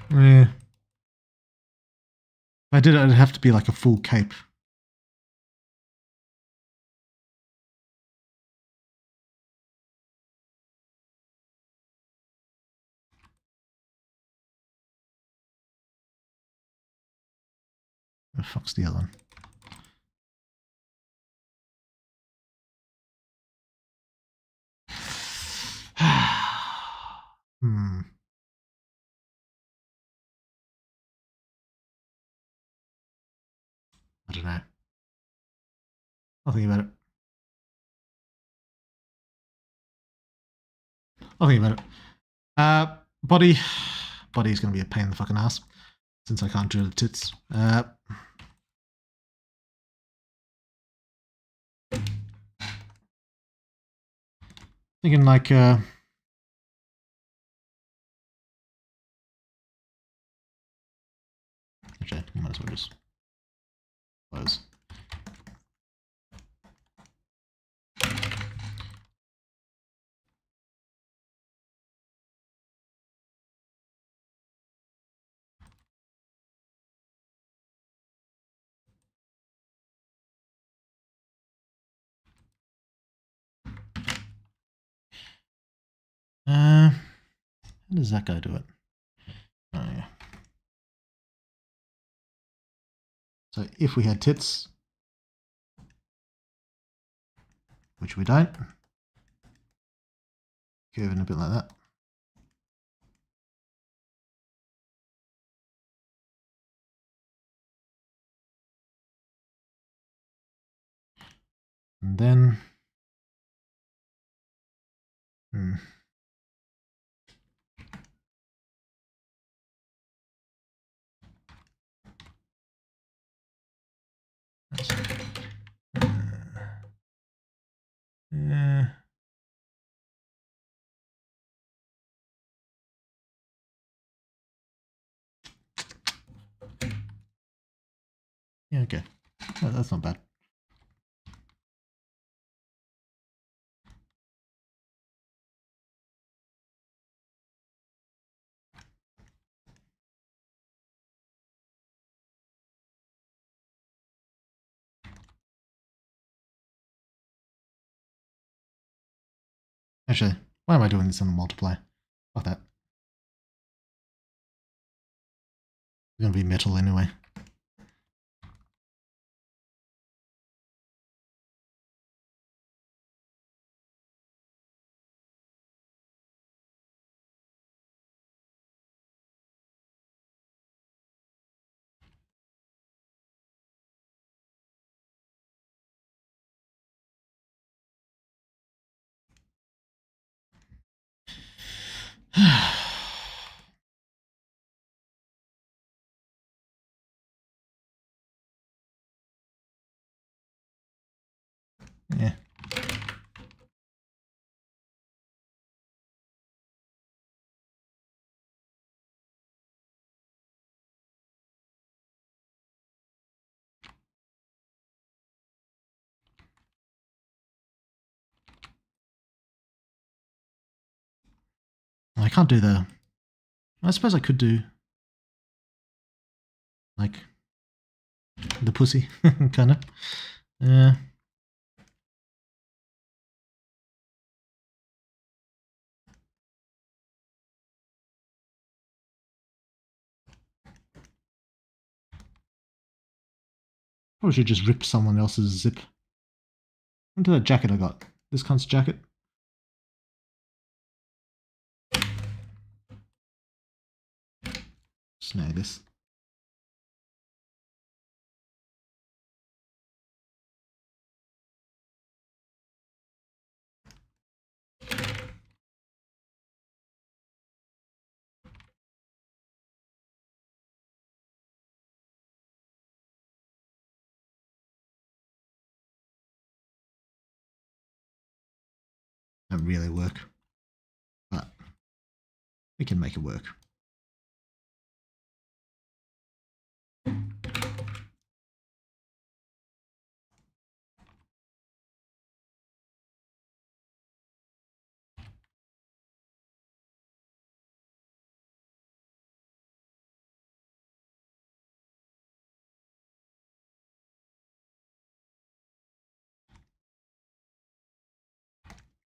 Yeah. If I did it, it'd have to be like a full cape. Where the fuck's the other one? I don't know. I'll think about it. Body. Body's going to be a pain in the fucking ass. Since I can't drill the tits. Thinking like... Actually, I might as well just close. How does that guy do it? Oh, yeah. So if we had tits, which we don't, curving a bit like that. And then, yeah, okay. That's not bad. Actually, why am I doing this on a multiply? Fuck that. It's gonna be metal anyway. Yeah. I can't do the... I suppose I could do... like the pussy, kind of. Yeah. Probably should just rip someone else's zip. Into that jacket I got. This cunt's jacket. Snag this. Don't really work, but we can make it work.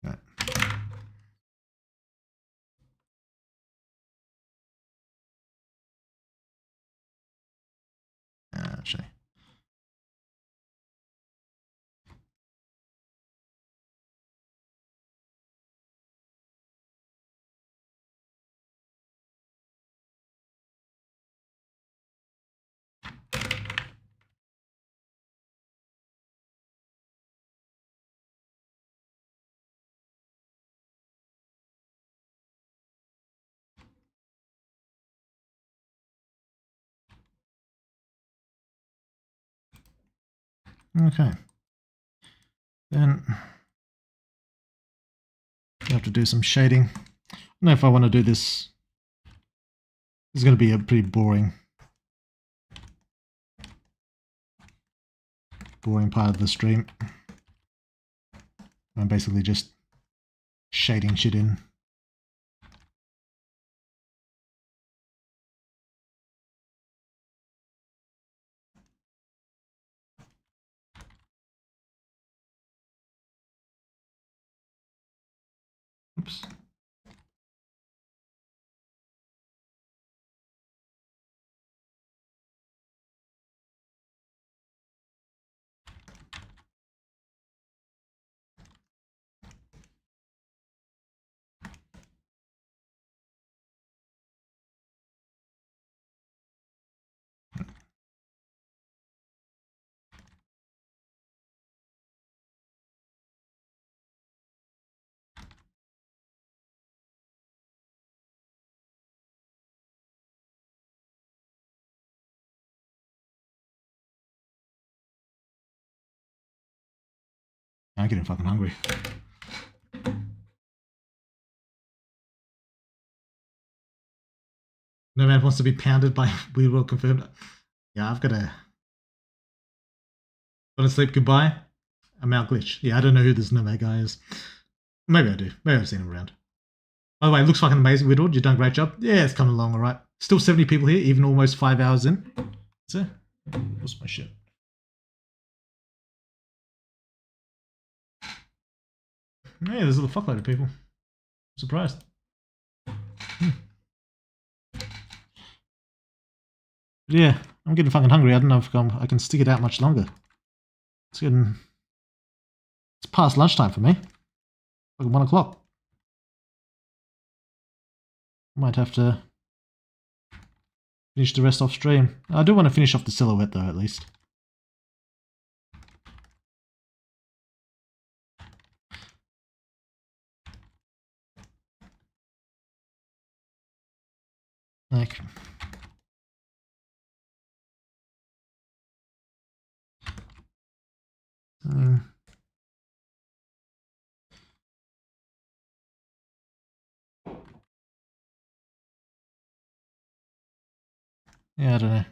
Right. Actually. Okay. Then I have to do some shading. I don't know if I want to do this. This is going to be a pretty boring part of the stream. I'm basically just shading shit in. Oops. I'm getting fucking hungry. No man wants to be pounded by Weird World confirmed. Yeah, I've got to sleep goodbye. I'm out glitch. Yeah, I don't know who this Nomad guy is. Maybe I do. Maybe I've seen him around. By the way, it looks fucking amazing, Widward. You've done a great job. Yeah, it's coming along all right. Still 70 people here, even almost 5 hours in. So, what's my shit? Yeah, there's a little fuckload of people. I'm surprised. Yeah, I'm getting fucking hungry. I don't know if I can stick it out much longer. It's past lunchtime for me. Like 1 o'clock. Might have to finish the rest off stream. I do want to finish off the silhouette though, at least. Like, yeah, I don't know.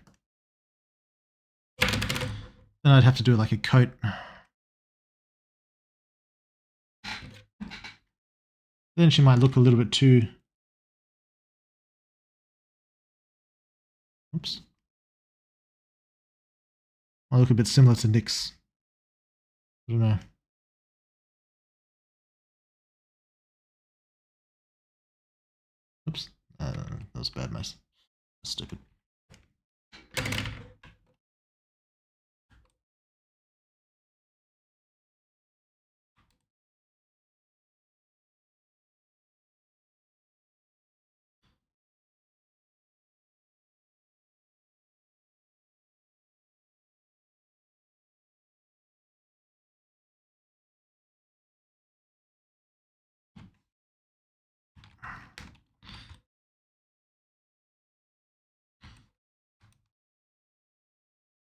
Then I'd have to do like a coat. Then she might look a little bit too... Oops. Might look a bit similar to Nick's. I don't know. Oops. That was bad, mate. Stupid.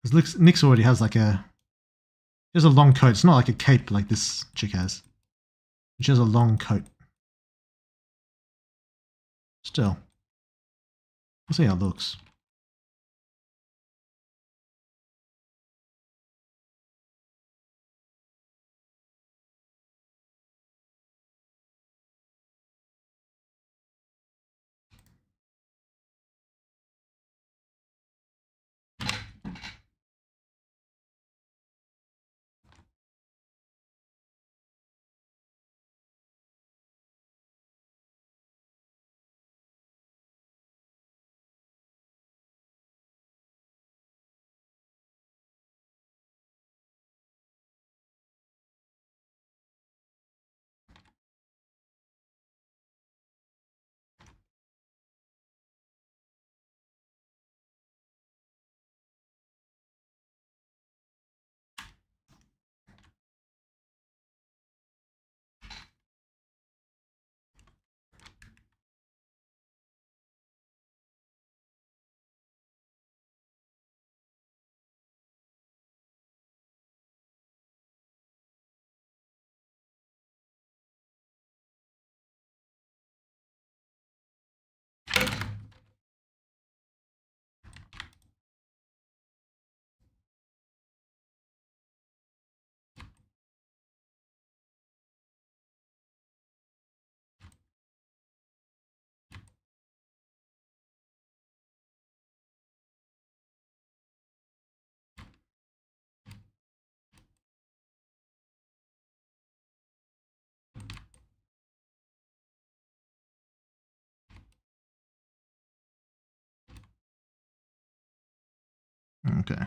Because Nyx already has like a... She has a long coat. It's not like a cape like this chick has. She has a long coat. Still. We'll see how it looks. Okay.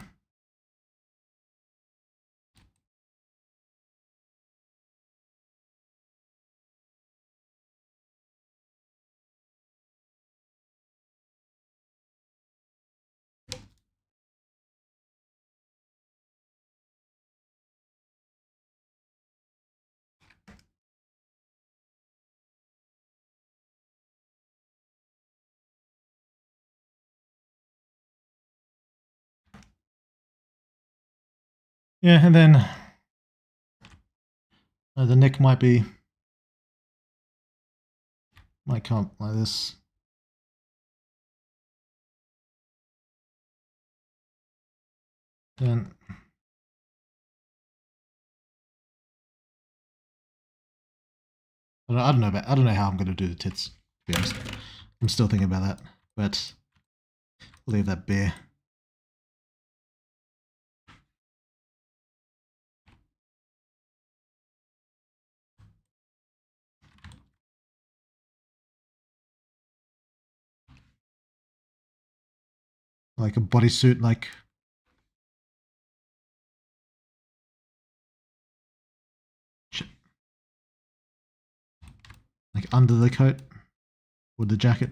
Yeah, and then the neck might come up like this. Then I don't know how I'm going to do the tits, to be honest. I'm still thinking about that, but I'll leave that bare. Like a bodysuit, like under the coat with the jacket.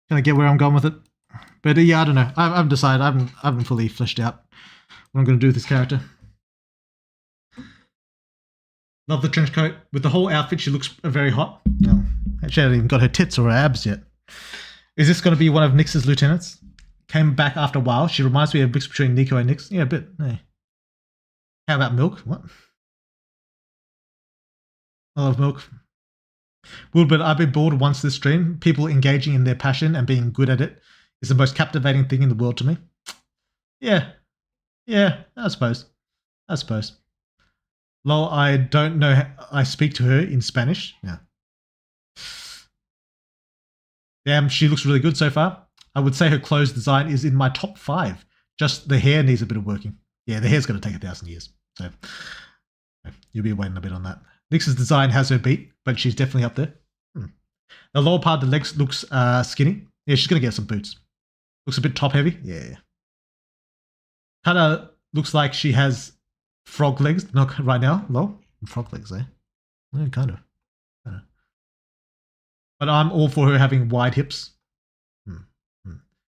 Can I get where I'm going with it? But yeah, I don't know. I haven't decided. I haven't fully fleshed out what I'm going to do with this character. Love the trench coat. With the whole outfit, she looks very hot. No, she hasn't even got her tits or her abs yet. Is this going to be one of Nyx's lieutenants? Came back after a while. She reminds me of a mix between Nico and Nyx. Yeah, a bit. Hey. How about Milk? What? I love Milk. Wilbur, I've been bored once this stream. People engaging in their passion and being good at it is the most captivating thing in the world to me. Yeah. Yeah, I suppose. Lol, I don't know. I speak to her in Spanish. Yeah. Damn, she looks really good so far. I would say her clothes design is in my top 5. Just the hair needs a bit of working. Yeah, the hair's going to take 1,000 years. So you'll be waiting a bit on that. Nyx's design has her beat, but she's definitely up there. The lower part of the legs looks skinny. Yeah, she's going to get some boots. Looks a bit top heavy. Yeah. Kind of looks like she has frog legs. Not right now. Lol. Frog legs, eh? Yeah, kind of. But I'm all for her having wide hips.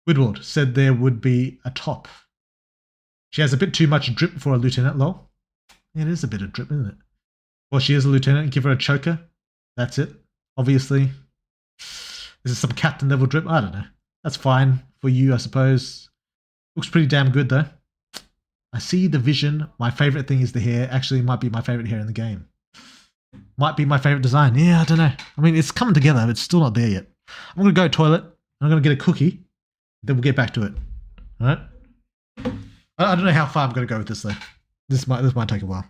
Woodward said there would be a top. She has a bit too much drip for a lieutenant, lol. Yeah, it is a bit of drip, isn't it? Well, she is a lieutenant. Give her a choker. That's it. Obviously. This is some captain level drip. I don't know. That's fine for you, I suppose. Looks pretty damn good, though. I see the vision. My favorite thing is the hair. Actually, it might be my favorite hair in the game. Might be my favorite design. Yeah, I don't know. I mean, it's coming together, but it's still not there yet. I'm going to go toilet. I'm going to get a cookie. Then we'll get back to it. All right? I don't know how far I'm going to go with this, though. This might take a while.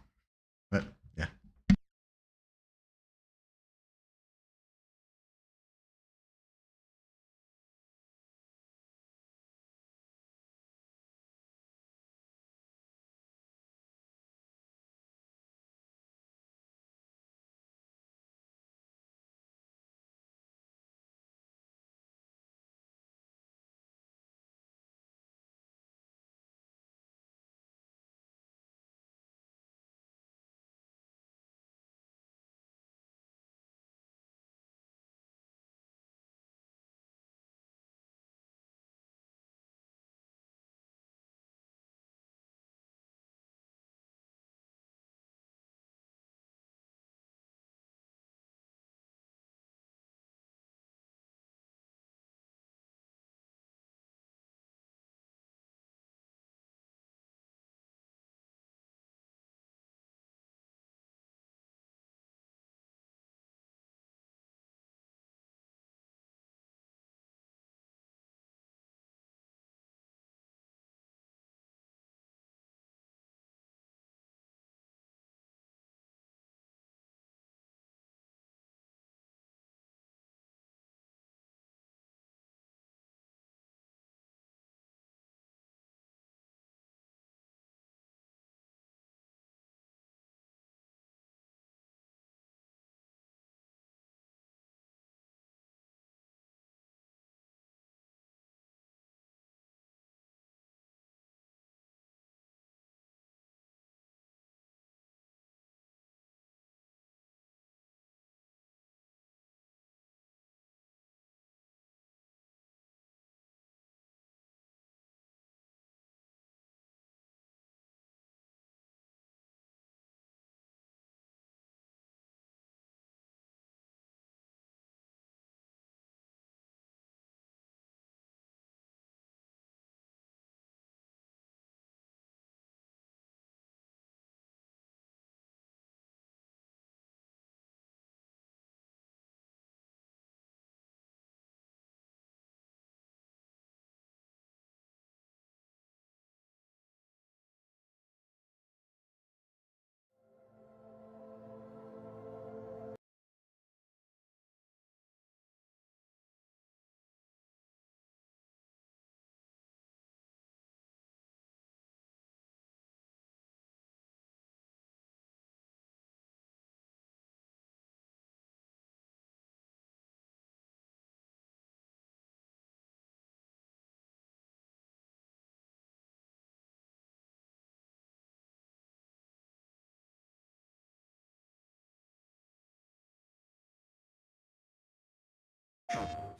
But, yeah.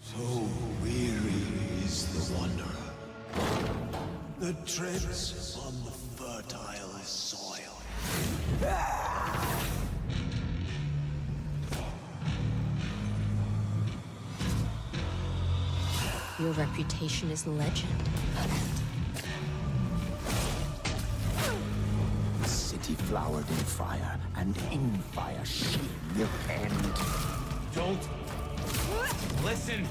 So weary is the wanderer that treads on the fertile soil. Your reputation is legend. A city flowered in fire, and in fire she will end. Don't listen.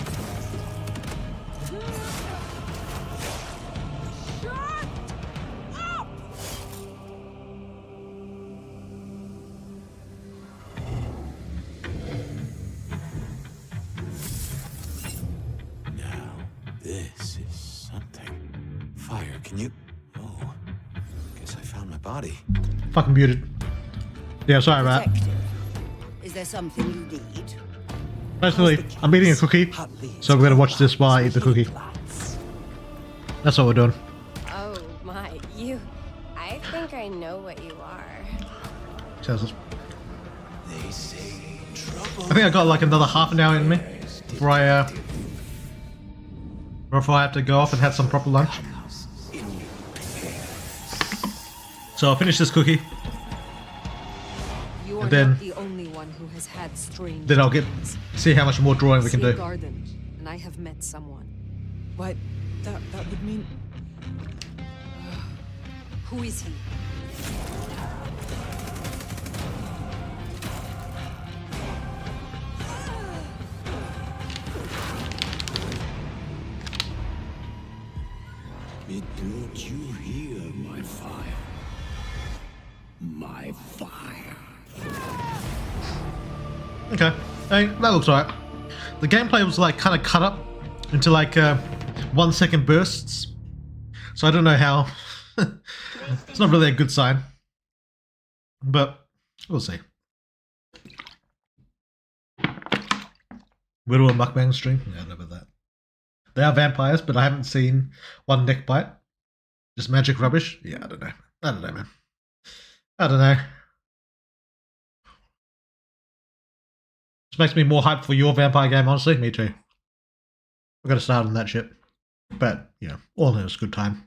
Now, this body. Fucking muted. Yeah, sorry about that. Detective, is there something you need? Basically, I'm eating a cookie, so we're gonna watch this while I eat the cookie. That's what we're doing. Oh my, you. I think I know what you are. Says this. They say trouble. I think I got like another half an hour in me before I have to go off and have some proper lunch. So I'll finish this cookie, You are and then not the only one who has had strange I'll dreams. see how much more drawing we can Sea do. Garden, and I have met someone. But that would mean. Who is he? Don't you hear my fire? My fire. Okay, hey, that looks alright. The gameplay was like kind of cut up into like 1 second bursts, so I don't know how. It's not really a good sign, but we'll see. We'll do a mukbang stream. Yeah, I don't know about that. They are vampires, but I haven't seen one neck bite. Just magic rubbish. Yeah, I don't know. I don't know, man. I don't know. This makes me more hyped for your vampire game, honestly. Me too. We're gonna start on that shit. But, you know, all in a good time.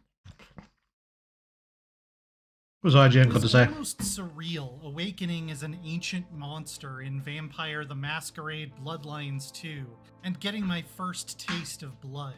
What was IGN got to say? Almost surreal awakening as an ancient monster in Vampire the Masquerade Bloodlines 2 and getting my first taste of blood.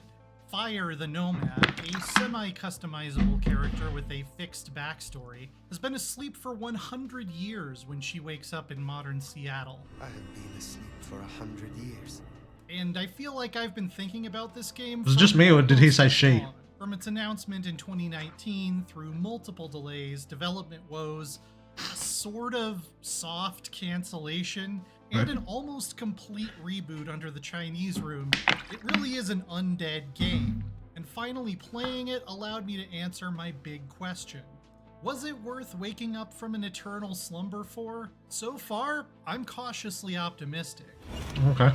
Fire the Nomad, a semi-customizable character with a fixed backstory, has been asleep for 100 years when she wakes up in modern Seattle. I have been asleep for 100 years. And I feel like I've been thinking about this game Was it for just me, or did he say almost she? long. From its announcement in 2019 through multiple delays, development woes, a sort of soft cancellation, and an almost complete reboot under the Chinese room, it really is an undead game. And finally playing it allowed me to answer my big question. Was it worth waking up from an eternal slumber for? So far, I'm cautiously optimistic. Okay.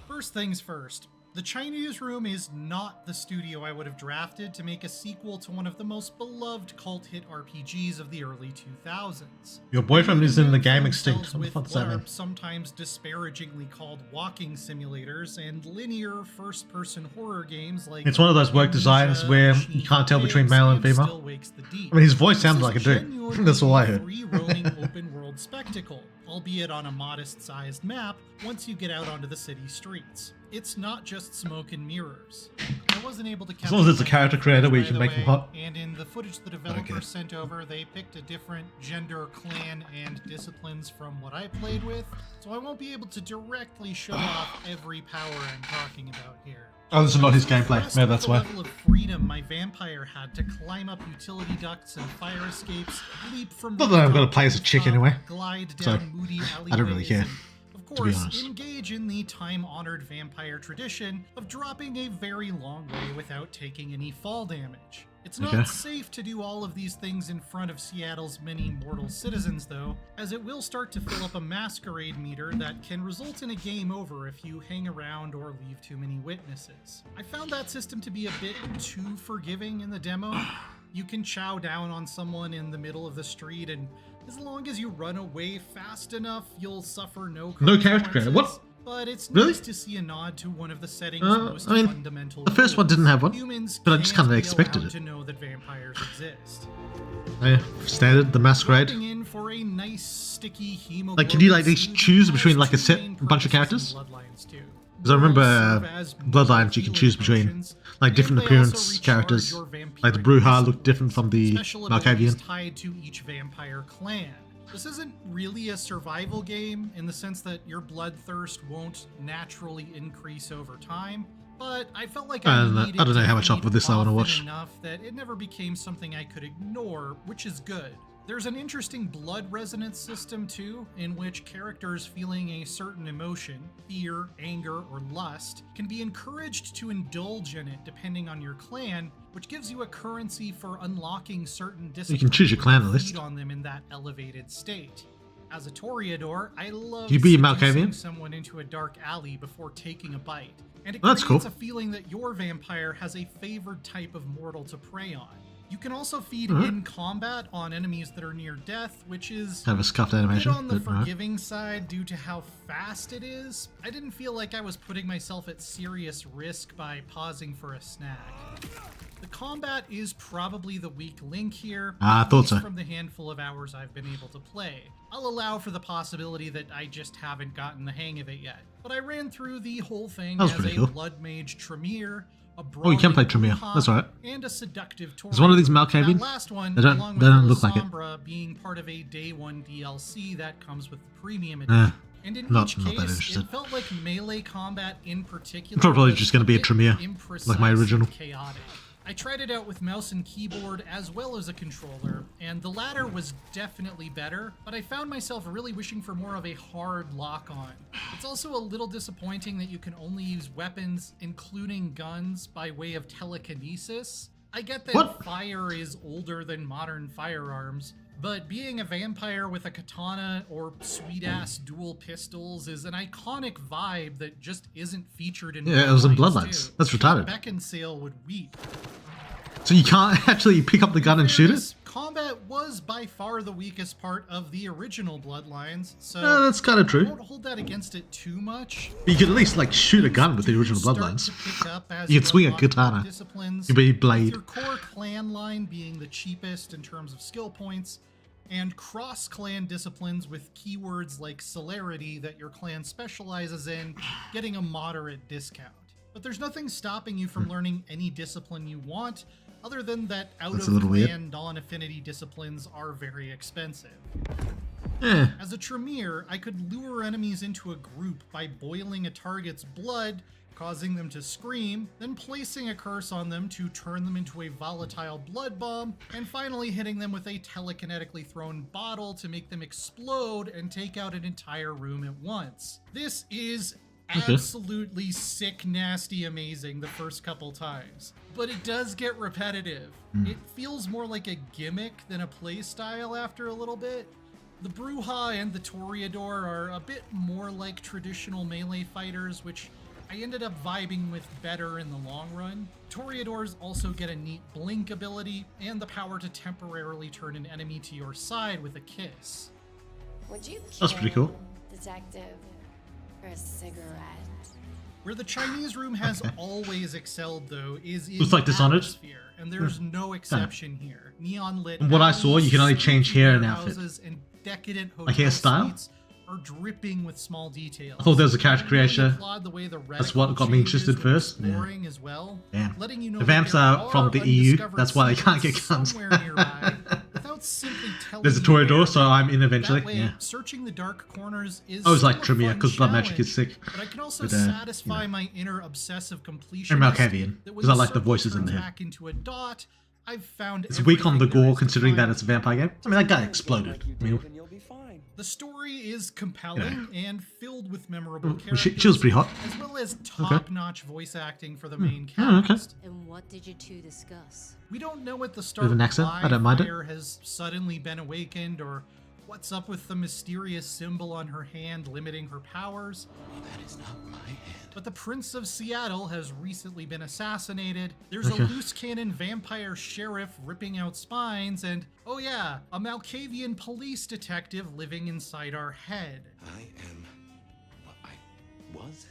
First things first, the Chinese Room is not the studio I would have drafted to make a sequel to one of the most beloved cult hit RPGs of the early 2000s. Your boyfriend is in the game Themselves extinct. What the with fuck does what that are mean? sometimes disparagingly called walking simulators and linear first-person horror games like It's one of those work designs where you can't tell between male and female. Still Wakes the Deep. I mean, his voice This sounded is like a dude. genuinely That's all I a heard. free-roaming open-world spectacle, albeit on a modest-sized map once you get out onto the city streets. It's not just smoke and mirrors. I wasn't able to As long as it's a character creator where you right can make them away, hot. And in the footage the developer Okay. sent over, they picked a different gender, clan, and disciplines from what I played with, so I won't be able to directly show off every power I'm talking about here. Oh, this is not his gameplay. Impressed Maybe with that's the why. level of freedom my vampire had to climb up utility ducts and fire escapes, leap from Not that I'm gonna rooftop play as a to chick rooftop, anyway, glide so down moody I don't really alleyways, care, and, of be course, honest. engage in the time-honored vampire tradition of dropping a very long way without taking any fall damage. It's not Okay. safe to do all of these things in front of Seattle's many mortal citizens, though, as it will start to fill up a masquerade meter that can result in a game over if you hang around or leave too many witnesses. I found that system to be a bit too forgiving in the demo. You can chow down on someone in the middle of the street, and as long as you run away fast enough, you'll suffer no character creator. What? consequences. But it's Really? nice to see a nod to one of the setting's Uh, most I mean, fundamental the first one didn't have one, Humans but I just can't kinda be expected allowed it. to know that vampires exist. Yeah, standard, the masquerade. Dropping in for a nice sticky hemoglobin Like, can you, like, smoothie choose has between, like, a two set main bunch of purposes characters? in Bloodlines 2. Because I remember Serve as Bloodlines, you can choose between emotions, like and different they also appearance recharge characters. your Like the vampiric Bruja muscle. looked different from the Special abilities Malkavian. tied to each vampire clan. This isn't really a survival game in the sense that your bloodthirst won't naturally increase over time, but I felt like I I don't know- needed I don't know to how much feed of this I wanna often watch. enough that it never became something I could ignore, which is good. There's an interesting blood resonance system too, in which characters feeling a certain emotion, fear, anger, or lust, can be encouraged to indulge in it depending on your clan, which gives you a currency for unlocking certain disciplines. You can choose your clan and list. feed on them in that elevated state. As a Toreador, I love Do you be seducing Malkavian? someone into a dark alley before taking a bite, and it That's creates cool. a feeling that your vampire has a favored type of mortal to prey on. You can also feed Alright. in combat on enemies that are near death, which is Kind of a scuffed a bit animation. on the But, alright. forgiving side due to how fast it is. I didn't feel like I was putting myself at serious risk by pausing for a snack. The combat is probably the weak link here, I at thought least so. from the handful of hours I've been able to play. I'll allow for the possibility that I just haven't gotten the hang of it yet. But I ran through the whole thing That was as pretty a cool. blood mage Tremere, a Oh, you can play brawling Tremere. Wuhan, That's alright. and a seductive Is one of these Toreador. Malkavian? That last one, They don't- along they with don't look like it. Sombra being part of a day one DLC that comes with the premium Eh, edition. And in not- each not that case, interested. it felt like melee combat in particular. Probably was just gonna be a bit Tremere, imprecise like my original. and chaotic. I tried it out with mouse and keyboard as well as a controller, and the latter was definitely better, but I found myself really wishing for more of a hard lock-on. It's also a little disappointing that you can only use weapons, including guns, by way of telekinesis. I get that What? fire is older than modern firearms, but being a vampire with a katana or sweet-ass dual pistols is an iconic vibe that just isn't featured in Yeah, it was in Bloodlines Bloodlines. That's retarded. Beckinsale would weep. So you can't actually pick up the gun and shoot it? Fairness, combat was by far the weakest part of the original Bloodlines, so That's kind of I true. won't hold that against it too much. But you could at least like shoot a gun with the Do original start Bloodlines. to pick up as You could swing a unlock more katana. disciplines, You'd be with Blade. your core clan line being the cheapest in terms of skill points, and cross-clan disciplines with keywords like celerity that your clan specializes in getting a moderate discount. But there's nothing stopping you from learning any discipline you want, other than that That's a little weird. out-of-clan non-affinity disciplines are very expensive. Yeah. As a Tremere, I could lure enemies into a group by boiling a target's blood, causing them to scream, then placing a curse on them to turn them into a volatile blood bomb, and finally hitting them with a telekinetically thrown bottle to make them explode and take out an entire room at once. This is Okay. absolutely sick, nasty, amazing the first couple times, but it does get repetitive. It feels more like a gimmick than a playstyle after a little bit. The Bruja and the Toreador are a bit more like traditional melee fighters, which I ended up vibing with better in the long run. Toreadors also get a neat blink ability and the power to temporarily turn an enemy to your side with a kiss. Would you That's pretty kill, cool. Detective, for a cigarette? Where the Chinese room has always excelled, though, is in It's like Dishonored? atmosphere, and there's no exception here. Neon lit. From what I saw, you can only change hair and outfit. houses and decadent Like hotel hairstyle? suites are dripping with small details. I thought there was a character I really creator. applaud the way the That's what reticle got me changes interested with first. Yeah. exploring as well, Yeah. letting you know The that vamps there are from the EU, undiscovered that's why they can't get secrets guns. somewhere nearby, without simply telling There's a you Toreador, where so I'm in eventually. that way, Yeah. searching the dark corners is I was still like a Tremere fun because blood magic is challenge, sick. but I can also But, satisfy you know. my inner obsessive completion. And Malkavian, because I like the voices in there. Back into a dot, I've found It's weak on the everything there gore is to considering that find. it's a vampire game. I mean, that guy exploded. I mean, The story is compelling and filled with memorable she characters, was pretty hot. as well as top-notch voice acting for the main Oh, okay. cast. And what did you two discuss? We don't know at the start With an accent? why I don't mind it. fire has suddenly been awakened, or what's up with the mysterious symbol on her hand limiting her powers. That is not my hand. But the Prince of Seattle has recently been assassinated. There's Okay. a loose cannon vampire sheriff ripping out spines, and oh yeah, a Malkavian police detective living inside our head. I am. Well, I was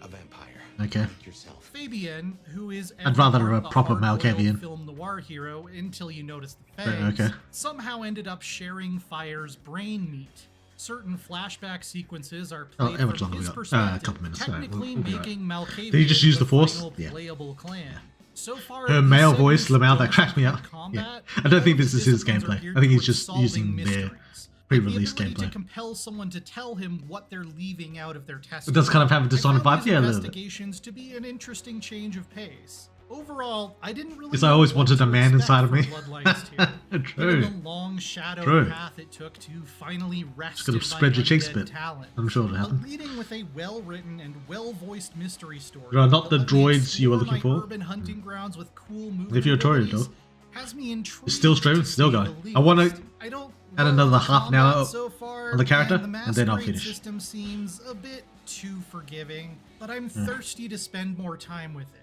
a vampire. Okay. Like yourself. Fabian, who is I'd rather every a part proper hard-boiled Malkavian. film noir hero until you notice the Right, fangs, okay. somehow ended up sharing Fire's brain meat. Certain flashback sequences are Oh, played how much from longer we his got? A perspective, couple minutes. Alright, technically we'll be right. making Malkavian Did he just use the Force? final Yeah. playable clan. So far, Her these male segments voice, Lamau, that don't cracked me include up. combat, Yeah. I don't think or this is his disciplines are gameplay. geared I think he's towards just solving using their mysteries. pre-release The ability gameplay. to compel someone to tell him what they're leaving out of their It testimony. does kind of have a Dishonored I found vibe, these yeah, a little bit. investigations to be an interesting change of pace. Overall, I didn't really. Because I always know what wanted a to man expect inside of from me. Bloodlines 2. True. Given the long shadow True. path it took to finally wrest gonna my spread your cheeks a undead bit. talent. I'm sure it'll happen. But leading with a well-written and well-voiced mystery story. There are not the that let me droids you were explore looking my for. Urban hunting grounds with cool If you're a Tory, movement though. has me intrigued. It's still streaming, to still say going. the I want least. to I don't add love another the half an hour combat so far, on the character, and and then I'll masquerade finish. system seems a bit too forgiving, but I'm thirsty to spend more time with it.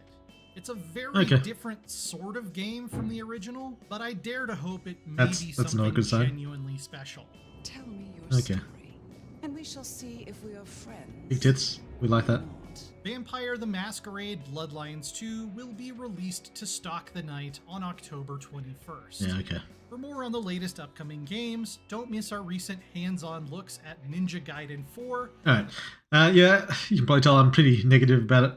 It's a very Okay. different sort of game from the original, but I dare to hope it may That's- be that's not a something good sign. genuinely special. Tell me your Okay. story, and we shall see if we are friends. Big tits. We like that. or not. Vampire the Masquerade Bloodlines 2 will be released to stock the night on October 21st. Yeah, okay. For more on the latest upcoming games, don't miss our recent hands-on looks at Ninja Gaiden 4. Alright. Yeah, you can probably tell I'm pretty negative about it.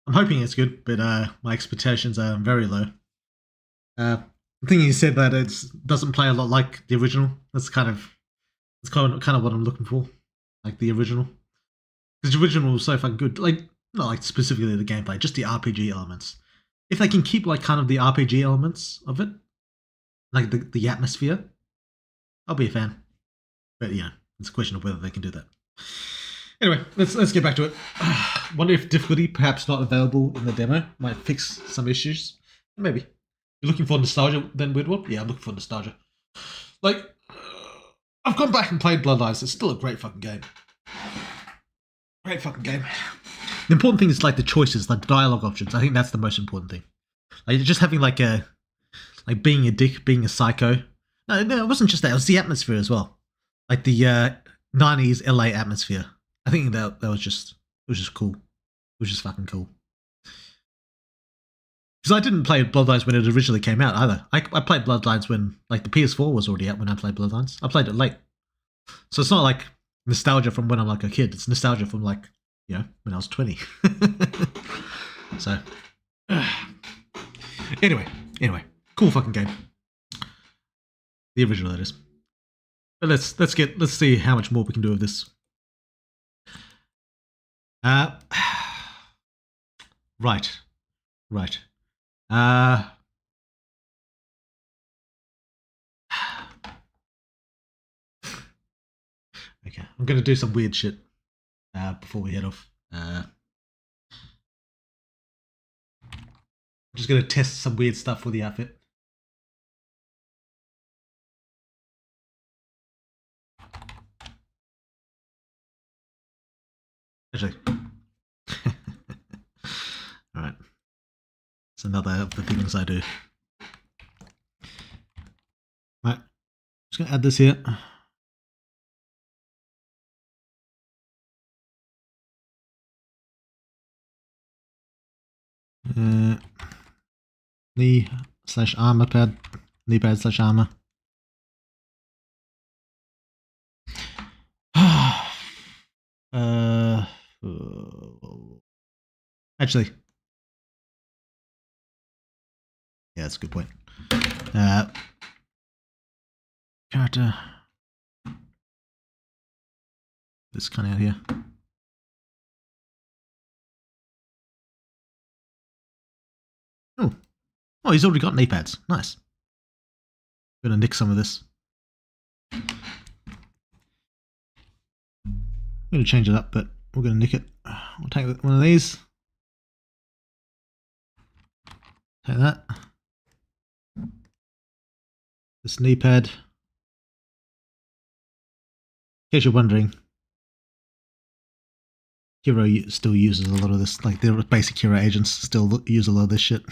I'm hoping it's good, but my expectations are very low. The thing you said that it doesn't play a lot like the original. That's kind of what I'm looking for, like the original. Because the original was so fucking good. Like not like specifically the gameplay, just the RPG elements. If they can keep like kind of the RPG elements of it, like the atmosphere, I'll be a fan. But yeah, it's a question of whether they can do that. Anyway, let's get back to it. Wonder if difficulty, perhaps not available in the demo, might fix some issues. Maybe. You're looking for nostalgia then, Widward? Yeah, I'm looking for nostalgia. Like, I've gone back and played Bloodlines. It's still a great fucking game. Great fucking game. The important thing is like the choices, like the dialogue options. I think that's the most important thing. Like just having like being a dick, being a psycho. No, it wasn't just that. It was the atmosphere as well. Like the 90s LA atmosphere. I think that was just cool. It was just fucking cool. Because I didn't play Bloodlines when it originally came out either. I played Bloodlines when like the PS4 was already out when I played Bloodlines. I played it late. So it's not like nostalgia from when I'm like a kid. It's nostalgia from like, you know, when I was 20. So anyway, cool fucking game. The original, that is. But let's see how much more we can do of this. Right. Okay, I'm gonna do some weird shit before we head off. I'm just gonna test some weird stuff for the outfit. Actually, all right. It's another of the things I do. Right, just gonna add this here. Knee/armor pad, knee pad/armor. Actually, yeah, that's a good point. Character, this kind of out here. Oh, he's already got knee pads. Nice. I'm gonna nick some of this. I'm gonna change it up, but we're gonna nick it. We'll take one of these. Take that. This knee pad. In case you're wondering, Hero still uses a lot of this, like the basic Hero agents still use a lot of this shit.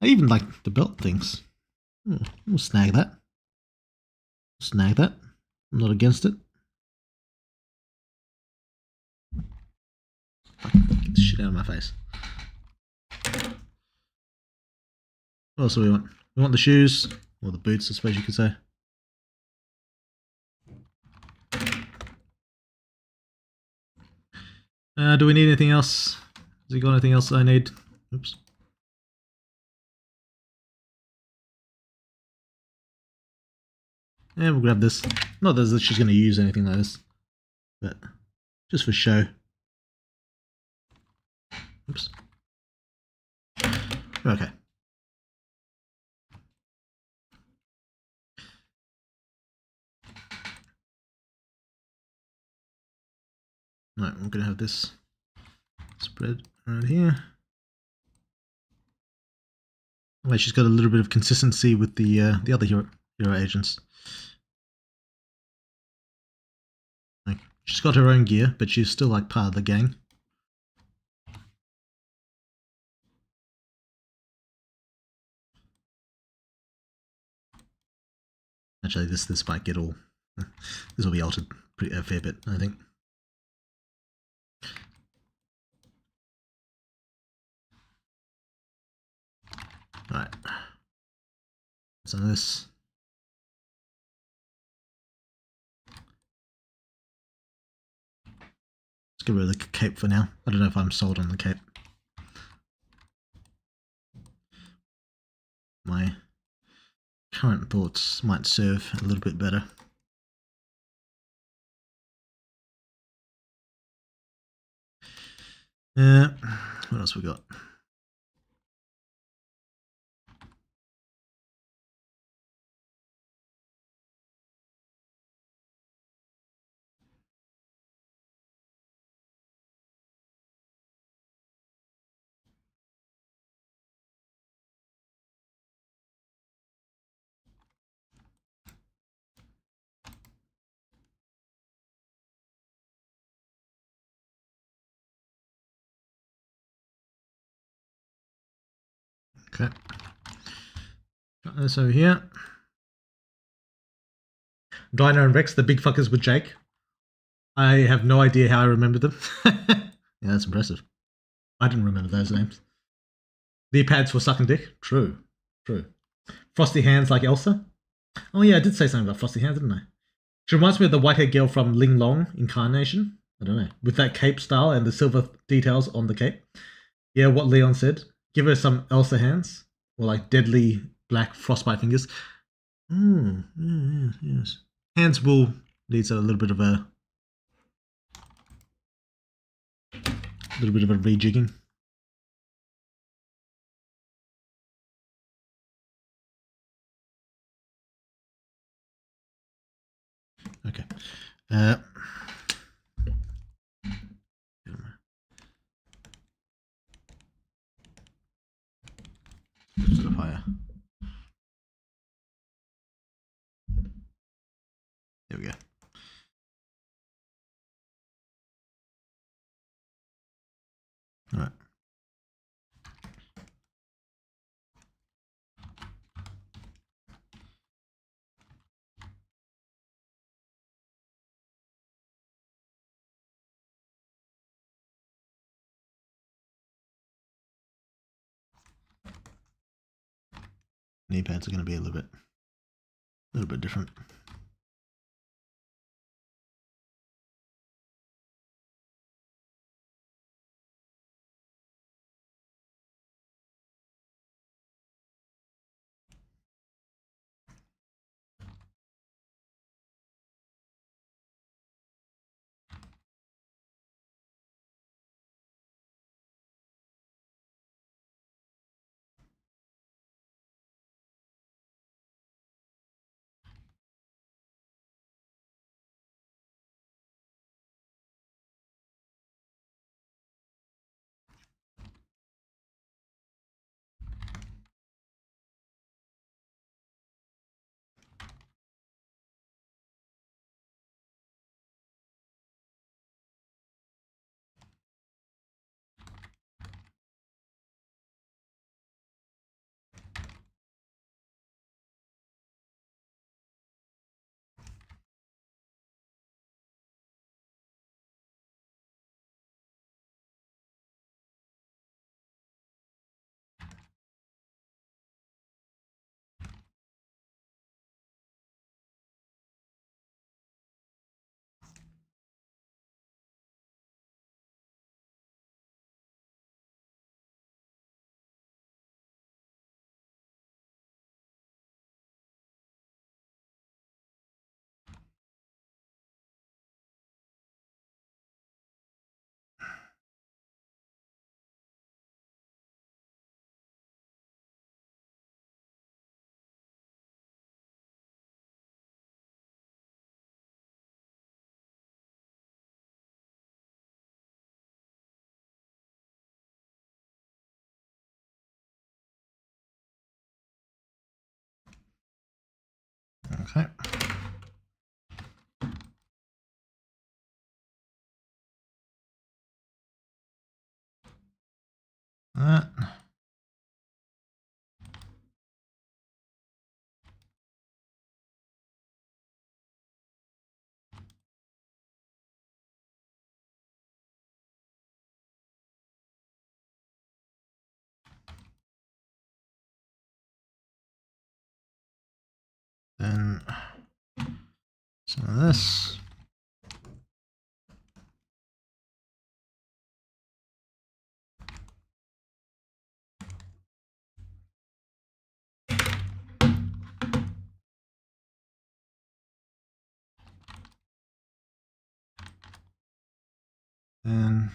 I even like the belt things. We'll snag that. Snag that. I'm not against it. Get the shit out of my face. What else do we want? We want the shoes, or the boots, I suppose you could say. Do we need anything else? Has he got anything else I need? Oops. Yeah, we'll grab this. Not that she's going to use anything like this, but just for show. Oops. Okay. Right, we're gonna have this spread right here. Wait, she's got a little bit of consistency with the other hero agents. Like, she's got her own gear, but she's still like part of the gang. Actually, this might get all. This will be altered a fair bit, I think. All right. So this. Let's get rid of the cape for now. I don't know if I'm sold on the cape. My current thoughts might serve a little bit better. What else we got? Okay. Got this over here. Dino and Rex, the big fuckers with Jake. I have no idea how I remember them. Yeah, that's impressive. I didn't remember those names. The pads for sucking dick. True. True. Frosty hands like Elsa. Oh yeah, I did say something about frosty hands, didn't I? She reminds me of the white-haired girl from Ling Long Incarnation. I don't know. With that cape style and the silver details on the cape. Yeah, what Leon said. Give her some Elsa hands. Or like deadly black frostbite fingers. Yes. Hands will needs a little bit of a rejigging. Okay. Sort of higher. There we go. All right. Knee pads are going to be a little bit different. Okay. That. Then some of this. And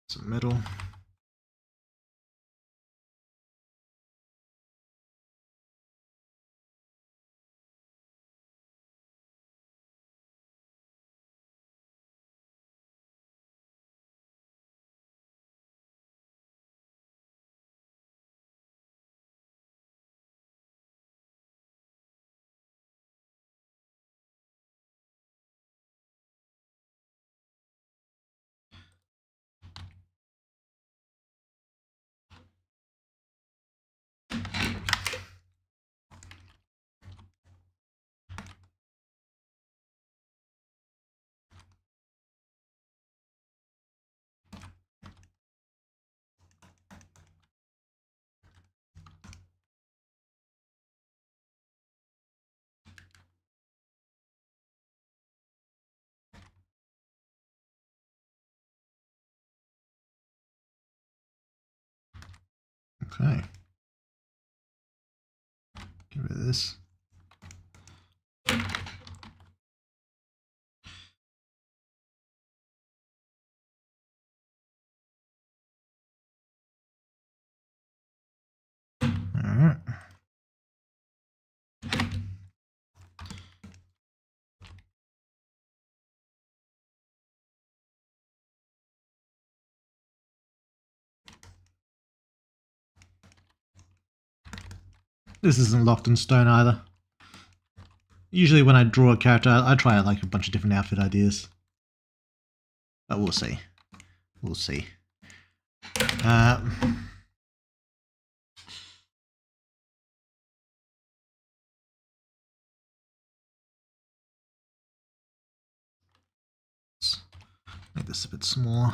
some metal. Okay. Get rid of this. Alright. This isn't locked in stone either. Usually when I draw a character, I try out like a bunch of different outfit ideas. But we'll see. We'll see. Let's make this a bit smaller.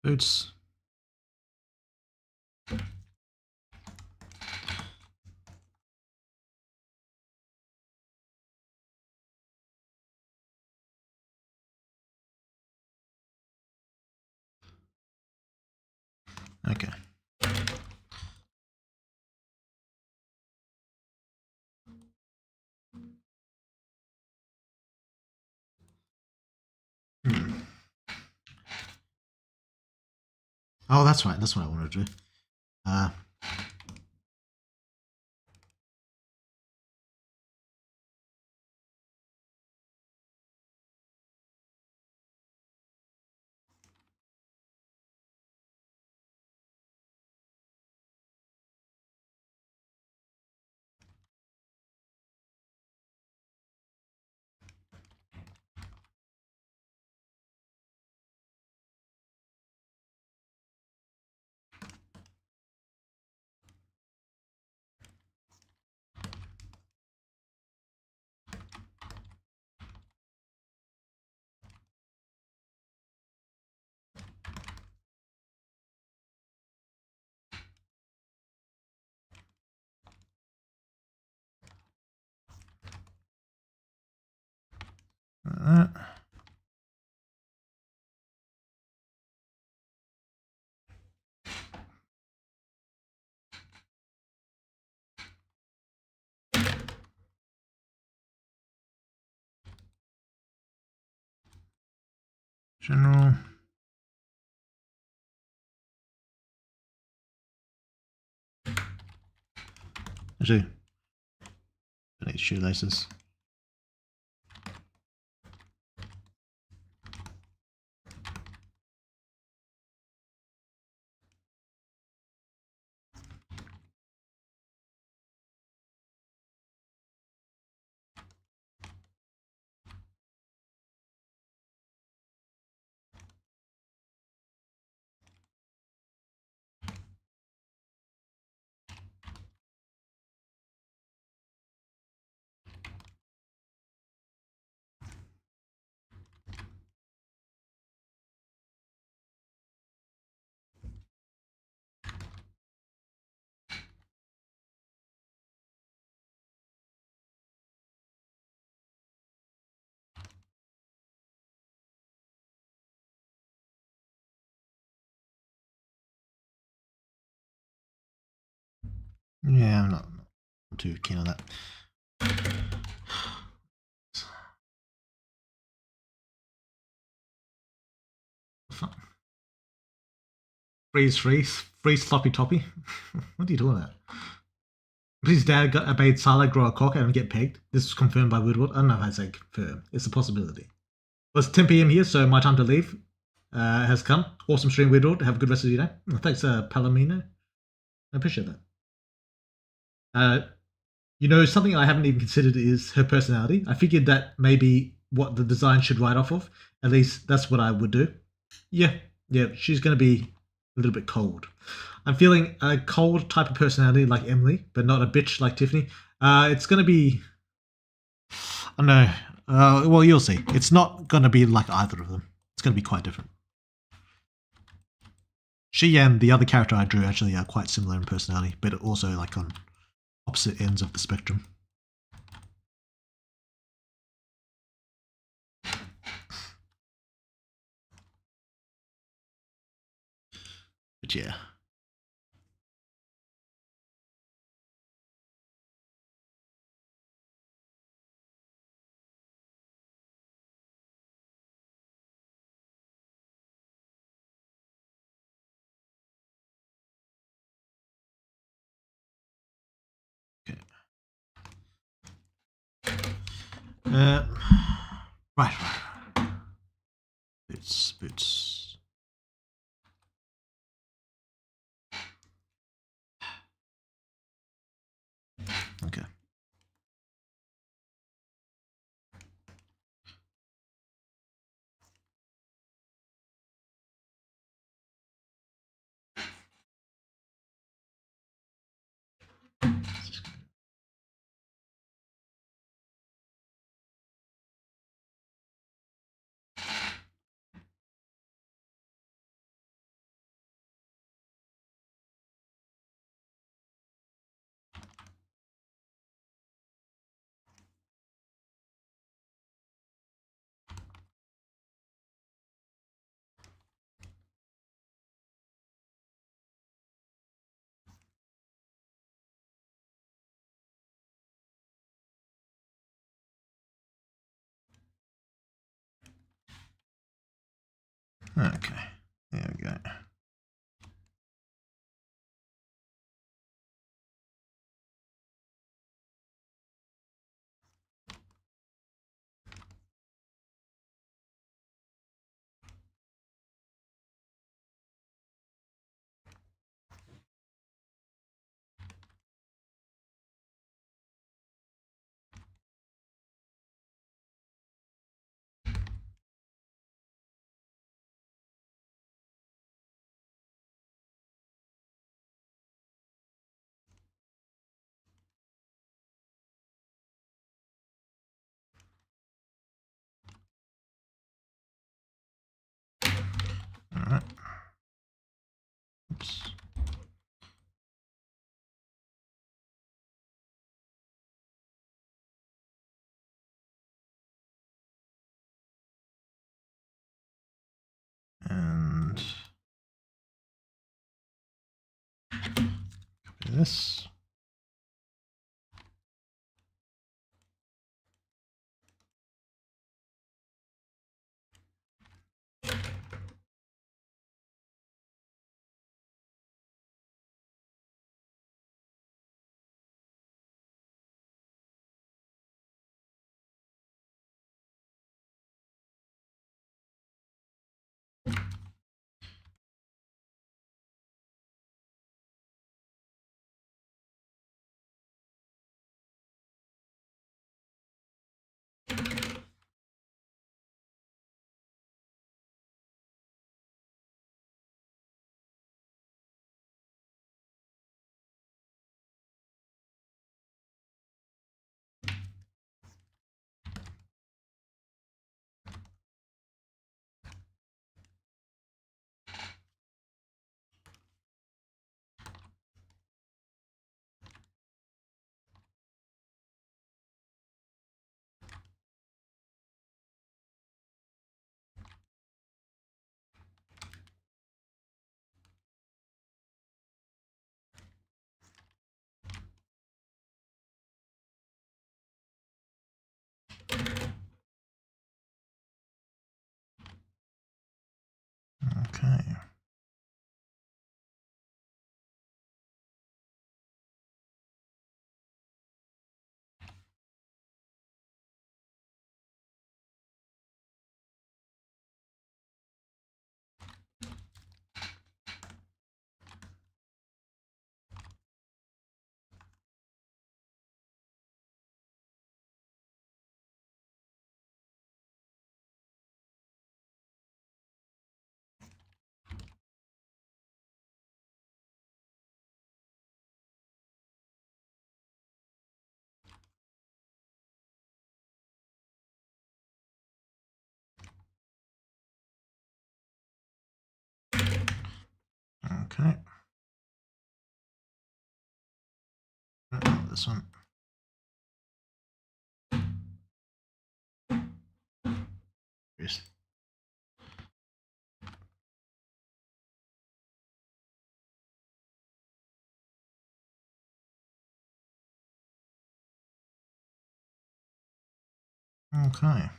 Boots. Okay. Oh, that's right. That's what I wanted to do. that. General. Actually, I need shoelaces. Yeah, I'm not too keen on that. Freeze sloppy toppy. What are you doing about? His dad made Salah grow a cock and get pegged. This was confirmed by Woodward. I don't know if I'd say confirmed. It's a possibility. Well, it's 10 p.m. here, so my time to leave has come. Awesome stream, Woodward. Have a good rest of your day. Thanks, Palomino. I appreciate that. You know, something I haven't even considered is her personality. I figured that maybe what the design should write off of. At least that's what I would do. Yeah, she's going to be a little bit cold. I'm feeling a cold type of personality like Emily, but not a bitch like Tiffany. It's going to be... I don't know. Well, you'll see. It's not going to be like either of them. It's going to be quite different. She and the other character I drew actually are quite similar in personality, but also like on opposite ends of the spectrum. But yeah. Okay. Right. Boots. Okay. Okay. There we go. this. Okay. Okay. This one. Yes. Okay.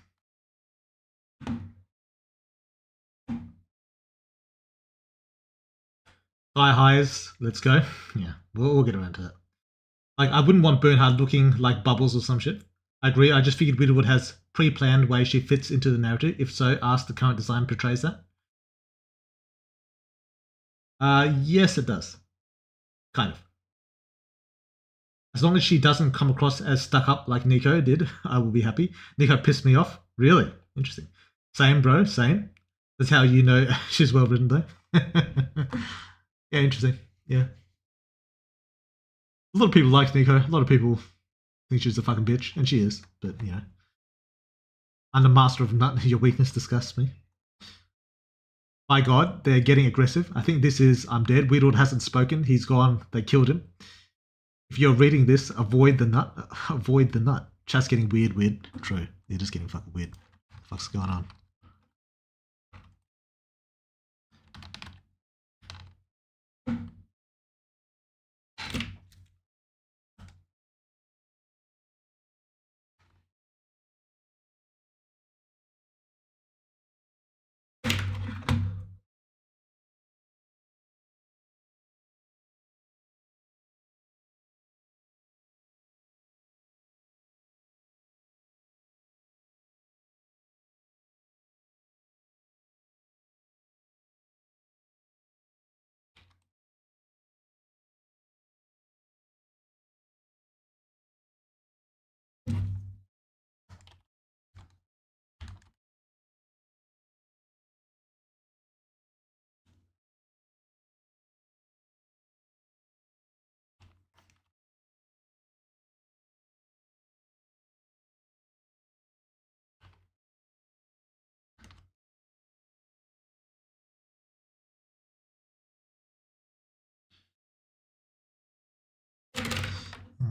High highs, let's go. Yeah, we'll get around to that. Like, I wouldn't want Bernhard looking like Bubbles or some shit. I agree. I just figured Widowwood has pre-planned way she fits into the narrative. If so, ask the current design portrays that. Yes, it does. Kind of. As long as she doesn't come across as stuck up like Nico did, I will be happy. Nico pissed me off. Really? Interesting. Same, bro. Same. That's how you know she's well written, though. Yeah, interesting. Yeah. A lot of people like Nico. A lot of people think she's a fucking bitch, and she is. But, you know. I'm the master of nut. Your weakness disgusts me. My God, they're getting aggressive. I think this is I'm dead. Weird hasn't spoken. He's gone. They killed him. If you're reading this, avoid the nut. Avoid the nut. Chat's getting weird. True. They're just getting fucking weird. What the fuck's going on?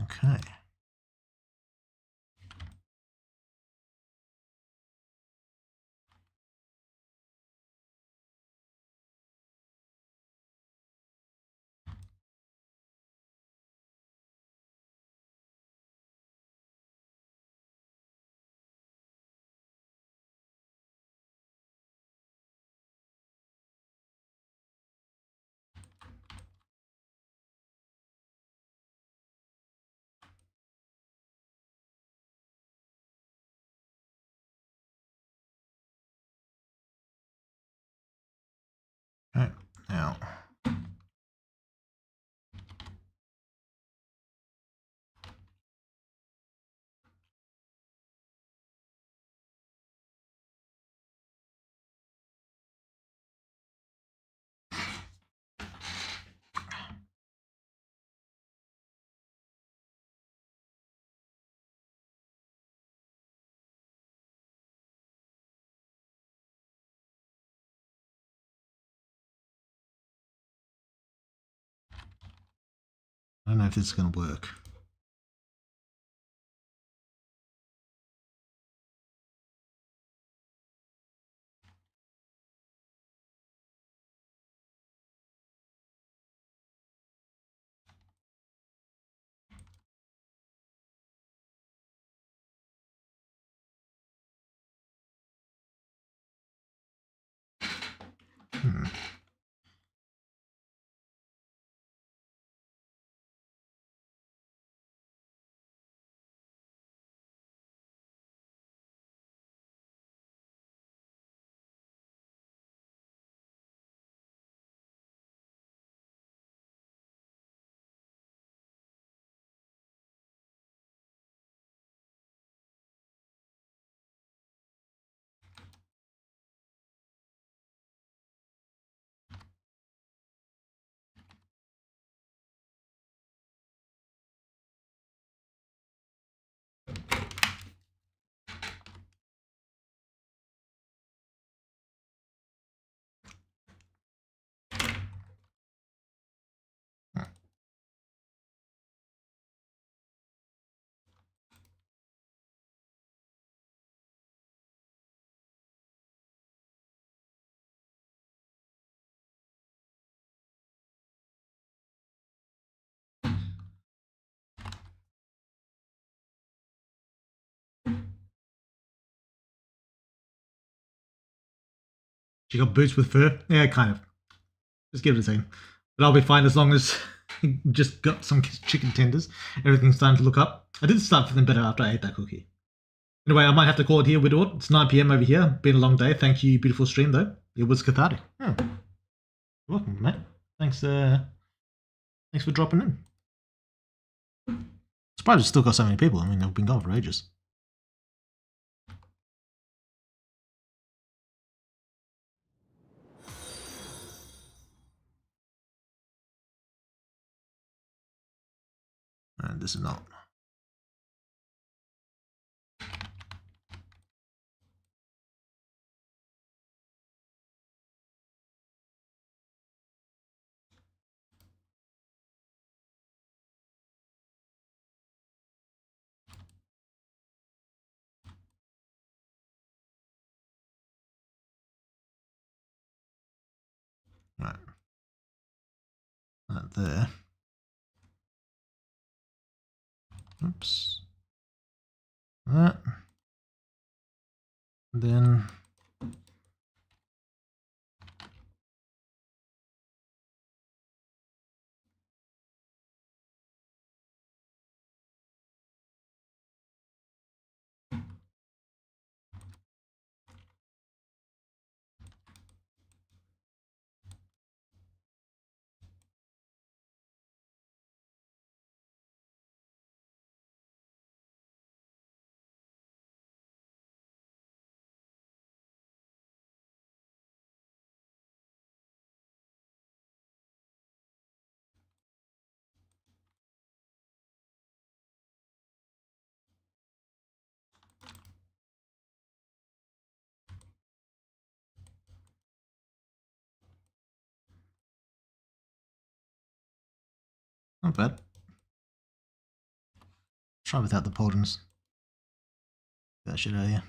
Okay. Right, now. I don't know if this is going to work. She got boots with fur? Yeah, kind of. Just give it a second. But I'll be fine as long as just got some chicken tenders. Everything's starting to look up. I did start feeling better after I ate that cookie. Anyway, I might have to call it here, Widowed. It's 9 p.m. over here. Been a long day. Thank you, beautiful stream, though. It was cathartic. Oh. You're welcome, Matt. Thanks for dropping in. Surprised it's still got so many people. I mean, they've been gone for ages. And this is not. Right. That there. Oops. That. And then. Not bad. Try without the pauldrons. Get that shit out of here.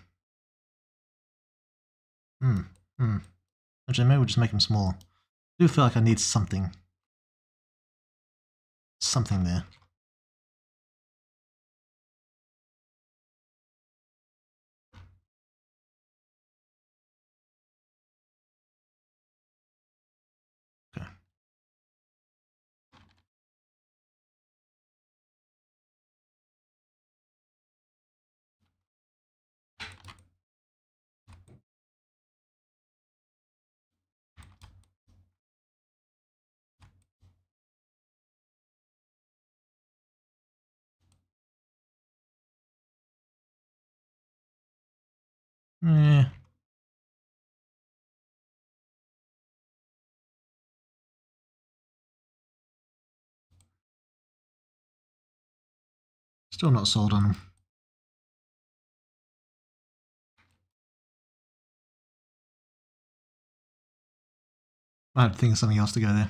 Actually, maybe we'll just make them smaller. I do feel like I need something. Something there. Okay. Yeah. Still not sold on them. I have to think of something else to go there.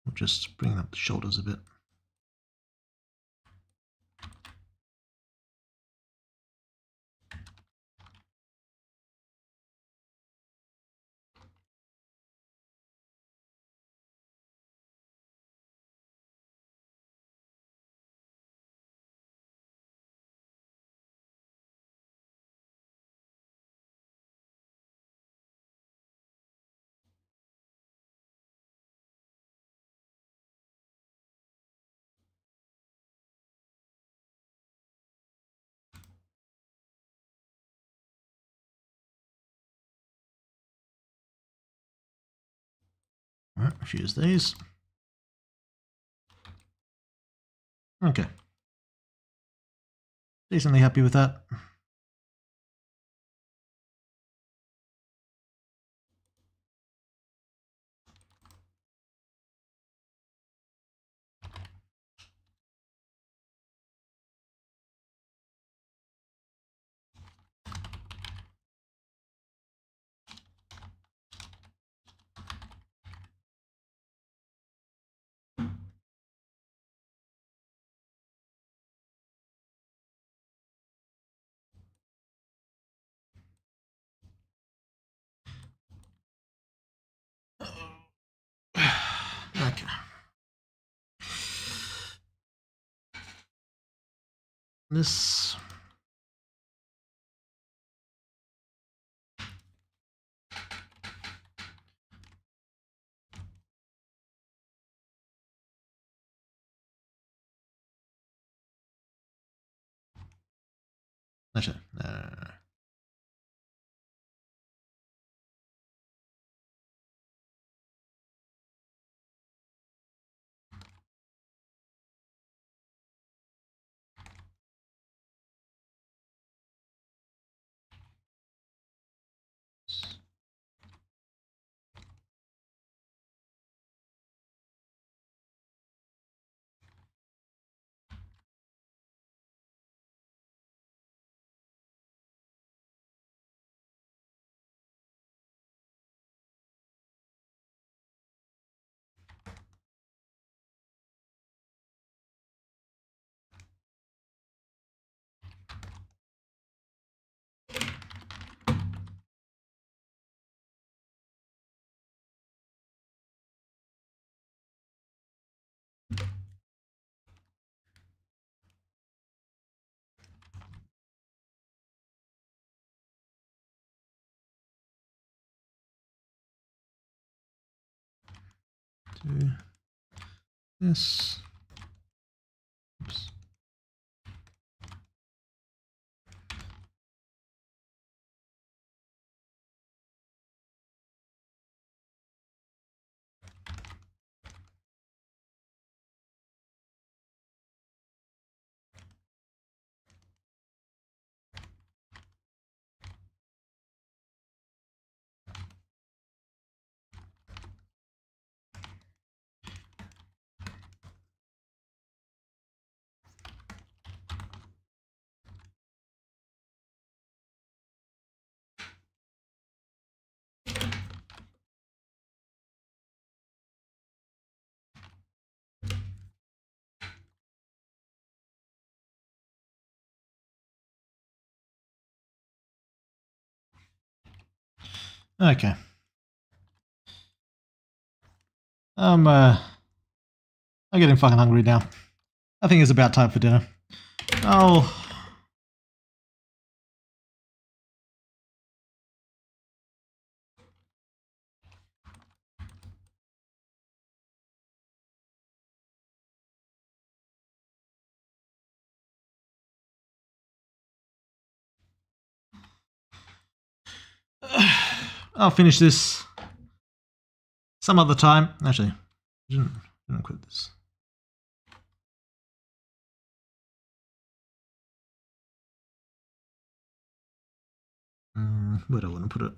We'll just bring up the shoulders a bit. Alright, let's use these. Okay. Decently happy with that. Okay. This. Actually, no. Do this. Oops. Okay. I'm getting fucking hungry now. I think it's about time for dinner. Oh. I'll finish this some other time. Actually, I didn't quit this. Where do I want to put it?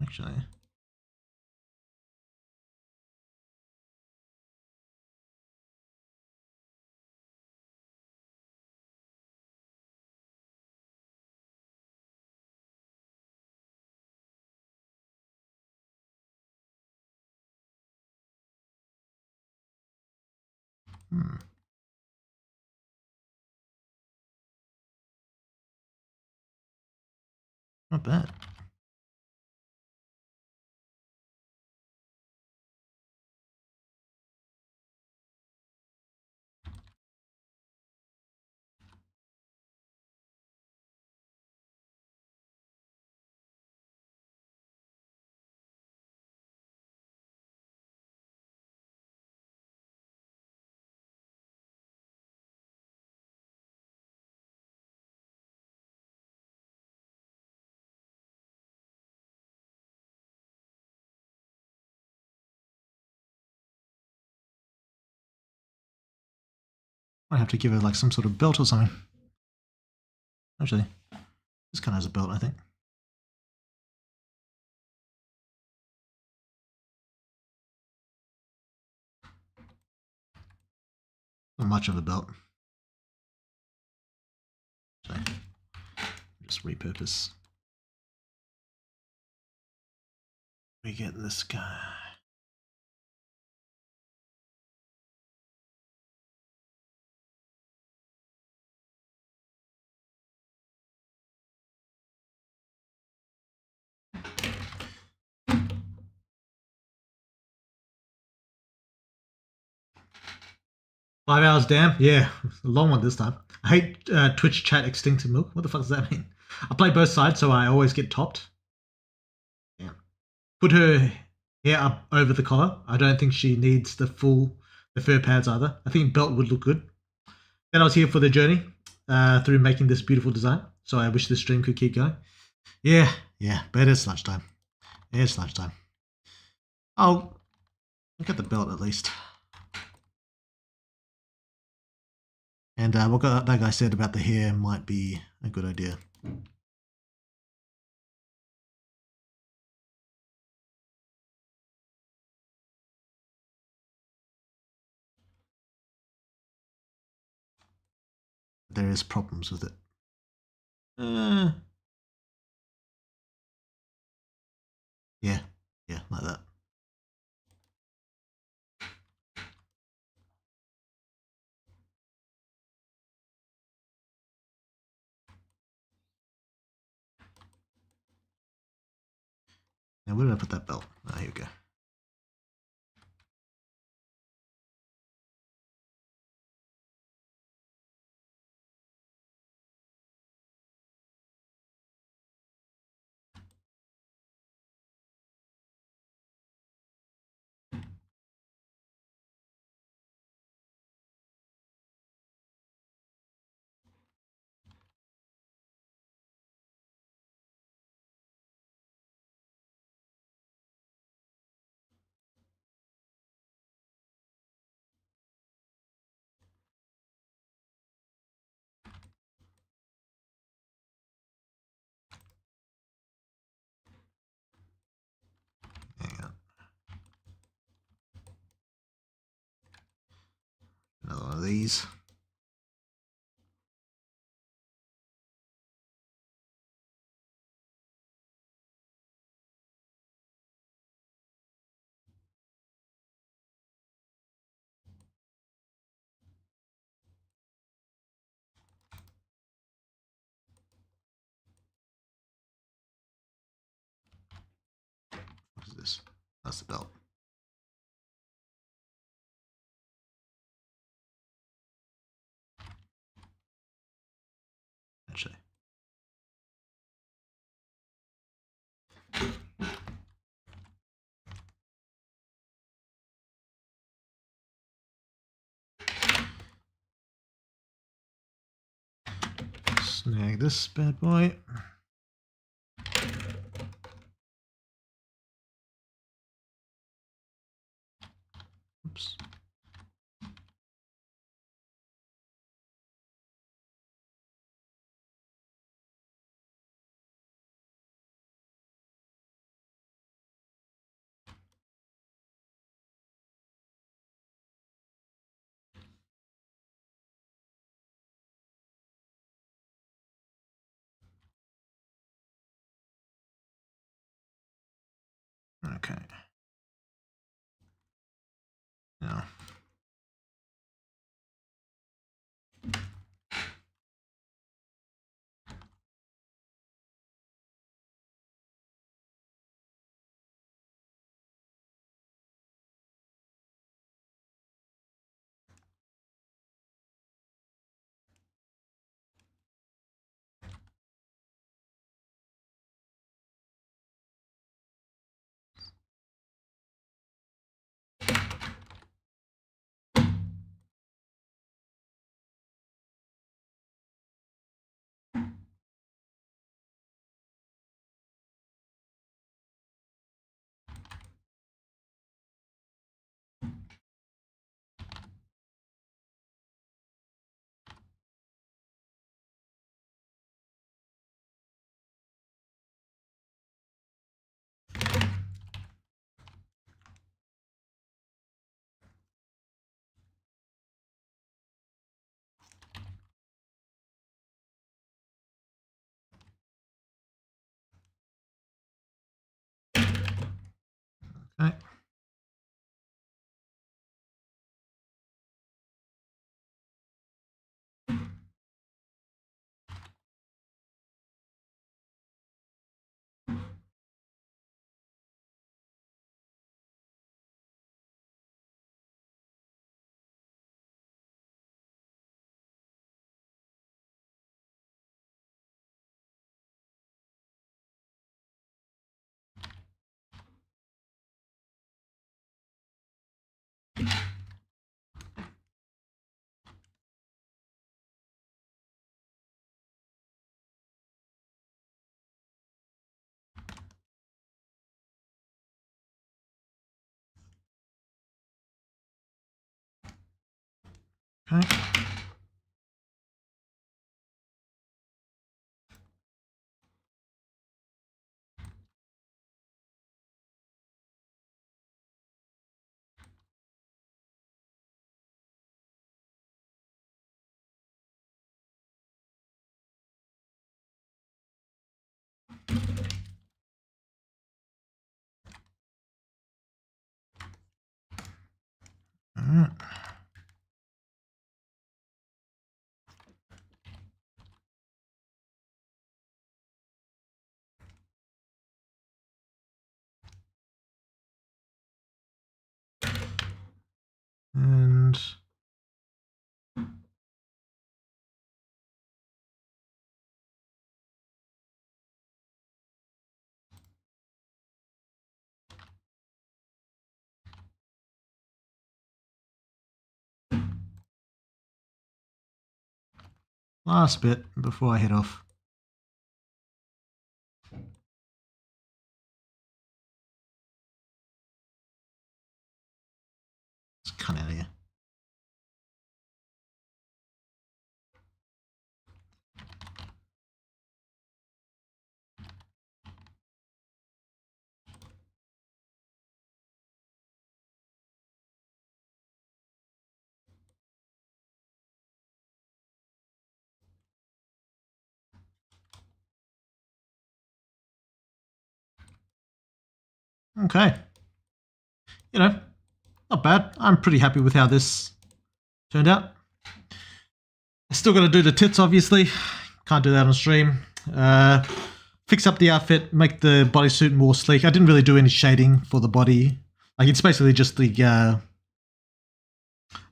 Actually. Not bad. I have to give her like some sort of belt or something. Actually, this kind of has a belt, I think. Not much of a belt. So, just repurpose. We get this guy. Five hours, damn. Yeah, a long one this time. I hate Twitch chat extincted milk. What the fuck does that mean? I play both sides, so I always get topped. Yeah. Put her hair up over the collar. I don't think she needs the fur pads either. I think belt would look good. Then I was here for the journey through making this beautiful design. So I wish this stream could keep going. Yeah, but it's lunchtime. It's lunchtime. Oh, look at the belt at least. And what that guy said about the hair might be a good idea. There is problems with it. Yeah, like that. Now where did I put that belt? Ah, here we go. Hang on. Another one of these. What is this? That's the belt. Actually. Snag this bad boy. Oops. Okay. Now. Okay. Okay. All right. And last bit before I head off. Let's cut out of here. Okay. You know, not bad. I'm pretty happy with how this turned out. I still got to do the tits, obviously. Can't do that on stream. Fix up the outfit, make the bodysuit more sleek. I didn't really do any shading for the body. Like, it's basically just the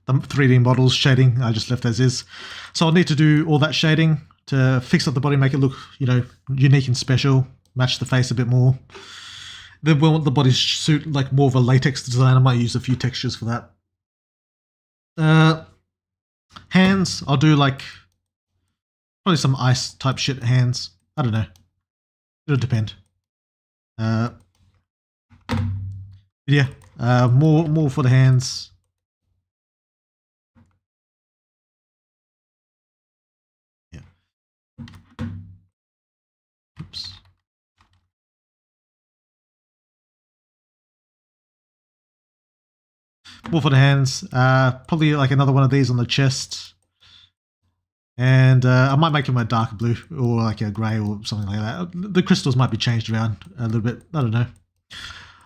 3D models shading. I just left as is. So I'll need to do all that shading to fix up the body, make it look, you know, unique and special, match the face a bit more. Then we'll want the bodysuit like more of a latex design. I might use a few textures for that. Hands, I'll do like Probably some ice type shit hands. I don't know. It'll depend. Yeah. More for the hands. Yeah. Oops. More for the hands. Probably like another one of these on the chest. And I might make them a dark blue or like a grey or something like that. The crystals might be changed around a little bit. I don't know.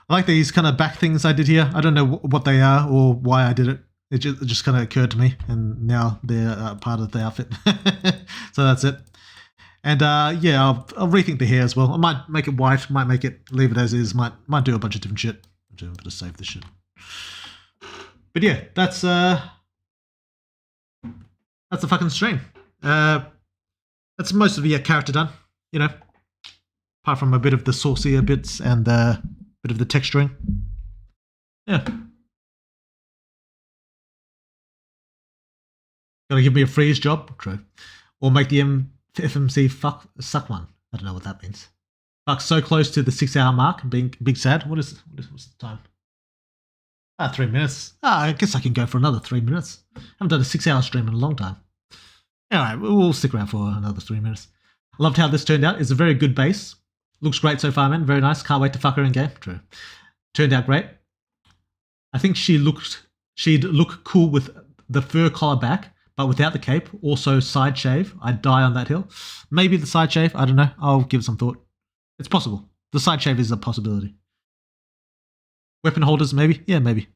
I like these kind of back things I did here. I don't know what they are or why I did it. It just kind of occurred to me, and now they're part of the outfit. So that's it. And yeah, I'll rethink the hair as well. I might make it white, might make it, leave it as is, might do a bunch of different shit. I'm gonna save this shit. But yeah, that's the fucking stream. That's most of the character done, you know, apart from a bit of the saucier bits and a bit of the texturing. Yeah. Gotta give me a freeze job, true. Or make the FMC suck one. I don't know what that means. Fuck, so close to the 6-hour mark, being big sad. What's the time? 3 minutes. I guess I can go for another 3 minutes. Haven't done a 6-hour stream in a long time. Alright, we'll stick around for another 3 minutes. Loved how this turned out. It's a very good base. Looks great so far, man. Very nice. Can't wait to fuck her in game. True. Turned out great. I think she'd look cool with the fur collar back, but without the cape. Also side shave. I'd die on that hill. Maybe the side shave. I don't know. I'll give it some thought. It's possible. The side shave is a possibility. Weapon holders, maybe? Yeah, maybe.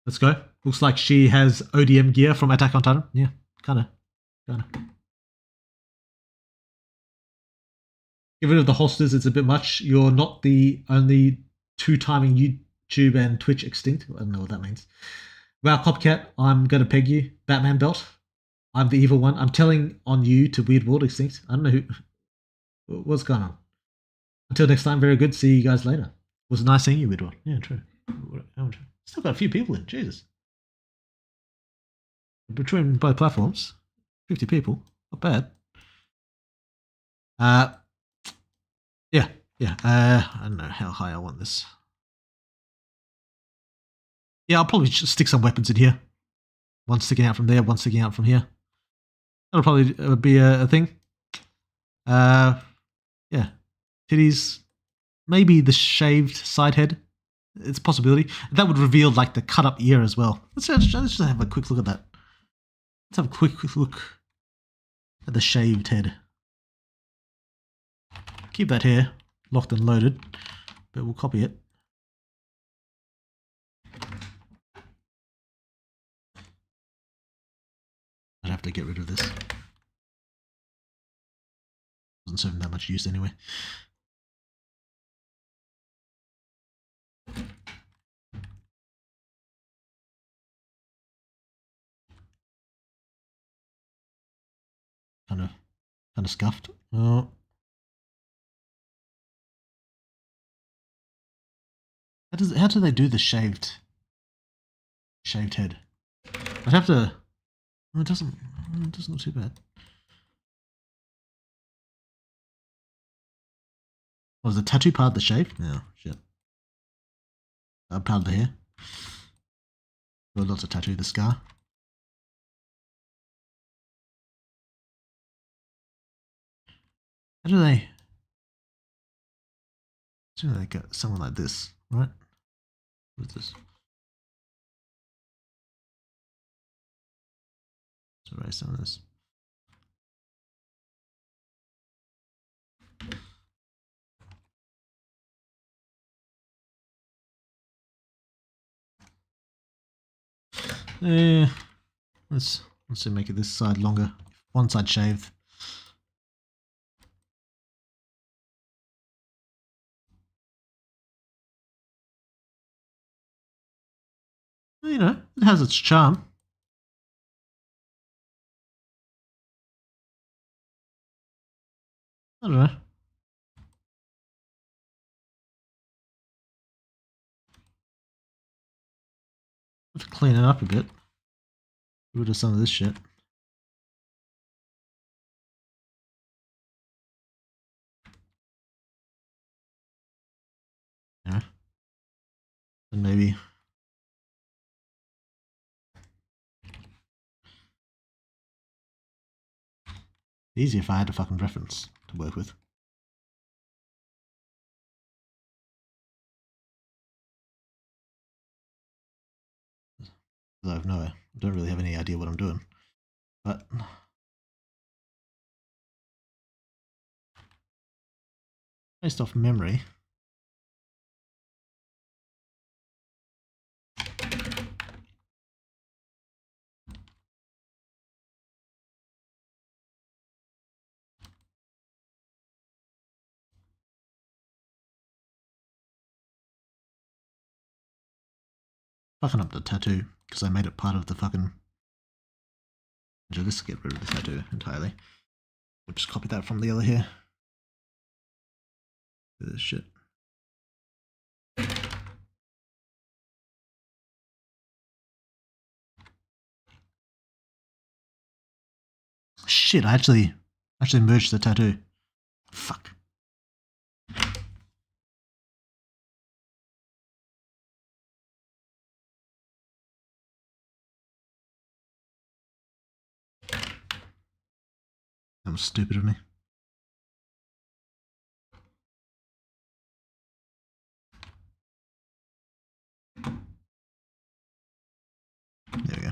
Let's go. Looks like she has ODM gear from Attack on Titan. Yeah, kinda. Get rid of the holsters, it's a bit much. You're not the only two-timing YouTube and Twitch extinct. I don't know what that means. Wow, Copycat, I'm gonna peg you. Batman belt. I'm the evil one. I'm telling on you to Weird World extinct. I don't know what's going on. Until next time, very good. See you guys later. It was nice seeing you, Weird World. Yeah, true. Still got a few people in. Jesus. Between both platforms, 50 people. Not bad. Yeah. I don't know how high I want this. Yeah, I'll probably just stick some weapons in here. One sticking out from there, one sticking out from here. That'll probably be a thing. Yeah. Titties. Maybe the shaved side head. It's a possibility. That would reveal like the cut up ear as well. Let's just have a quick look at that. Let's have a quick look at the shaved head. Keep that hair locked and loaded, but we'll copy it. I'd have to get rid of this. Wasn't serving that much use anyway. Kind of scuffed. Oh. How do they do the shaved head? I'd have to. Oh, it doesn't look too bad. Was the tattoo part of the shave? No, shit. Part of the hair. Got lots of tattoo. The scar. How do they? So they got something like this, right? What's this? Let's erase some of this. Let's make it this side longer. One side shaved. You know, it has its charm. I don't know. Have to clean it up a bit. Get rid of some of this shit. Yeah. And maybe. Easier if I had a fucking reference to work with. I don't really have any idea what I'm doing. But based off memory. Fucking up the tattoo because I made it part of the fucking. So let's get rid of the tattoo entirely. We'll just copy that from the other here. This shit. Shit, I actually merged the tattoo. Fuck. That was stupid of me. There we go.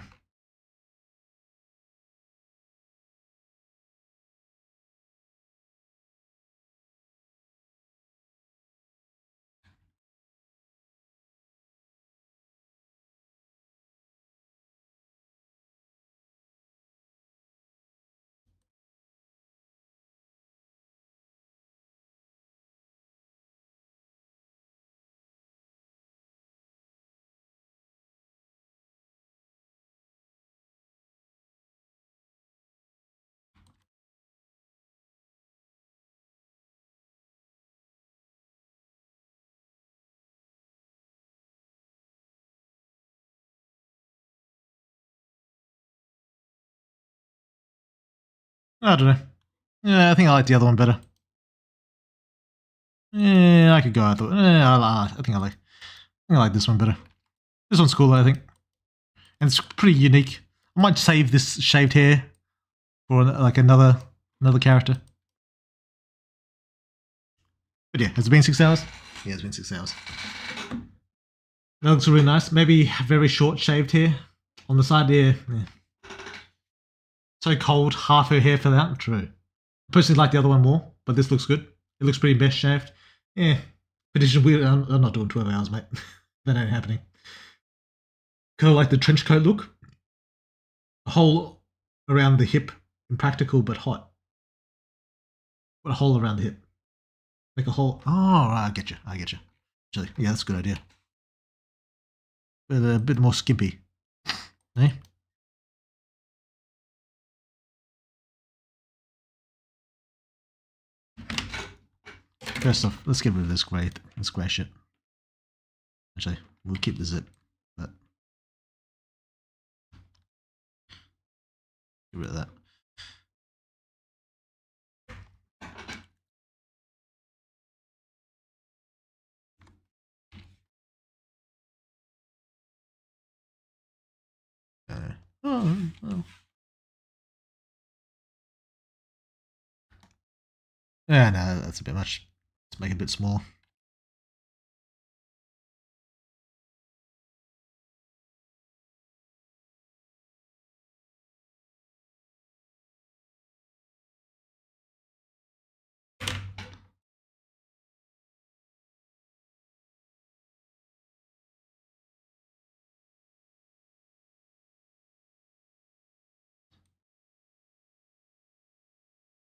I don't know. Yeah, I think I like the other one better. Yeah, I could go. I think I like this one better. This one's cooler, I think, and it's pretty unique. I might save this shaved hair for like another character. But yeah, has it been 6 hours? Yeah, it's been 6 hours. That looks really nice. Maybe very short shaved hair on the side there. Yeah. So cold, half her hair fell out. True. I personally like the other one more, but this looks good. It looks pretty best shaved. Yeah. But it's just weird. I'm not doing 12 hours, mate. That ain't happening. Kind of like the trench coat look. A hole around the hip. Impractical, but hot. What a hole around the hip. Like a hole. Oh, right, I get you. Actually, yeah, that's a good idea. But a bit more skimpy. Eh? First off, let's get rid of this grey shit. Actually, we'll keep the zip, but get rid of that. Oh. Yeah, no, that's a bit much. Let's make it a bit small.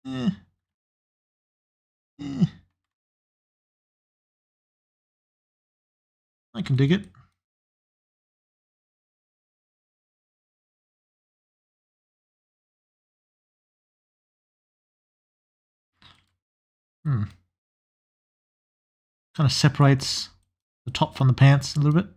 Eh. Eh. I can dig it. Kind of separates the top from the pants a little bit.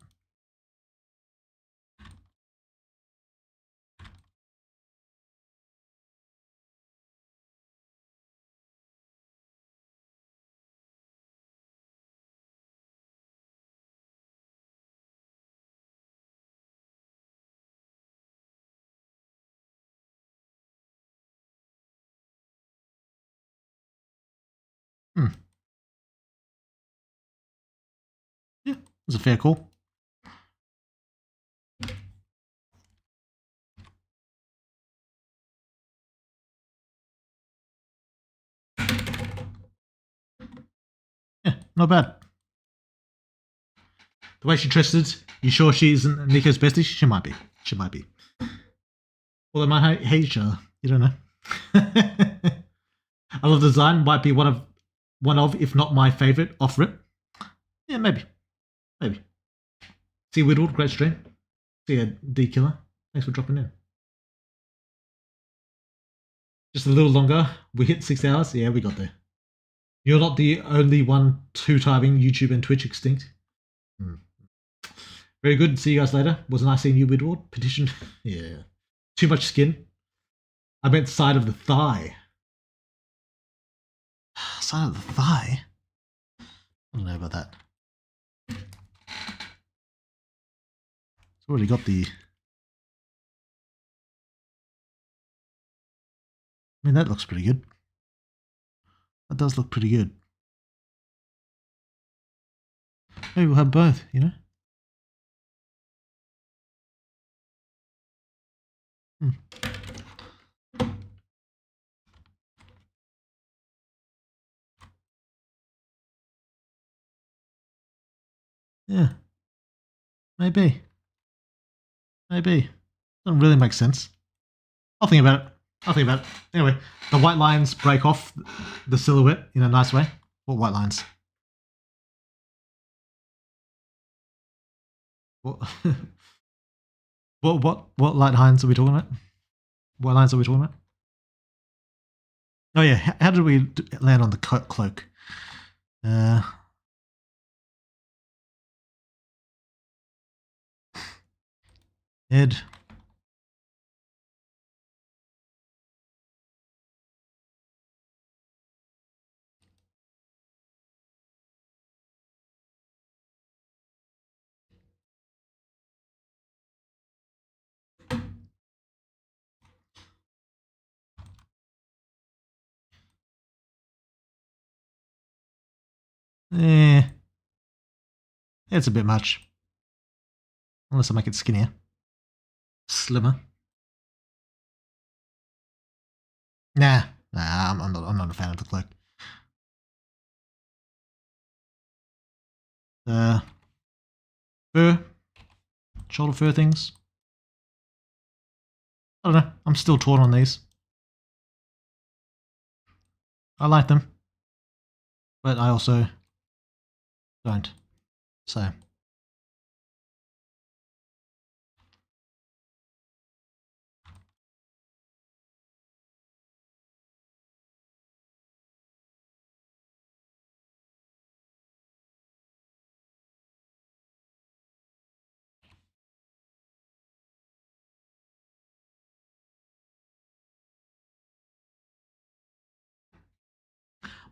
It's a fair call. Yeah, not bad. The way she dresses, you sure she isn't Nico's bestie? She might be. She might be. Well, they might hate each other. You don't know. I love the design. Might be one of, if not my favorite, off rip. Yeah, maybe. See Whittled, great stream. See ya, D Killer. Thanks for dropping in. Just a little longer. We hit 6 hours. Yeah, we got there. You're not the only one two-timing YouTube and Twitch extinct. Very good. See you guys later. Was nice seeing you, Whittled. Petition. Yeah. Too much skin. I meant side of the thigh. Side of the thigh? I don't know about that. It's already got the... I mean, that looks pretty good. That does look pretty good. Maybe we'll have both, you know? Yeah. Maybe. Doesn't really make sense. I'll think about it. Anyway, the white lines break off the silhouette in a nice way. What white lines? What what light lines are we talking about? What lines are we talking about? Oh yeah, how did we land on the cloak? Head. It's a bit much. Unless I make it skinnier. Slimmer. Nah, I'm not a fan of the cloak. Fur. Shoulder fur things. I don't know. I'm still torn on these. I like them. But I also don't. So.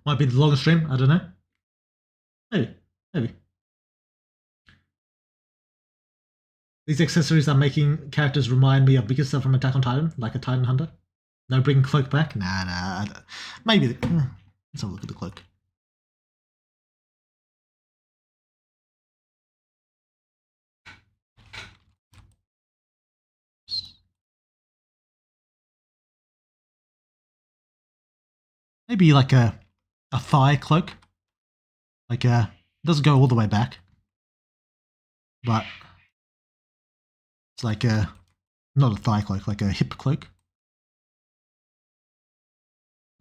Might be the longest stream, I don't know. Maybe. These accessories are making characters remind me of bigger stuff from Attack on Titan, like a Titan Hunter. No, bring cloak back? Nah. Maybe. Let's have a look at the cloak. Maybe like a thigh cloak. Like it doesn't go all the way back. But it's like not a thigh cloak, like a hip cloak.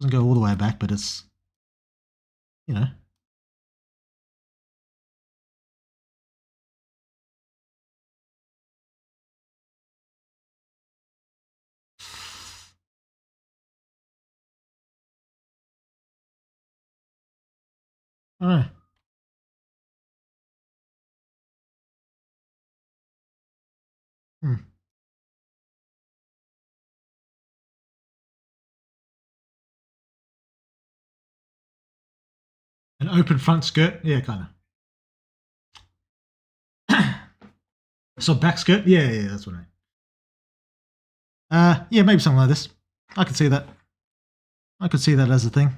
Doesn't go all the way back, but it's, you know. I don't know. An open front skirt? Yeah, kind of. So back skirt? Yeah, that's what I mean. Yeah, maybe something like this. I could see that. I could see that as a thing.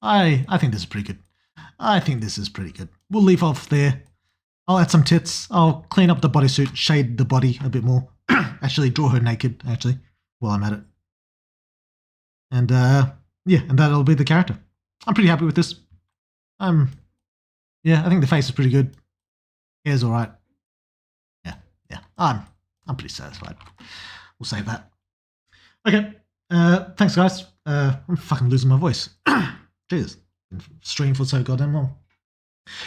I think this is pretty good. I think this is pretty good. We'll leave off there. I'll add some tits. I'll clean up the bodysuit, shade the body a bit more. Actually, draw her naked, actually, while I'm at it. And, yeah, and that'll be the character. I'm pretty happy with this. Yeah, I think the face is pretty good. Hair's alright. Yeah, I'm pretty satisfied. We'll save that. Okay, thanks guys. I'm fucking losing my voice. Cheers. Been streaming for so goddamn long.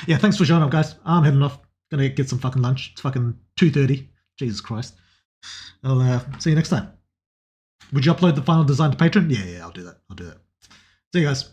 Yeah, thanks for showing up, guys. I'm heading off. Gonna get some fucking lunch. It's fucking 2:30. Jesus Christ. I'll see you next time. Would you upload the final design to Patreon? Yeah, I'll do that. See you guys.